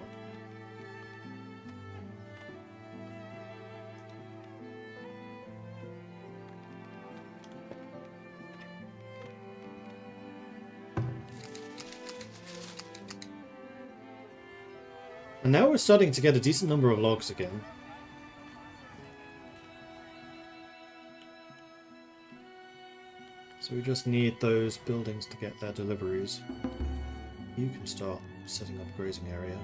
And now we're starting to get a decent number of logs again. So we just need those buildings to get their deliveries. You can start setting up a grazing area.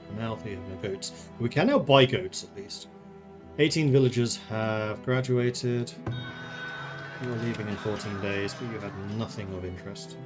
And now we have no goats. We can now buy goats at least. 18 villagers have graduated. You're leaving in 14 days, but you had nothing of interest.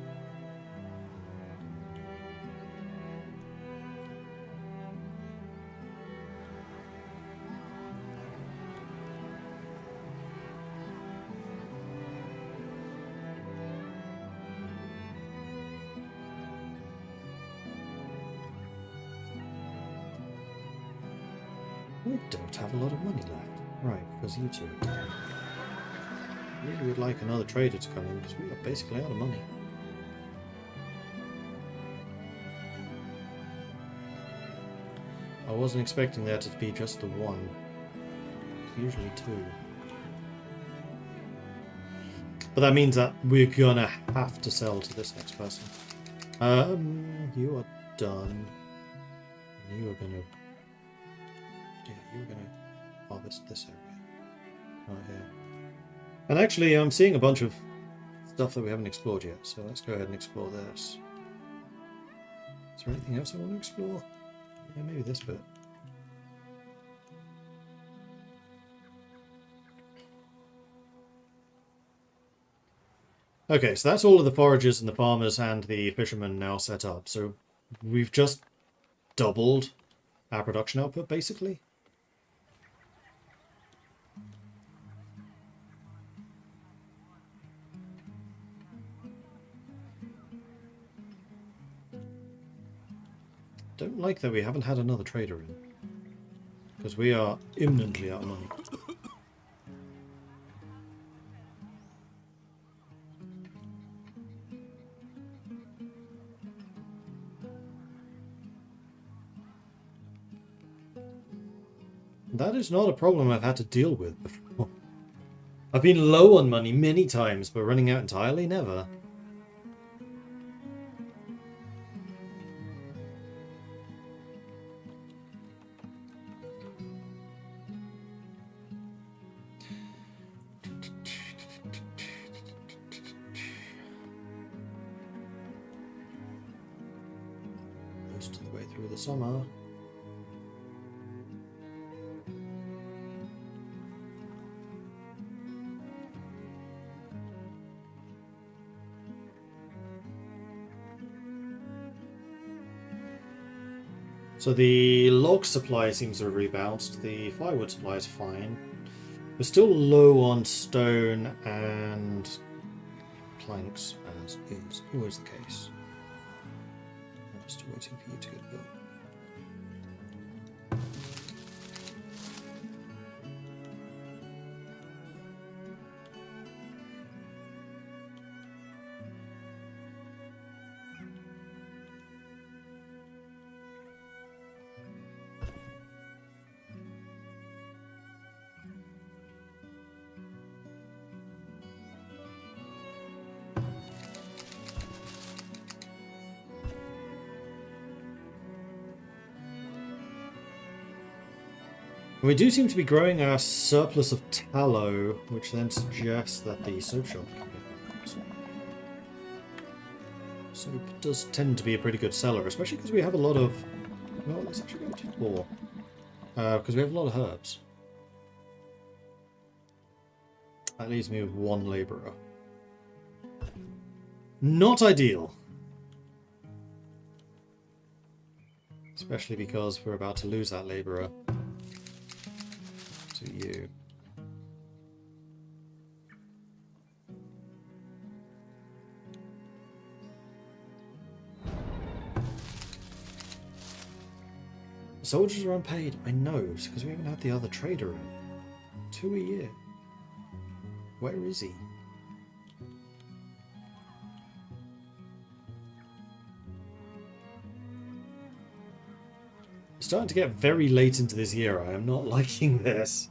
We don't have a lot of money left. Right, because you two are dead. I really would like another trader to come in, because we are basically out of money. I wasn't expecting there to be just the one. It's usually 2. But that means that we're gonna have to sell to this next person. You are done. You are gonna... Yeah, you're going to harvest this area. Right here. And actually, I'm seeing a bunch of stuff that we haven't explored yet, so let's go ahead and explore this. Is there anything else I want to explore? Yeah, maybe this bit. Okay, so that's all of the foragers and the farmers and the fishermen now set up. So we've just doubled our production output, basically. Don't like that we haven't had another trader in, because we are imminently out of money. That is not a problem I've had to deal with before. I've been low on money many times, but running out entirely, never. Most of the way through the summer. So the log supply seems to have rebounced, the firewood supply is fine. We're still low on stone and planks, as is always the case. I'm just waiting for you to get built. We do seem to be growing our surplus of tallow, which then suggests that the soap shop can get back. Soap does tend to be a pretty good seller, especially because we have a lot of... Well, let's actually go to 4. Because we have a lot of herbs. That leaves me with 1 labourer. Not ideal. Especially because we're about to lose that labourer. So you. Soldiers are unpaid. I know, because we haven't had the other trader in. 2 a year. Where is he? It's starting to get very late into this year. I am not liking this.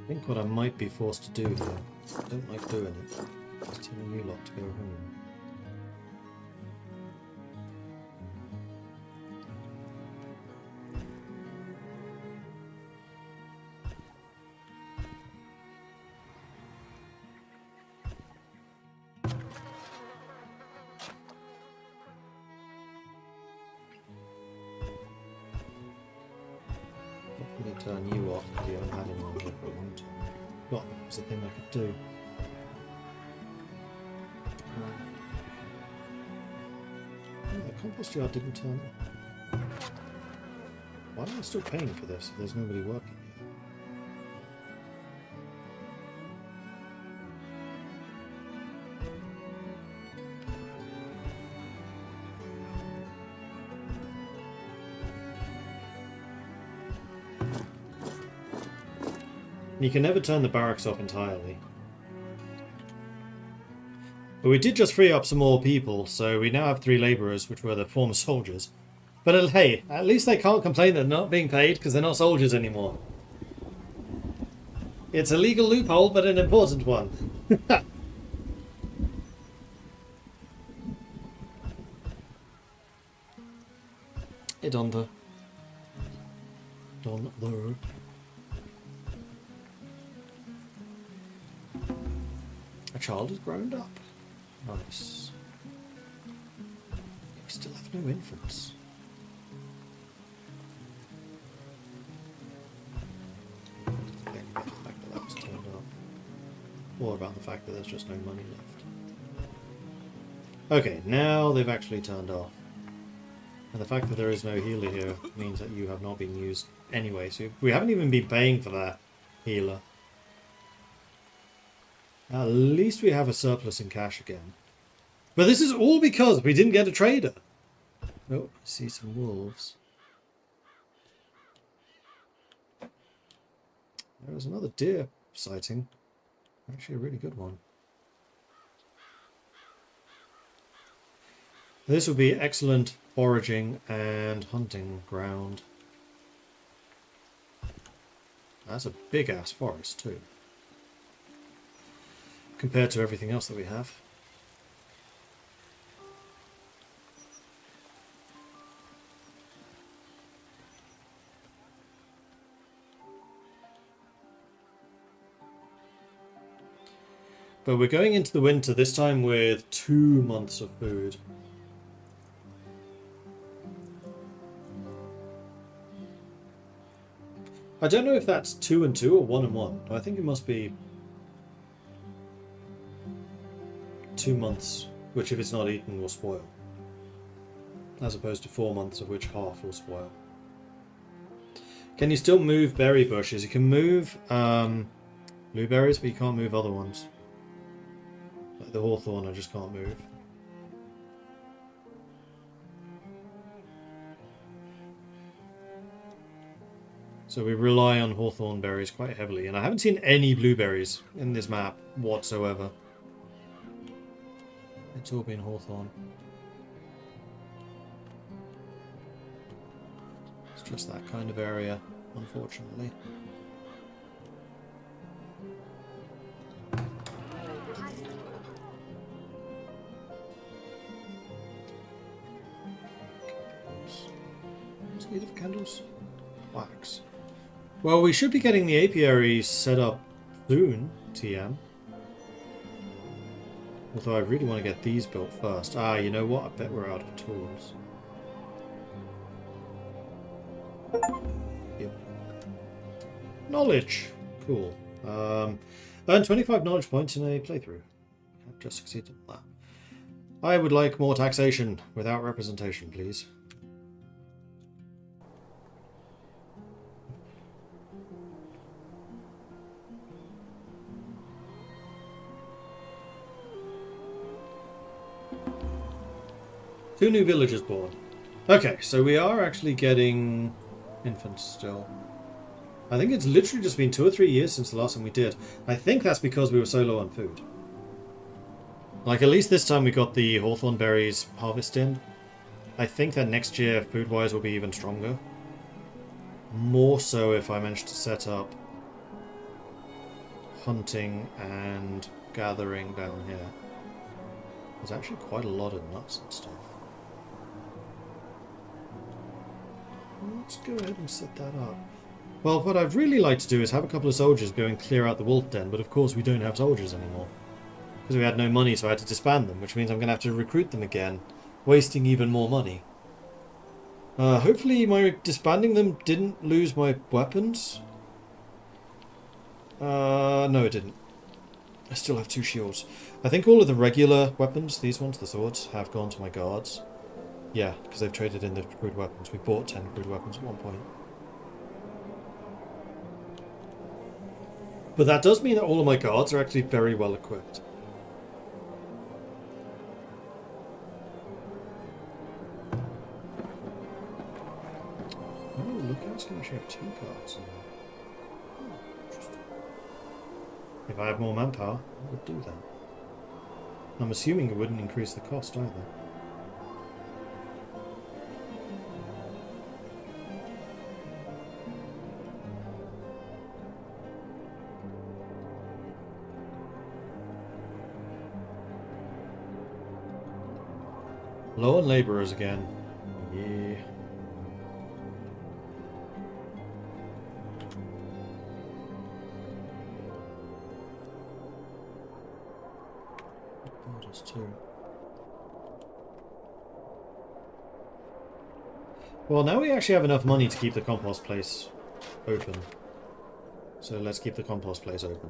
I think what I might be forced to do here, I don't like doing it, is telling you lot to go home. Definitely turn you off because you haven't had him on here for a long time. Well, that was the thing I could do. Oh, the compost yard didn't turn on. Why am I still paying for this if there's nobody working here? You can never turn the barracks off entirely. But we did just free up some more people, so we now have 3 labourers, which were the former soldiers. But hey, at least they can't complain that they're not being paid because they're not soldiers anymore. It's a legal loophole, but an important one. It on the... On the road. A child has grown up. Nice. We still have no infants. Forget about the fact that that was turned off. Or about the fact that there's just no money left. Okay, now they've actually turned off. And the fact that there is no healer here means that you have not been used anyway. So we haven't even been paying for that healer. At least we have a surplus in cash again. But this is all because we didn't get a trader. Oh, I see some wolves. There was another deer sighting. Actually a really good one. This will be excellent foraging and hunting ground. That's a big ass forest too. Compared to everything else that we have. But we're going into the winter this time with 2 months of food. I don't know if that's 2 and 2 or 1 and 1. I think it must be 2 months, which if it's not eaten will spoil. As opposed to 4 months of which half will spoil. Can you still move berry bushes? You can move blueberries, but you can't move other ones. Like the hawthorn, I just can't move. So we rely on hawthorn berries quite heavily, and I haven't seen any blueberries in this map whatsoever. It's all been hawthorn. It's just that kind of area, unfortunately. What's needed for candles? Wax. Well, we should be getting the apiary set up soon, TM. Although I really want to get these built first. Ah, you know what? I bet we're out of tools. Knowledge. Cool. Earn 25 knowledge points in a playthrough. I've just succeeded on that. I would like more taxation without representation, please. Two new villagers born. Okay, so we are actually getting infants still. I think it's literally just been 2 or 3 years since the last time we did. I think that's because we were so low on food. Like, at least this time we got the hawthorn berries harvest in. I think that next year, food-wise, will be even stronger. More so if I manage to set up hunting and gathering down here. There's actually quite a lot of nuts and stuff. Let's go ahead and set that up. Well, what I'd really like to do is have a couple of soldiers go and clear out the wolf den, but of course we don't have soldiers anymore. Because we had no money, so I had to disband them, which means I'm going to have to recruit them again, wasting even more money. Hopefully my disbanding them didn't lose my weapons. No it didn't. I still have 2 shields. I think all of the regular weapons, these ones, the swords, have gone to my guards. Yeah, because they've traded in the crude weapons. We bought 10 crude weapons at one point. But that does mean that all of my guards are actually very well equipped. Oh, look, I can actually have 2 guards in there. Oh, interesting. If I had more manpower, I would do that. I'm assuming it wouldn't increase the cost either. Low on labourers again. Yeah. Borders too. Well, now we actually have enough money to keep the compost place open. So let's keep the compost place open.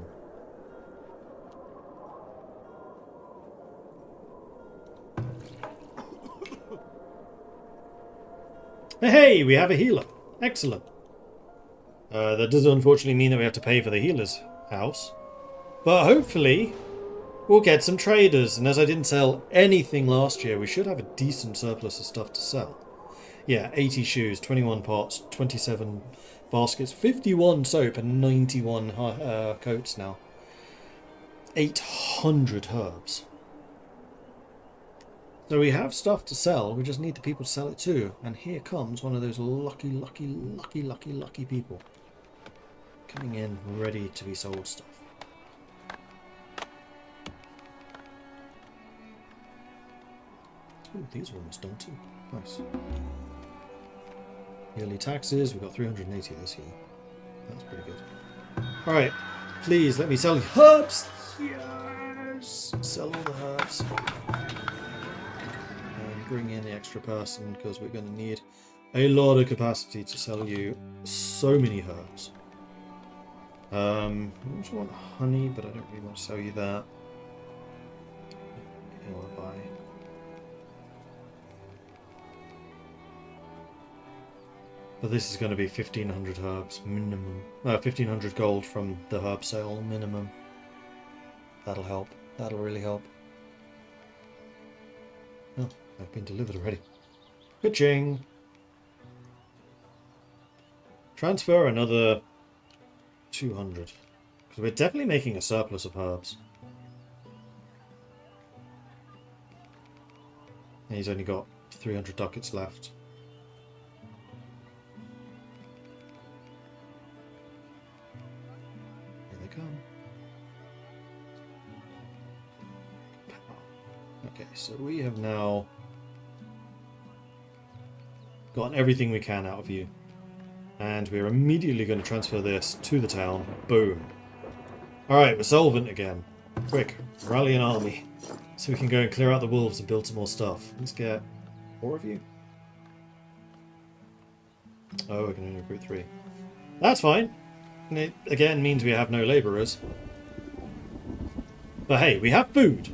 Hey, we have a healer. Excellent. That does unfortunately mean that we have to pay for the healer's house. But hopefully, we'll get some traders. And as I didn't sell anything last year, we should have a decent surplus of stuff to sell. Yeah, 80 shoes, 21 pots, 27 baskets, 51 soap, and 91 coats now. 800 herbs. So we have stuff to sell, we just need the people to sell it to. And here comes one of those lucky people. Coming in, ready to be sold stuff. Ooh, these are almost done too. Nice. Yearly taxes, we've got 380 this year. That's pretty good. Alright, please let me sell you herbs! Yes! Sell all the herbs. Bring in the extra person because we're going to need a lot of capacity to sell you so many herbs. I also want honey, but I don't really want to sell you that. I want to buy. But this is going to be 1,500 herbs minimum. 1,500 gold from the herb sale minimum. That'll help. That'll really help. Oh. I've been delivered already. Pitching. Transfer another 200. Because we're definitely making a surplus of herbs. And he's only got 300 ducats left. Here they come. Okay, so we have now gotten everything we can out of you. And we're immediately going to transfer this to the town. Boom. Alright, we're solvent again. Quick, rally an army. So we can go and clear out the wolves and build some more stuff. Let's get 4 of you. Oh, we can only recruit 3. That's fine. And it again means we have no labourers. But hey, we have food.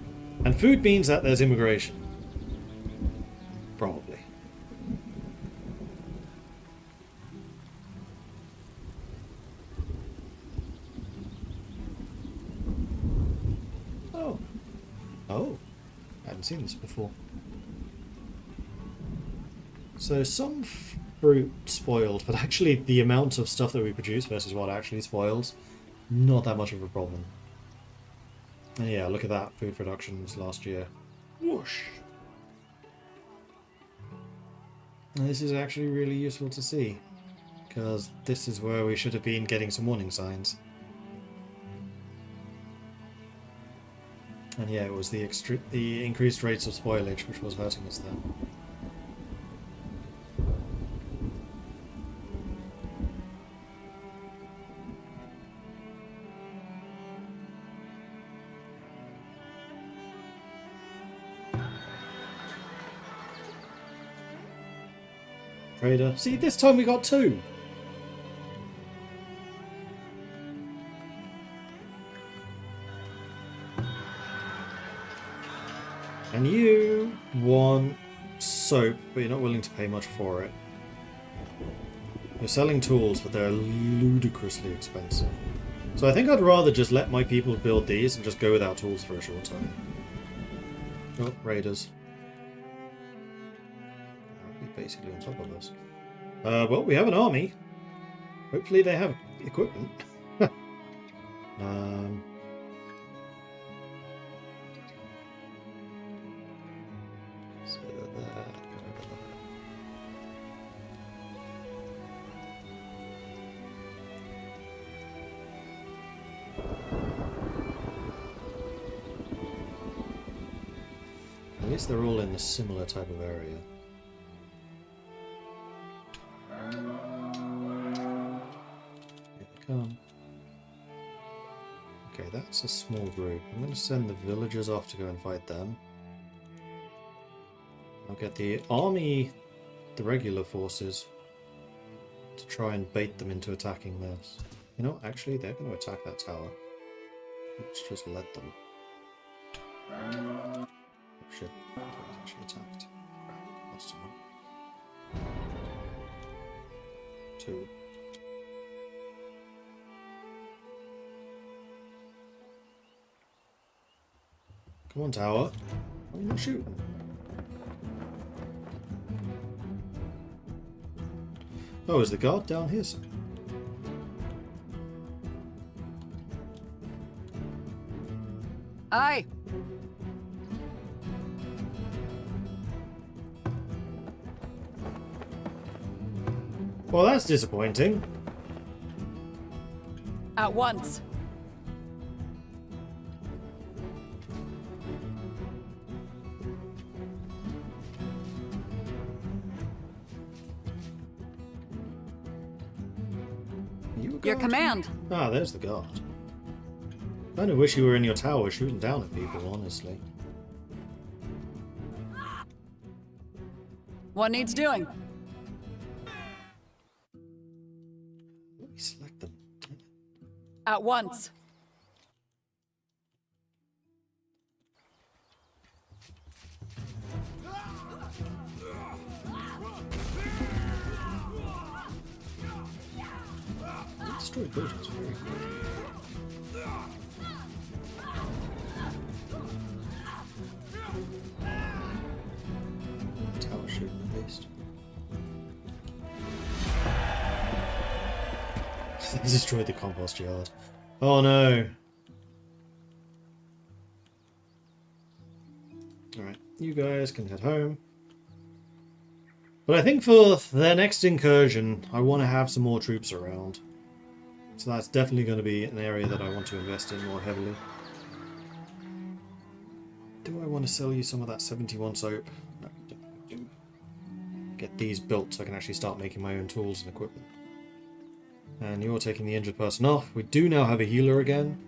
And food means that there's immigration. Probably. Oh. Oh. I hadn't seen this before. So some fruit spoiled, but actually the amount of stuff that we produce versus what actually spoils, not that much of a problem. And yeah, look at that, food productions last year. Whoosh! And this is actually really useful to see, because this is where we should have been getting some warning signs. And yeah, it was the increased rates of spoilage which was hurting us there. Trader. See, this time we got 2! And you want soap, but you're not willing to pay much for it. You're selling tools, but they're ludicrously expensive. So I think I'd rather just let my people build these and just go without tools for a short time. Oh, raiders. Basically on top of us. Well, we have an army. Hopefully they have equipment. So that. At least they're all in a similar type of area. Come. Okay, that's a small group. I'm going to send the villagers off to go and fight them. I'll get the army, the regular forces, to try and bait them into attacking this. You know, actually, they're going to attack that tower. Let's just let them. Oh shit, it's actually attacked. Crap, lost one. 2. Come on, tower. Why are you not shooting? Oh, is the guard down here? Aye. Well, that's disappointing. At once. Your command. Ah, there's the guard. I kind of wish you were in your tower shooting down at people, honestly. What needs doing? Let me select them. At once. Destroy buildings very quickly. Tower shooting at least. They destroyed the compost yard. Oh no! Alright, you guys can head home. But I think for their next incursion, I want to have some more troops around. So that's definitely going to be an area that I want to invest in more heavily. Do I want to sell you some of that 71 soap? No, I don't. Get these built so I can actually start making my own tools and equipment. And you're taking the injured person off. We do now have a healer again.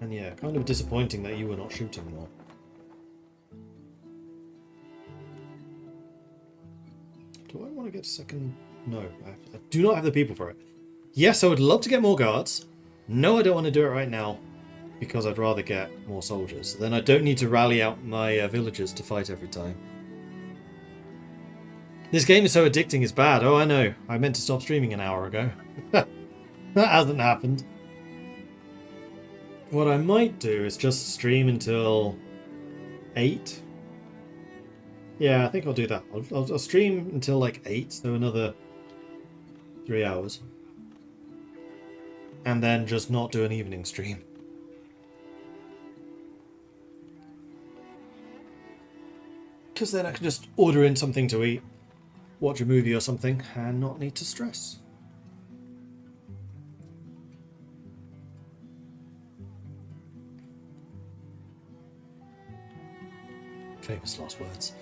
And yeah, kind of disappointing that you were not shooting more. Do I want to get a second No, I do not have the people for it. Yes, I would love to get more guards. No, I don't want to do it right now because I'd rather get more soldiers. Then I don't need to rally out my villagers to fight every time. This game is so addicting, it's bad. Oh, I know. I meant to stop streaming an hour ago. That hasn't happened. What I might do is just stream until 8. Yeah, I think I'll do that. I'll stream until like 8, so another 3 hours. And then just not do an evening stream. Because then I can just order in something to eat, watch a movie or something, and not need to stress. Famous last words.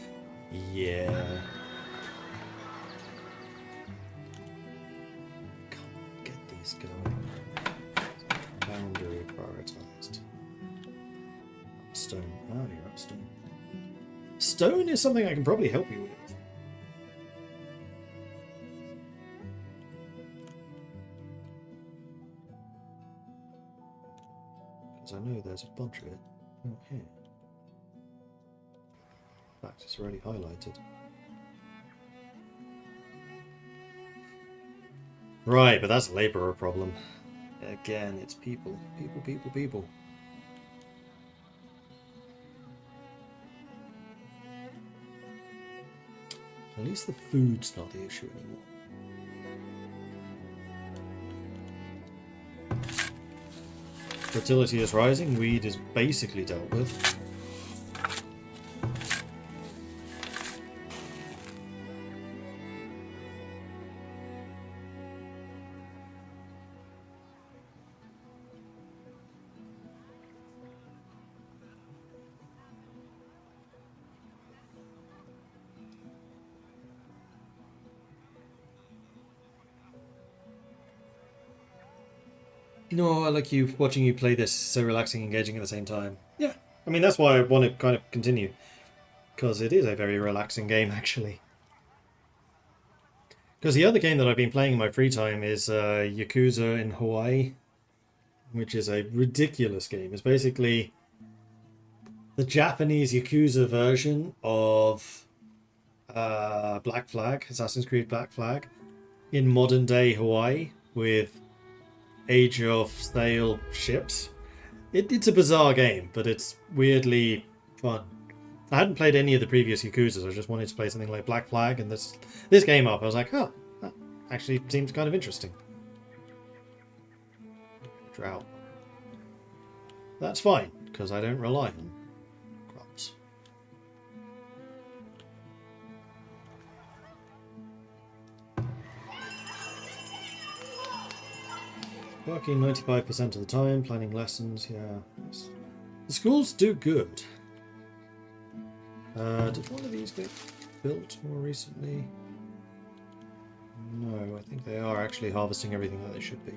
Yeah. Come on, get these going. Boundary prioritized. Stone. Oh, you're up stone. Stone is something I can probably help you with. Because I know there's a bunch of it out here. In fact, it's already highlighted. Right, but that's a labourer problem. Again, it's people. People. At least the food's not the issue anymore. Fertility is rising, weed is basically dealt with. No, I like you watching you play this, so relaxing, engaging at the same time. Yeah, I mean that's why I want to kind of continue, because it is a very relaxing game actually. Because the other game that I've been playing in my free time is Yakuza in Hawaii, which is a ridiculous game. It's basically the Japanese Yakuza version of Black Flag, Assassin's Creed Black Flag, in modern day Hawaii with Age of Sail ships. It's a bizarre game, but it's weirdly fun. I hadn't played any of the previous Yakuzas, I just wanted to play something like Black Flag, and this came up. I was like, oh, that actually seems kind of interesting. Drought. That's fine, because I don't rely on crops. Working 95% of the time, planning lessons, yeah. The schools do good. Did one of these get built more recently? No, I think they are actually harvesting everything that they should be.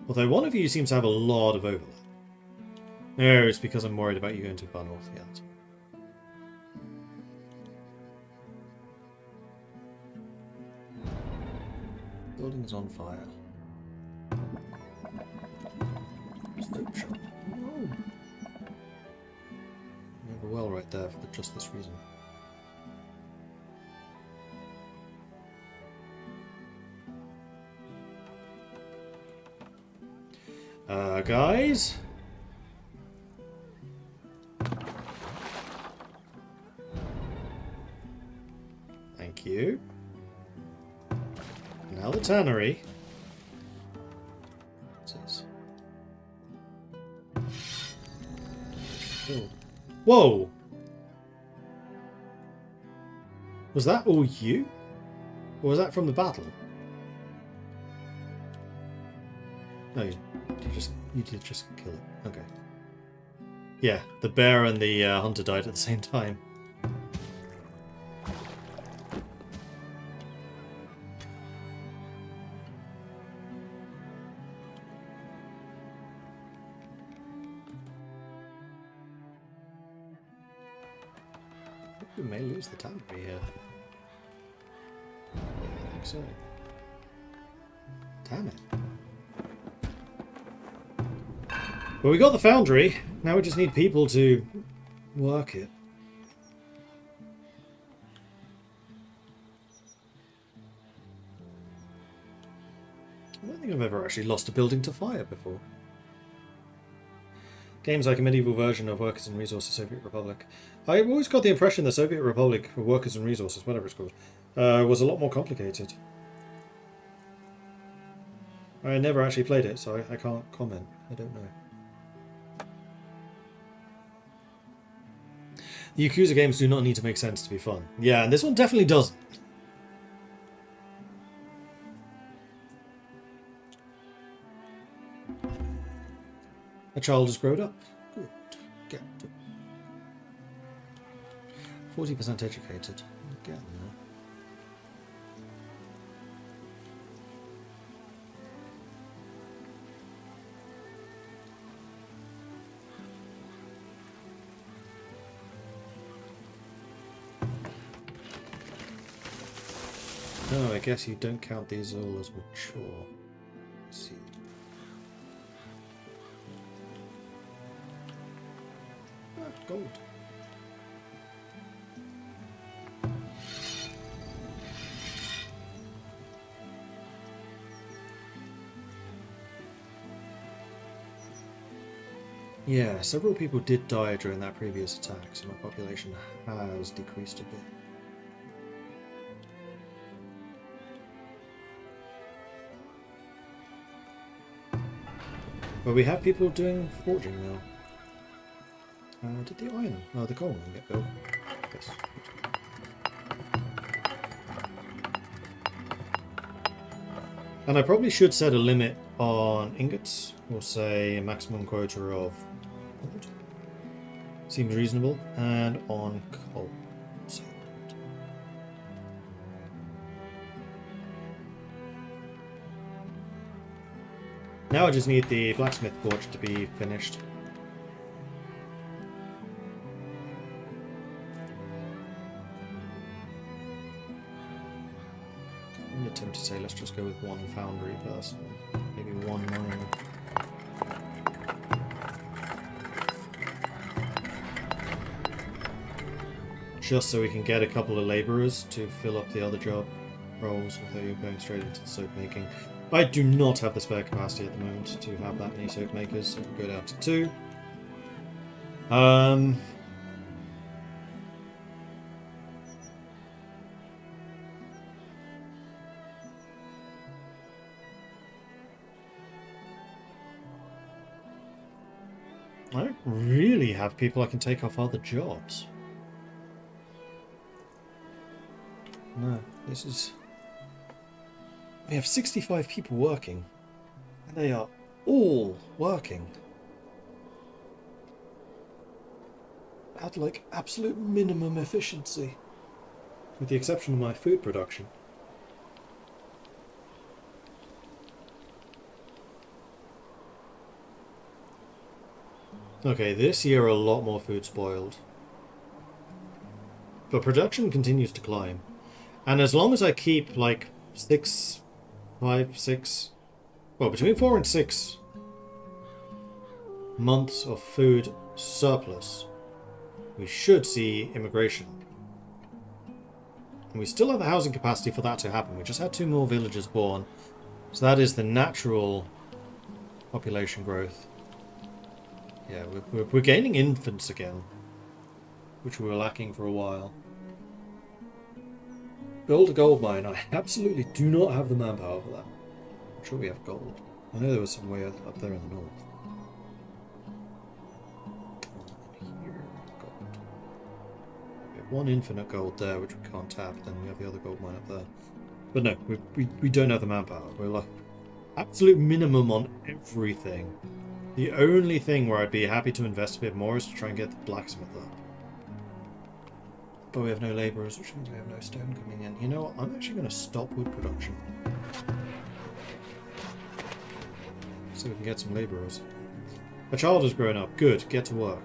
Although one of you seems to have a lot of overlap. No, it's because I'm worried about you going too far north. Yeah, that's building's on fire. Stove shop. Oh. You have a well right there for just this reason. Guys? Thank you. Now the tannery. What's this? Whoa! Was that all you? Or was that from the battle? No, you did just kill it. Okay. Yeah, the bear and the hunter died at the same time. We may lose the tannery here. so. Damn it. Well, we got the foundry. Now we just need people to work it. I don't think I've ever actually lost a building to fire before. Games like a medieval version of Workers and Resources Soviet Republic. I've always got the impression the Soviet Republic, or Workers and Resources, whatever it's called, was a lot more complicated. I never actually played it, so I can't comment. I don't know. The Yakuza games do not need to make sense to be fun. Yeah, and this one definitely doesn't. A child has grown up. Good. Get 40% educated. Get there. No, I guess you don't count these all as mature. Let's see. Ah, gold. Yeah, several people did die during that previous attack, so my population has decreased a bit. But we have people doing forging now. Did the iron? No, the coal one get built. Yes. And I probably should set a limit on ingots. We'll say a maximum quota of gold. Seems reasonable. And on coal. So now I just need the blacksmith forge to be finished. I'm tempted to say let's just go with one foundry first, maybe one mine. Just so we can get a couple of labourers to fill up the other job roles without going straight into the soap making. I do not have the spare capacity at the moment to have that many soap makers, so we'll go down to 2. I don't really have people I can take off other jobs. No, this is... We have 65 people working, and they are all working at like absolute minimum efficiency, with the exception of my food production. Okay, this year a lot more food spoiled, but production continues to climb, and as long as I keep like 5, 6, well, between 4 and 6 months of food surplus, we should see immigration. And we still have the housing capacity for that to happen. We just had 2 more villagers born, so that is the natural population growth. Yeah, we're gaining infants again, which we were lacking for a while. Build a gold mine. I absolutely do not have the manpower for that. I'm sure we have gold. I know there was some way up there in the north. Here, gold. We have 1 infinite gold there, which we can't tap. Then we have the other gold mine up there. But no, we don't have the manpower. We're like absolute minimum on everything. The only thing where I'd be happy to invest a bit more is to try and get the blacksmith up. But we have no labourers, which means we have no stone coming in. You know what? I'm actually going to stop wood production, so we can get some labourers. A child has grown up. Good. Get to work.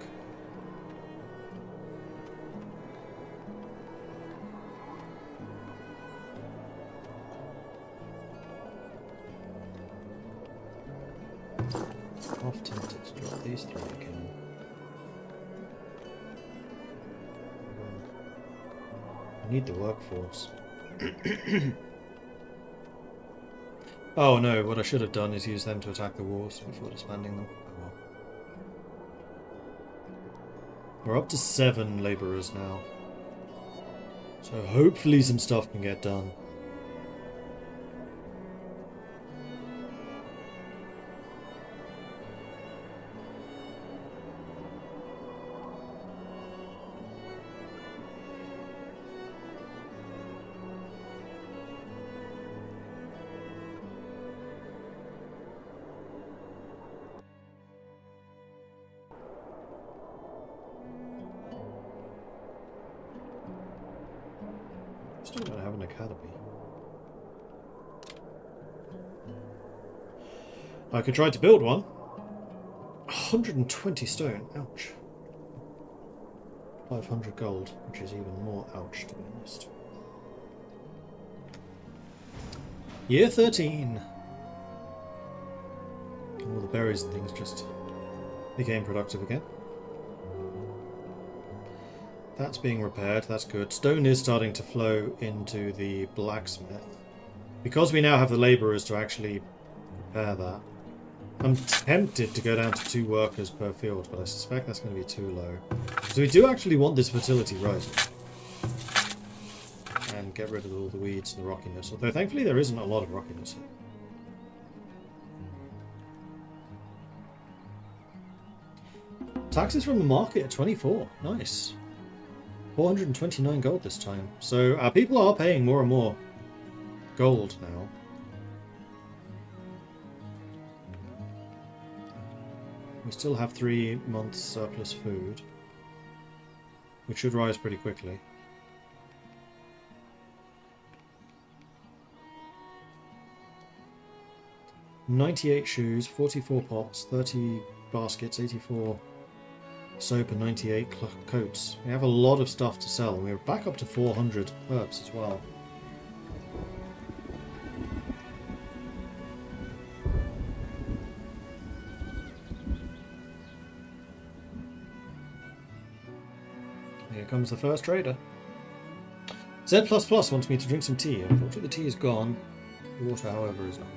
need the workforce. Oh no, what I should have done is use them to attack the walls before disbanding them. Oh well. We're up to 7 labourers now. So hopefully some stuff can get done. Still don't have an academy. I could try to build one. 120 stone, ouch. 500 gold, which is even more ouch to be honest. Year 13. All the berries and things just became productive again. That's being repaired, that's good. Stone is starting to flow into the blacksmith. Because we now have the labourers to actually repair that. I'm tempted to go down to 2 workers per field, but I suspect that's going to be too low. So we do actually want this fertility rising. And get rid of all the weeds and the rockiness. Although thankfully there isn't a lot of rockiness here. Taxes from the market at 24. Nice. 429 gold this time. So our people are paying more and more gold now. We still have 3 months surplus food, which should rise pretty quickly. $98 shoes, 44 pots, 30 baskets, 84 soap and 98 coats. We have a lot of stuff to sell. We're back up to 400 herbs as well. Here comes the first trader. Z++ wants me to drink some tea. Unfortunately the tea is gone. The water, however, is not.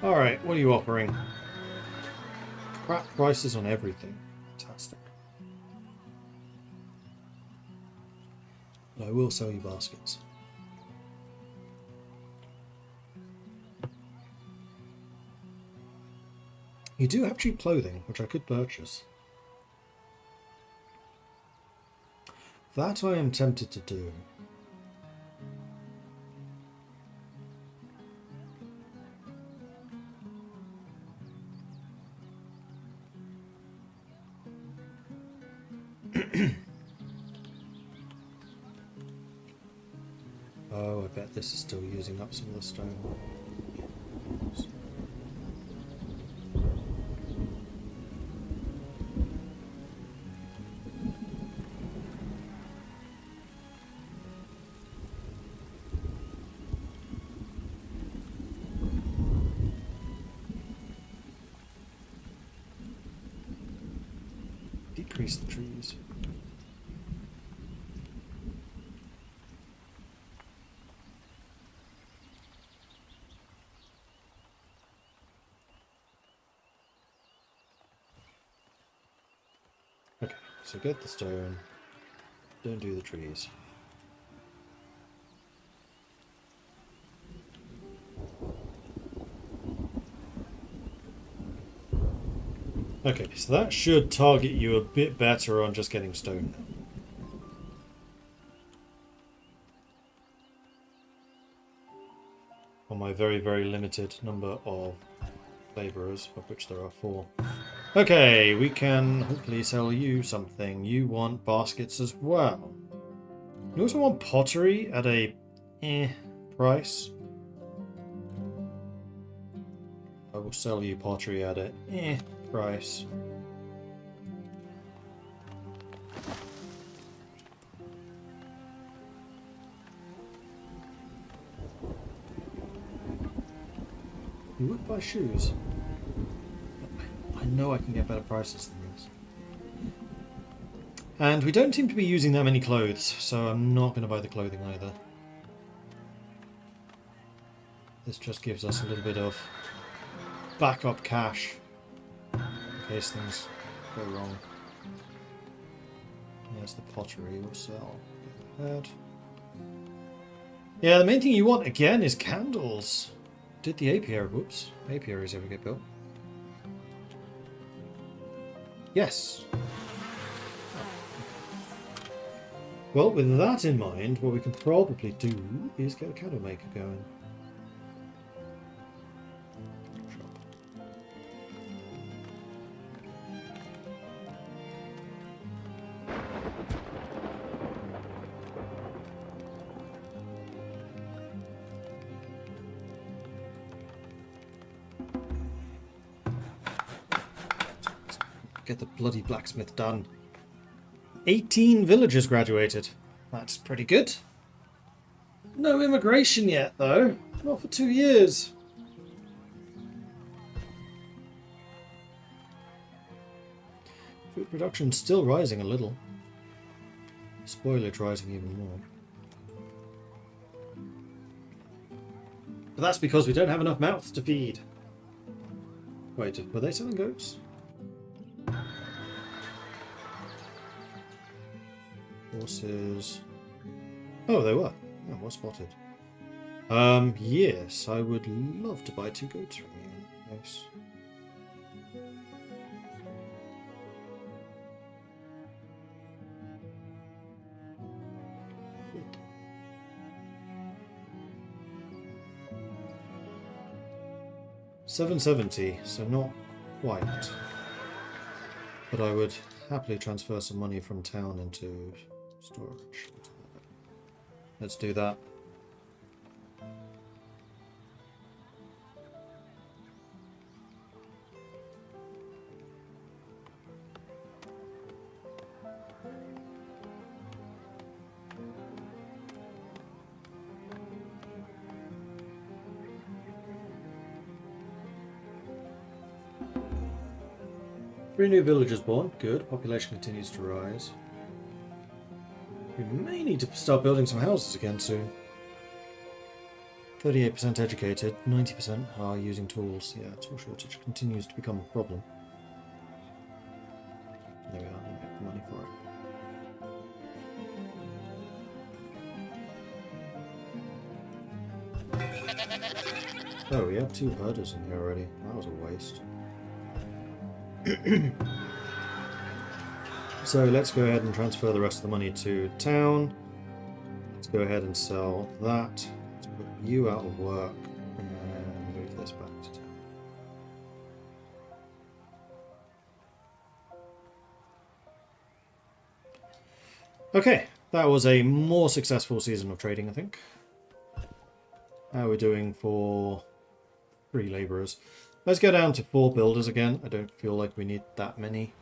Alright, what are you offering? Crap prices on everything. Fantastic. But I will sell you baskets. You do have cheap clothing, which I could purchase. That I am tempted to do. Oh, I bet this is still using up some of the stone. Decrease the trees. Okay, so get the stone, don't do the trees. Okay, so that should target you a bit better on just getting stone now. On my very, very limited number of labourers, of which there are 4. Okay, we can hopefully sell you something. You want baskets as well. You also want pottery at a price. I will sell you pottery at a price. You would buy shoes. know I can get better prices than this. And we don't seem to be using that many clothes, so I'm not going to buy the clothing either. This just gives us a little bit of backup cash in case things go wrong. There's the pottery we'll sell. That. Yeah, the main thing you want again is candles. Did the apiary, whoops, apiaries ever get built? Yes. Well, with that in mind, what we can probably do is get a candle maker going. Get the bloody blacksmith done. 18 villagers graduated. That's pretty good. No immigration yet, though. Not for 2 years. Food production's still rising a little. Spoilage rising even more. But that's because we don't have enough mouths to feed. Wait, were they selling goats? Horses. Oh, they were. Oh, well spotted. Yes, I would love to buy 2 goats from you. Nice. $770, so not quite. But I would happily transfer some money from town into storage. Let's do that. Three new villagers born. Good. Population continues to rise. We may need to start building some houses again soon. 38% educated, 90% are using tools. Yeah, tool shortage continues to become a problem. There we are, we'll get the money for it. Oh, we have 2 herders in here already. That was a waste. So let's go ahead and transfer the rest of the money to town. Let's go ahead and sell that. Let's put you out of work and move this back to town. Okay, that was a more successful season of trading, I think. How are we doing for 3 labourers? Let's go down to 4 builders again. I don't feel like we need that many.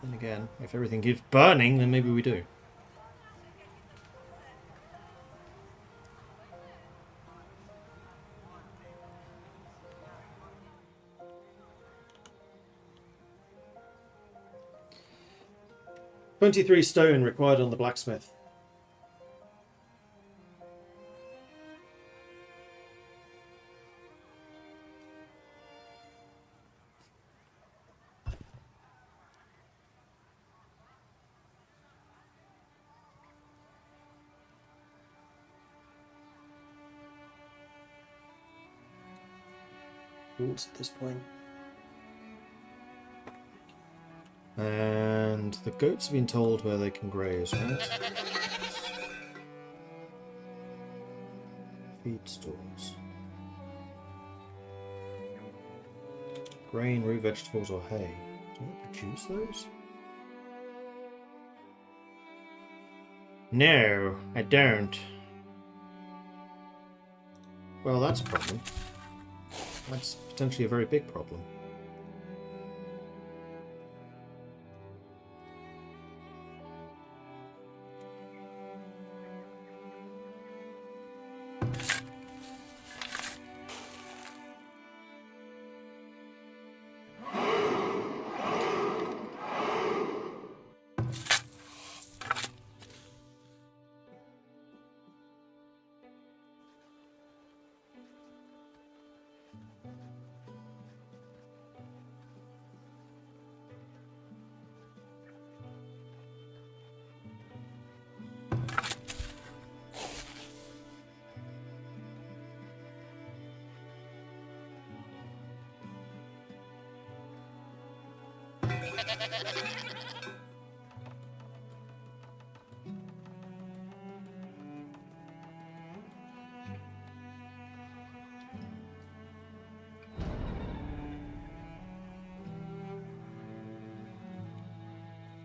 And again, if everything keeps burning, then maybe we do. $23 stone required on the blacksmith. At this point. And the goats have been told where they can graze, right? Feed stores. Grain, root vegetables, or hay. Do I produce those? No, I don't. Well, that's a problem. That's potentially a very big problem.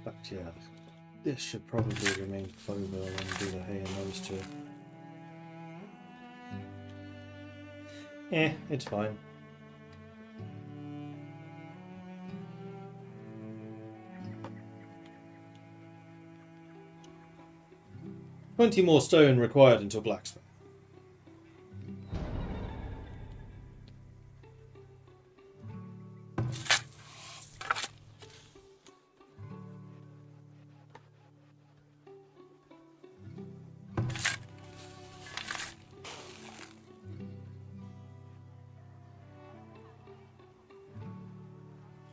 But yeah, this should probably remain clover and do the hay and those two. It's fine. $20 more stone required until blacksmith.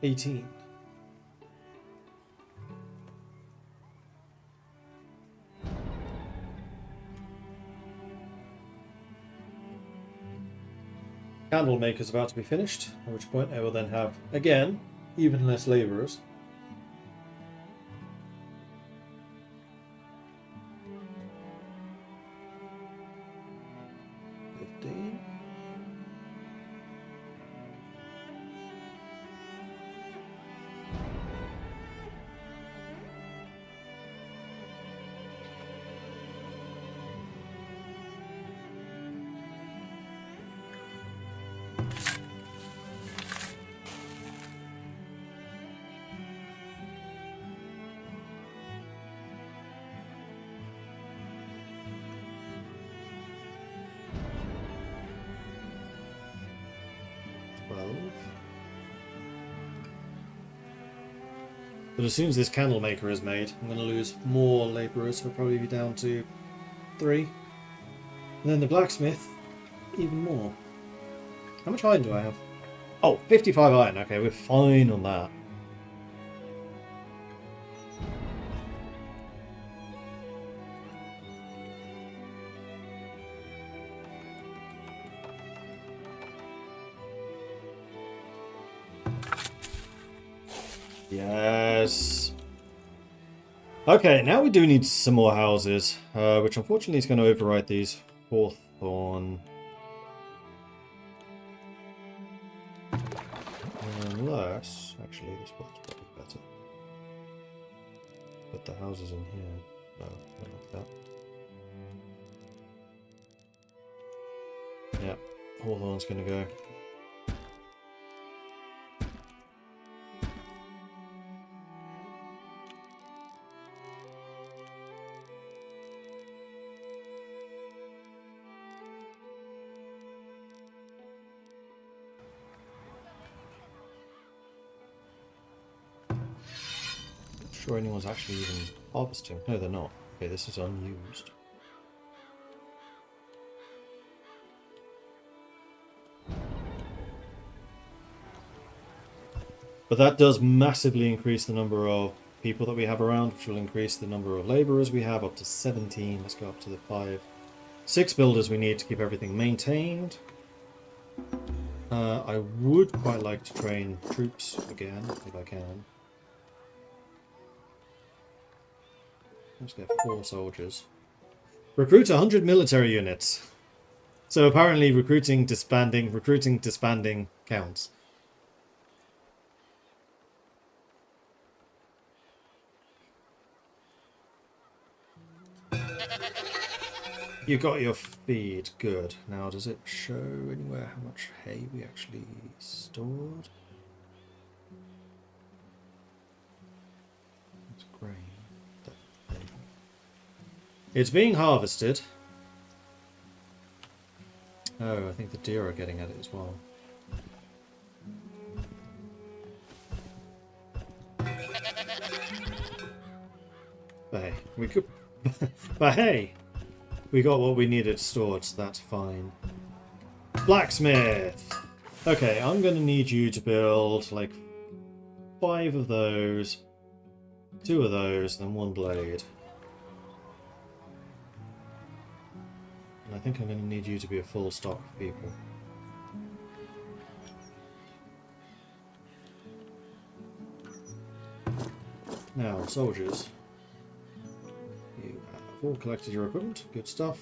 $18. Candle maker's about to be finished, at which point I will then have, again, even less labourers. But as soon as this candle maker is made, I'm going to lose more labourers. We'll probably be down to 3. And then the blacksmith, even more. How much iron do I have? Oh, 55 iron. Okay, we're fine on that. Yes. Okay, now we do need some more houses, which unfortunately is going to override these. Hawthorn. Unless, actually, this one's probably better. Put the houses in here. No, not like that. Yeah, Hawthorn's going to go. Sure anyone's actually even harvesting. No, they're not. Okay, this is unused. But that does massively increase the number of people that we have around, which will increase the number of labourers we have up to 17. Let's go up to the 5. 6 builders we need to keep everything maintained. I would quite like to train troops again, if I can. Let's get 4 soldiers. Recruit 100 military units. So apparently recruiting disbanding counts. You got your feed, good. Now does it show anywhere how much hay we actually stored? It's grain. It's being harvested. Oh, I think the deer are getting at it as well. But hey, we could. But hey, we got what we needed stored, so that's fine. Blacksmith. Okay, I'm gonna need you to build like 5 of those, 2 of those, and 1 blade. And I think I'm going to need you to be a full stock of people. Now, soldiers. You have all collected your equipment. Good stuff.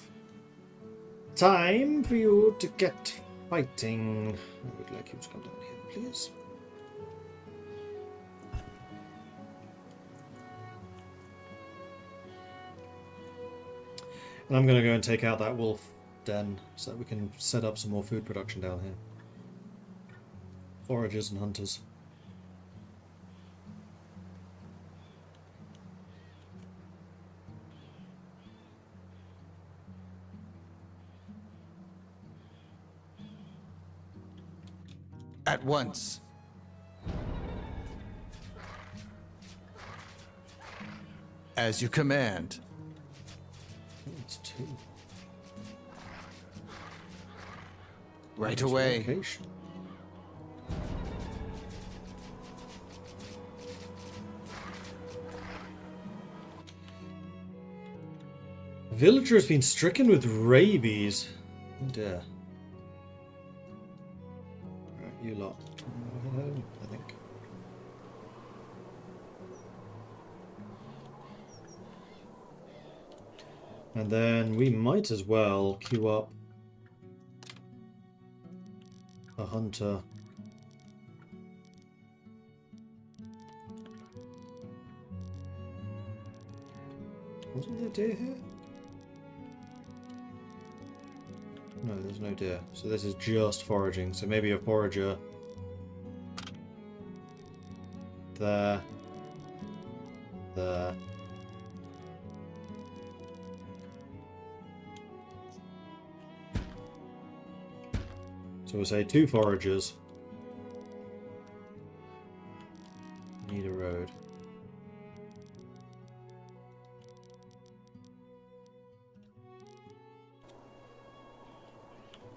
Time for you to get fighting. I would like you to come down here, please. And I'm going to go and take out that wolf den so that we can set up some more food production down here. Foragers and hunters. At once. As you command. It's two. Right away. Location. Villager has been stricken with rabies. Oh dear. Right, you lot. I think. And then we might as well queue up a hunter. Wasn't there deer here? No, there's no deer. So this is just foraging. So maybe a forager there. There. So we'll say 2 foragers. Need a road.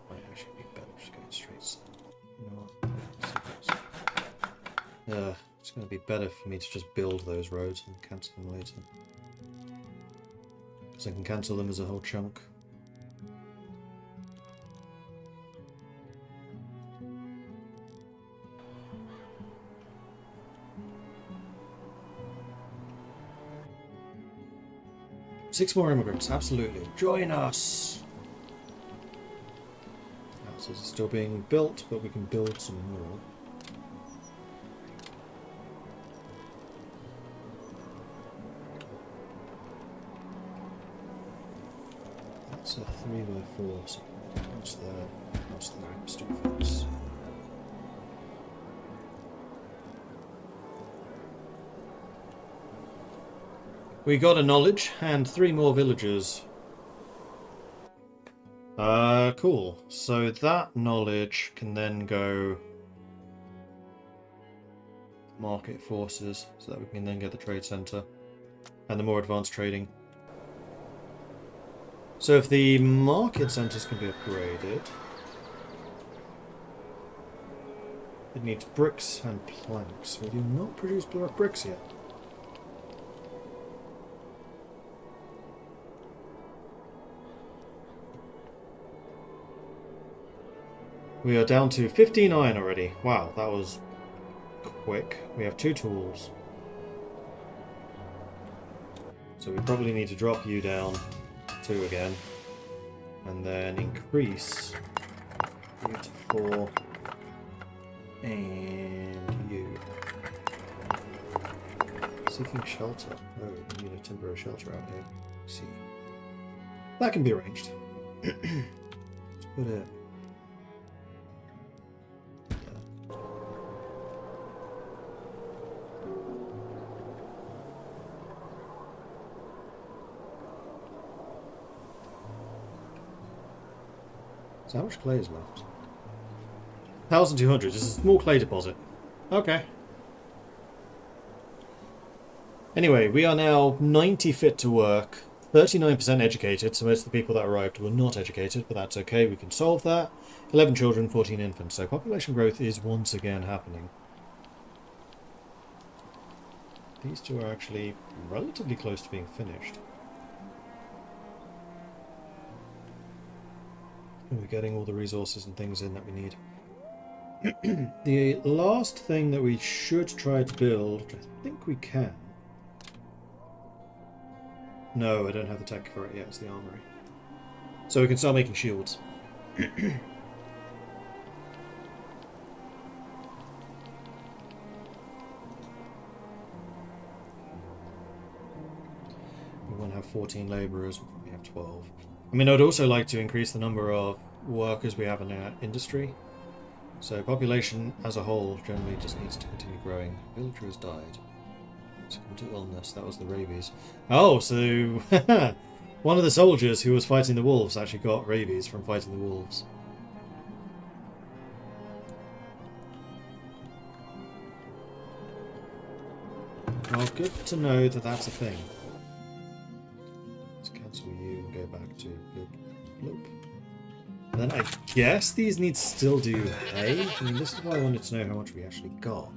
Might actually be better just going straight south. You know what? It's going to be better for me to just build those roads and cancel them later. Because I can cancel them as a whole chunk. Six more immigrants, absolutely. Join us! Houses are still being built, but we can build some more. That's a 3x4, so what's there? What's there? Still fix. We got a knowledge and 3 more villagers. Cool. So that knowledge can then go market forces, so that we can then get the trade center and the more advanced trading. So if the market centers can be upgraded, it needs bricks and planks. We do not produce bricks yet. We are down to 15 iron already. Wow, that was quick. We have 2 tools. So we probably need to drop you down 2 again. And then increase you to 4. And you. Seeking shelter. Oh, we need a temporary shelter out here. Let's see. That can be arranged. Let's put it. So how much clay is left? 1,200. This is a small clay deposit. Okay. Anyway, we are now 90 fit to work, 39% educated, so most of the people that arrived were not educated, but that's okay, we can solve that. 11 children, 14 infants, so population growth is once again happening. These 2 are actually relatively close to being finished. We're getting all the resources and things in that we need. The last thing that we should try to build, which I think we can, No, I don't have the tech for it yet. It's the armory. So we can start making shields. We won't have 14 labourers. We have 12. I mean, I'd also like to increase the number of workers we have in our industry. So population as a whole generally just needs to continue growing. Villager has died. Succumbed to illness. That was the rabies. Oh, so one of the soldiers who was fighting the wolves actually got rabies from fighting the wolves. Well, good to know that that's a thing. Let's cancel you and go back to bloop, bloop. And then I guess these need to still do hay. I mean, this is why I wanted to know how much we actually got.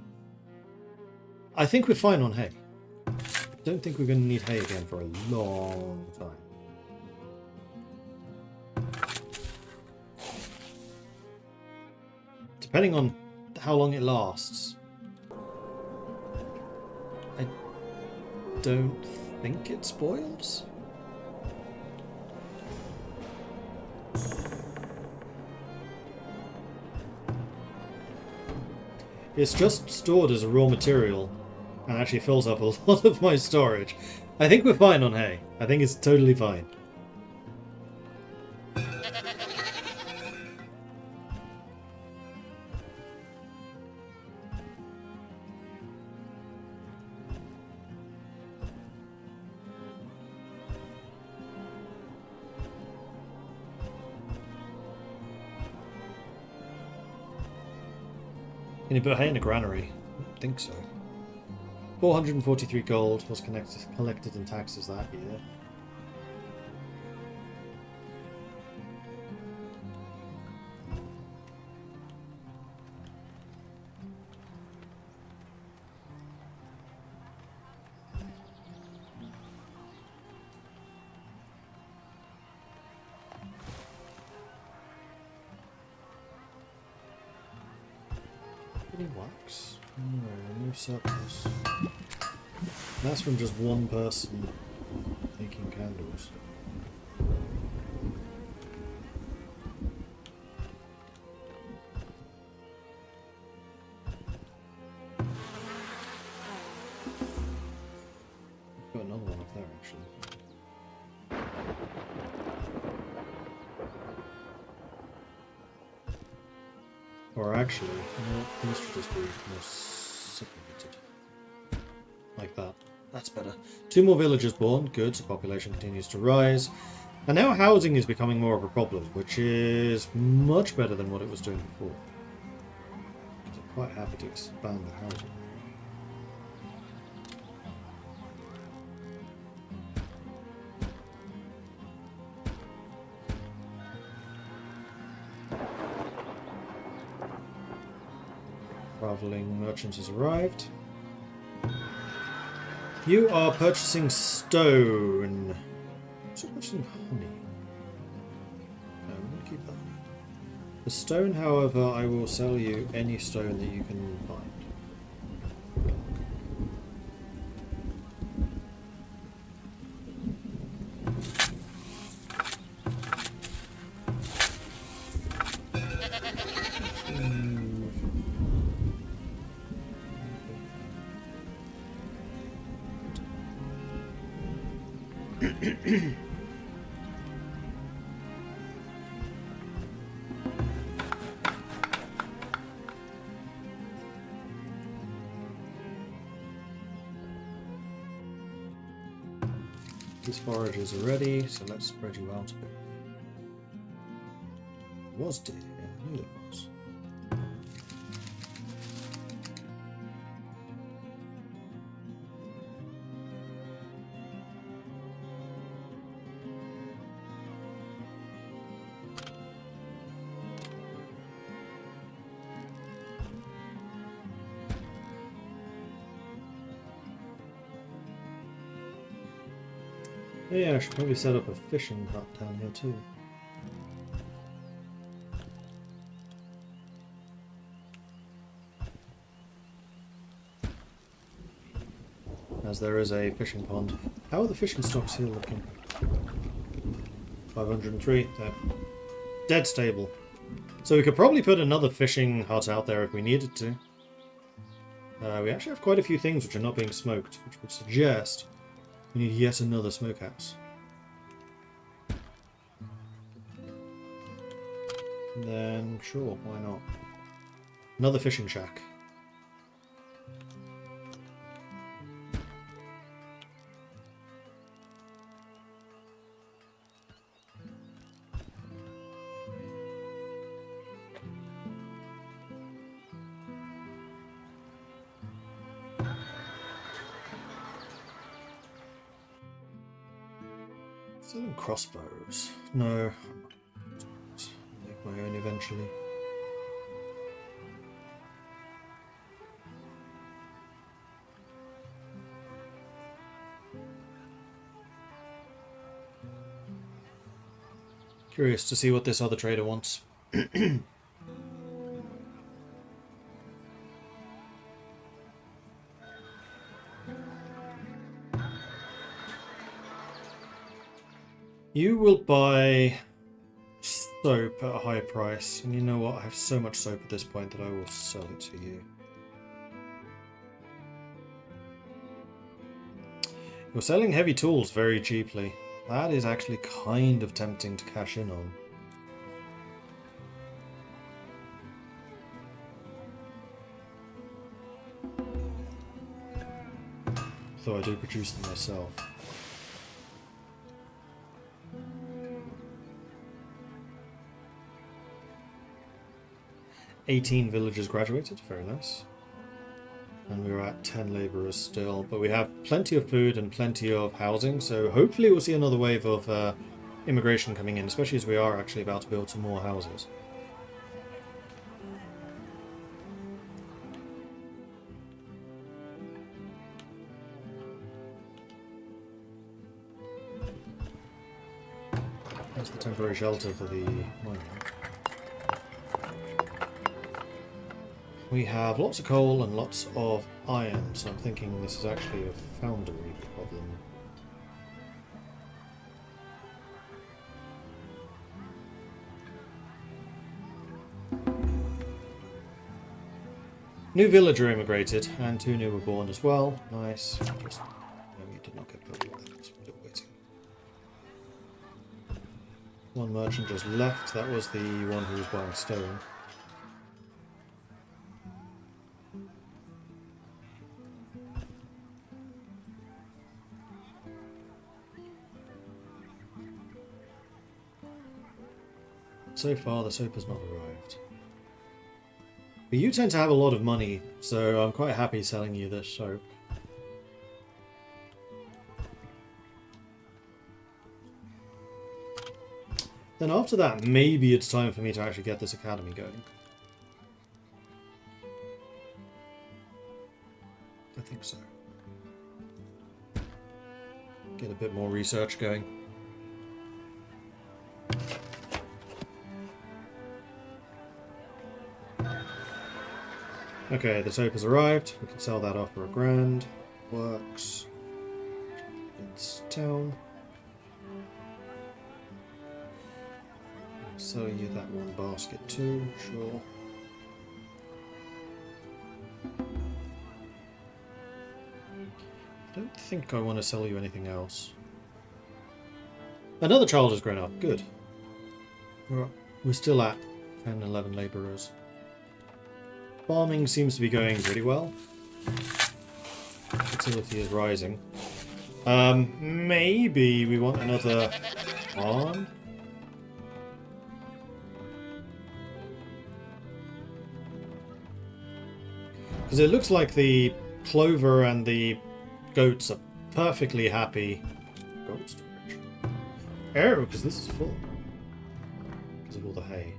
I think we're fine on hay. Don't think we're going to need hay again for a long time. Depending on how long it lasts. I don't think it spoils. It's just stored as a raw material and actually fills up a lot of my storage. I think we're fine on hay. I think it's totally fine. Can you put hay in a granary? I don't think so. 443 gold was collected in taxes that year. Any wax? No, no surplus. That's from just one person making candles. Got another one up there actually. Or actually, no, these should just be more supplemented. Like that. That's better. 2 more villagers born. Good. So population continues to rise. And now housing is becoming more of a problem, which is much better than what it was doing before. So I'm quite happy to expand the housing. Traveling merchant has arrived. You are purchasing stone. So purchasing honey. No, I'm going to keep that honey. The stone, however, I will sell you any stone that you can find. These forages are ready, so let's spread you out a bit. There was deer, yeah, I knew there was. Yeah, I should probably set up a fishing hut down here too. as there is a fishing pond. How are the fishing stocks here looking? 503. They're dead stable. So we could probably put another fishing hut out there if we needed to. We actually have quite a few things which are not being smoked, which would suggest we need yet another smokehouse. And then, sure, why not? Another fishing shack. Selling crossbows. No. Make my own eventually. Curious to see what this other trader wants. You will buy soap at a high price, and you know what? I have so much soap at this point that I will sell it to you. You're selling heavy tools very cheaply. That is actually kind of tempting to cash in on. Though I do produce them myself. 18 villagers graduated, very nice. And we're at 10 labourers still, but we have plenty of food and plenty of housing, so hopefully we'll see another wave of immigration coming in, especially as we are actually about to build some more houses. That's the temporary shelter for the mining. We have lots of coal and lots of iron, so I'm thinking this is actually a foundry problem. New villager immigrated, and 2 new were born as well. Nice. Just, no, you did not get built with that. Still waiting. 1 merchant just left. That was the one who was buying stone. So far, the soap has not arrived. But you tend to have a lot of money, so I'm quite happy selling you this soap. Then after that, maybe it's time for me to actually get this academy going. I think so. Get a bit more research going. Okay, the soap has arrived. We can sell that off for $1,000. Works. It's town. I'll sell you that 1 basket too, sure. I don't think I want to sell you anything else. Another child has grown up. Good. We're still at 10, 11 labourers. Farming seems to be going pretty well. Fertility is rising. Maybe we want another barn? Because it looks like the clover and the goats are perfectly happy. Goat storage. Oh, because this is full. Because of all the hay.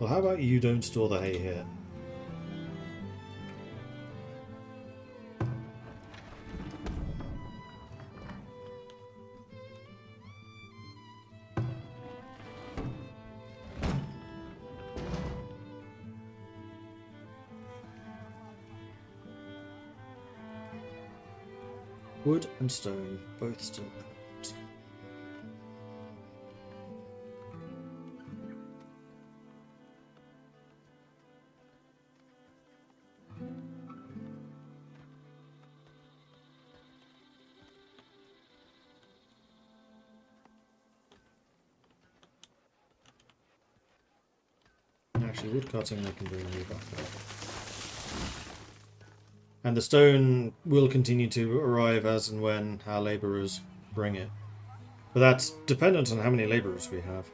Well, how about you don't store the hay here? Wood and stone, both still out. Actually, wood cutting I can bring you back up. And the stone will continue to arrive as and when our labourers bring it. But that's dependent on how many labourers we have.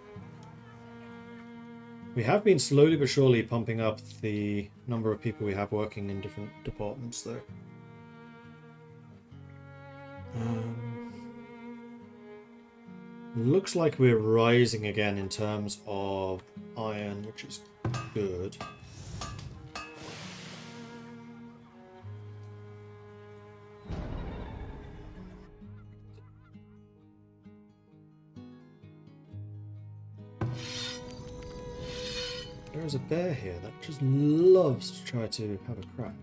We have been slowly but surely pumping up the number of people we have working in different departments, though. Looks like we're rising again in terms of iron, which is good. There is a bear here that just loves to try to have a crack.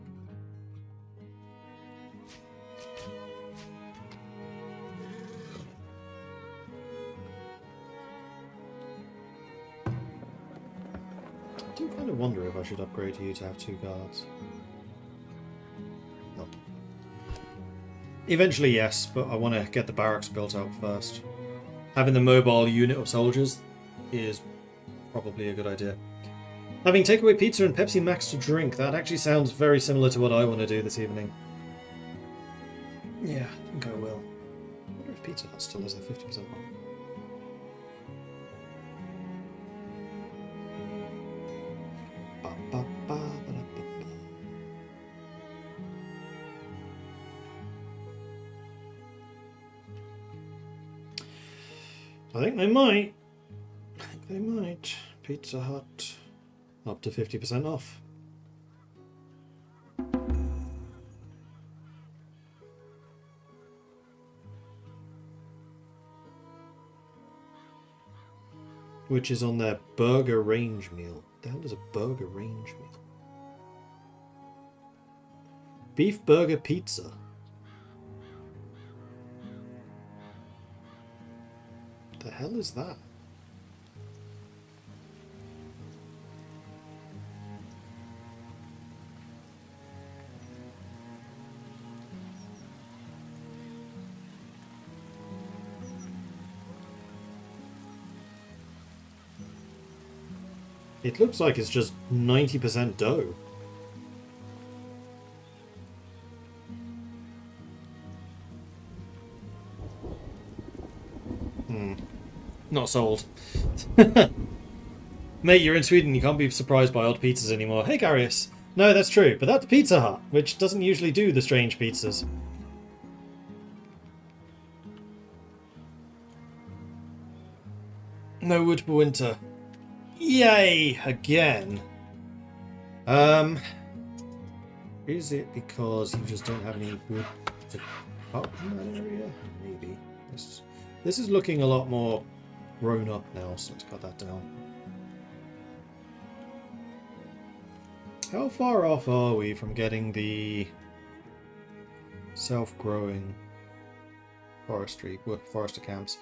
I do kind of wonder if I should upgrade you to have 2 guards. No. Eventually, yes, but I want to get the barracks built out first. Having the mobile unit of soldiers is probably a good idea. Having takeaway pizza and Pepsi Max to drink, that actually sounds very similar to what I want to do this evening. Yeah, I think I will. I wonder if Pizza Hut still has their 50% off. I think they might. I think they might. Pizza Hut. Up to 50% off. Which is on their burger range meal. The hell is a burger range meal? Beef burger pizza. The hell is that? It looks like it's just 90% dough. Not sold. Mate, you're in Sweden, you can't be surprised by odd pizzas anymore. Hey, Garius. No, that's true, but that's Pizza Hut, which doesn't usually do the strange pizzas. No wood for winter. Yay! Again. Is it because you just don't have any wood to cut in that area? Maybe. This is looking a lot more grown up now, so let's cut that down. How far off are we from getting the self-growing forester camps?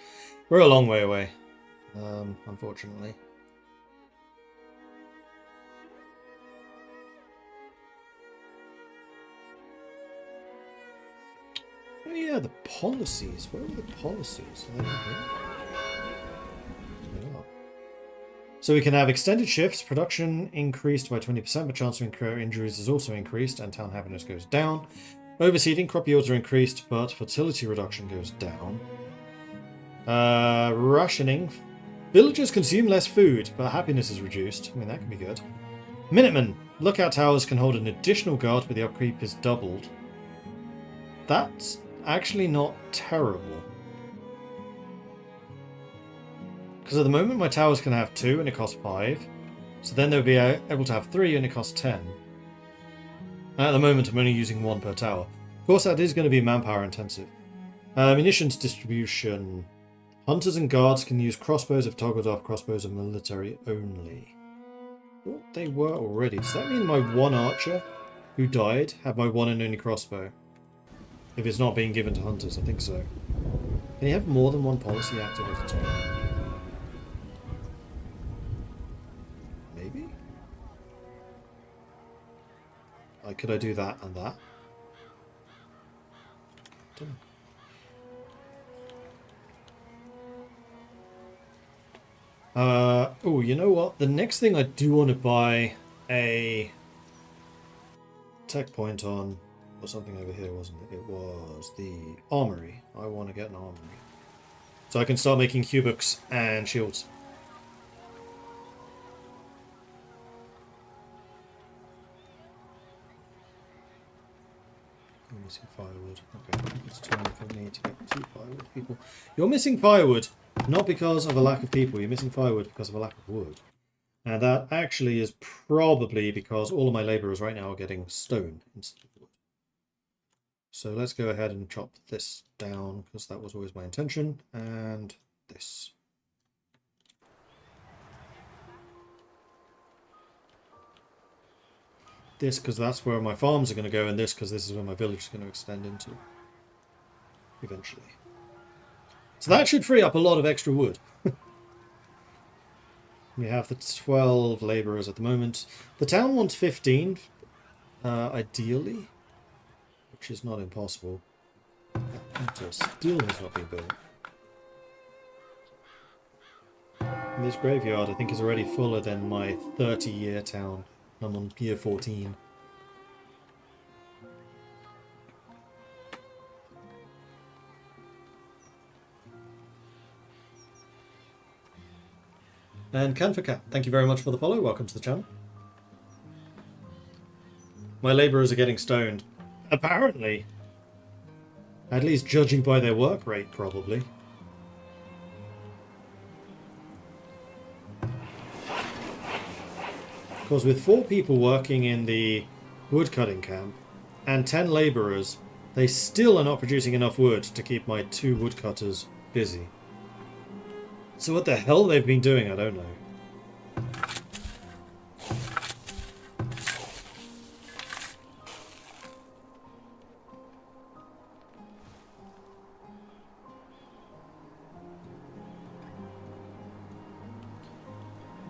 We're a long way away, unfortunately. Oh yeah, the policies. Where are the policies? Are they here? They are. So we can have extended shifts, production increased by 20%, but chance of incur injuries is also increased, and town happiness goes down. Overseeding, crop yields are increased, but fertility reduction goes down. Rationing. Villagers consume less food, but happiness is reduced. I mean, that can be good. Minutemen. Lookout towers can hold an additional guard, but the upkeep is doubled. That's actually not terrible. Because at the moment my towers can have 2 and it costs 5. So then they'll be able to have 3 and it costs 10. And at the moment I'm only using 1 per tower. Of course that is going to be manpower intensive. Munitions distribution. Hunters and guards can use crossbows if toggled off. Crossbows are military only. Well, they were already. Does that mean my 1 archer who died had my 1 and only crossbow? If it's not being given to hunters, I think so. Can you have more than one policy active at a time? Maybe? Like, could I do that and that? Don't know. Oh, you know what? The next thing I do want to buy a tech point on was something over here, wasn't it? It was the armory. I want to get an armory. So I can start making cubix and shields. I'm missing firewood. Okay, it's time for me to get 2 firewood people. You're missing firewood, not because of a lack of people. You're missing firewood because of a lack of wood. And that actually is probably because all of my laborers right now are getting stone instead of wood. So let's go ahead and chop this down, because that was always my intention. And this. This, because that's where my farms are going to go, and this, because this is where my village is going to extend into. Eventually. So that should free up a lot of extra wood. We have the 12 laborers at the moment. The town wants 15, ideally, which is not impossible. That still has not been built. And this graveyard, I think, is already fuller than my 30-year town. I'm on year 14. And Canfacat, thank you very much for the follow. Welcome to the channel. My labourers are getting stoned. Apparently. At least judging by their work rate, probably. Of course, with 4 people working in the woodcutting camp and 10 labourers, they still are not producing enough wood to keep my 2 woodcutters busy. So what the hell they've been doing, I don't know.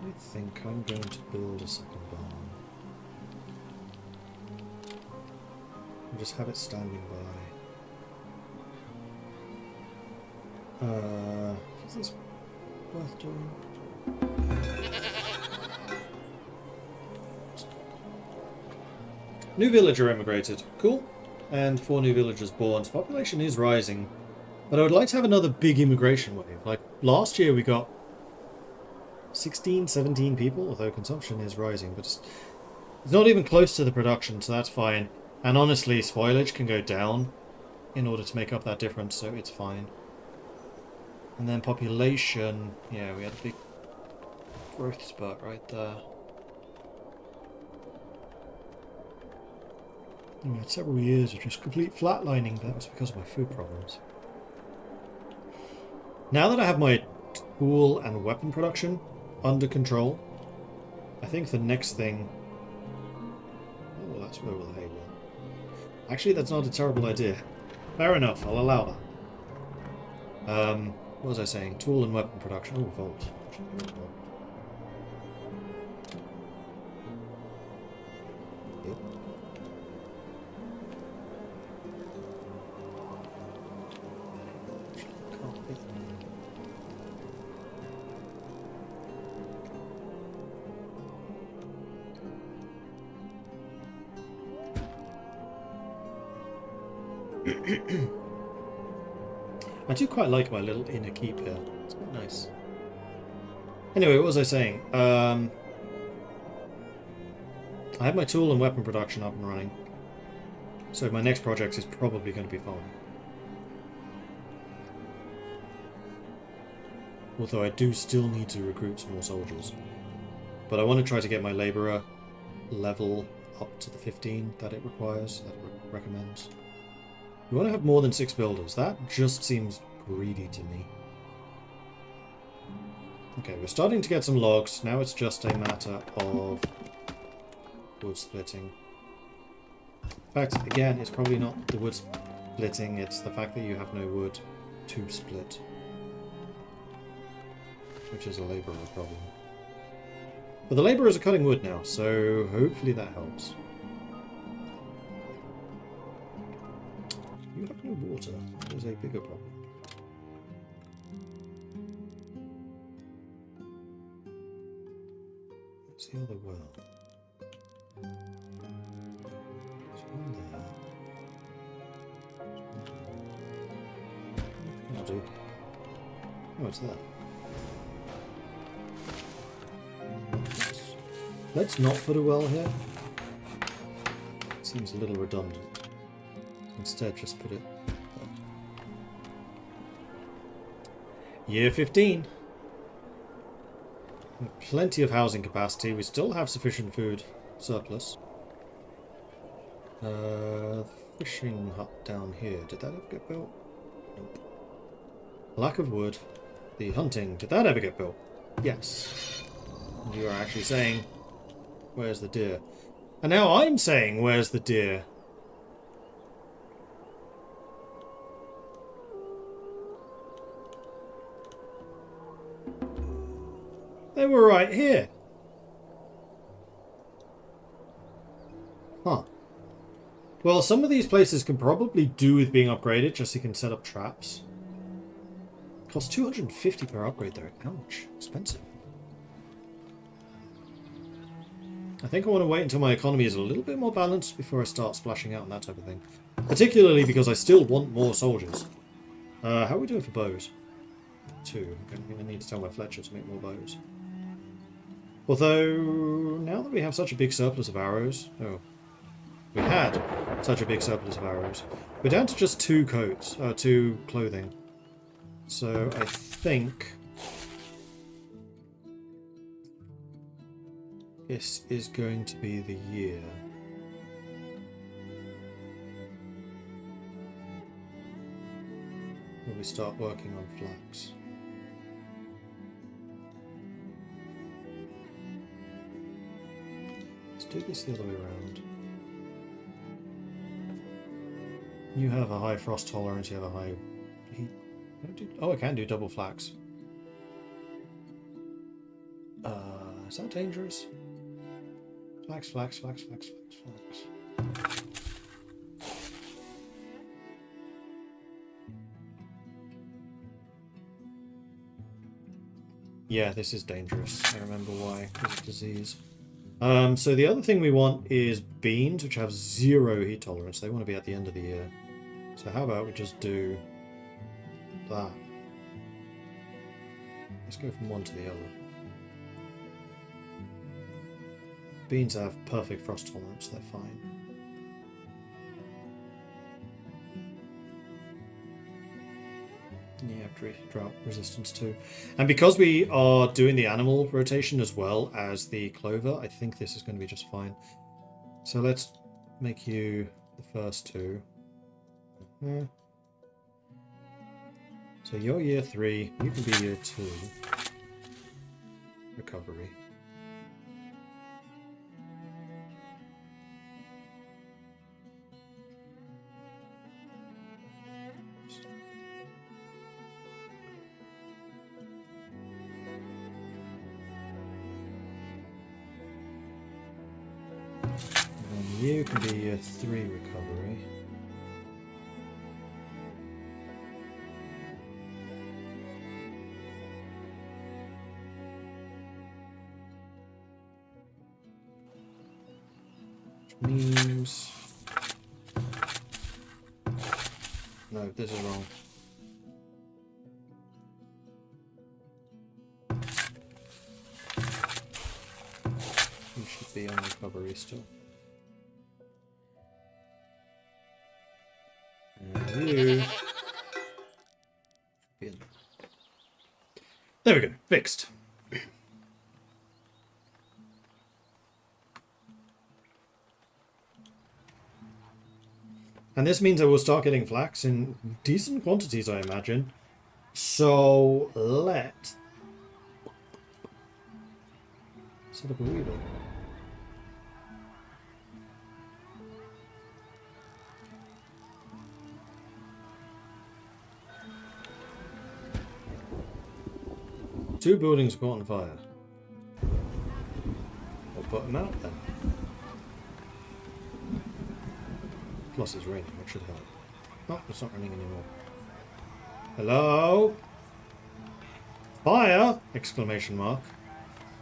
I think I'm going to build a second barn. And just have it standing by. Is this worth doing? New villager immigrated. Cool. And 4 new villagers born. So population is rising. But I would like to have another big immigration wave. Like last year we got 16, 17 people, although consumption is rising, but it's not even close to the production, so that's fine. And honestly, spoilage can go down in order to make up that difference, so it's fine. And then population, yeah, we had a big growth spurt right there. And we had several years of just complete flatlining, but that was because of my food problems. Now that I have my tool and weapon production under control, I think the next thing... Oh, that's where the hay will. Actually, that's not a terrible idea. Fair enough, I'll allow that. What was I saying? Tool and weapon production. Oh, vault. Yep. Can't be. I do quite like my little inner keep here. It's quite nice. Anyway, what was I saying? I have my tool and weapon production up and running. So my next project is probably going to be farming. Although I do still need to recruit some more soldiers. But I want to try to get my labourer level up to the 15 that it requires, that it recommends. We want to have more than 6 builders. That just seems greedy to me. Okay, we're starting to get some logs. Now it's just a matter of wood splitting. In fact, again, it's probably not the wood splitting, it's the fact that you have no wood to split. Which is a labourer problem. But the labourers are cutting wood now, so hopefully that helps. You have no water. That is a bigger problem. What's the other well? There's one there. That'll do. Oh, it's there. Let's not put a well here. Seems a little redundant. Instead, just put it there. Year 15. Plenty of housing capacity. We still have sufficient food surplus. Fishing hut down here. Did that ever get built? Nope. Lack of wood. The hunting. Did that ever get built? Yes. And you are actually saying, where's the deer? And now I'm saying, where's the deer? They were right here. Huh. Well, some of these places can probably do with being upgraded, just so you can set up traps. Costs 250 per upgrade though. Ouch. Expensive. I think I want to wait until my economy is a little bit more balanced before I start splashing out on that type of thing. Particularly because I still want more soldiers. How are we doing for bows? 2. I'm going to need to tell my Fletcher to make more bows. Although, now that we have such a big surplus of arrows... Oh. We had such a big surplus of arrows. We're down to just 2 coats. 2 clothing. So, I think... this is going to be the year. Where we start working on flax. Let's do this the other way around. You have a high frost tolerance, you have a high heat. Oh, I can do double flax. Is that dangerous? Flax, flax, flax, flax, flax, flax. Yeah, this is dangerous. I remember why. It's a disease. So the other thing we want is beans, which have 0 heat tolerance. They want to be at the end of the year. So how about we just do that? Let's go from one to the other. Beans have perfect frost tolerance, they're fine. Yeah, drought resistance too. And because we are doing the animal rotation as well as the clover, I think this is going to be just fine. So let's make you the first 2. So you're year 3, you can be year 2. Recovery. You can be year 3 recovery. Which means... no, this is wrong. You should be on recovery still. You. There we go, fixed. And this means I will start getting flax in decent quantities, I imagine. So let set up a weaver. 2 buildings caught on fire. We'll put them out then. Plus it's raining, which should help. Oh, it's not raining anymore. Hello? Fire! Exclamation mark.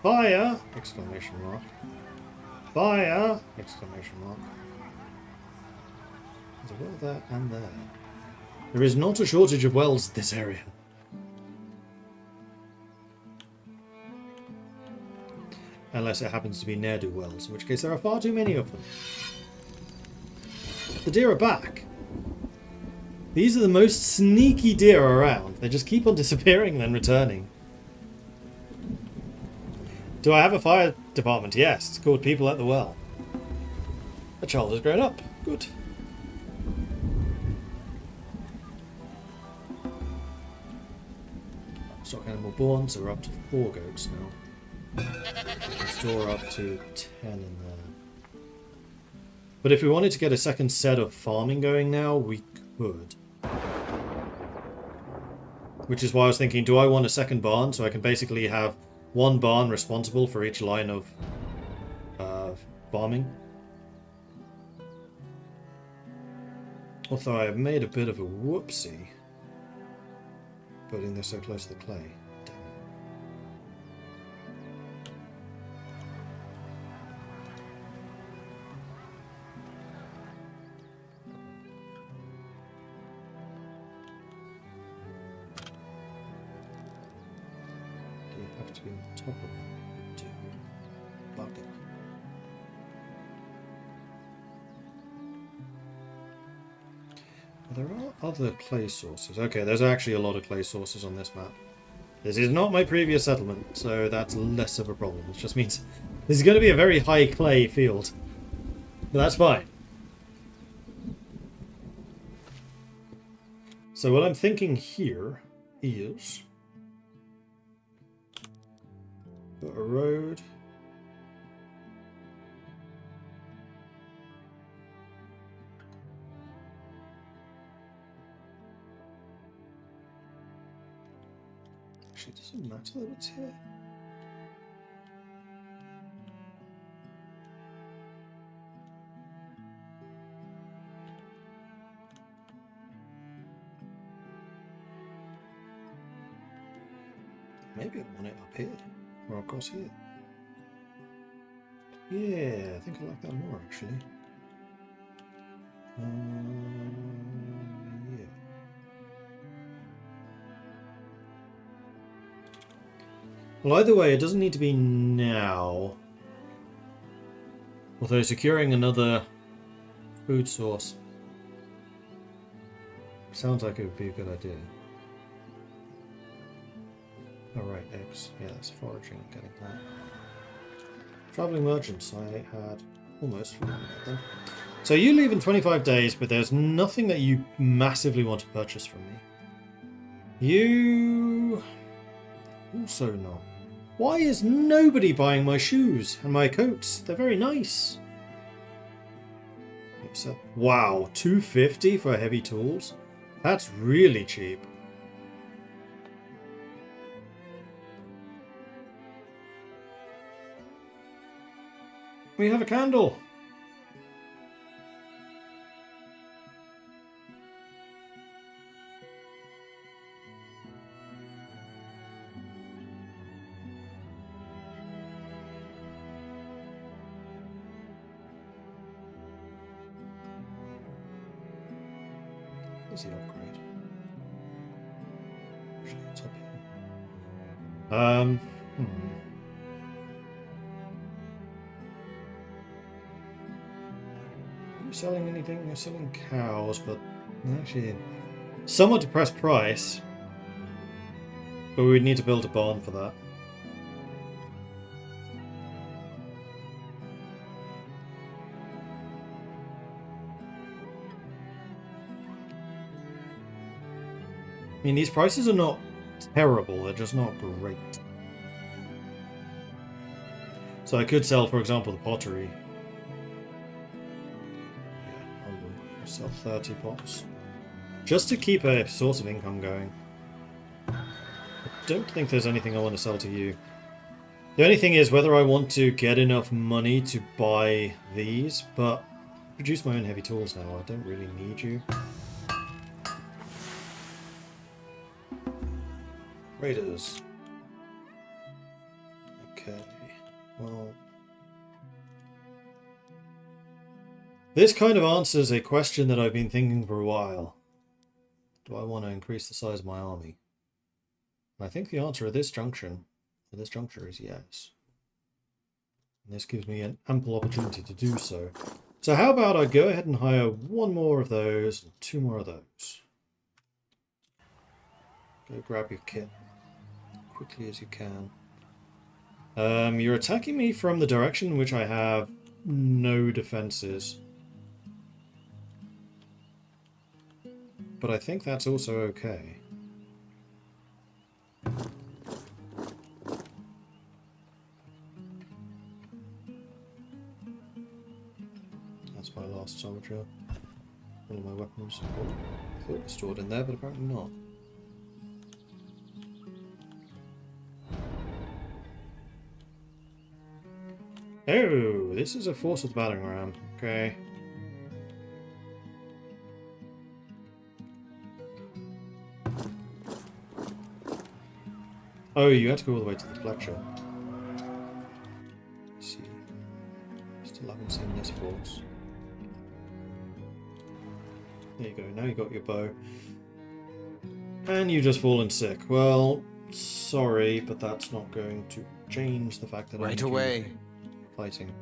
Fire! Exclamation mark. Fire! Exclamation mark. There's a well there and there. There is not a shortage of wells in this area. Unless it happens to be ne'er-do-wells, in which case there are far too many of them. The deer are back. These are the most sneaky deer around. They just keep on disappearing and then returning. Do I have a fire department? Yes, it's called People at the Well. A child has grown up. Good. Stock animal born, so we're up to 4 goats now. We'll store up to 10 in there. But if we wanted to get a second set of farming going now, we could. Which is why I was thinking, do I want a second barn so I can basically have 1 barn responsible for each line of farming? Although I've made a bit of a whoopsie putting this so close to the clay. Damn it. Do you have to be on top of that to bug it? There are other clay sources. Okay, there's actually a lot of clay sources on this map. This is not my previous settlement, so that's less of a problem. It just means this is going to be a very high clay field. But that's fine. So what I'm thinking here is put a road. Actually, it doesn't matter that it's here. Maybe I want it up here, or across here. Yeah, I think I like that more, actually. Yeah. Well, either way, it doesn't need to be now. Although securing another food source sounds like it would be a good idea. Alright, eggs. Yeah, that's foraging, getting that. Travelling merchants, I had almost forgotten about them. So you leave in 25 days, but there's nothing that you massively want to purchase from me. You... also not. Why is nobody buying my shoes and my coats? They're very nice. So, wow, $250 for heavy tools? That's really cheap. We have a candle. Is the upgrade? Actually, it's up here. Are you selling anything? You're selling cows, but actually, somewhat depressed price. But we would need to build a barn for that. I mean, these prices are not terrible, they're just not great. So I could sell, for example, the pottery. Yeah, I will sell 30 pots. Just to keep a source of income going. don't think there's anything I want to sell to you. The only thing is whether I want to get enough money to buy these, but I produce my own heavy tools now. I don't really need you. Raiders. Okay, well... This kind of answers a question that I've been thinking for a while. Do I want to increase the size of my army? And I think the answer at this juncture is yes. And this gives me an ample opportunity to do so. So how about I go ahead and hire one more of those and two more of those. Go grab your kit quickly as you can. You're attacking me from the direction in which I have no defenses. But I think that's also okay. That's my last soldier. All of my weapons. I thought were stored in there, but apparently not. Oh, this is a force with battering ram. Okay. Oh, you had to go all the way to the Fletcher. Let's see. Still haven't seen this force. There you go, now you got your bow. And you've just fallen sick. Well, sorry, but that's not going to change the fact that Right away. Fighting.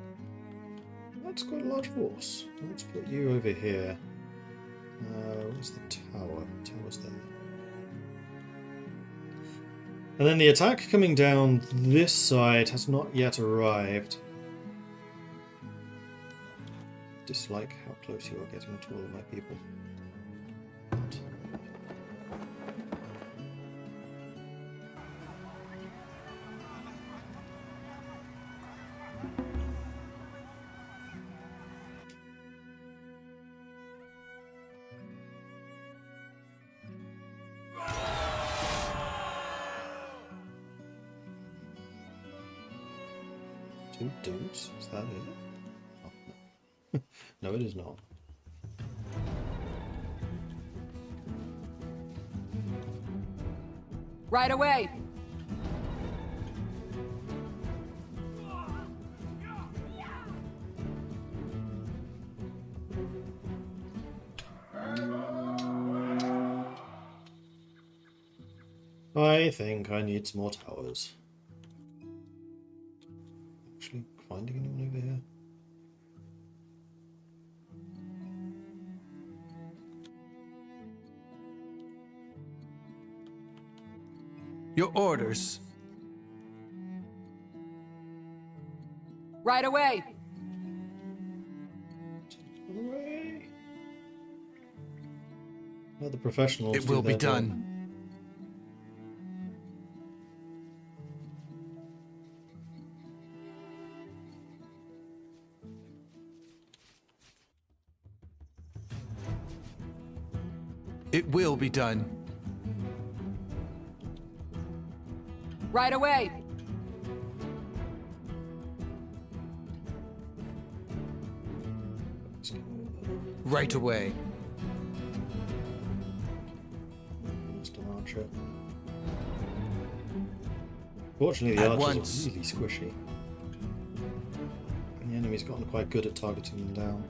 That's quite a large force. Let's put you over here. Where's the tower? The tower's there. And then the attack coming down this side has not yet arrived. Dislike how close you are getting to all of my people. Two dudes? Is that it? Oh, no. No, it is not. Right away. I think I need some more towers. Actually, finding anyone over here? Your orders. Right away. Hooray. Let the professionals It will do be their job. done. It will be done. Right away. Let's go over. Right away. Just an archer. Fortunately, the At archers once. are really squishy. And the enemy's gotten quite good at targeting them down.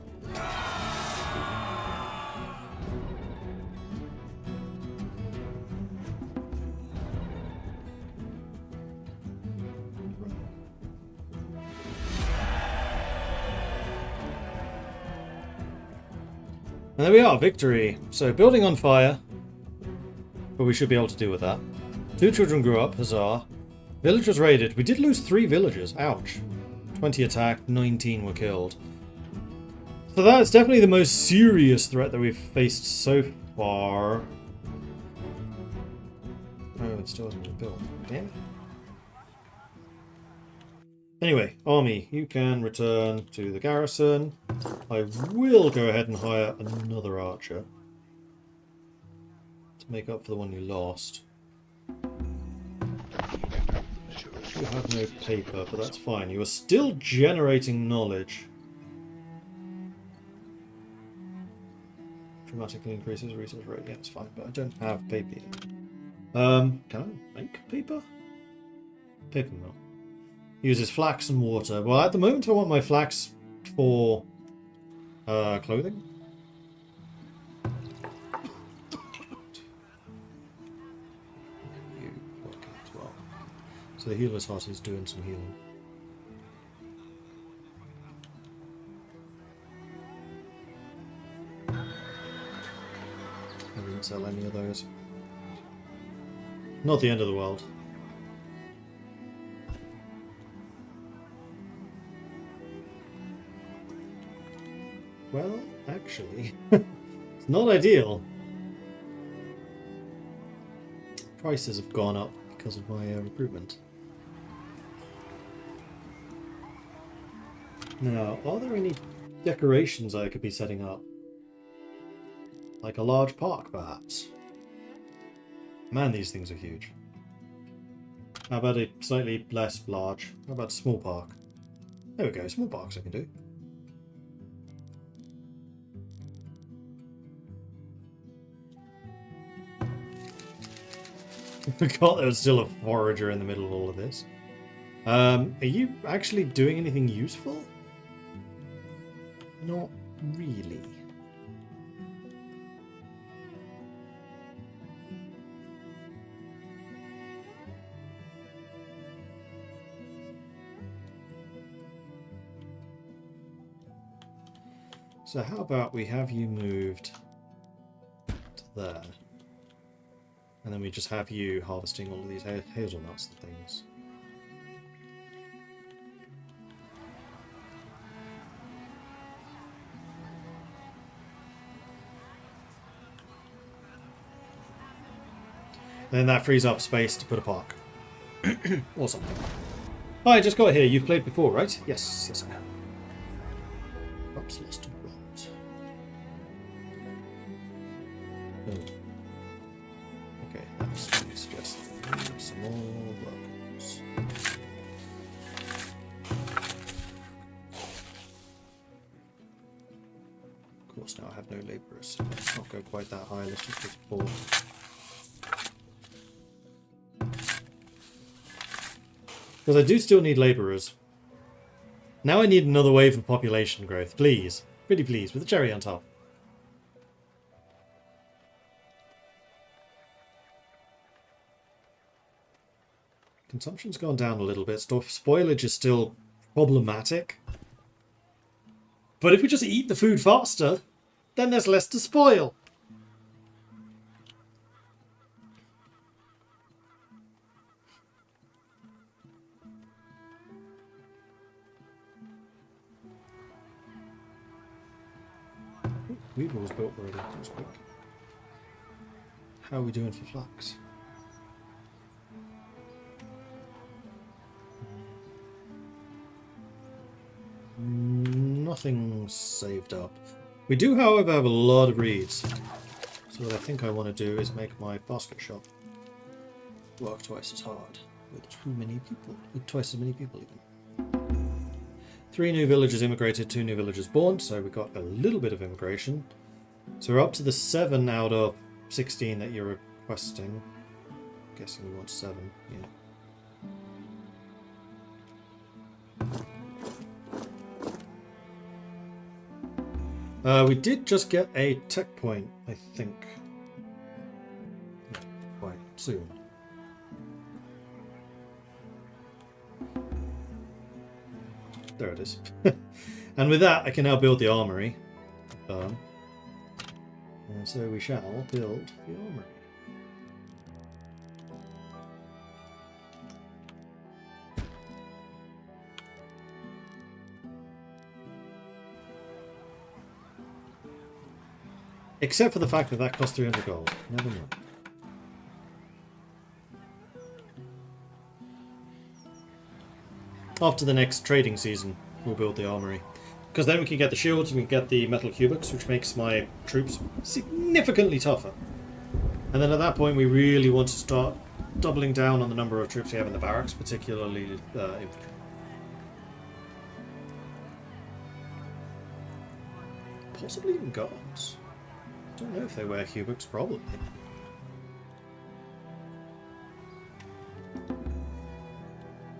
And there we are, victory. So, building on fire. But we should be able to deal with that. 2 children grew up, huzzah. Village was raided. We did lose 3 villagers, ouch. 20 attacked, 19 were killed. So that's definitely the most serious threat that we've faced so far. Oh, it still hasn't been built. Damn it. Anyway, army, you can return to the garrison. I will go ahead and hire another archer to make up for the one you lost. You have no paper, but that's fine. You are still generating knowledge. Dramatically increases resource rate. Yeah, it's fine, but I don't have paper. Can I make paper? Paper mill. Uses flax and water. Well, at the moment I want my flax for clothing. You work out as well. So the healer's heart is doing some healing. I didn't sell any of those. Not the end of the world. Well, actually, it's not ideal. Prices have gone up because of my recruitment. Now, are there any decorations I could be setting up? Like a large park, perhaps? Man, these things are huge. How about a slightly less large? How about a small park? There we go, small parks I can do. I forgot there was still a forager in the middle of all of this. Are you actually doing anything useful? Not really. So how about we have you moved to there, and then we just have you harvesting all of these hazelnuts and things. And then that frees up space to put a park. Or something. Hi, I just got here. You've played before, right? Yes, yes I have. Perhaps lost a bronze. Oh. Okay, that's suggest some more workers. Of course, now I have no labourers, so let's not go quite that high. Let's just go to 4. Because I do still need labourers. Now I need another wave of population growth, please. Pretty please, with a cherry on top. Consumption's gone down a little bit. Spoilage is still problematic. But if we just eat the food faster, then there's less to spoil. Weevil was built already. That was quick. How are we doing for flax? Nothing saved up. We do, however, have a lot of reeds. So what I think I want to do is make my basket shop work twice as hard with too many people. With twice as many people even. 3 new villagers immigrated, 2 new villagers born, so we got a little bit of immigration. So we're up to the 7 out of 16 that you're requesting. I'm guessing we want 7, yeah. We did just get a tech point, I think. Quite soon. There it is. And with that, I can now build the armory. And so we shall build the armory. Except for the fact that that costs 300 gold. Never mind. After the next trading season, we'll build the armory. Because then we can get the shields and we can get the metal cubics, which makes my troops significantly tougher. And then at that point we really want to start doubling down on the number of troops we have in the barracks, particularly possibly even guards. Don't know if they wear Hubux, probably.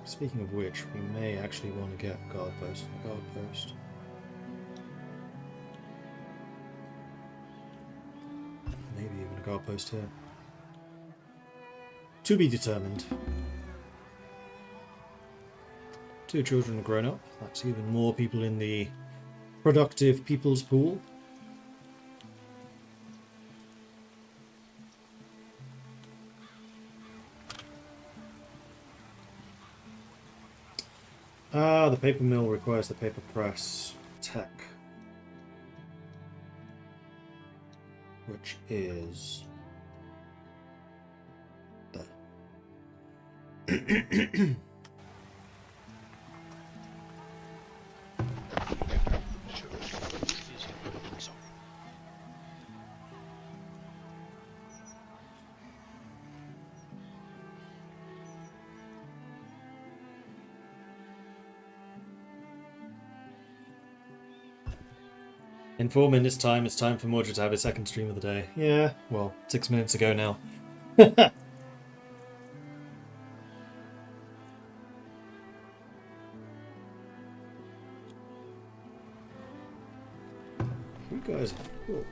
Speaking of which, we may actually want to get a guard post. Maybe even a guard post here. To be determined. 2 children grown up. That's even more people in the productive people's pool. The paper mill requires the paper press tech, which is there. In 4 minutes' time, it's time for Mordred to have his second stream of the day. Yeah, well, 6 minutes ago now. You guys are cool.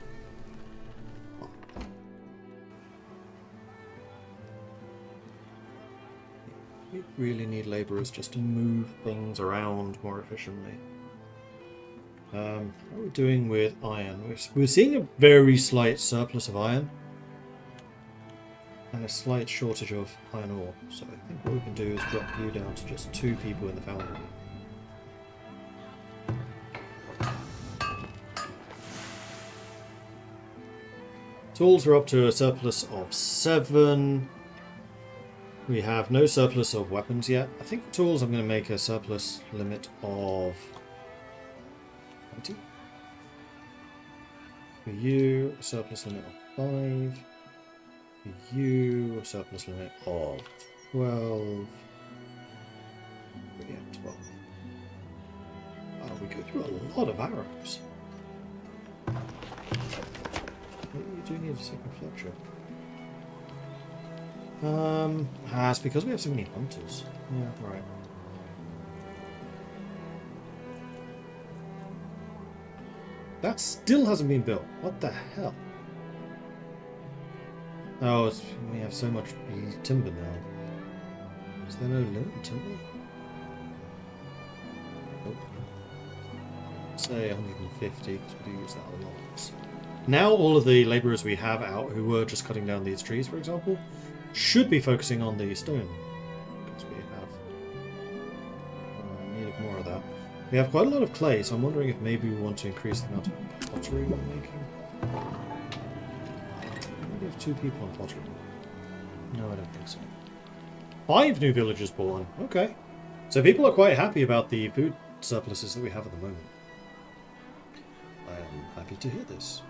We really need labourers just to move things around more efficiently. How are we doing with iron? We're seeing a very slight surplus of iron and a slight shortage of iron ore. So I think what we can do is drop you down to just 2 people in the foundry. Tools are up to a surplus of 7. We have no surplus of weapons yet. I think for tools I'm going to make a surplus limit of 20. For you, a surplus limit of 5. For you, a surplus limit of 12. Yeah, 12. Oh, we go through a lot of arrows. You do need a second fletcher. It's because we have so many hunters. Yeah, right. That still hasn't been built. What the hell? Oh, we have so much timber now. Is there no limit to timber? Nope. Say 150, because we do use that a lot. Now all of the labourers we have out who were just cutting down these trees, for example, should be focusing on the stone. Because we have needed more of that. We have quite a lot of clay, so I'm wondering if maybe we want to increase the amount of pottery we're making. We have 2 people on pottery. No, I don't think so. 5 new villagers born. Okay. So people are quite happy about the food surpluses that we have at the moment. I am happy to hear this.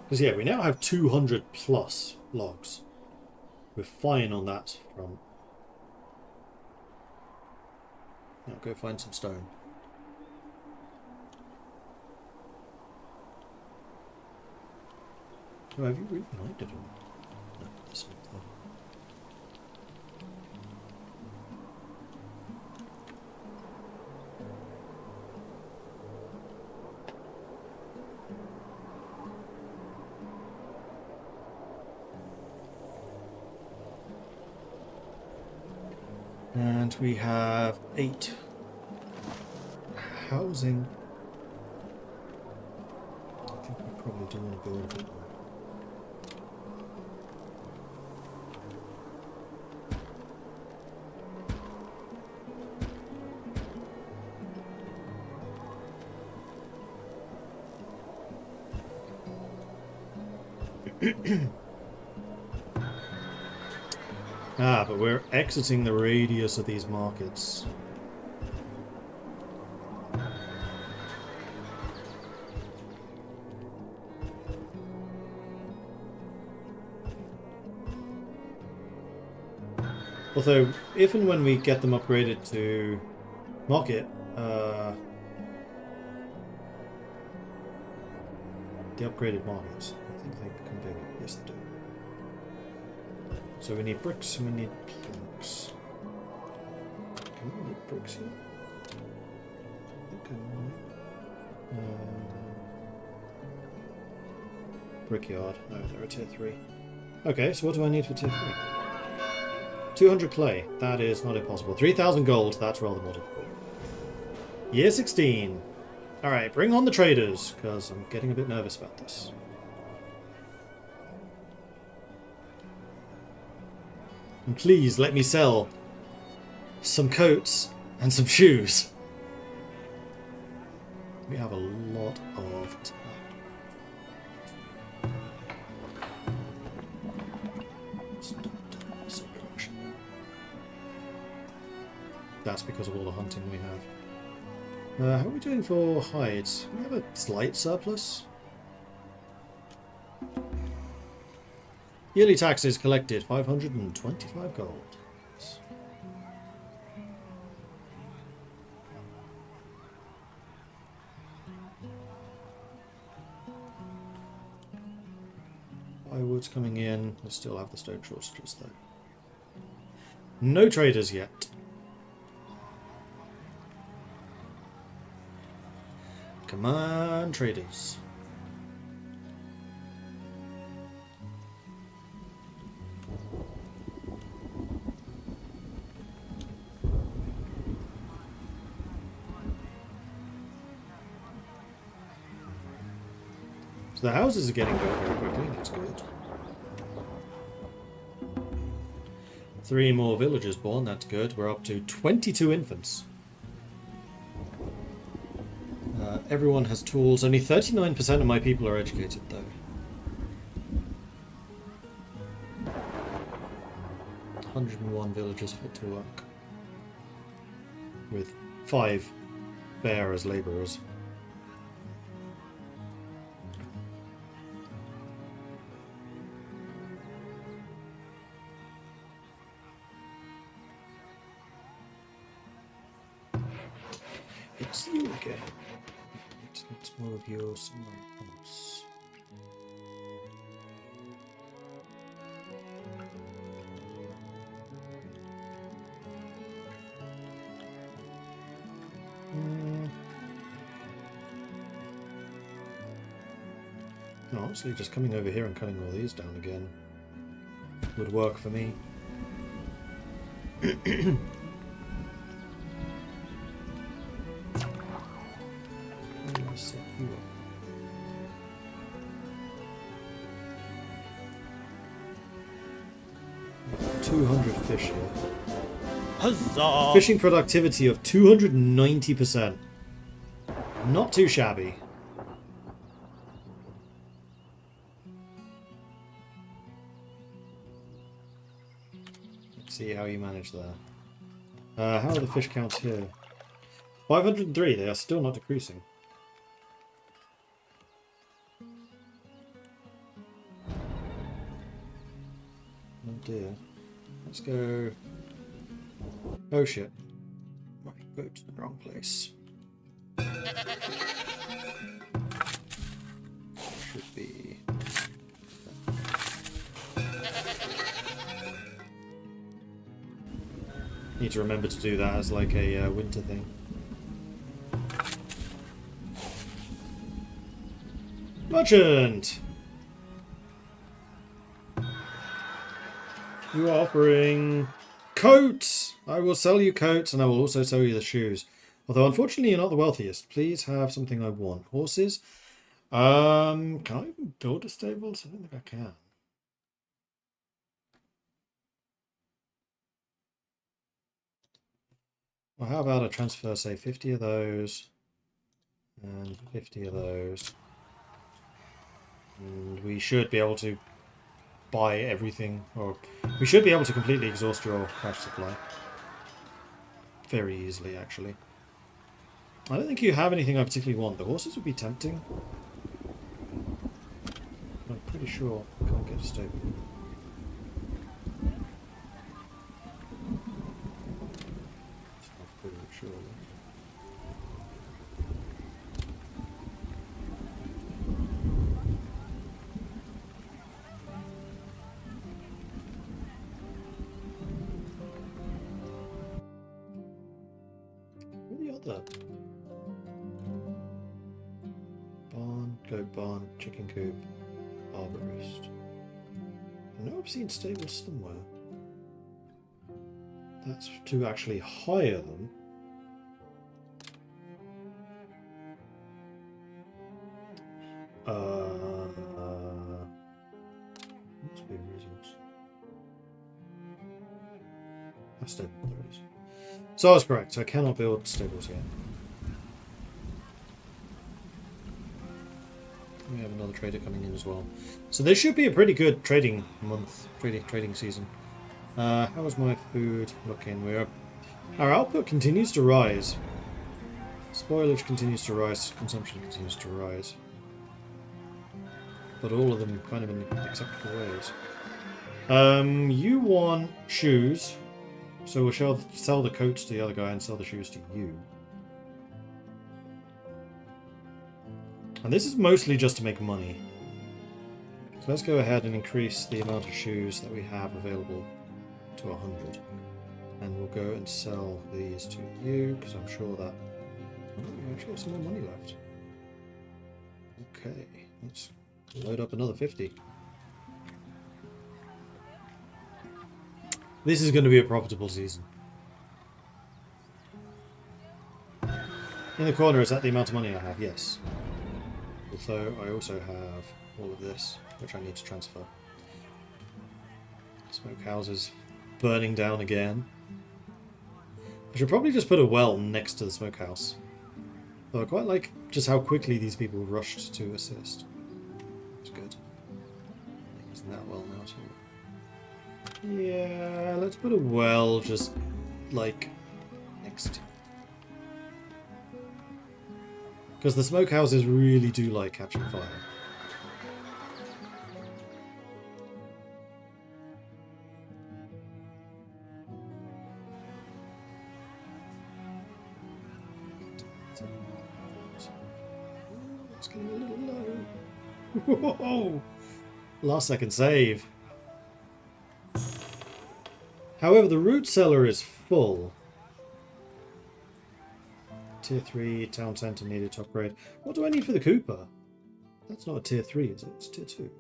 Because yeah, we now have 200 plus logs. We're fine on that front. Now go find some stone. Oh, have you reignited them? No, that's not that. And we have 8 housing. I think we probably do want to build a bit more. Ah, but we're exiting the radius of these markets. Although, if and when we get them upgraded to market, the upgraded markets, I think they become bigger. Yes, they do. So we need bricks and we need planks. Can we need bricks here? Okay. Brickyard. No, they're a tier 3. Okay, so what do I need for tier 3? 200 clay. That is not impossible. 3,000 gold. That's rather more difficult. Year 16. Alright, bring on the traders, because I'm getting a bit nervous about this. And please let me sell some coats and some shoes. We have a lot of time. That's because of all the hunting we have. How are we doing for hides? We have a slight surplus. Yearly taxes collected, 525 gold. Firewood's coming in. We still have the stone shortages though. No traders yet. Come on, traders. So the houses are getting built very quickly. That's good. 3 more villagers born. That's good. We're up to 22 infants. Everyone has tools. Only 39% of my people are educated, though. 101 villagers fit to work. With 5 bare as labourers. It's you again. Let's move you somewhere else. No, honestly, just coming over here and cutting all these down again would work for me. Set you up. 200 fish here. Huzzah! Fishing productivity of 290%. Not too shabby. Let's see how you manage there. How are the fish counts here? 503, they are still not decreasing. Oh dear. Let's go... Oh shit. Right, go to the wrong place. Should be... Need to remember to do that as like a winter thing. Merchant! You are offering coats! I will sell you coats and I will also sell you the shoes. Although unfortunately you're not the wealthiest. Please have something I want. Horses? Can I even build a stables? I don't think I can. Well, how about I transfer, say, 50 of those and 50 of those. And we should be able to buy everything, or we should be able to completely exhaust your cash supply. Very easily, actually. I don't think you have anything I particularly want. The horses would be tempting. I'm pretty sure I can't get a stable. It's not pretty sure. Where the other? Barn, goat barn, chicken coop, arborist. I know I've seen stables somewhere. That's to actually hire them. Must be a resource. A stable, there it is. So I was correct, I cannot build stables yet. We have another trader coming in as well. So this should be a pretty good trading month, trading season. How is my food looking? Our output continues to rise. Spoilage continues to rise, consumption continues to rise. But all of them kind of in acceptable ways. You want shoes, so we'll sell the coats to the other guy and sell the shoes to you. And this is mostly just to make money. So let's go ahead and increase the amount of shoes that we have available to 100. And we'll go and sell these to you, because I'm sure that... Oh, we actually have some more money left. Okay, let's load up another 50. This is going to be a profitable season. In the corner, is that the amount of money I have? Yes. Although I also have all of this, which I need to transfer. Smokehouses burning down again. I should probably just put a well next to the smokehouse. Though I quite like just how quickly these people rushed to assist. It's good. Isn't that well now too? Yeah, let's put a well just like next. Because the smokehouses really do like catching fire. It's getting a little low. Whoa! Last second save. However, the root cellar is full. Tier 3 town centre needed to upgrade. What do I need for the Cooper? That's not a tier 3, is it? It's tier 2.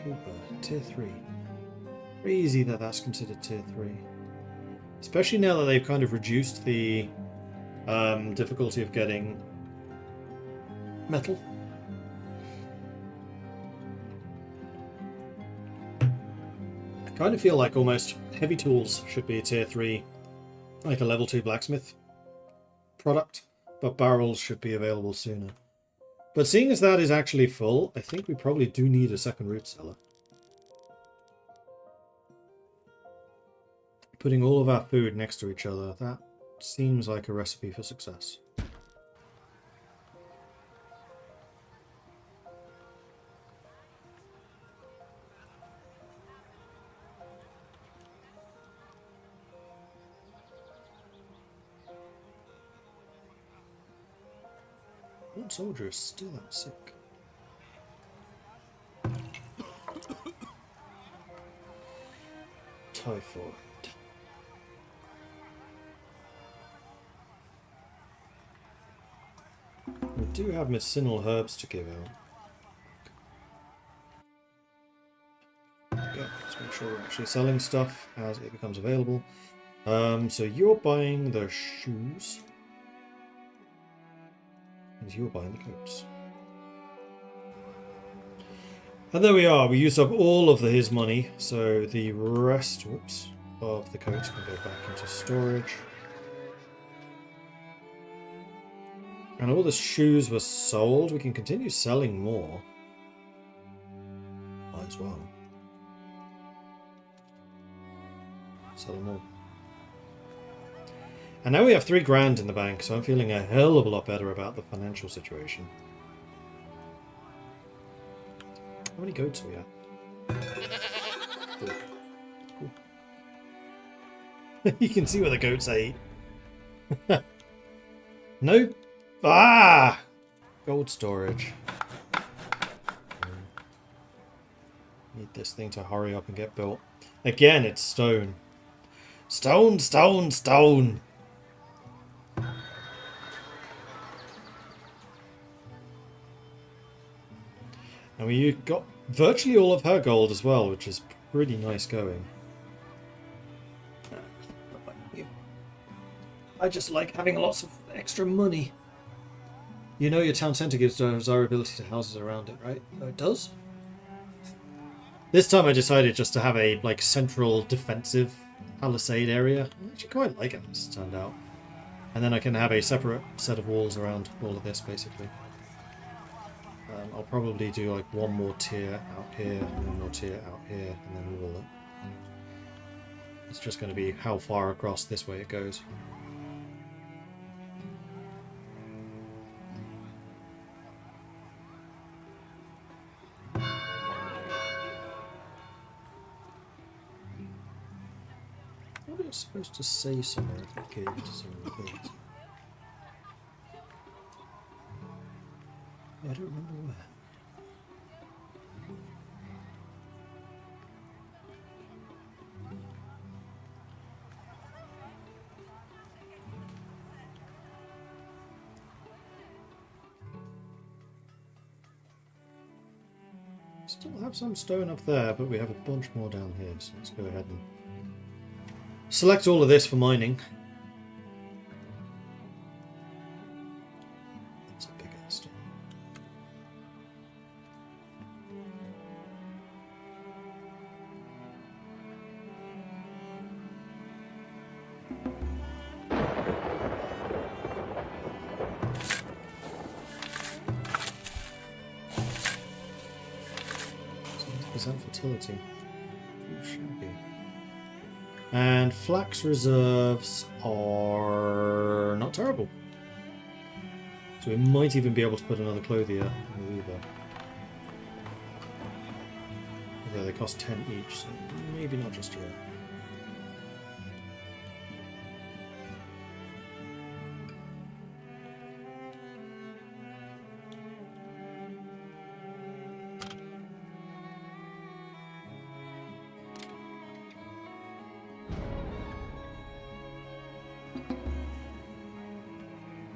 Cooper, tier 3. Crazy that that's considered tier 3. Especially now that they've kind of reduced the difficulty of getting metal. I kind of feel like almost heavy tools should be a tier 3, like a level 2 blacksmith product, but barrels should be available sooner. But seeing as that is actually full, I think we probably do need a second root cellar. Putting all of our food next to each other, that seems like a recipe for success. One soldier is still out sick. Typhoid. do have medicinal herbs to give out. Okay, let's make sure we're actually selling stuff as it becomes available. So you're buying the shoes. And you're buying the coats. And there we are. We used up all of his money, so the rest of the coats can go back into storage. And all the shoes were sold. We can continue selling more. Might as well. Sell them all. And now we have 3 grand in the bank, so I'm feeling a hell of a lot better about the financial situation. How many goats are we at? Cool. You can see where the goats ate. Nope. Ah! Gold storage. Need this thing to hurry up and get built. Again, it's stone. Stone, stone, stone! And we got virtually all of her gold as well, which is pretty nice going. I just like having lots of extra money. You know your town centre gives desirability to houses around it, right? Oh, it does? This time I decided just to have a central defensive palisade area. I actually quite like it as it turned out. And then I can have a separate set of walls around all of this, basically. I'll probably do one more tier out here, and one more tier out here, and then wall it. It's just going to be how far across this way it goes. What are you supposed to say somewhere if I gave it to someone else? I don't remember where. Still have some stone up there, but we have a bunch more down here, so let's go ahead and select all of this for mining. That's a big ass stone. Fertility. Too shabby. And flax reserves are not terrible. So we might even be able to put another clothier in the weaver. Okay, they cost 10 each, so maybe not just yet.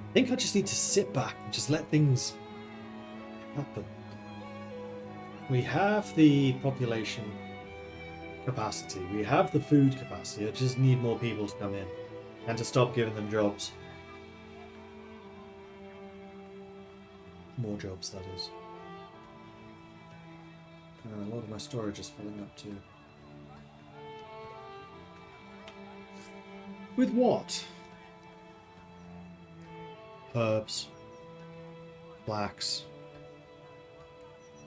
I think I just need to sit back and just let things happen. We have the population capacity, we have the food capacity, I just need more people to come in and to stop giving them jobs. More jobs, that is. A lot of my storage is filling up too. With what? Herbs. Flax.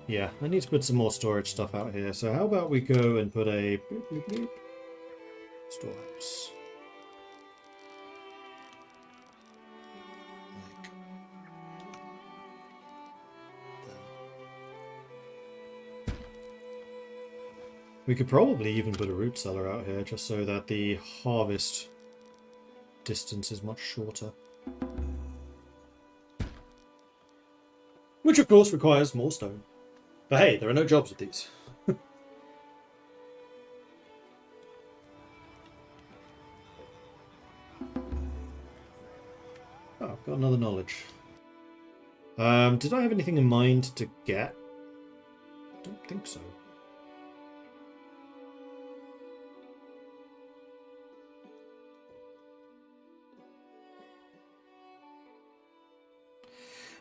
Yeah, I need to put some more storage stuff out here. So how about we go and put a storehouse. Like that. We could probably even put a root cellar out here just so that the harvest distance is much shorter. Which of course requires more stone. But hey, there are no jobs with these. Oh, I've got another knowledge. Did I have anything in mind to get? I don't think so.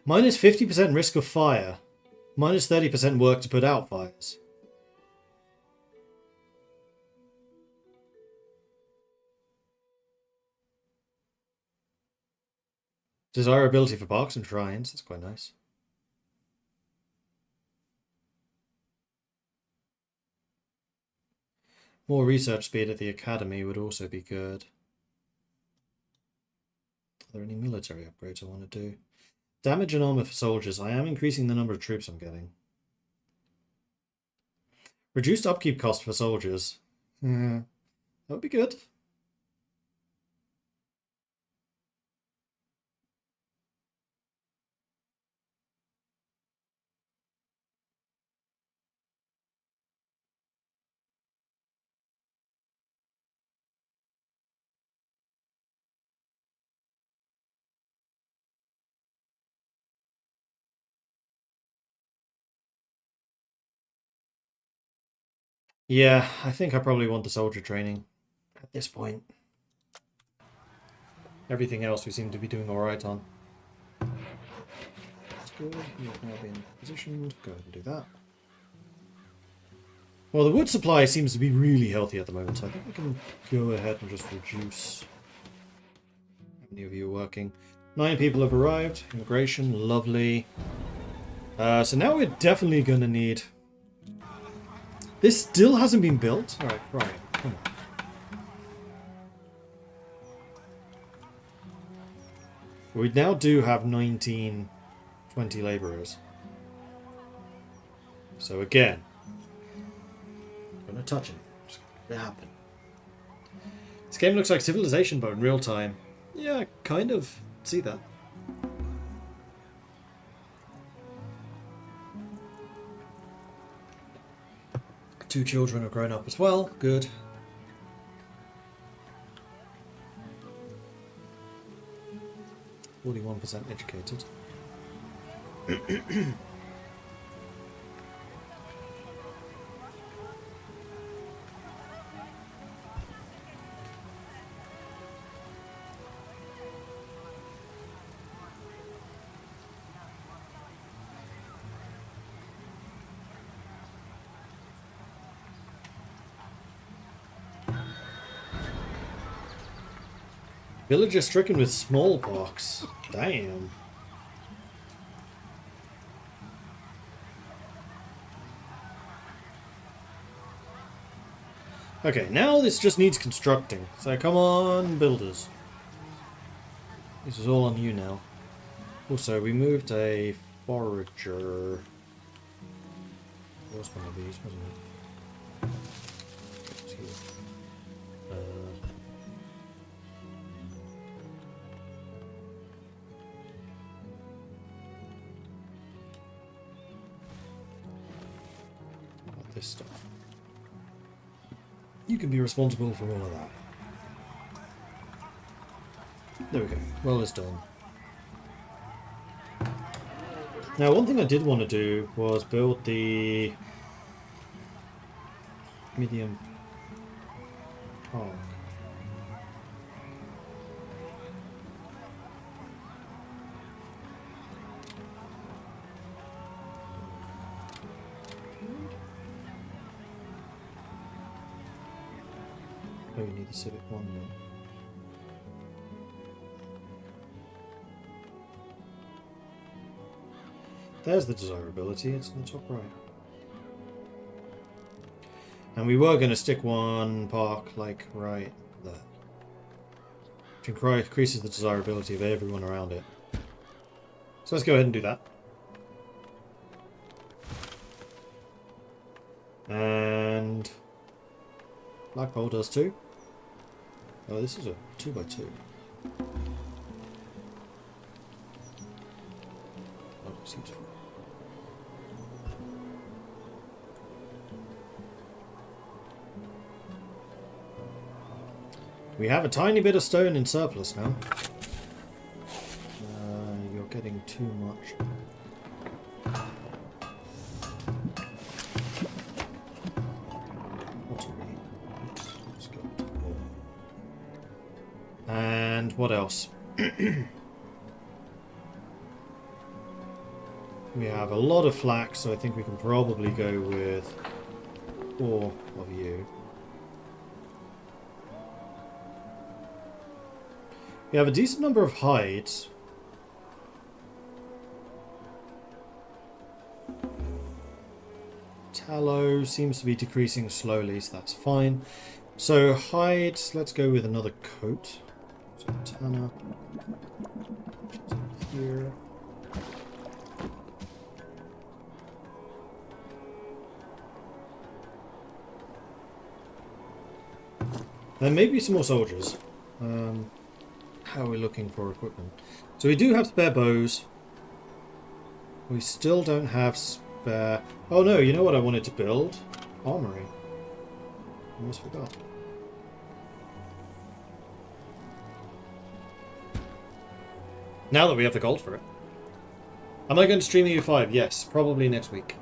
Minus 50% risk of fire. Minus 30% work to put out fires. Desirability for parks and shrines. That's quite nice. More research speed at the academy would also be good. Are there any military upgrades I want to do? Damage and armor for soldiers. I am increasing the number of troops I'm getting. Reduced upkeep cost for soldiers. That would be good. Yeah, I think I probably want the soldier training at this point. Everything else we seem to be doing alright on. That's good. You've now been positioned. Go ahead and do that. Well, the wood supply seems to be really healthy at the moment, so I think we can go ahead and just reduce how many of you are working. 9 people have arrived. Immigration, lovely. So now we're definitely going to need... This still hasn't been built? Alright, right. Come on. We now do have 19, 20 labourers. So again, I'm going to touch it. Just let it happen. This game looks like Civilization, but in real time. Yeah, I kind of see that. Two children have grown up as well. Good. %41 educated. Villager stricken with smallpox. Damn. Okay, now this just needs constructing. So come on, builders. This is all on you now. Also, we moved a forager. There was one of these, wasn't it? It's here. This stuff. You can be responsible for all of that. There we go. Well, it's done. Now, one thing I did want to do was build the medium park. Oh, you need the civic one now. There's the desirability, it's in the top right. And we were going to stick one park, like, right there. Which increases the desirability of everyone around it. So let's go ahead and do that. And... Blackpool does too. Oh, this is a 2x2. Oh, it's useful. We have a tiny bit of stone in surplus now. You're getting too much. Pottery. Let's go to here. And what else? We have a lot of flax, so I think we can probably go with 4 of you. We have a decent number of hides. Tallow seems to be decreasing slowly, so that's fine. So hides, let's go with another coat. So tanner. Here. Then maybe some more soldiers. How are we looking for equipment? So we do have spare bows. We still don't have spare... Oh no, you know what I wanted to build? Armory. Almost forgot. Now that we have the gold for it. Am I going to stream the U5? Yes, probably next week.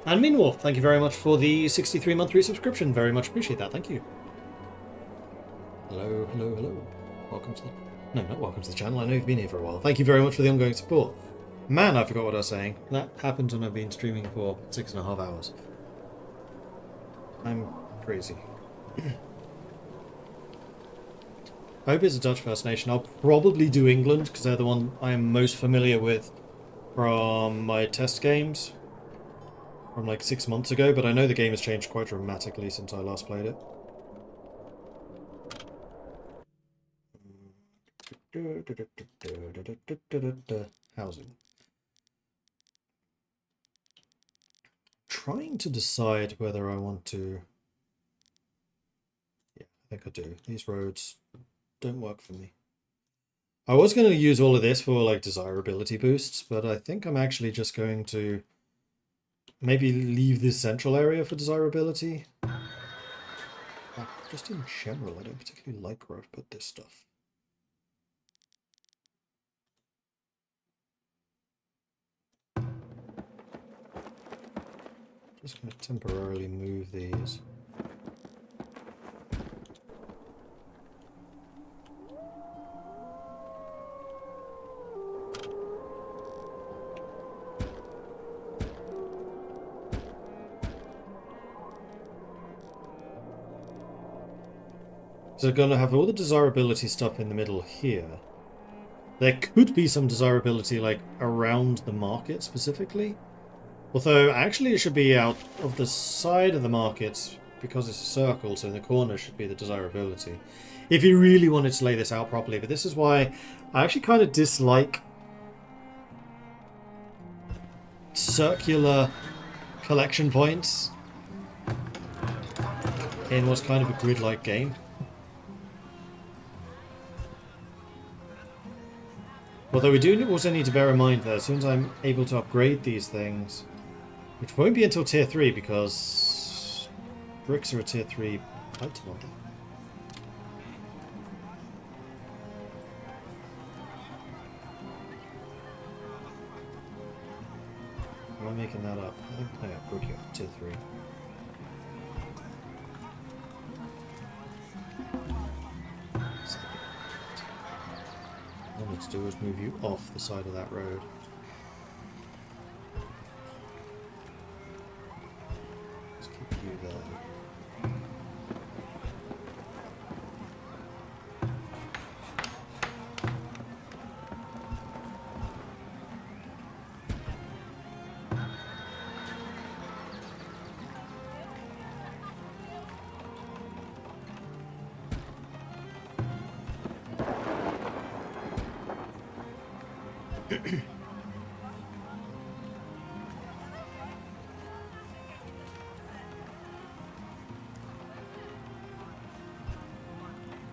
And Meanwolf, thank you very much for the 63-month resubscription. Very much appreciate that. Thank you. Hello, hello, hello. Welcome to the... No, not welcome to the channel. I know you've been here for a while. Thank you very much for the ongoing support. Man, I forgot what I was saying. That happens when I've been streaming for 6.5 hours. I'm crazy. I hope it's a Dutch First Nation. I'll probably do England, because they're the one I am most familiar with from my test games. From like 6 months ago, but I know the game has changed quite dramatically since I last played it. Housing. Trying to decide whether I want to... Yeah, I think I do. These roads don't work for me. I was going to use all of this for like desirability boosts, but I think I'm actually just going to maybe leave this central area for desirability. Just in general, I don't particularly like where I've put this stuff. Just going to temporarily move these. So going to have all the desirability stuff in the middle here. There could be some desirability like around the market specifically. Although actually it should be out of the side of the markets because it's a circle, so in the corner should be the desirability. If you really wanted to lay this out properly, but this is why I actually kind of dislike circular collection points in what's kind of a grid-like game. Although we do also need to bear in mind that as soon as I'm able to upgrade these things, which won't be until tier 3 because bricks are a tier 3 item, aren't they? Am I making that up? I think no, brick here, tier 3. All I need to do is move you off the side of that road. Let's keep you there.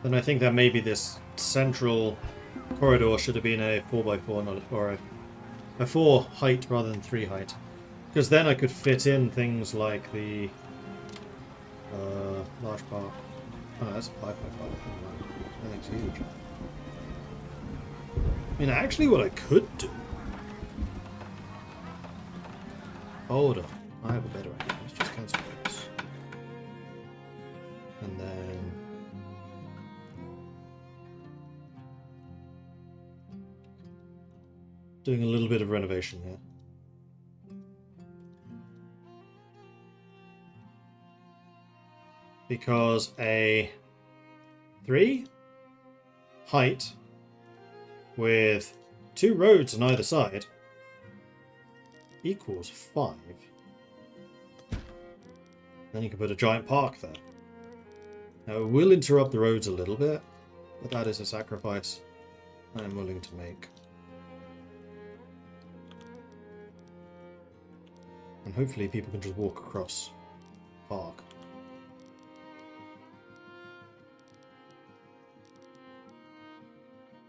Then I think that maybe this central corridor should have been a 4x4, not or a 4 height rather than 3 height. Because then I could fit in things like the large park. Oh, no, that's a 5x5. That thing's huge. mean, actually what I could do... Hold on. I have a better idea. Let's just cancel this. And then... doing a little bit of renovation here. Because a 3 height with 2 roads on either side equals 5. Then you can put a giant park there. Now it will interrupt the roads a little bit, but that is a sacrifice I am willing to make. And hopefully people can just walk across the park.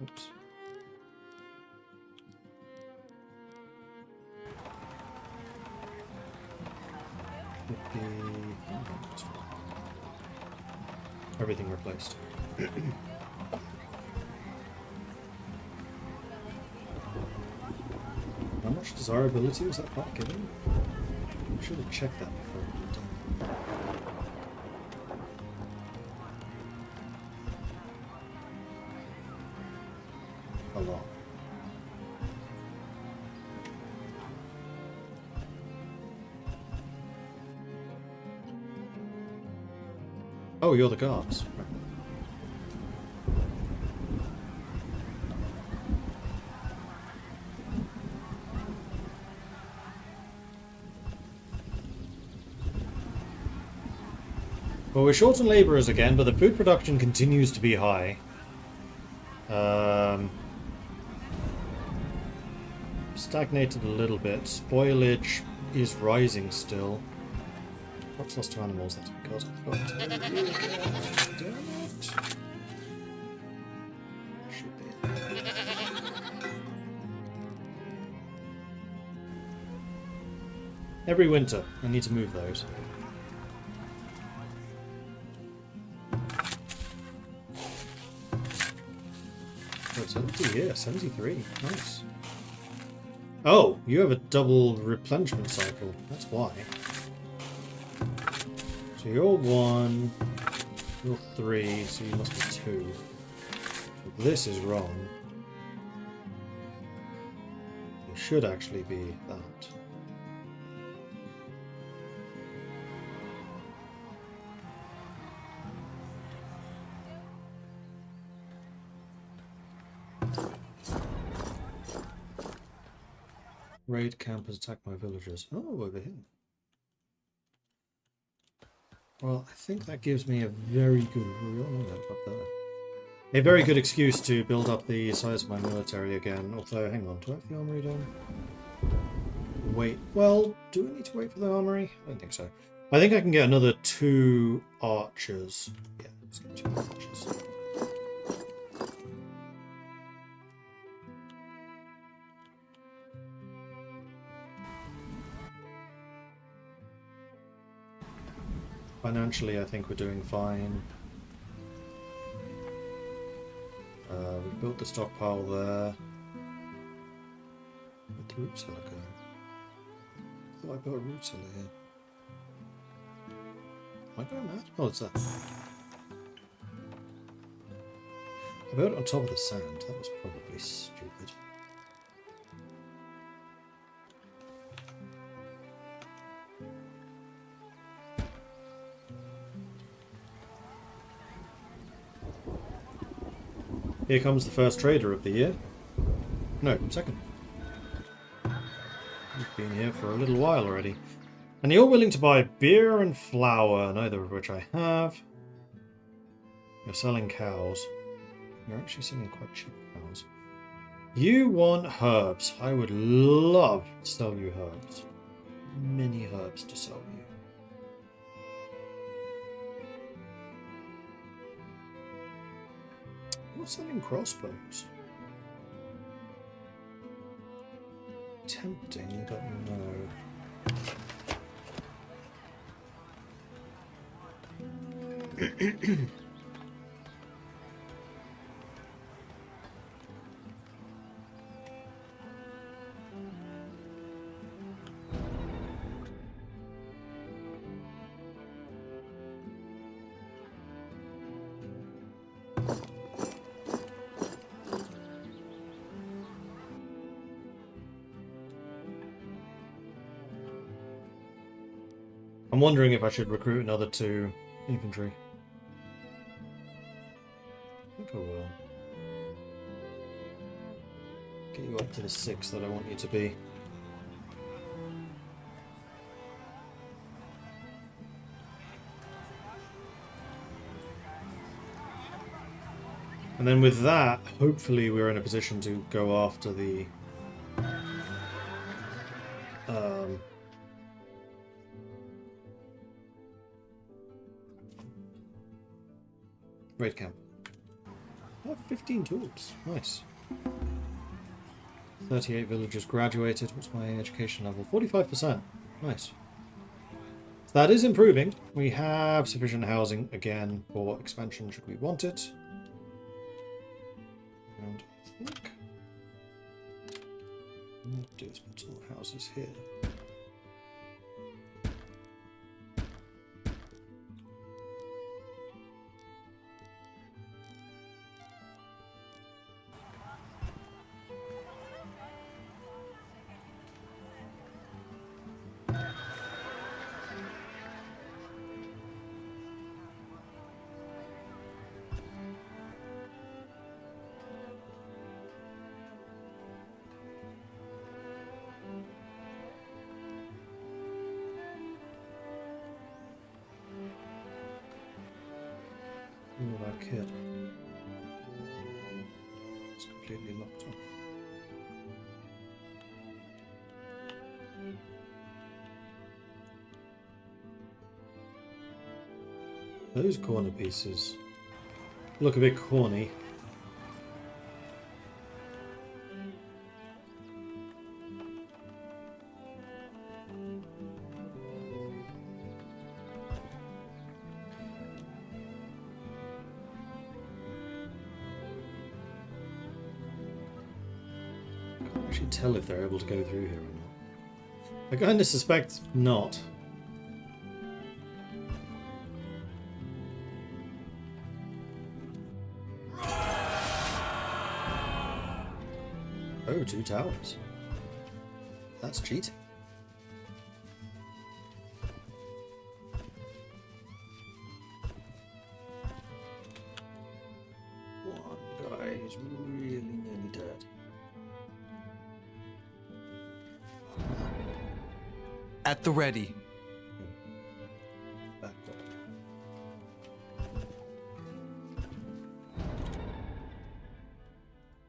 Oops. Everything replaced. How much desirability was that part given? I should have checked that before we did done. A lot. Oh, you're the guards. Right. Well, we're short on labourers again, but the food production continues to be high. Stagnated a little bit. Spoilage is rising still. Crops lost to animals, that's because I forgot to tell you again. Damn it. Should be. Every winter, I need to move those. Oh, 70, yeah, 73. Nice. Oh, you have a double replenishment cycle. That's why. So you're 1, you're 3, so you must be 2. So this is wrong. It should actually be that. Raid campers attack my villagers. Oh, over here. Well, I think that gives me a very good... up there. A very good excuse to build up the size of my military again. Although, hang on, do I have the armory done? Wait, well, do I need to wait for the armory? I don't think so. I think I can get another 2 archers. Yeah, let's get 2 archers. Financially, I think we're doing fine. We built the stockpile there. Where'd the root cellar go? Oh, I built a root cellar here. Am I going mad? Oh, it's there. I built it on top of the sand. That was probably stupid. Here comes the first trader of the year. No, second. You've been here for a little while already. And you're willing to buy beer and flour, neither of which I have. You're selling cows. You're actually selling quite cheap cows. You want herbs. I would love to sell you herbs. Many herbs to sell you. You're selling crossbows. Tempting, but no. wondering if I should recruit another 2 infantry. I think I will. Get you up to the 6 that I want you to be. And then with that, hopefully we're in a position to go after the raid camp. I have 15 tools. Nice. 38 villagers graduated. What's my education level? 45%. Nice. So that is improving. We have sufficient housing again for expansion should we want it. And I think I'm going to do is put some houses here. Ooh, that kid. It's completely locked off. Those corner pieces look a bit corny. Tell if they're able to go through here or not. I kind of suspect not. Oh, 2 towers. That's cheating. One guy is really nearly dead. At the ready. Back up.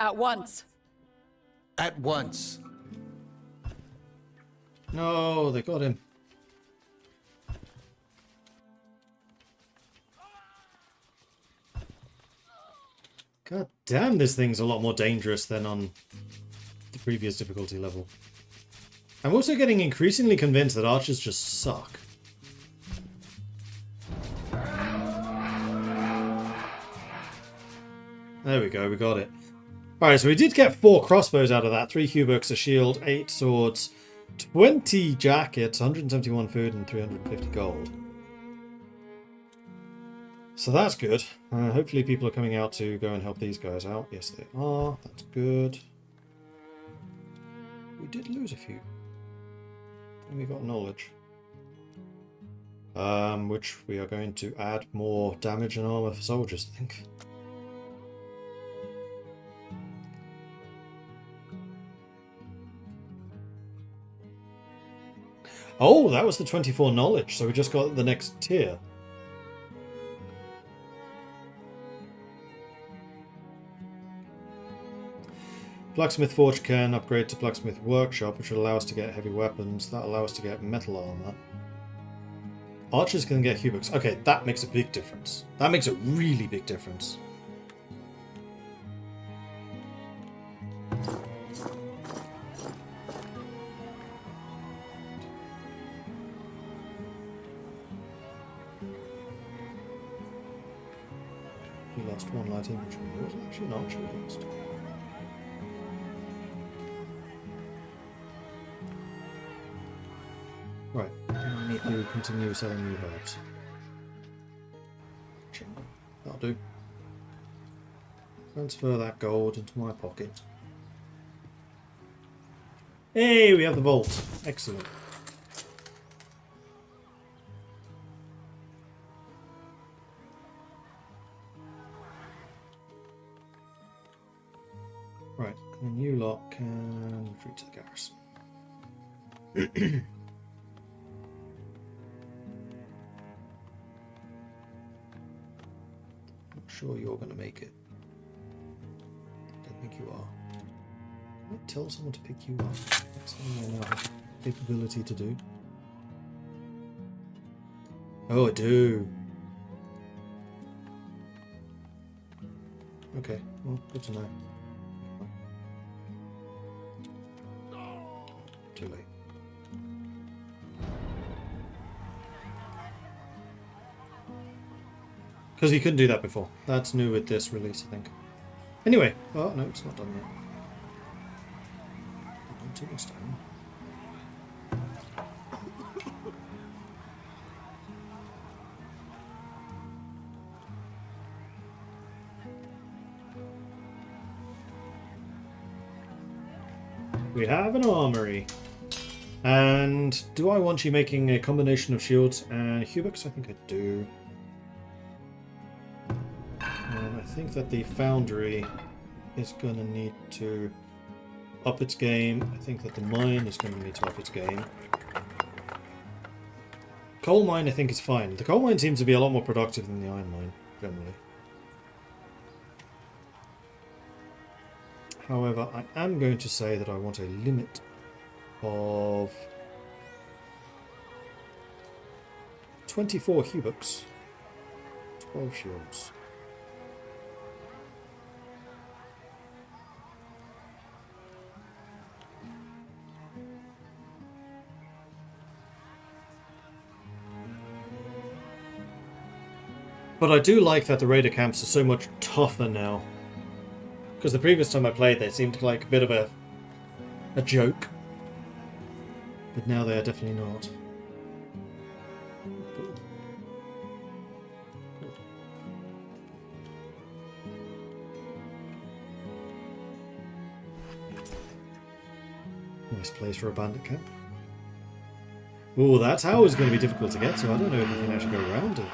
At once. At once. No, they got him. God damn, this thing's a lot more dangerous than on the previous difficulty level. I'm also getting increasingly convinced that archers just suck. There we go, we got it. Alright, so we did get 4 crossbows out of that. 3 hubocks, a shield, 8 swords, 20 jackets, 171 food, and 350 gold. So that's good. Hopefully people are coming out to go and help these guys out. Yes, they are. That's good. We did lose a few. And we got knowledge. Which we are going to add more damage and armor for soldiers, I think. Oh, that was the 24 knowledge, so we just got the next tier. Blacksmith Forge can upgrade to Blacksmith Workshop, which will allow us to get heavy weapons. That'll allow us to get metal armor. Archers can get hubocks. Okay, that makes a big difference. That makes a really big difference. We lost 1 light infantry. It was actually an archer we lost. Right, I need to continue selling new herbs. That'll do. Transfer that gold into my pocket. Hey, we have the vault. Excellent. Right, and you lot can retreat to the garrison. Not sure you're going to make it. Don't think you are. Can I tell someone to pick you up? That's something I now have the capability to do. Oh, I do. Okay, well, good to know. Too late. Because you couldn't do that before. That's new with this release, I think. Anyway, oh no, it's not done yet. Too much time. We have an armory. And do I want you making a combination of shields and hubix? I think I do. And I think that the foundry is going to need to up its game. I think that the mine is going to need to up its game. Coal mine I think is fine. The coal mine seems to be a lot more productive than the iron mine, generally. However, I am going to say that I want a limit of 24 hubix, 12 shields. But I do like that the raider camps are so much tougher now. Because the previous time I played, they seemed like a bit of a joke. But now they are definitely not. Nice place for a bandit camp. Oh, that tower is going to be difficult to get to. I don't know if you can actually go around it.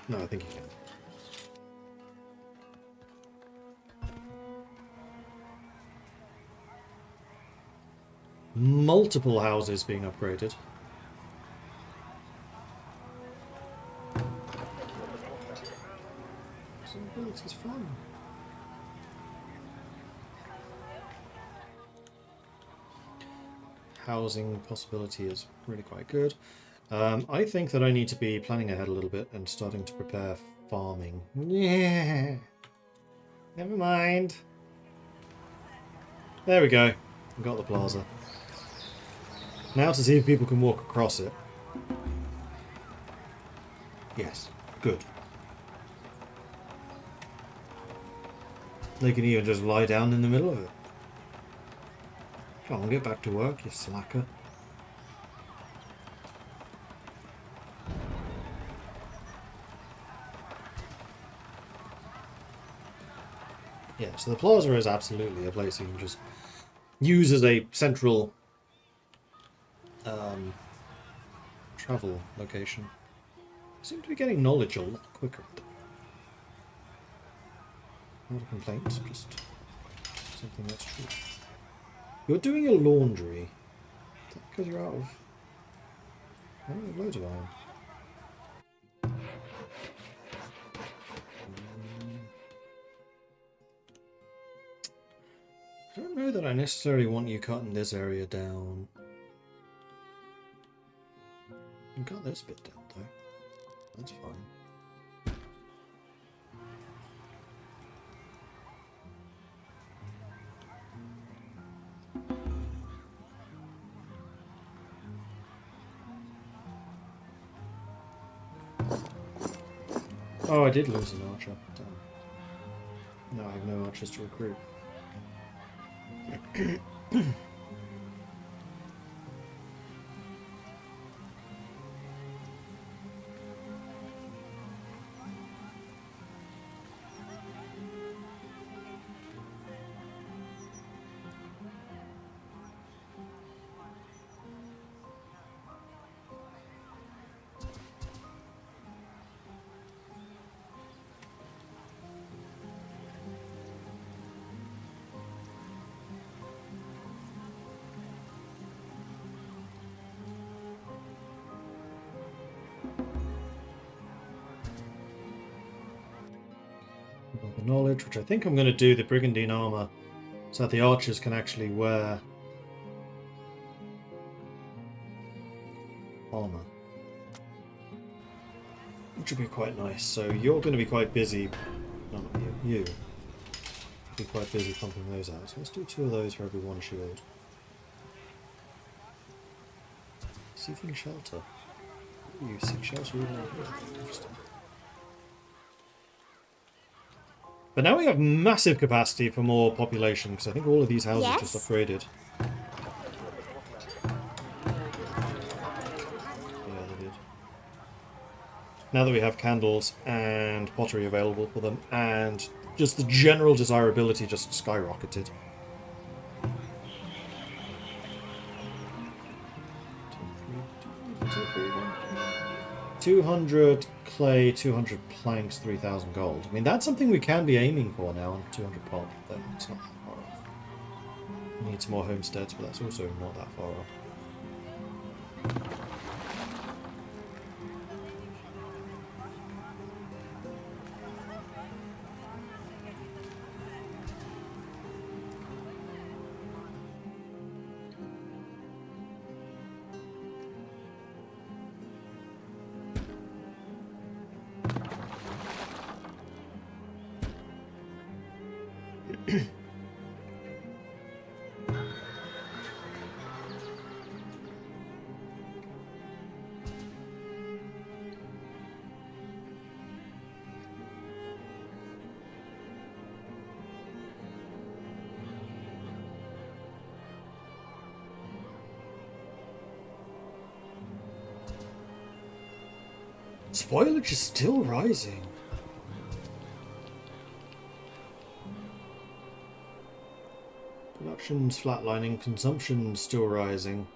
No, I think you can. Multiple houses being upgraded. This is fun. Housing possibility is really quite good. I think that I need to be planning ahead a little bit and starting to prepare farming. Yeah. Never mind. There we go. We've got the plaza. Now to see if people can walk across it. Yes. Good. They can even just lie down in the middle of it. Come on, get back to work, you slacker. Yeah, so the plaza is absolutely a place you can just use as a central travel location. I seem to be getting knowledge a lot quicker. Not a complaint, just something that's true. You're doing your laundry. Because you're out of... I don't have loads of iron. I don't know that I necessarily want you cutting this area down. You can cut this bit down though. That's fine. Oh, I did lose an archer. Damn. Now I have no archers to recruit. The knowledge, which I think I'm going to do the brigandine armor, so that the archers can actually wear armor, which would be quite nice. So you're going to be quite busy. No, not you. You be quite busy pumping those out. So let's do 2 of those for every 1 shield. Seeking shelter. You seek shelter even out here. Interesting. But now we have massive capacity for more population, because I think all of these houses Yes? just upgraded. Yeah, they did. Now that we have candles and pottery available for them, and just the general desirability just skyrocketed. 200 clay, 200 planks, 3,000 gold. I mean, that's something we can be aiming for now, 200 pop, but it's not that far off. We need some more homesteads, but that's also not that far off. Spoilage is still rising. Production's flatlining, consumption's still rising.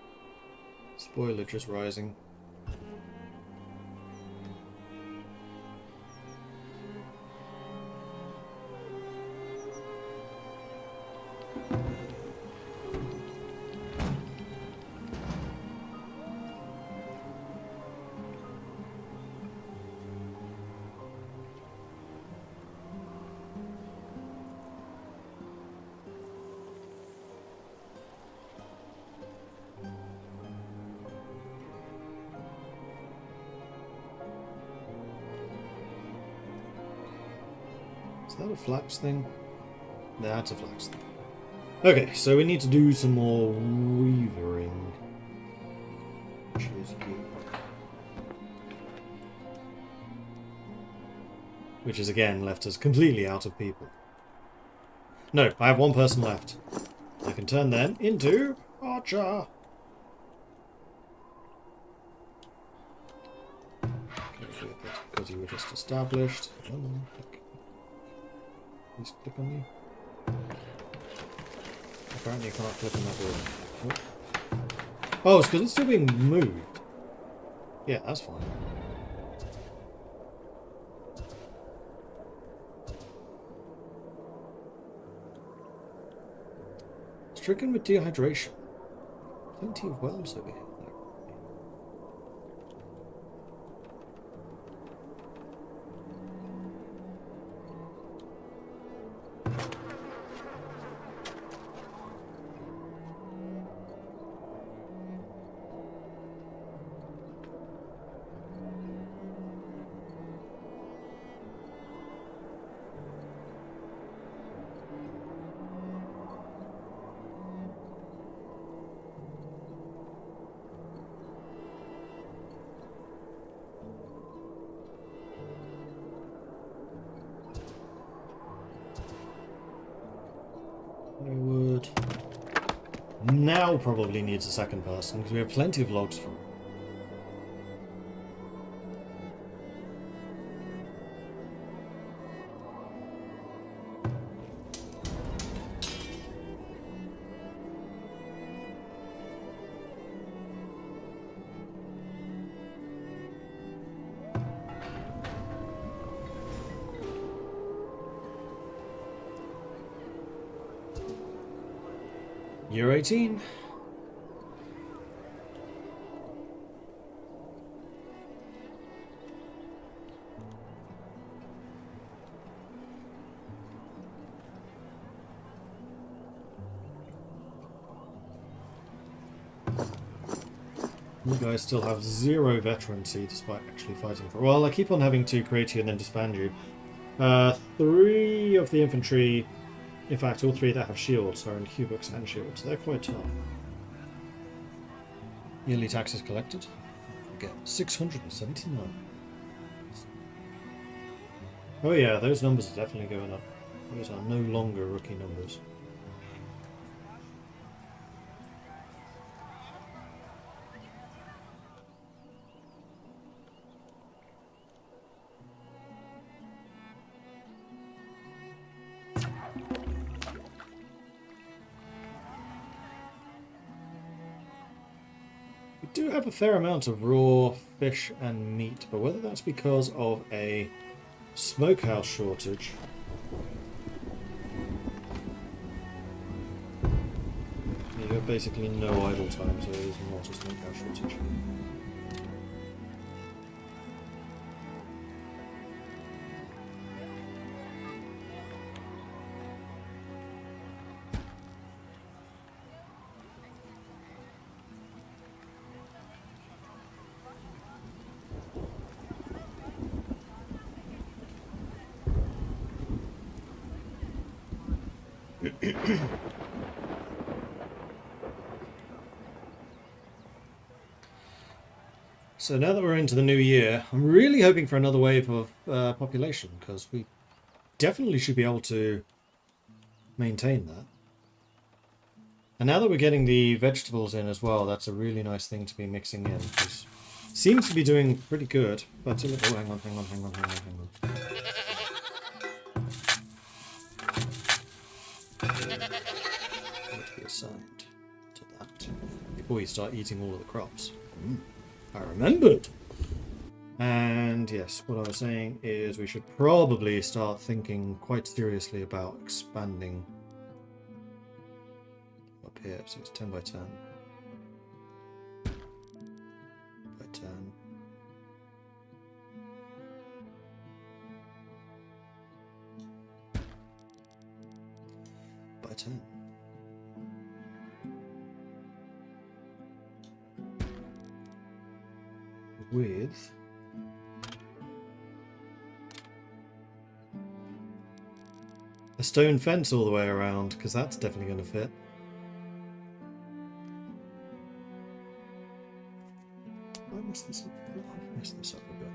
Spoilage is rising. Is that a flax thing? That's a flax thing. Okay, so we need to do some more weavering. Which is you. Which has again left us completely out of people. No, I have 1 person left. I can turn them into Archer. Okay, that's because you were just established. Please click on you. Apparently you can't click on that word. Oh, it's because it's still being moved. Yeah, that's fine. Stricken with dehydration. Plenty of wells over here. Wood. Now probably needs a second person because we have plenty of logs for it. Year 18. You guys still have 0 veterancy despite actually fighting for... Well, I keep on having to create you and then disband you. 3 of the infantry, in fact all 3 that have shields are in Q-books and shields. They're quite tough. Yearly taxes collected. We get 679. Oh yeah, those numbers are definitely going up. Those are no longer rookie numbers. We do have a fair amount of raw fish and meat, but whether that's because of a smokehouse shortage. You have basically no idle time, so it is not a smokehouse shortage. So now that we're into the new year, I'm really hoping for another wave of population, because we definitely should be able to maintain that. And now that we're getting the vegetables in as well, that's a really nice thing to be mixing in, because it seems to be doing pretty good. But oh, hang on. To be assigned to that before you start eating all of the crops. I remembered. And yes, what I was saying is we should probably start thinking quite seriously about expanding up here. So it's 10 by 10 by 10. By 10. With a stone fence all the way around, because that's definitely going to fit. I messed this up. I've messed this up a bit.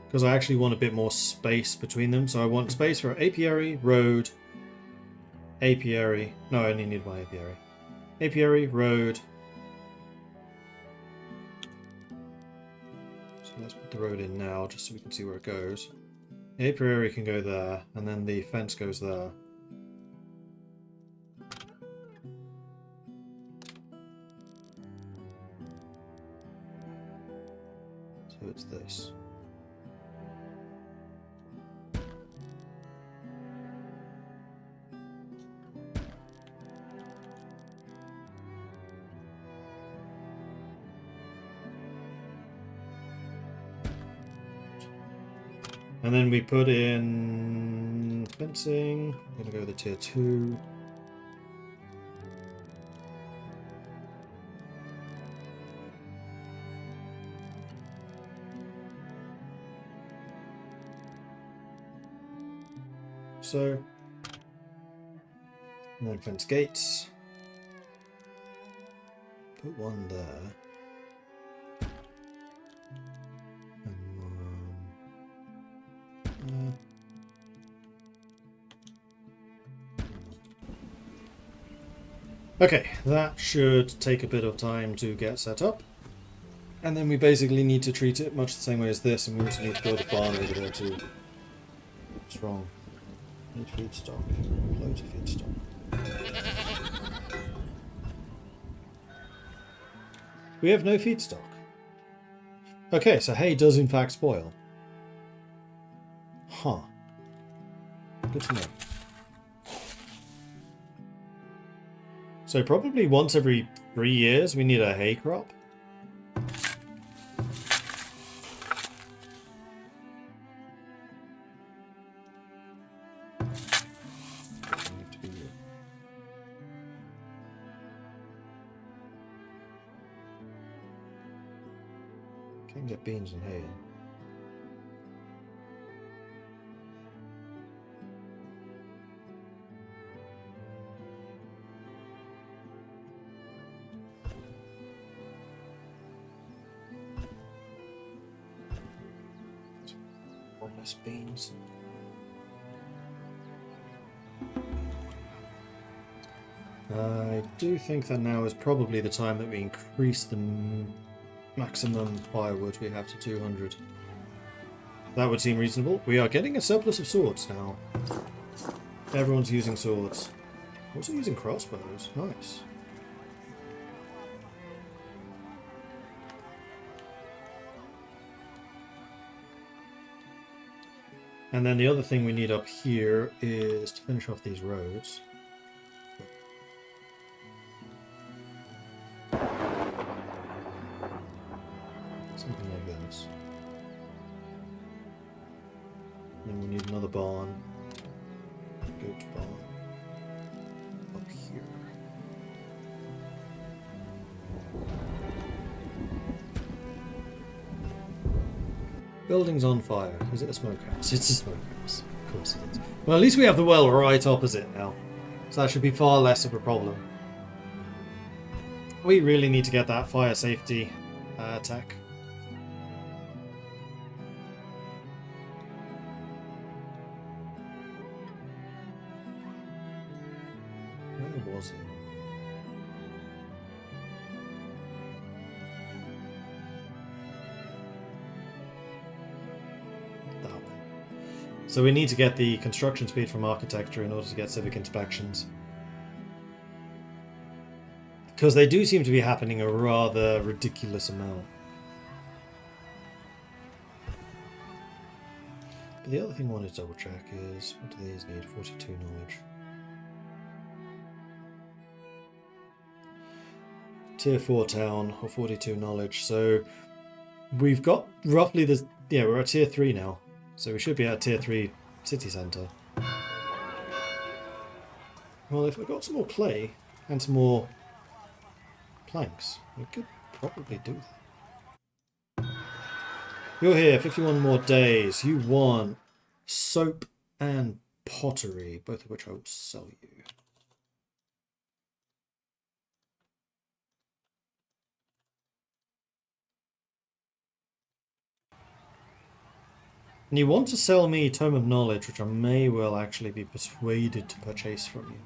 Because I actually want a bit more space between them. So I want space for apiary, road, apiary. No, I only need one apiary. Apiary, road. So let's put the road in now, just so we can see where it goes. The apiary can go there, and then the fence goes there. So it's this. And then we put in fencing. I'm going to go with the tier 2. So, and then fence gates. Put one there. Okay, that should take a bit of time to get set up. And then we basically need to treat it much the same way as this, and we also need to build a barn over there too. What's wrong? Need feedstock. Loads of feedstock. We have no feedstock. Okay, so hay does in fact spoil. Huh. Good to know. So probably once every 3 years we need a hay crop. Can get beans and hay in. One less beans. I do think that now is probably the time that we increase the maximum firewood we have to 200. That would seem reasonable. We are getting a surplus of swords now. Everyone's using swords. Also using crossbows. Nice. And then the other thing we need up here is to finish off these roads. Something like this. Then we need another barn. Goat barn. Up here. Building's on fire. Is it a smokehouse? It's a smokehouse. Of course it is. Well, at least we have the well right opposite now. So that should be far less of a problem. We really need to get that fire safety tech. Where was it? That one. So we need to get the construction speed from architecture in order to get civic inspections. Because they do seem to be happening a rather ridiculous amount. But the other thing I wanted to double check is, what do these need? 42 knowledge. Tier 4 town, or 42 knowledge. So we've got roughly the... Yeah, we're at tier 3 now. So we should be at tier 3 city centre. Well, if we've got some more clay and some more planks, we could probably do that. You're here, 51 more days. You want soap and pottery, both of which I will sell you. And you want to sell me Tome of Knowledge, which I may well actually be persuaded to purchase from you.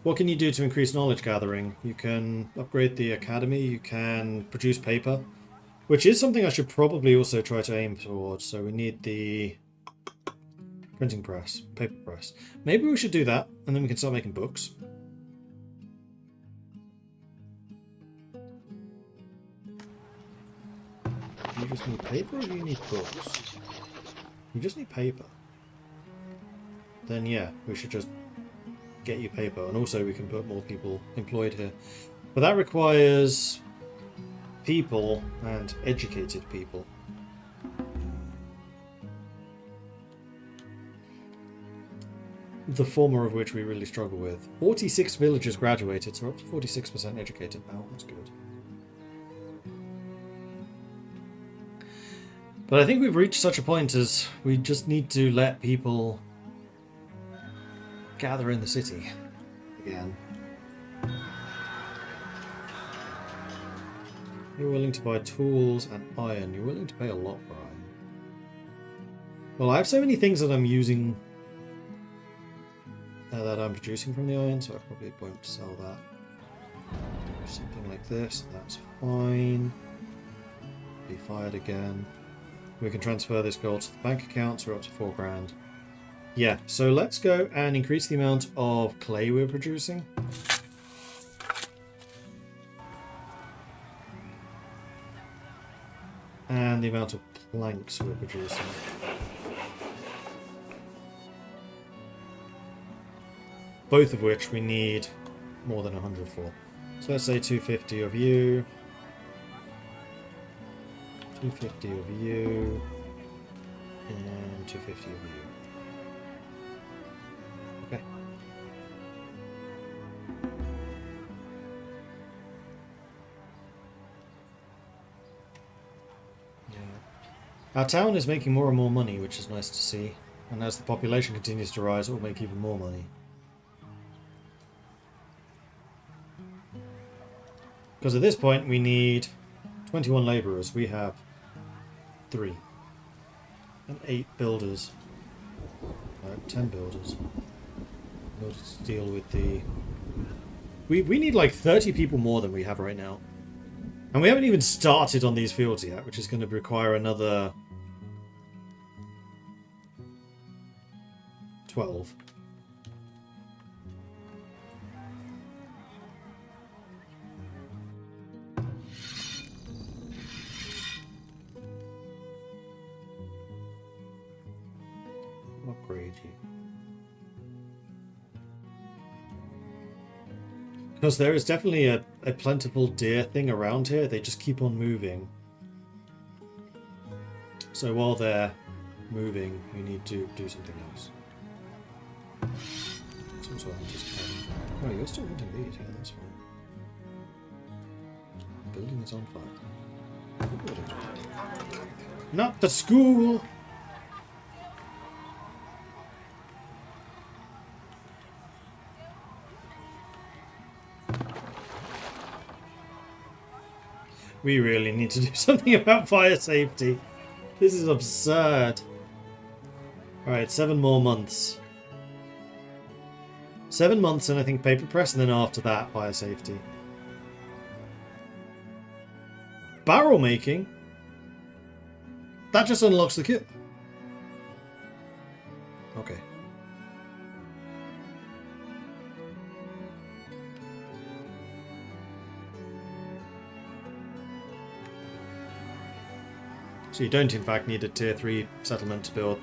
What can you do to increase knowledge gathering? You can upgrade the academy, you can produce paper, which is something I should probably also try to aim towards. So we need the printing press, paper press. Maybe we should do that, and then we can start making books. Do you just need paper, or do you need books? You just need paper. Then yeah, we should just get you paper, and also we can put more people employed here. But that requires people, and educated people. The former of which we really struggle with. 46 villagers graduated, so we're up to 46% educated now. That's good. But I think we've reached such a point as we just need to let people gather in the city again. You're willing to buy tools and iron. You're willing to pay a lot for iron. Well, I have so many things that I'm using, that I'm producing from the iron, so I probably won't sell that. Do something like this, that's fine. Be fired again. We can transfer this gold to the bank account, so we're up to 4 grand. Yeah, so let's go and increase the amount of clay we're producing. And the amount of planks we're producing. Both of which we need more than 100 for. So let's say 250 of you. 250 of you. And 250 of you. Okay. Our town is making more and more money, which is nice to see. And as the population continues to rise, it will make even more money. Because at this point, we need 21 labourers. We have 3. And 8 builders. 10 builders. In order to deal with the... We need like 30 people more than we have right now. And we haven't even started on these fields yet, which is going to require another... 12. Upgrade you. Because there is definitely a plentiful deer thing around here. They just keep on moving. So while they're moving, we need to do something else. Some sort of just oh, you're still hunting these, yeah, that's fine. The building is on fire. Not the school! We really need to do something about fire safety. This is absurd. Alright, 7 more months. 7 months and I think paper press, and then after that, fire safety. Barrel making? That just unlocks the kit. Okay. So you don't in fact need a tier 3 settlement to build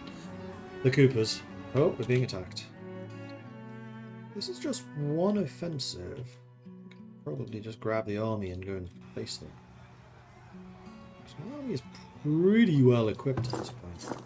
the Coopers. Oh, we're being attacked. This is just one offensive. Probably just grab the army and go and face them. So the army is pretty well equipped at this point.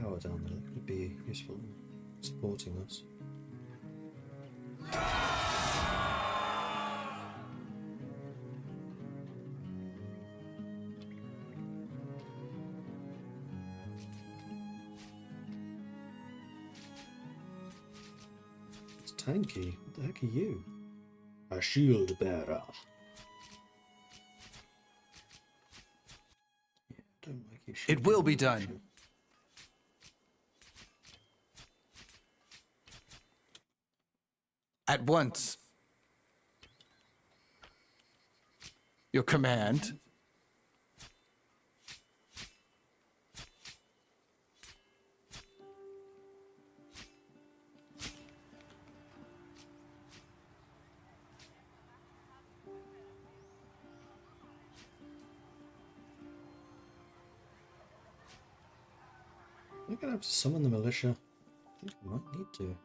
Tower down there that could be useful in supporting us. It's tanky. What the heck are you? A shield bearer. Yeah, don't like you. It will be done. At once. Your command. I'm gonna have to summon the militia. I think I might need to.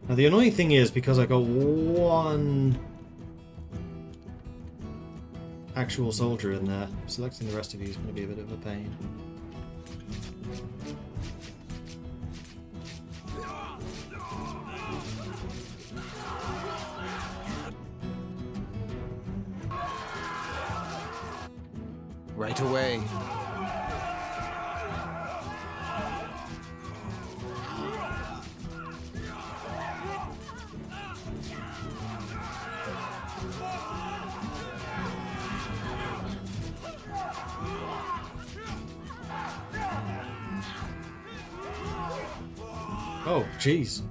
Now the annoying thing is, because I got one actual soldier in there, selecting the rest of you is going to be a bit of a pain. Right away. Oh, jeez.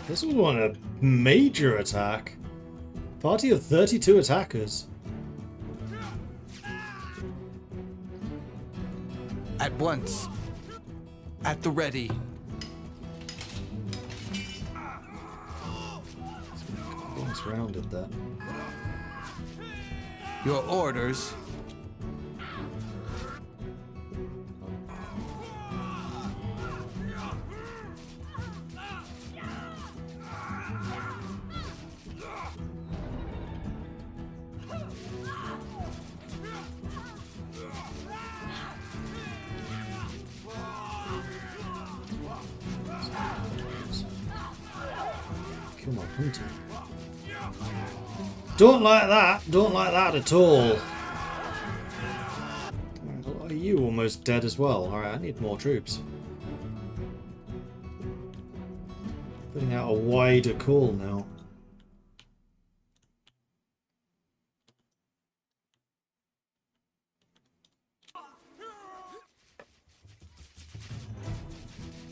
This was one a major attack. Party of 32 attackers. At once. At the ready. Almost rounded that. Your orders. Kill my hunter. Don't like that. Don't like that at all. Are you almost dead as well? Alright, I need more troops. Putting out a wider call now.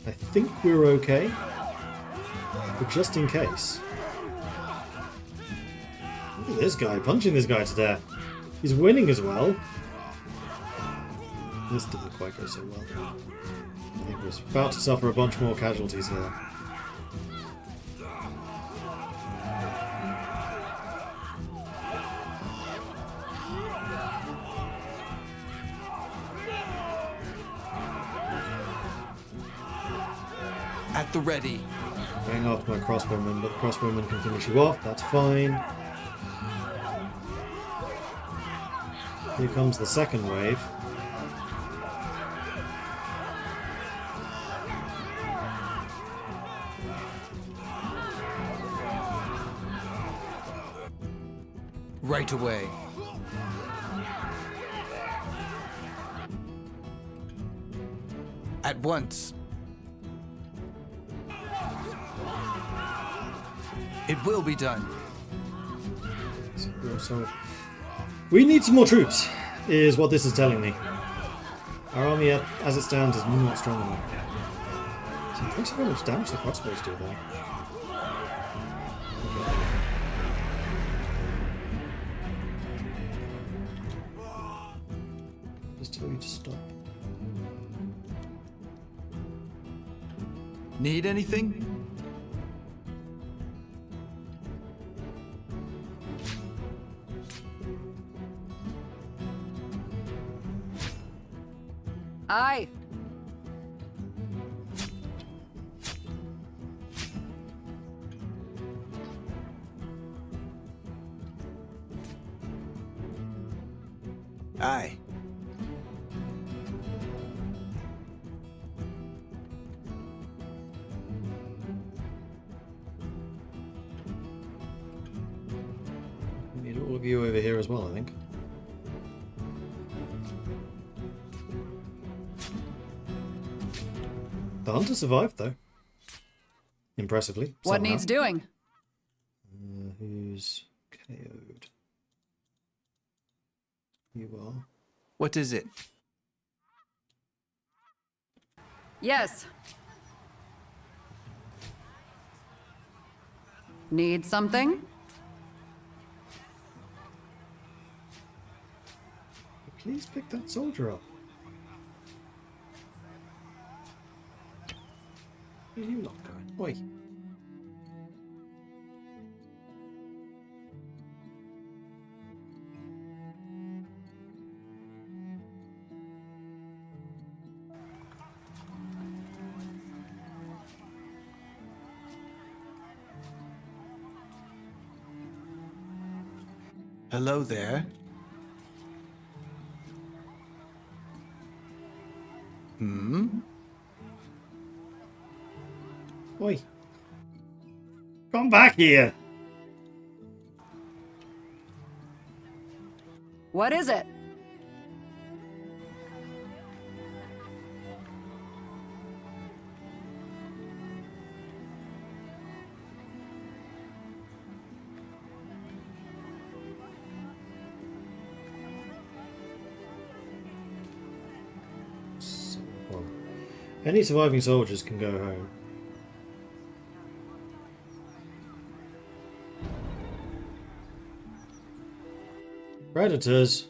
I think we're okay. But just in case. Look at this guy, punching this guy to death. He's winning as well. This didn't quite go so well. I think we're about to suffer a bunch more casualties here. At the ready. Going after my crossbowman, but the crossbowman can finish you off, that's fine. Here comes the second wave. Right away. At once. It will be done. So, we need some more troops, is what this is telling me. Our army, as it stands, is not strong enough. It's impressive how much damage the crossbows do, though. Just tell you to stop. Need anything? Aye. Aye. We need all of you over here as well, I think. The hunter survived, though. Impressively. What somehow. needs doing? Who's KO'd? You are. What is it? Yes. Need something? Please pick that soldier up. Where are you lot going? Oi. Hello there. Oi. Come back here. What is it? Any surviving soldiers can go home. Predators.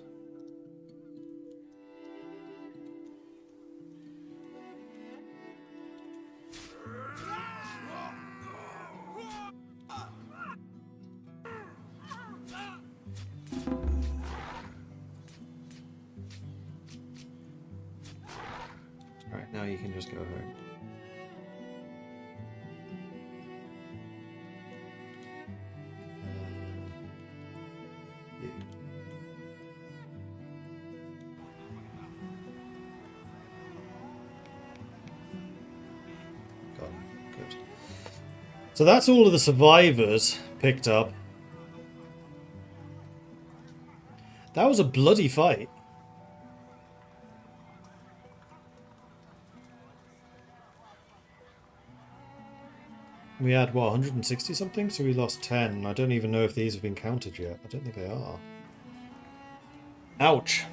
Alright, now you can just go home. You. Got it. Good. So that's all of the survivors picked up. That was a bloody fight. We had, what, 160 something? So we lost 10. I don't even know if these have been counted yet. I don't think they are. Ouch.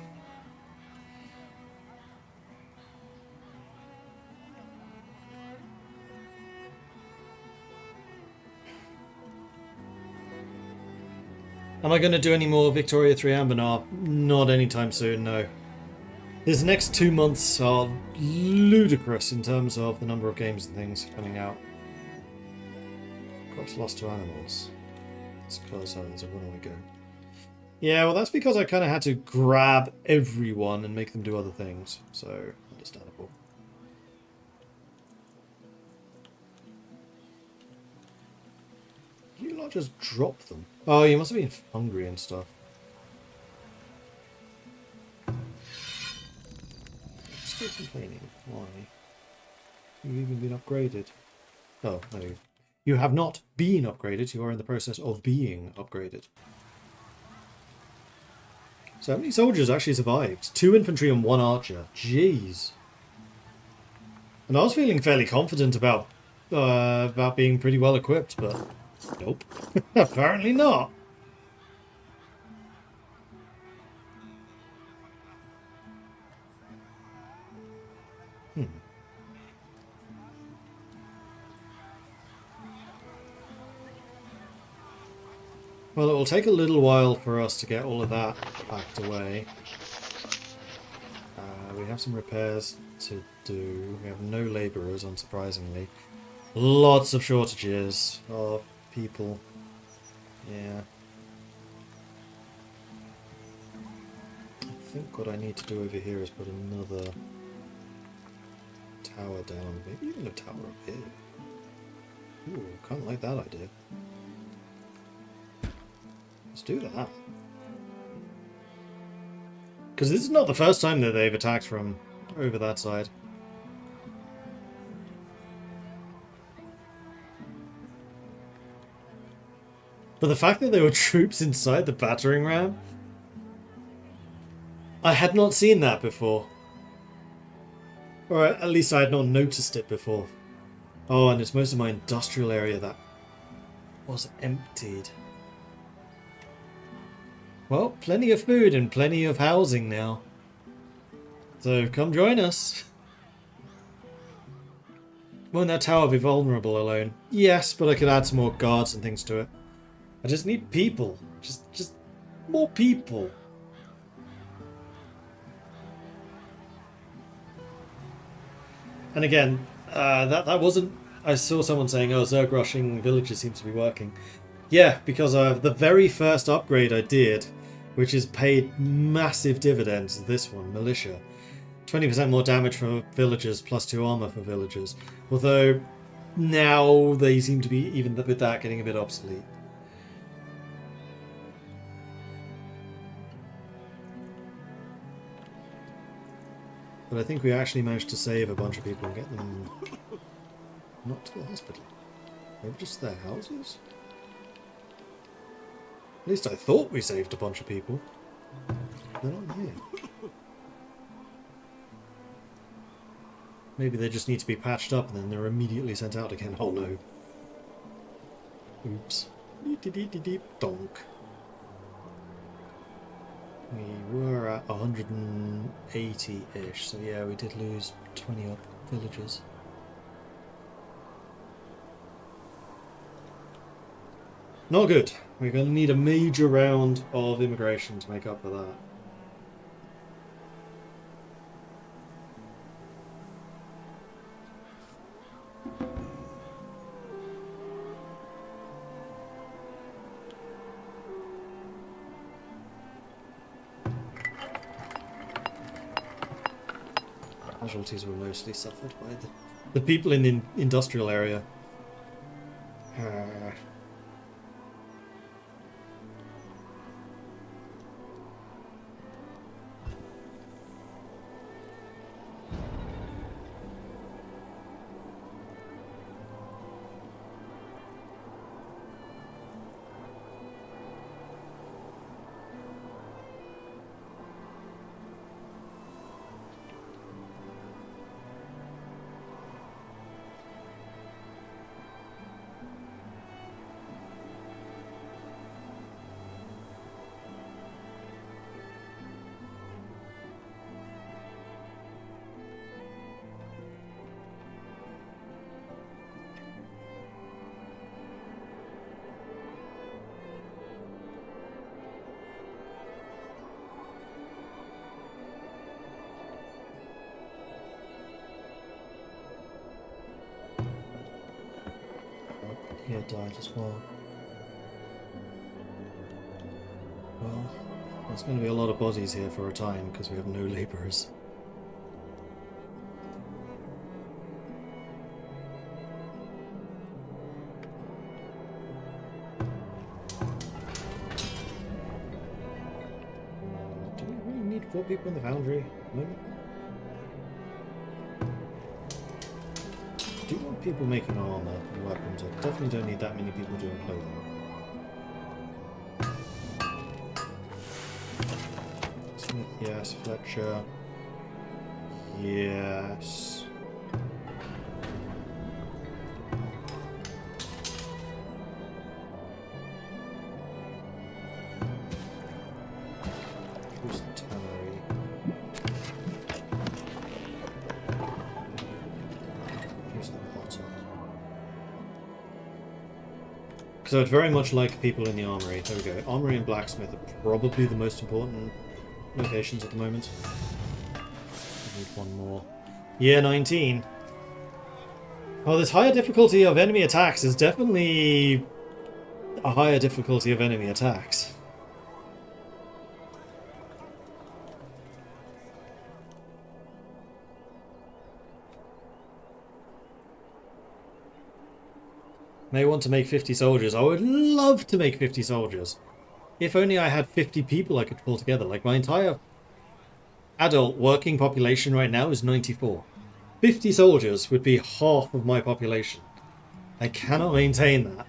Am I going to do any more Victoria 3 Amber? No, not anytime soon, no. These next 2 months are ludicrous in terms of the number of games and things coming out. Crops lost to animals. It's because there's a runaway go. Yeah, well that's because I kind of had to grab everyone and make them do other things, so understandable. You lot just drop them. Oh, you must have been hungry and stuff. Still complaining. Why? You've even been upgraded. Oh, no. You have not been upgraded. You are in the process of being upgraded. So how many soldiers actually survived? 2 infantry and 1 archer. Jeez. And I was feeling fairly confident about being pretty well equipped, but nope. Apparently not. Well, it will take a little while for us to get all of that packed away. We have some repairs to do. We have no labourers, unsurprisingly. Lots of shortages of people. Yeah. I think what I need to do over here is put another tower down. Maybe even a tower up here. Ooh, kind of like that idea. Let's do that. Because this is not the first time that they've attacked from over that side. But the fact that there were troops inside the battering ram, I had not seen that before. Or at least I had not noticed it before. Oh, and it's most of my industrial area that was emptied. Well, plenty of food and plenty of housing now. So come join us. Won't that tower be vulnerable alone? Yes, but I could add some more guards and things to it. I just need people. Just more people. And again, that wasn't... I saw someone saying, oh, Zerg rushing villages seems to be working. Yeah, because of the very first upgrade I did, which has paid massive dividends, this one, Militia. 20% more damage for villagers, plus 2 armor for villagers. Although, now they seem to be, even with that, getting a bit obsolete. But I think we actually managed to save a bunch of people and get them not to the hospital. Maybe just their houses? At least I thought we saved a bunch of people. They're not here. Maybe they just need to be patched up and then they're immediately sent out again. Oh no. Oops. Deep donk. We were at 180-ish, so yeah, we did lose 20 up villages. Not good. We're going to need a major round of immigration to make up for that. Casualties were mostly suffered by the people in the industrial area. He had died as well. Well, there's going to be a lot of bodies here for a time because we have no labourers. Do we really need 4 people in the foundry? Maybe? Do you want people making armour and weapons? I definitely don't need that many people doing clothing. Smith, yes. Fletcher, yes. Who's the tannery? So I'd very much like people in the armory. There we go. Armory and blacksmith are probably the most important locations at the moment. I need one more. Year 19. Oh, this higher difficulty of enemy attacks is definitely a higher difficulty of enemy attacks. May want to make 50 soldiers. I would love to make 50 soldiers. If only I had 50 people I could pull together. Like, my entire adult working population right now is 94. 50 soldiers would be half of my population. I cannot maintain that.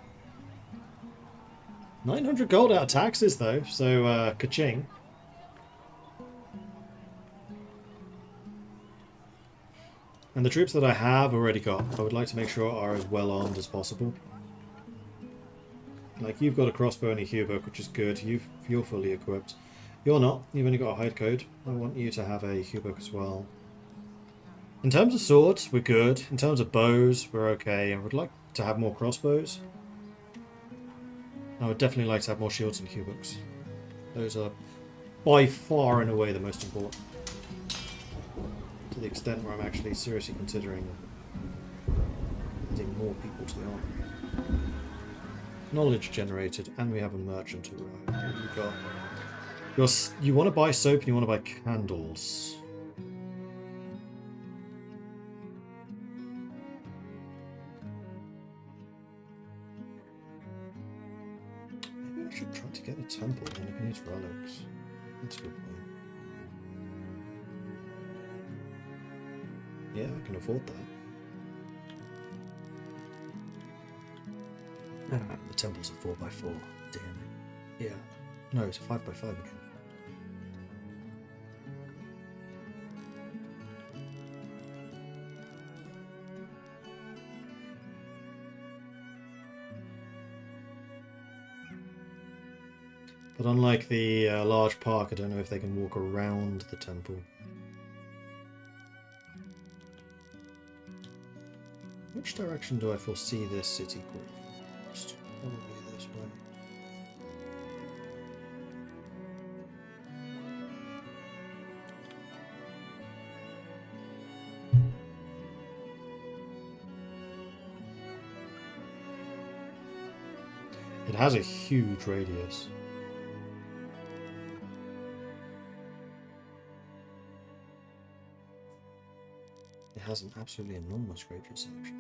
900 gold out of taxes, though, so, ka-ching. And the troops that I have already got, I would like to make sure are as well armed as possible. Like, you've got a crossbow and a hewbook, which is good. You're fully equipped. You're not. You've only got a hide code. I want you to have a hewbook as well. In terms of swords, we're good. In terms of bows, we're okay. I would like to have more crossbows. I would definitely like to have more shields and hewbooks. Those are by far and away the most important. To the extent where I'm actually seriously considering adding more people to the army. Knowledge generated, and we have a merchant arrived. What have you got? You want to buy soap and you want to buy candles. Maybe I should try to get a temple and I can use relics. That's a good point. Yeah, I can afford that. The temple's a 4x4. Damn it. Yeah. No, it's a 5x5 again. But unlike the large park, I don't know if they can walk around the temple. Which direction do I foresee this city going first? Probably this way. It has a huge radius. It has an absolutely enormous radius, actually.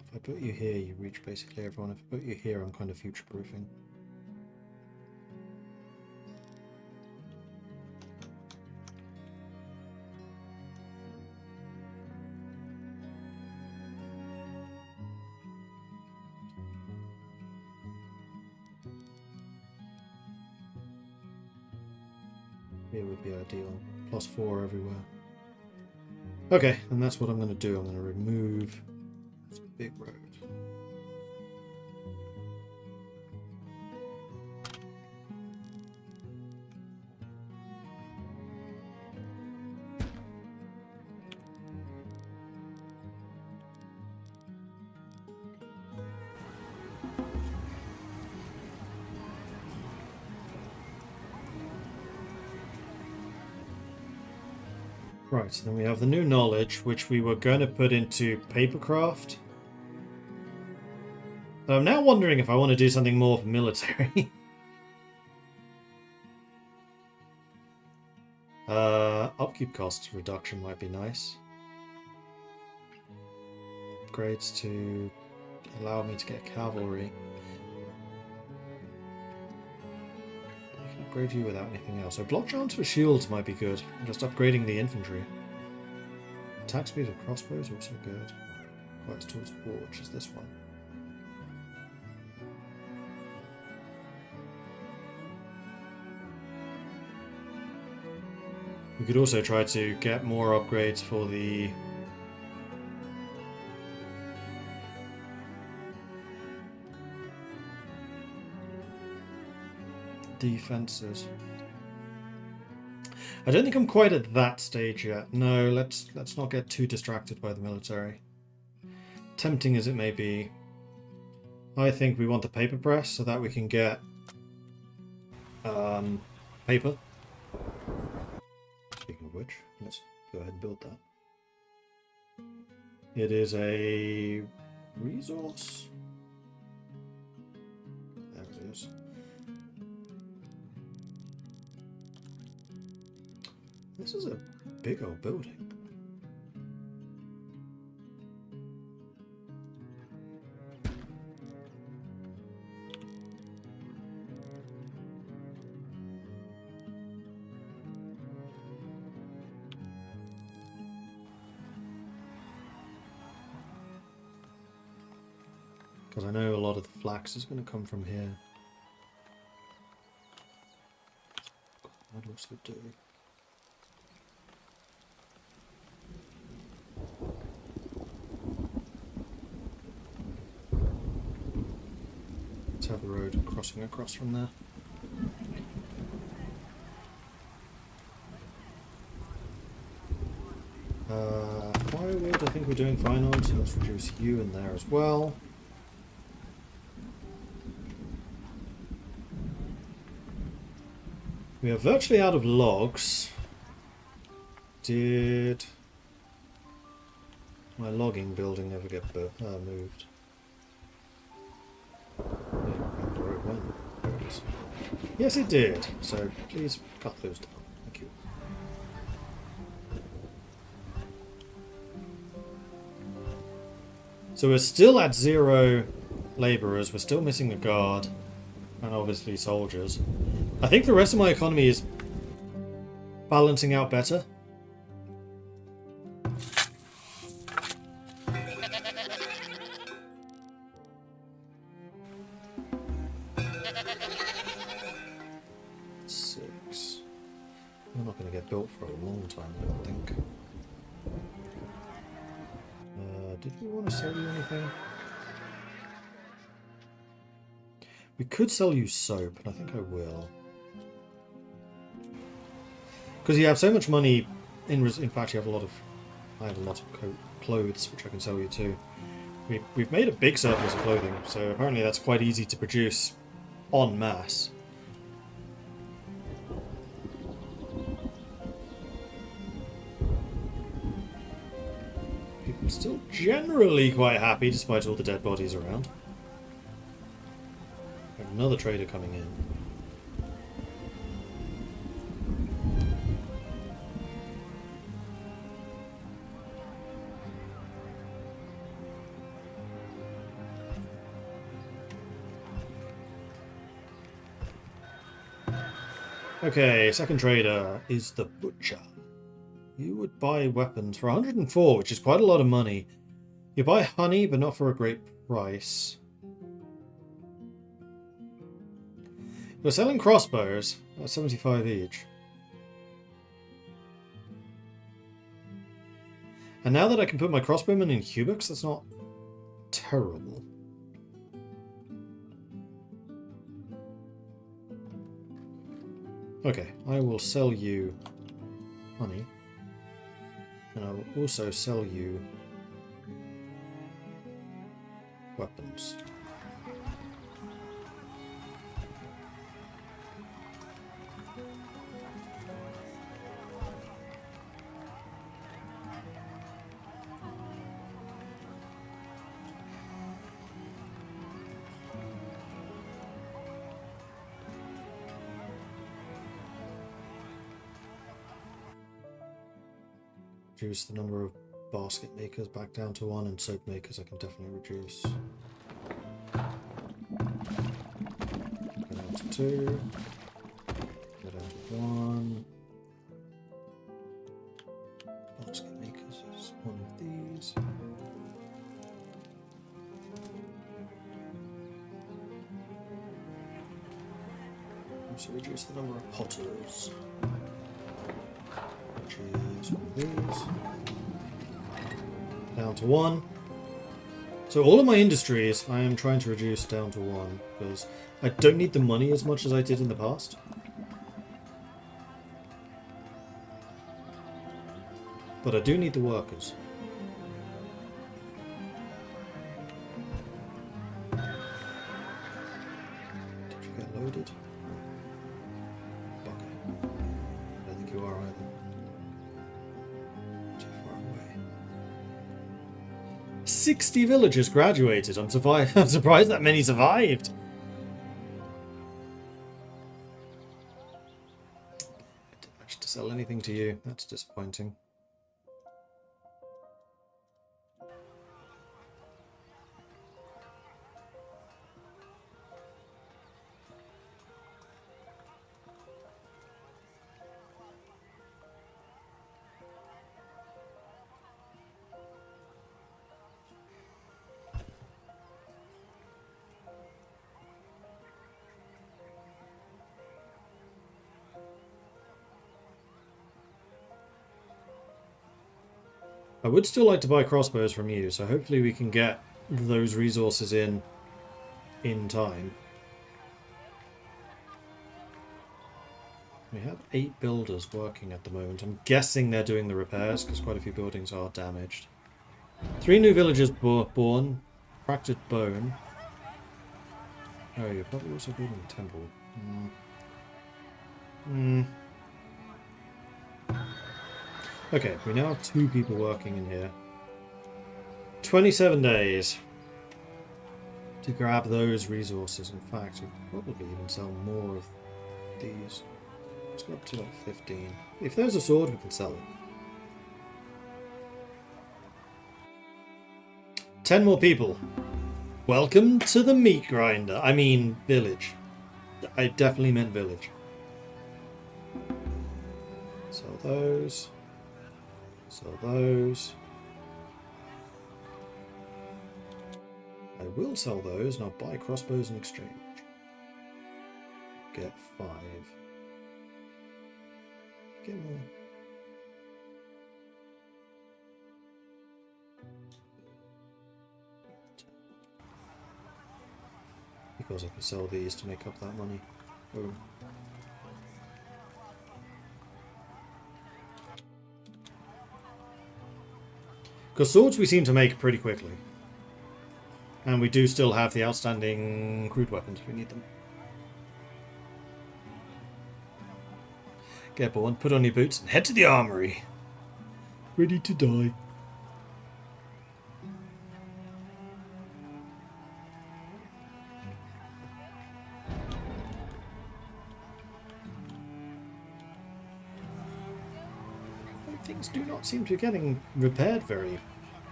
If I put you here, you reach basically everyone. If I put you here, I'm kind of future-proofing. Here would be ideal. +4 everywhere. Okay, and that's what I'm going to do. I'm going to remove this big road. Right, then we have the new knowledge, which we were going to put into papercraft. But I'm now wondering if I want to do something more for military. Upkeep costs reduction might be nice. Upgrades to allow me to get cavalry. Upgrade you without anything else. So block chance for shields might be good. Just upgrading the infantry. Attack speed of crossbows also good. Quite towards war, which is this one. We could also try to get more upgrades for the defenses. I don't think I'm quite at that stage yet. No, let's not get too distracted by the military. Tempting as it may be, I think we want the paper press so that we can get paper. Speaking of which, let's go ahead and build that. It is a resource. There it is. This is a big old building. Because I know a lot of the flax is going to come from here. I'd also do. Let's have the road crossing across from there. Firewood, I think we're doing fine on, so let's reduce you in there as well. We are virtually out of logs. Did my logging building ever get moved? Yes, it did. So please cut those down. Thank you. So we're still at 0 labourers. We're still missing a guard. And obviously soldiers. I think the rest of my economy is balancing out better. We're not going to get built for a long time, I don't think. Did we want to sell you anything? We could sell you soap, and I think I will. Because you have so much money. In fact, you have a lot of. I have a lot of clothes, which I can sell you too. We've made a big surplus of clothing, so apparently that's quite easy to produce en masse. People are still generally quite happy despite all the dead bodies around. We have another trader coming in. Okay, second trader is the Butcher. You would buy weapons for 104, which is quite a lot of money. You buy honey, but not for a great price. You're selling crossbows at 75 each. And now that I can put my crossbowmen in Hubux, that's not terrible. Okay, I will sell you honey. And I will also sell you weapons. Reduce the number of basket makers back down to 1, and soap makers I can definitely reduce. Go down to 2. Go down to 1. Basket makers is one of these. Also reduce the number of potters. Which is one of these. Down to 1. So all of my industries I am trying to reduce down to 1 because I don't need the money as much as I did in the past. But I do need the workers. Did you get loaded? Okay. I don't think you are either. Too far away. 60 villagers graduated. I'm surprised that many survived. I didn't manage to sell anything to you. That's disappointing. I would still like to buy crossbows from you, so hopefully we can get those resources in time. We have 8 builders working at the moment. I'm guessing they're doing the repairs, because quite a few buildings are damaged. 3 new villagers born. Fractured bone. Oh, you're probably also building a temple. Okay, we now have 2 people working in here. 27 days to grab those resources. In fact, we'll probably even sell more of these. Let's go up to like 15. If there's a sword, we can sell it. 10 more people. Welcome to the meat grinder. I mean, village. I definitely meant village. Sell those. Sell those. I will sell those and I'll buy crossbows in exchange. Get 5. Get more. Because I can sell these to make up that money. Boom. Because swords we seem to make pretty quickly. And we do still have the outstanding crude weapons if we need them. Get born, put on your boots, and head to the armory. Ready to die. Things do not seem to be getting repaired very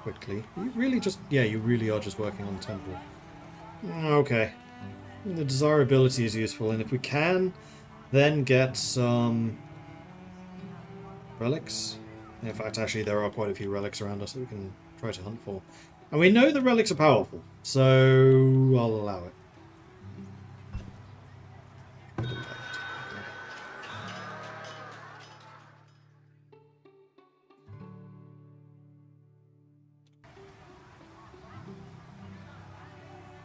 quickly. You really just... yeah, you really are just working on the temple. Okay. The desirability is useful, and if we can then get some relics. In fact, actually, there are quite a few relics around us that we can try to hunt for. And we know the relics are powerful, so I'll allow it.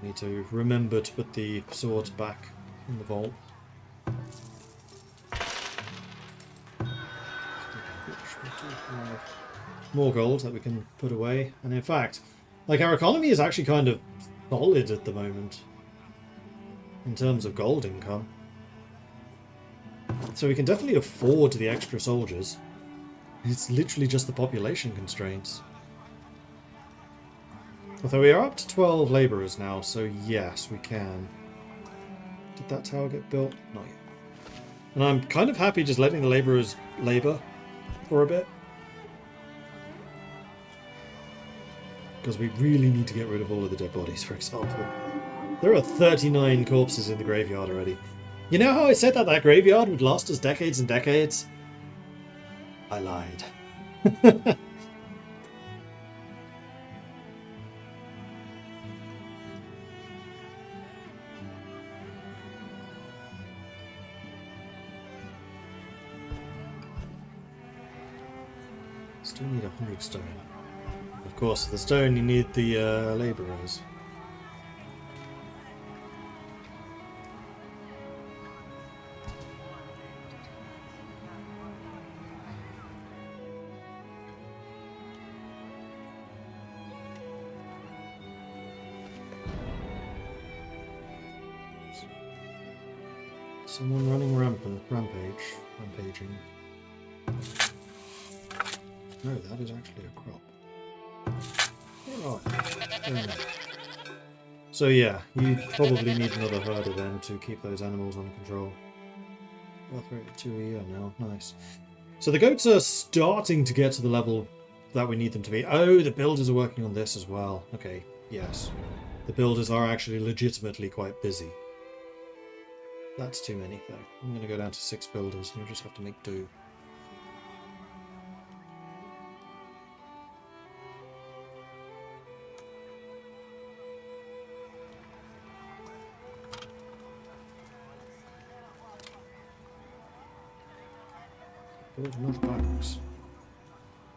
Need to remember to put the swords back in the vault. More gold that we can put away, and in fact, like, our economy is actually kind of solid at the moment in terms of gold income, so we can definitely afford the extra soldiers. It's literally just the population constraints. Although we are up to 12 labourers now, so yes, we can. Did that tower get built? Not yet. And I'm kind of happy just letting the labourers labour for a bit. Because we really need to get rid of all of the dead bodies, for example. There are 39 corpses in the graveyard already. You know how I said that that graveyard would last us decades and decades? I lied. Still need 100 stone. Of course, for the stone you need the labourers. Someone running rampaging. No, that is actually a crop. Alright. So yeah, you probably need another herder then to keep those animals under control. Birth rate of 2 a year now, nice. So the goats are starting to get to the level that we need them to be. Oh, the builders are working on this as well. Okay, yes. The builders are actually legitimately quite busy. That's too many though. I'm going to go down to 6 builders and you'll just have to make do. Build enough barracks.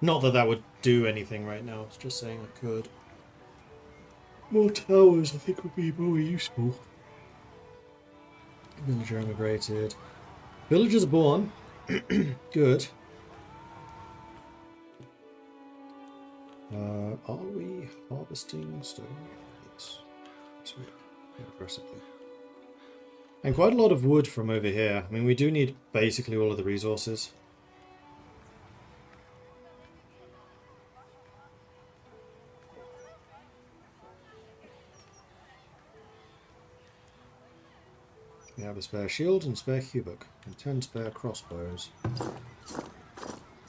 Not that that would do anything right now, it's just saying I could. More towers I think would be more useful. Villager emigrated. Villagers are born. Good. Are we harvesting stone? Yes. Sweet. Aggressively. And quite a lot of wood from over here. I mean, we do need basically all of the resources. We have a spare shield and spare cubic, and 10 spare crossbows.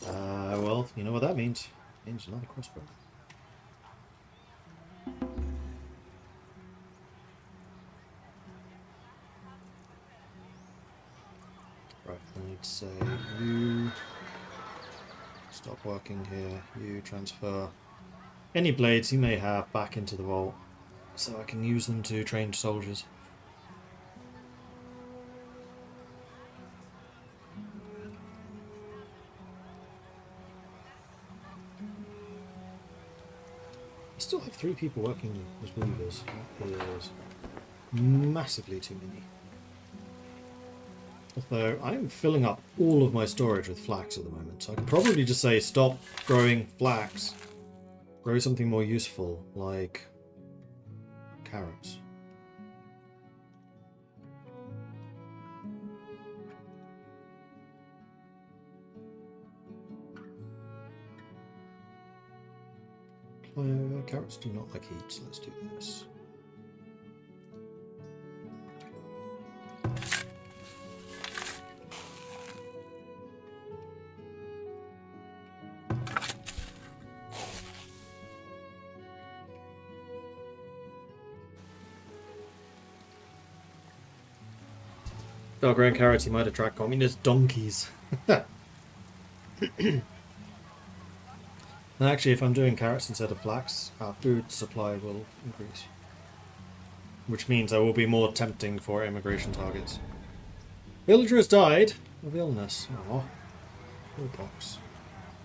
Well, you know what that means. It means another crossbow. Right, I need to say, you stop working here, you transfer any blades you may have back into the vault, so I can use them to train soldiers. Still have 3 people working as weavers. That is massively too many. Although I am filling up all of my storage with flax at the moment, so I could probably just say stop growing flax. Grow something more useful, like carrots. Carrots do not like heat, so let's do this. Dark growing carrots, he might attract communist donkeys. And actually, if I'm doing carrots instead of flax, our food supply will increase. Which means I will be more tempting for immigration targets. Villager has died of illness. Aww. Smallpox.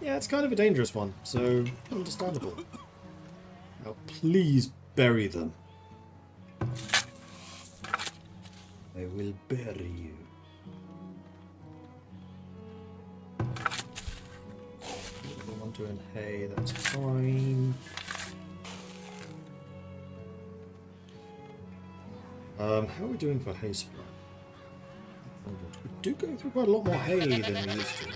Yeah, it's kind of a dangerous one, so understandable. Now please bury them. I will bury you. I'm doing hay, that's fine. How are we doing for hay supply? We do go through quite a lot more hay than we used to.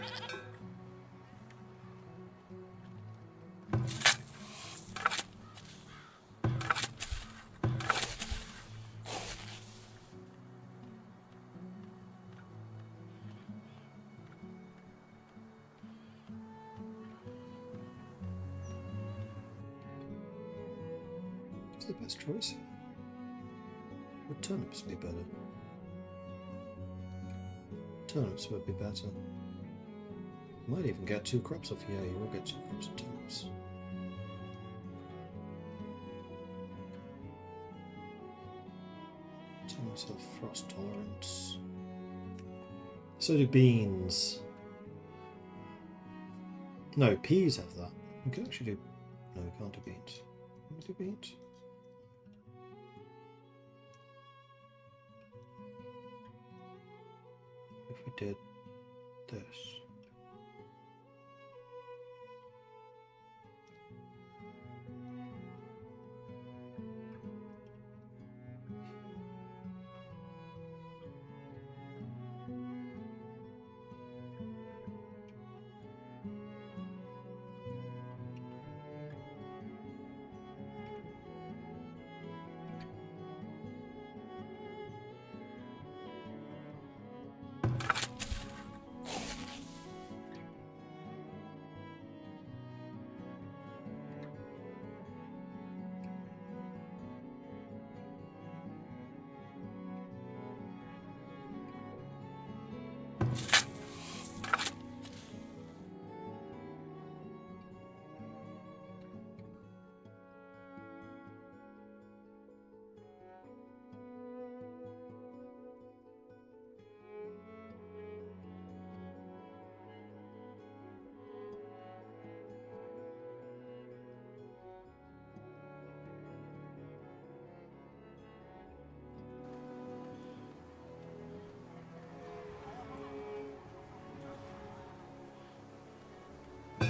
What's the best choice? Would turnips be better? Turnips would be better. Might even get 2 crops of here. You will get 2 crops of turnips. Turnips have frost tolerance. So do beans. No, peas have that. We can actually do... No, we can't do beans. Can we do beans? If we did this.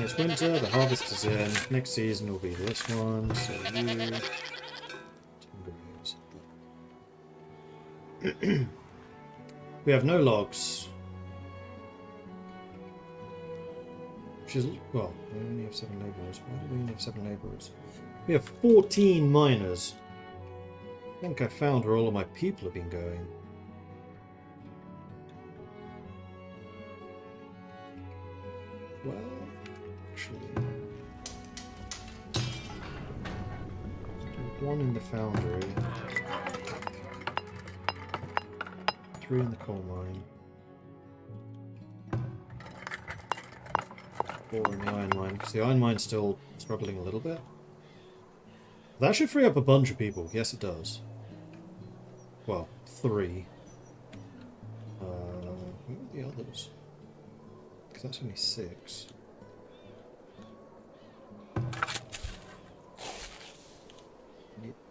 It's winter, the harvest is in. Next season will be this one, so you... We have no logs. Which is... well, we only have 7 labourers. Why do we only have 7 labourers? We have 14 miners. I think I found where all of my people have been going. Well... actually, 1 in the foundry, 3 in the coal mine, 4 in the iron mine, because the iron mine's still struggling a little bit. That should free up a bunch of people. Yes, it does. Well, 3. Who are the others? Because that's only 6.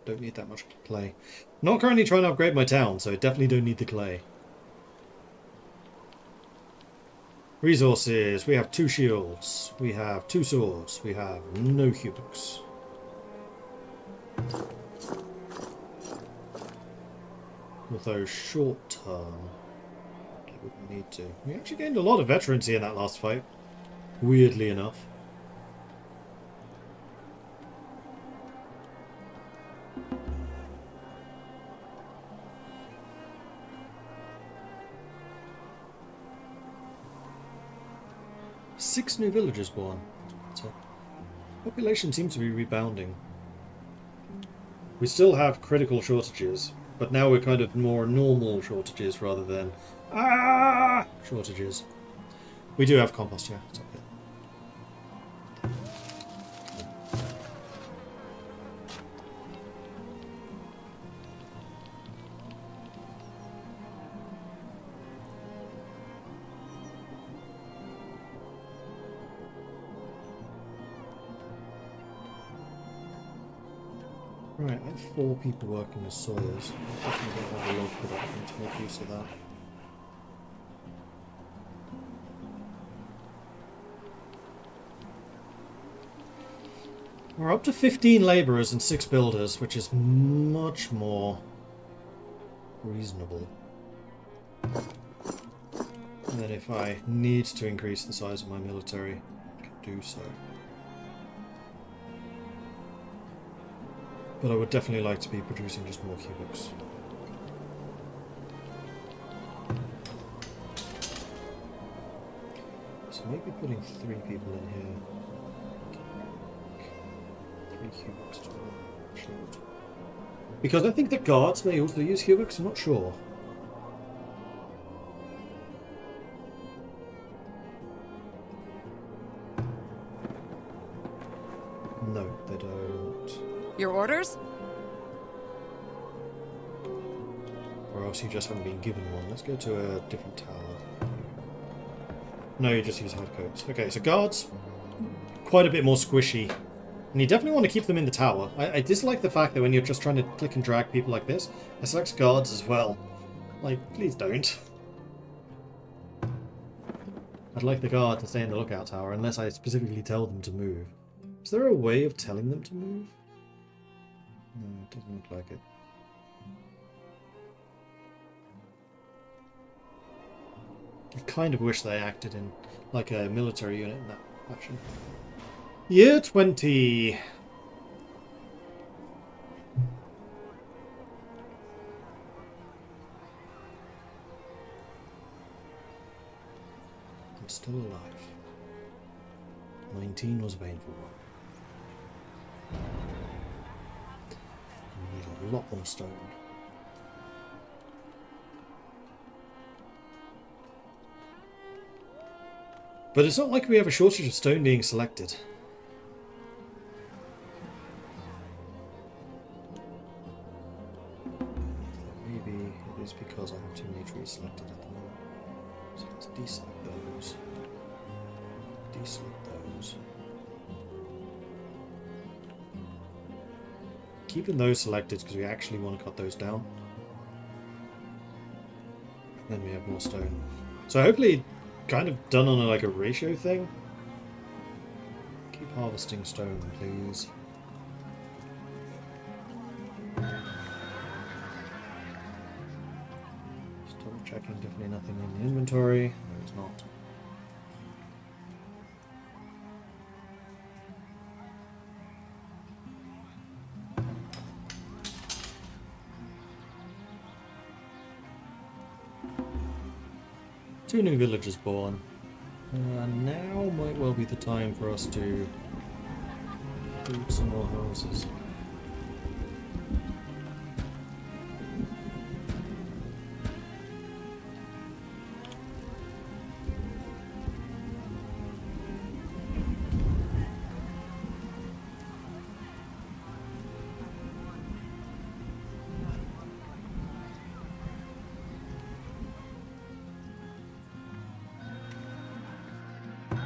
don't need that much clay. Not currently trying to upgrade my town, so I definitely don't need the clay. Resources. We have 2 shields. We have 2 swords. We have no cubics. Although short term, I wouldn't need to. We actually gained a lot of veterancy in that last fight. Weirdly enough. Six new villagers born. So, population seems to be rebounding. We still have critical shortages, but now we're kind of more normal shortages rather than shortages. We do have compost, yeah. It's okay. Right, I have 4 people working as sawyers. Definitely don't have a log production to make use of that. We're up to 15 labourers and 6 builders, which is much more reasonable. And then if I need to increase the size of my military, I can do so. But I would definitely like to be producing just more cubics. So maybe putting 3 people in here. 3 cubics to shield. Because I think the guards may also use cubics, I'm not sure. No, they don't. Your orders? Or else you just haven't been given one. Let's go to a different tower. No, you just use hard coats. Okay, so guards, quite a bit more squishy. And you definitely want to keep them in the tower. I dislike the fact that when you're just trying to click and drag people like this, it selects guards as well. Like, please don't. I'd like the guard to stay in the lookout tower unless I specifically tell them to move. Is there a way of telling them to move? No, it doesn't look like it. I kind of wish they acted in like a military unit in that fashion. Year 20. I'm still alive. 19 was a painful one. I need a lot more stone. But it's not like we have a shortage of stone being selected. Maybe it is because I have too many trees selected at the moment. So let's deselect those. Deselect those. Keeping those selected because we actually want to cut those down. And then we have more stone. So hopefully kind of done on like a ratio thing. Keep harvesting stone, please. Just double checking, definitely nothing in the inventory. No, it's not. Two new villagers born. Now might well be the time for us to build some more houses.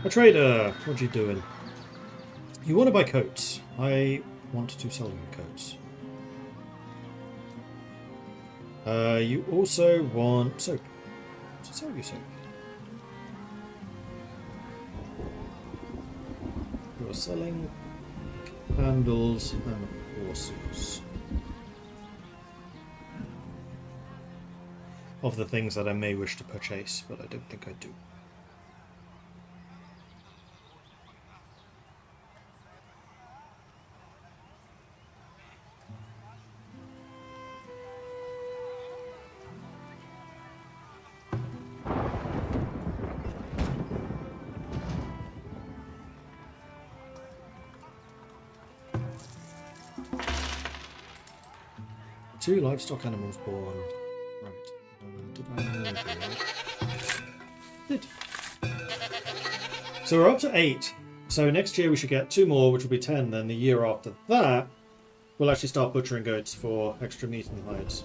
A trader, what you doing? You want to buy coats. I want to sell you coats. You also want soap. So sell you soap. You're selling candles and horses. Of the things that I may wish to purchase, but I don't think I do. Two livestock animals born. Right. Did I know that? Did. So we're up to 8. So next year we should get 2 more, which will be 10. Then the year after that, we'll actually start butchering goats for extra meat and hides.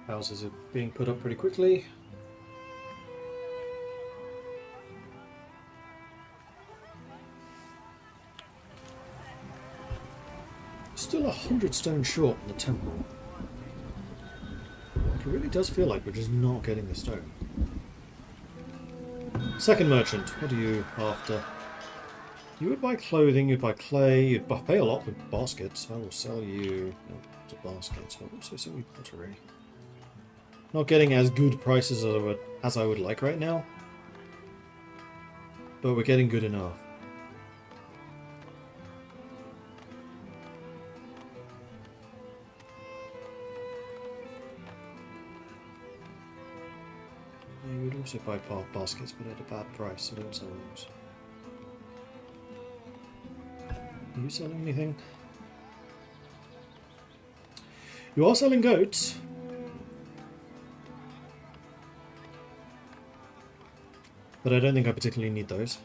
Houses are being put up pretty quickly. Still 100 stone short in the temple. It really does feel like we're just not getting the stone. Second merchant, what are you after? You would buy clothing, you'd buy clay, you'd pay a lot for baskets. I will sell you the baskets. I'll also sell you pottery. Not getting as good prices as I would like right now, but we're getting good enough. Yeah, you would also buy baskets, but at a bad price, so don't sell those. Are you selling anything? You are selling goats. But I don't think I particularly need those.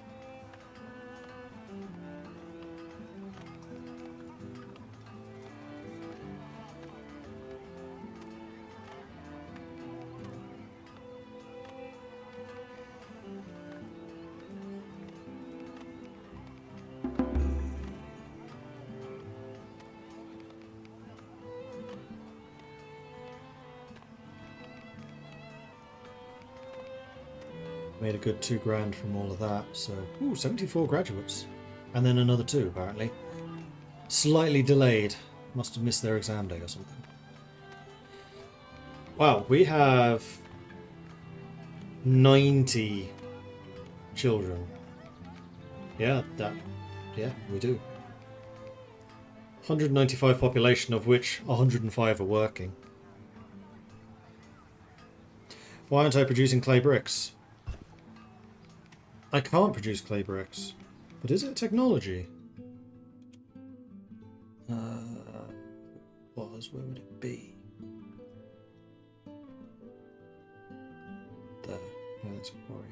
Made a good 2 grand from all of that, so... Ooh, 74 graduates. And then another 2, apparently. Slightly delayed. Must have missed their exam day or something. Wow, we have... 90 children. Yeah, we do. 195 population, of which 105 are working. Why aren't I producing clay bricks? I can't produce clay bricks. But is it technology? Where would it be? There. Yeah, that's a quarry.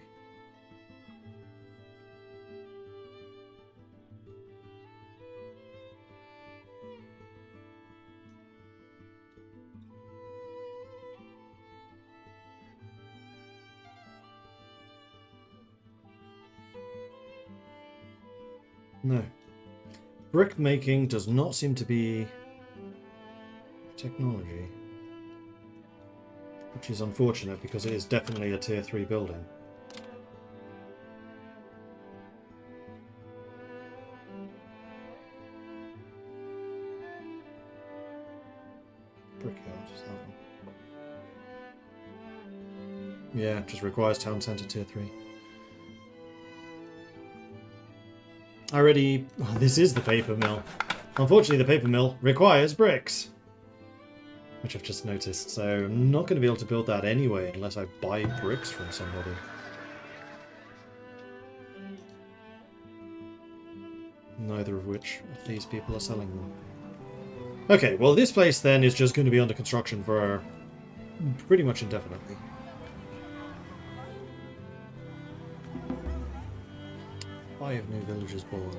No. Brick making does not seem to be technology. Which is unfortunate because it is definitely a tier 3 building. Brickyard, is that one? Yeah, just requires town centre tier 3. Already, this is the paper mill. Unfortunately, the paper mill requires bricks. Which I've just noticed, so I'm not going to be able to build that anyway unless I buy bricks from somebody. Neither of which of these people are selling them. Okay, well this place then is just going to be under construction for pretty much indefinitely. 5 new villagers born.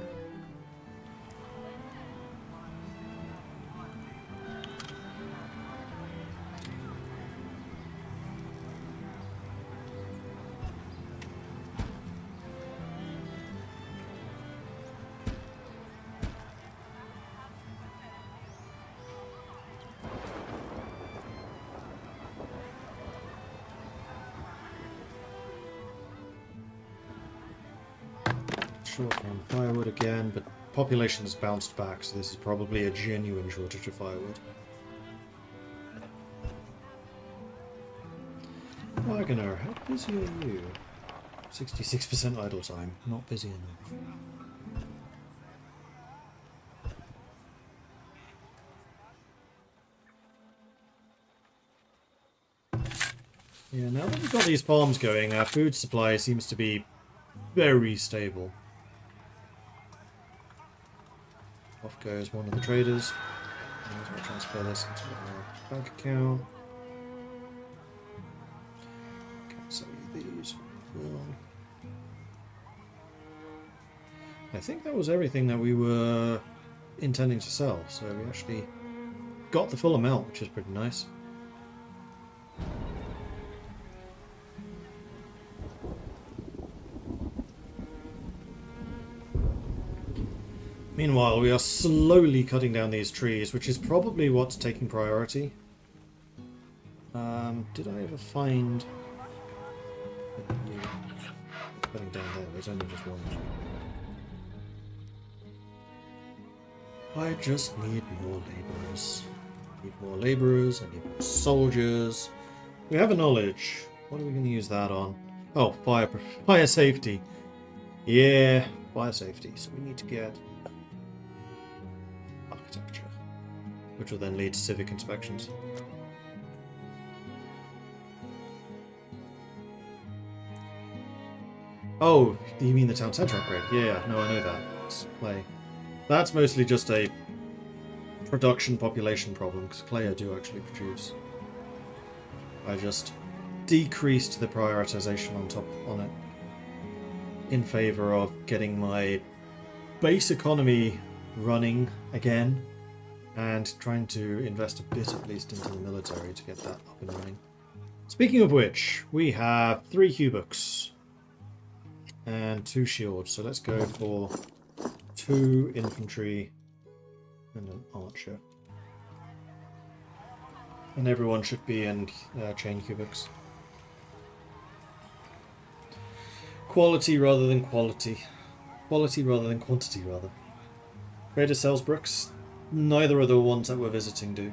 short on firewood again, but population has bounced back, so this is probably a genuine shortage of firewood. Wagoner, how busy are you? 66% idle time, not busy enough. Yeah, now that we've got these farms going, our food supply seems to be very stable. Off goes one of the traders. I'll transfer this into our bank account. Can't sell you these. Well, I think that was everything that we were intending to sell, so we actually got the full amount, which is pretty nice. Meanwhile, we are slowly cutting down these trees, which is probably what's taking priority. Did I ever find... Yeah. Cutting down there, there's only just one. I just need more labourers. I need more labourers, I need more soldiers. We have a knowledge. What are we going to use that on? Oh, fire safety. Yeah, fire safety. So we need to get... architecture, which will then lead to civic inspections. Oh, you mean the town centre upgrade? Yeah, no, I know that. It's Clay. That's mostly just a production population problem, because Clay do actually produce. I just decreased the prioritization on it in favour of getting my base economy running again and trying to invest a bit at least into the military to get that up and running. Speaking of which, we have 3 Hubooks and 2 shields, so let's go for 2 infantry and an archer. And everyone should be in chain Hubooks. Quality rather than quality. Quality rather than quantity, rather. Trader sells bricks. Neither of the ones that we're visiting do.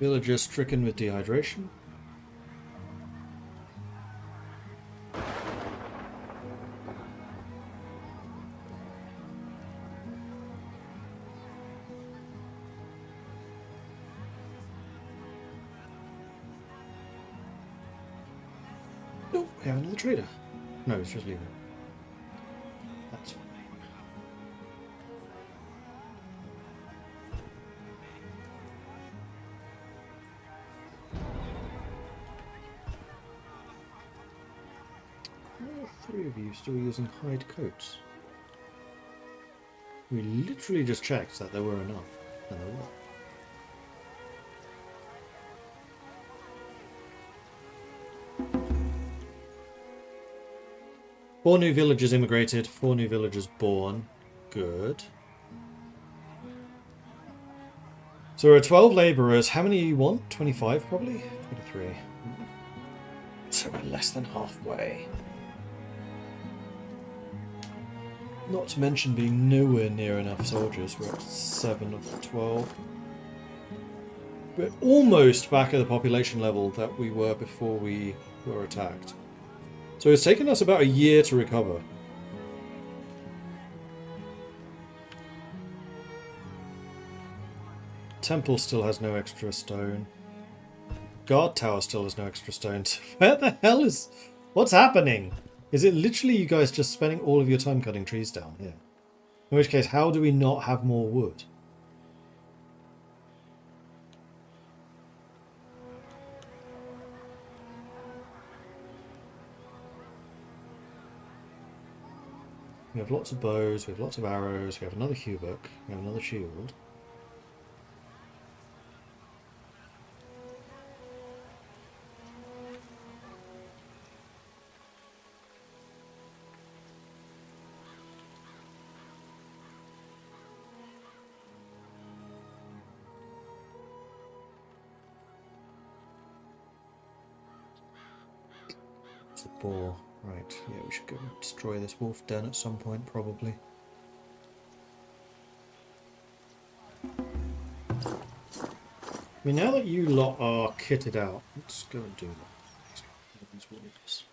Villager stricken with dehydration. Oh, we have another trader. No, it's just leaving. That's fine. All 3 of you still using hide coats. We literally just checked that there were enough, and there were. Four new villagers immigrated, 4 new villagers born. Good. So there are 12 labourers. How many you want? 25 probably? 23. So we're less than halfway. Not to mention being nowhere near enough soldiers. We're at 7 of 12. We're almost back at the population level that we were before we were attacked. So it's taken us about a year to recover. Temple still has no extra stone. Guard tower still has no extra stones. Where the hell is... What's happening? Is it literally you guys just spending all of your time cutting trees down here? In which case, how do we not have more wood? We have lots of bows, we have lots of arrows, we have another hubuk, we have another shield. It's the boar. Right, yeah, we should go destroy this wolf den at some point, probably. I mean, now that you lot are kitted out, let's go and do that. These wolves.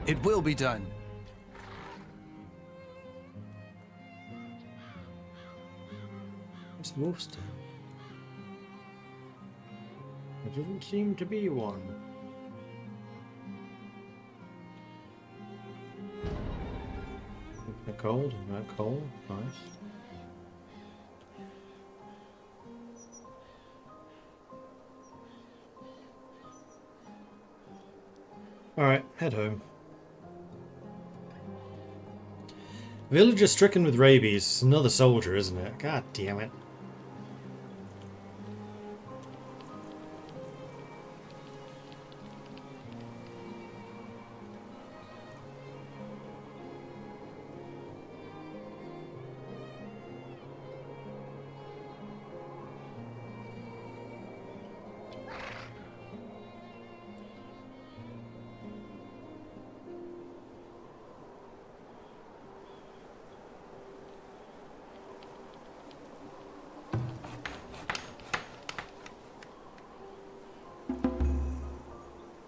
It will be done. Where's the wolf's den? There doesn't seem to be one. They're cold, and they're cold, nice. Alright, head home. Villager stricken with rabies. It's another soldier, isn't it? God damn it.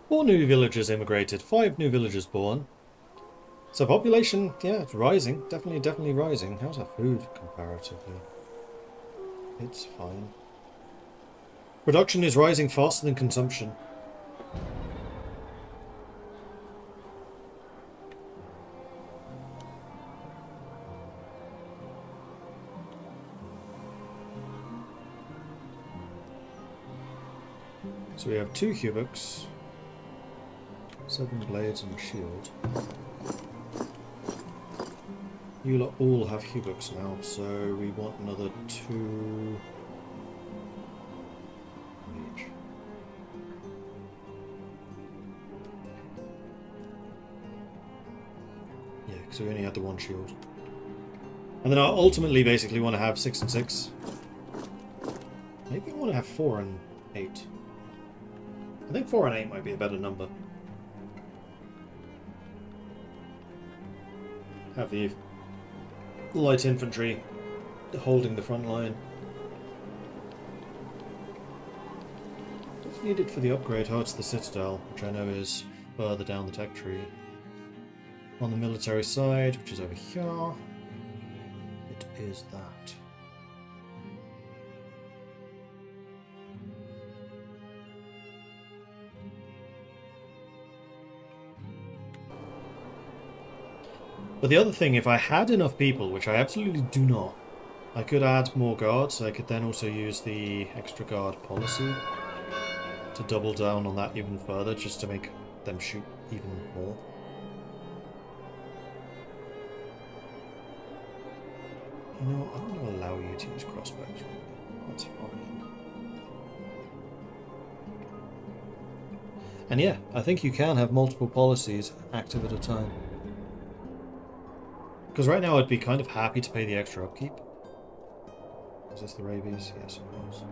Four new villagers immigrated, 5 new villagers born. So population, yeah, it's rising. Definitely rising. How's our food comparatively? It's fine. Production is rising faster than consumption. So we have 2 hubuks. 7 blades and a shield. You lot all have hubuks now, so we want another 2 each. Yeah, because we only had the 1 shield. And then I ultimately basically want to have 6 and 6. Maybe I want to have 4 and 8. I think 4 and 8 might be a better number. Have the light infantry holding the front line. What's needed for the upgrade? Oh, it's the citadel, which I know is further down the tech tree. On the military side, which is over here, it is that. But the other thing, if I had enough people, which I absolutely do not, I could add more guards. I could then also use the extra guard policy to double down on that even further, just to make them shoot even more. You know, I'm going to allow you to use crossbows. That's fine. And yeah, I think you can have multiple policies active at a time. Because right now I'd be kind of happy to pay the extra upkeep. Is this the rabies? Yes, it was.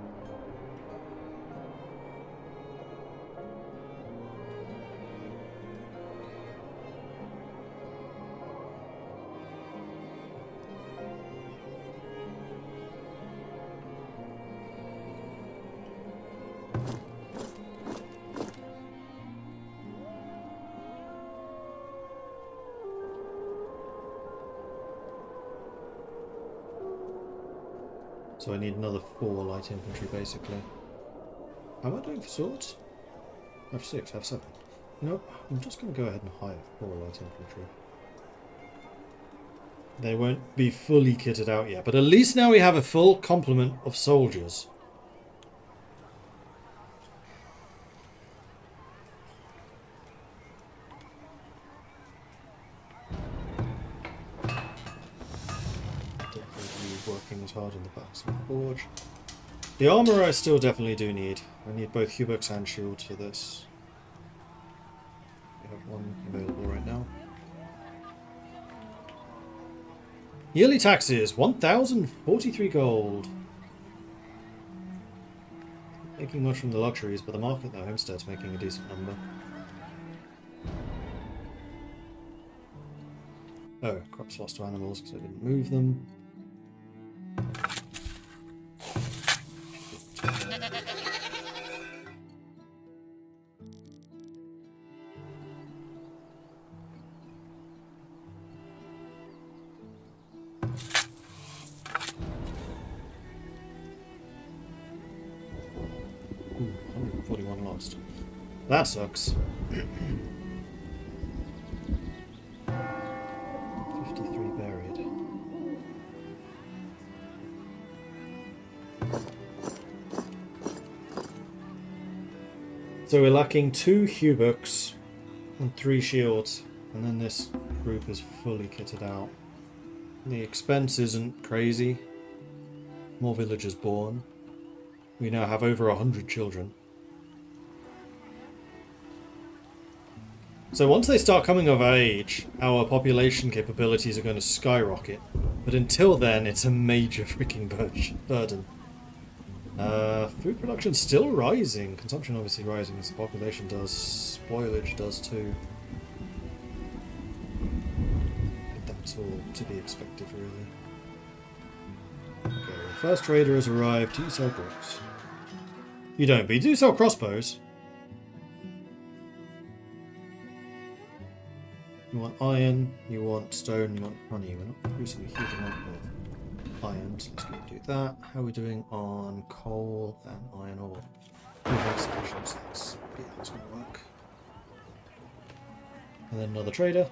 So I need another 4 light infantry, basically. How am I doing for swords? I have 6, I have 7. You know, I'm just going to go ahead and hire 4 light infantry. They won't be fully kitted out yet, but at least now we have a full complement of soldiers. Working as hard in the blacksmith forge. The armor I still definitely do need. I need both hubux and shields for this. We have one available right now. Yearly taxes, 1,043 gold. Making much from the luxuries, but the market at the homestead's making a decent number. Oh, crops lost to animals because I didn't move them. Ooh, 141 lost. That sucks. 53 buried. So we're lacking 2 hubux and 3 shields, and then this group is fully kitted out. The expense isn't crazy. More villagers born. We now have over 100 children. So once they start coming of age, our population capabilities are going to skyrocket. But until then, it's a major freaking burden. Food production still rising. Consumption obviously rising as the population does. Spoilage does too. But that's all to be expected, really. Okay, the first trader has arrived. Do you sell bricks? You don't, but you do sell crossbows. You want iron, you want stone, you want honey. We're not producing a huge amount of iron, so let's go do that. How are we doing on coal and iron ore? We have sufficient, so that's going to work. And then another trader.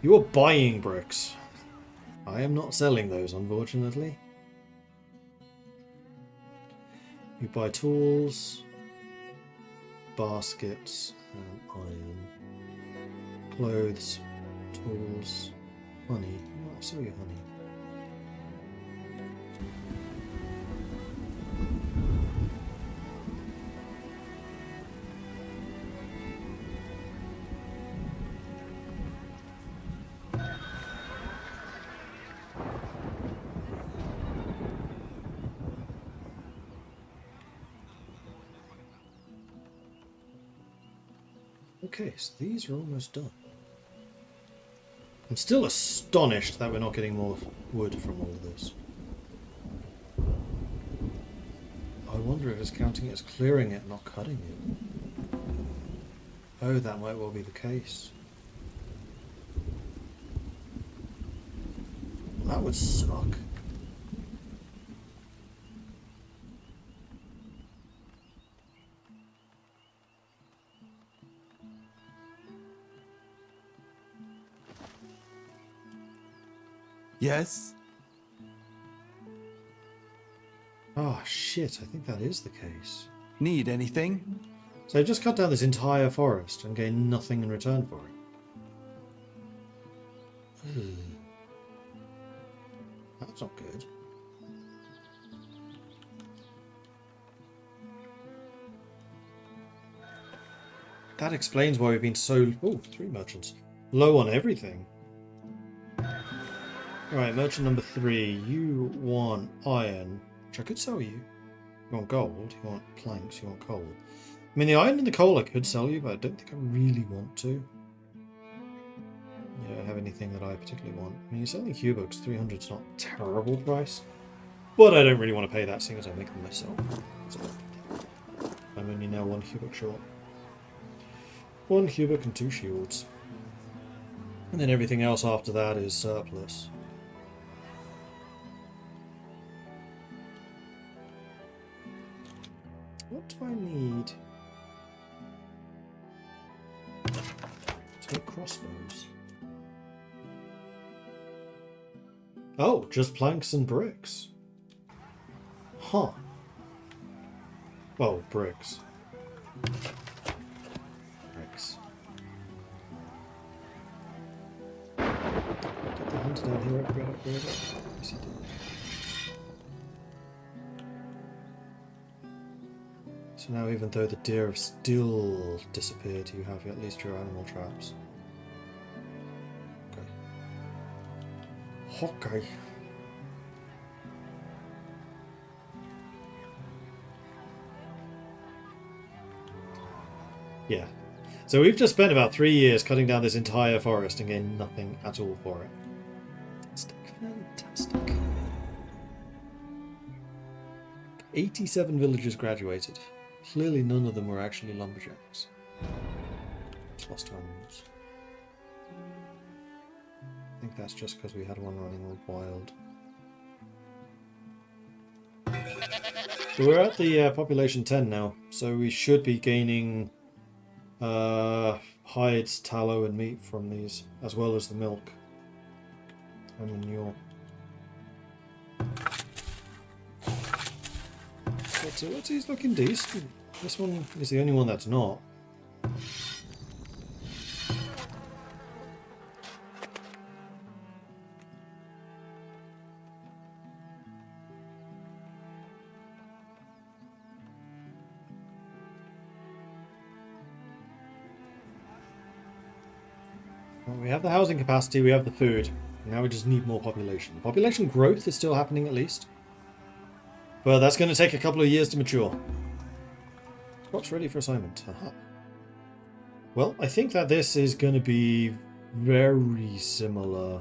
You are buying bricks. I am not selling those, unfortunately. You buy tools, baskets, and iron. Clothes, tools, honey. Oh, I'll sell you honey. Okay, so these are almost done. I'm still astonished that we're not getting more wood from all of this. I wonder if it's counting it as clearing it, not cutting it. Oh, that might well be the case. That would suck. Yes? Oh shit, I think that is the case. Need anything? So I just cut down this entire forest and gained nothing in return for it. That's not good. That explains why we've been so... Oh, 3 merchants. Low on everything. Alright, merchant number 3. You want iron, which I could sell you. You want gold, you want planks, you want coal. I mean, the iron and the coal I could sell you, but I don't think I really want to. Yeah, I have anything that I particularly want. I mean, you're selling Hubooks, 300's not a terrible price. But I don't really want to pay that, seeing as I make them myself. So, I'm only now 1 Hubook short. 1 Hubook and 2 shields. And then everything else after that is surplus. What do I need? 2 crossbows. Oh, just planks and bricks. Huh. Oh, bricks. Bricks. Did the hunter down here upgrade it? Yes, he did. So now, even though the deer have still disappeared, you have at least your animal traps. Okay. Okay. Yeah. So we've just spent about 3 years cutting down this entire forest and getting nothing at all for it. Fantastic. Fantastic. 87 villagers graduated. Clearly none of them were actually lumberjacks. Just lost animals. I think that's just because we had one running wild. So we're at the population 10 now, so we should be gaining hides, tallow and meat from these, as well as the milk and manure. But he's looking decent. This one is the only one that's not. Well, we have the housing capacity, we have the food. Now we just need more population. Population growth is still happening at least. But that's going to take a couple of years to mature. Crops ready for assignment. Aha. Well, I think that this is going to be very similar.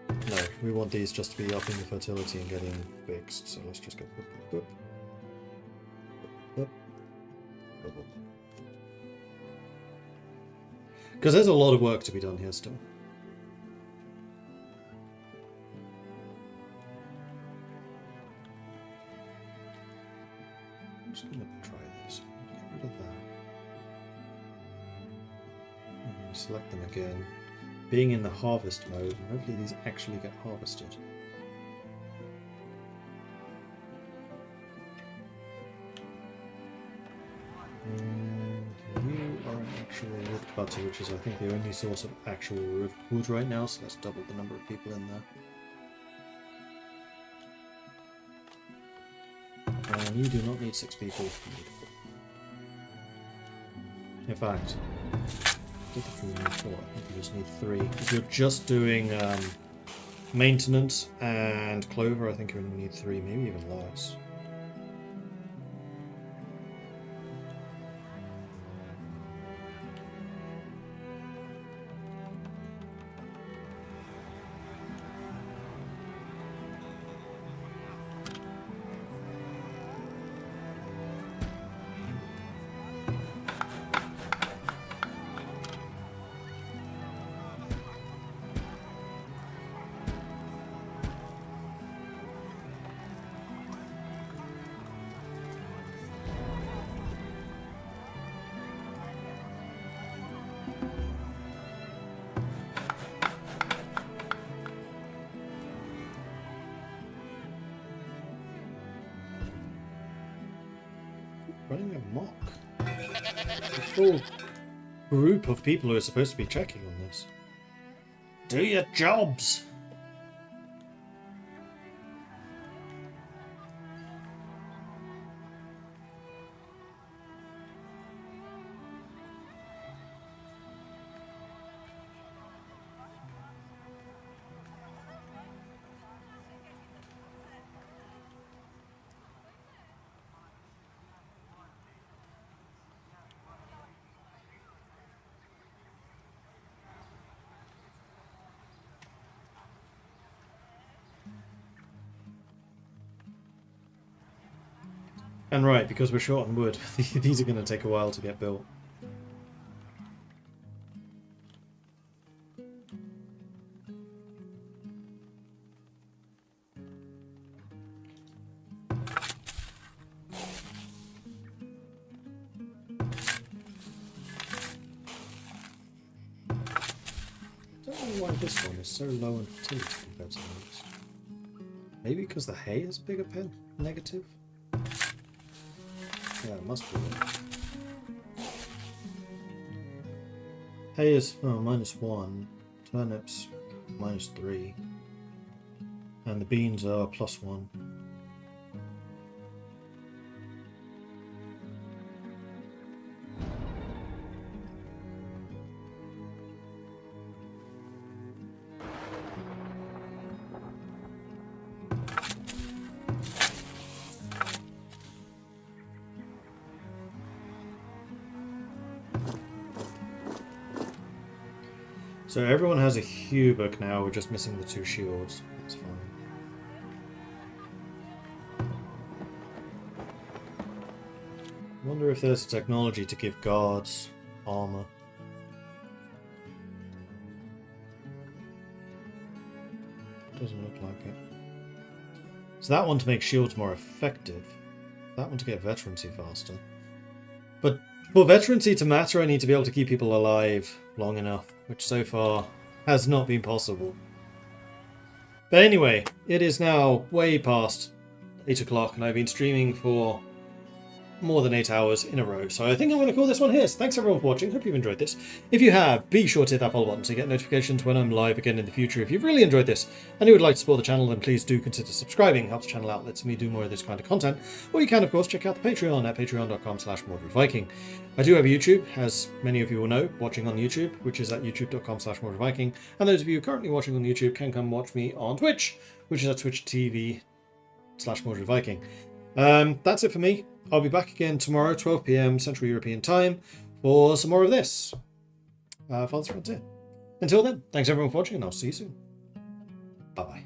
No, we want these just to be upping the fertility and getting fixed. So let's just go. Because there's a lot of work to be done here still. I'm just going to try this. Get rid of that. And select them again. Being in the harvest mode, and hopefully these actually get harvested. And you are an actual woodcutter, which is I think the only source of actual wood right now, so let's double the number of people in there. And you do not need 6 people. In fact, I think you need 4. I think you just need 3. If you're just doing maintenance and clover, I think you only need 3, maybe even less. Running amok. A full group of people who are supposed to be checking on this. Do your jobs! And right, because we're short on wood, these are going to take a while to get built. I don't know why this one is so low in fertility compared to the others. Maybe because the hay is a bigger negative? Yeah, it must be. Hay is -1, turnips -3, and the beans are +1. So everyone has a Hubert now, we're just missing the 2 shields. That's fine. I wonder if there's a technology to give guards armor. Doesn't look like it. So that one to make shields more effective. That one to get veterancy faster. But for veterancy to matter, I need to be able to keep people alive long enough, which so far has not been possible. But anyway, it is now way past 8 o'clock and I've been streaming for more than 8 hours in a row. So I think I'm going to call this one here. So thanks everyone for watching. Hope you've enjoyed this. If you have, be sure to hit that follow button to get notifications when I'm live again in the future. If you've really enjoyed this and you would like to support the channel, then please do consider subscribing. Helps the channel out, lets me do more of this kind of content. Or you can, of course, check out the Patreon at patreon.com/MordredViking. I do have a YouTube, as many of you will know, watching on YouTube, which is at youtube.com/MordredViking. And those of you currently watching on YouTube can come watch me on Twitch, which is at twitch.tv/MordredViking. That's it for me. I'll be back again tomorrow, 12 PM Central European Time, for some more of this. Farthest Frontier. Until then, thanks everyone for watching, and I'll see you soon. Bye-bye.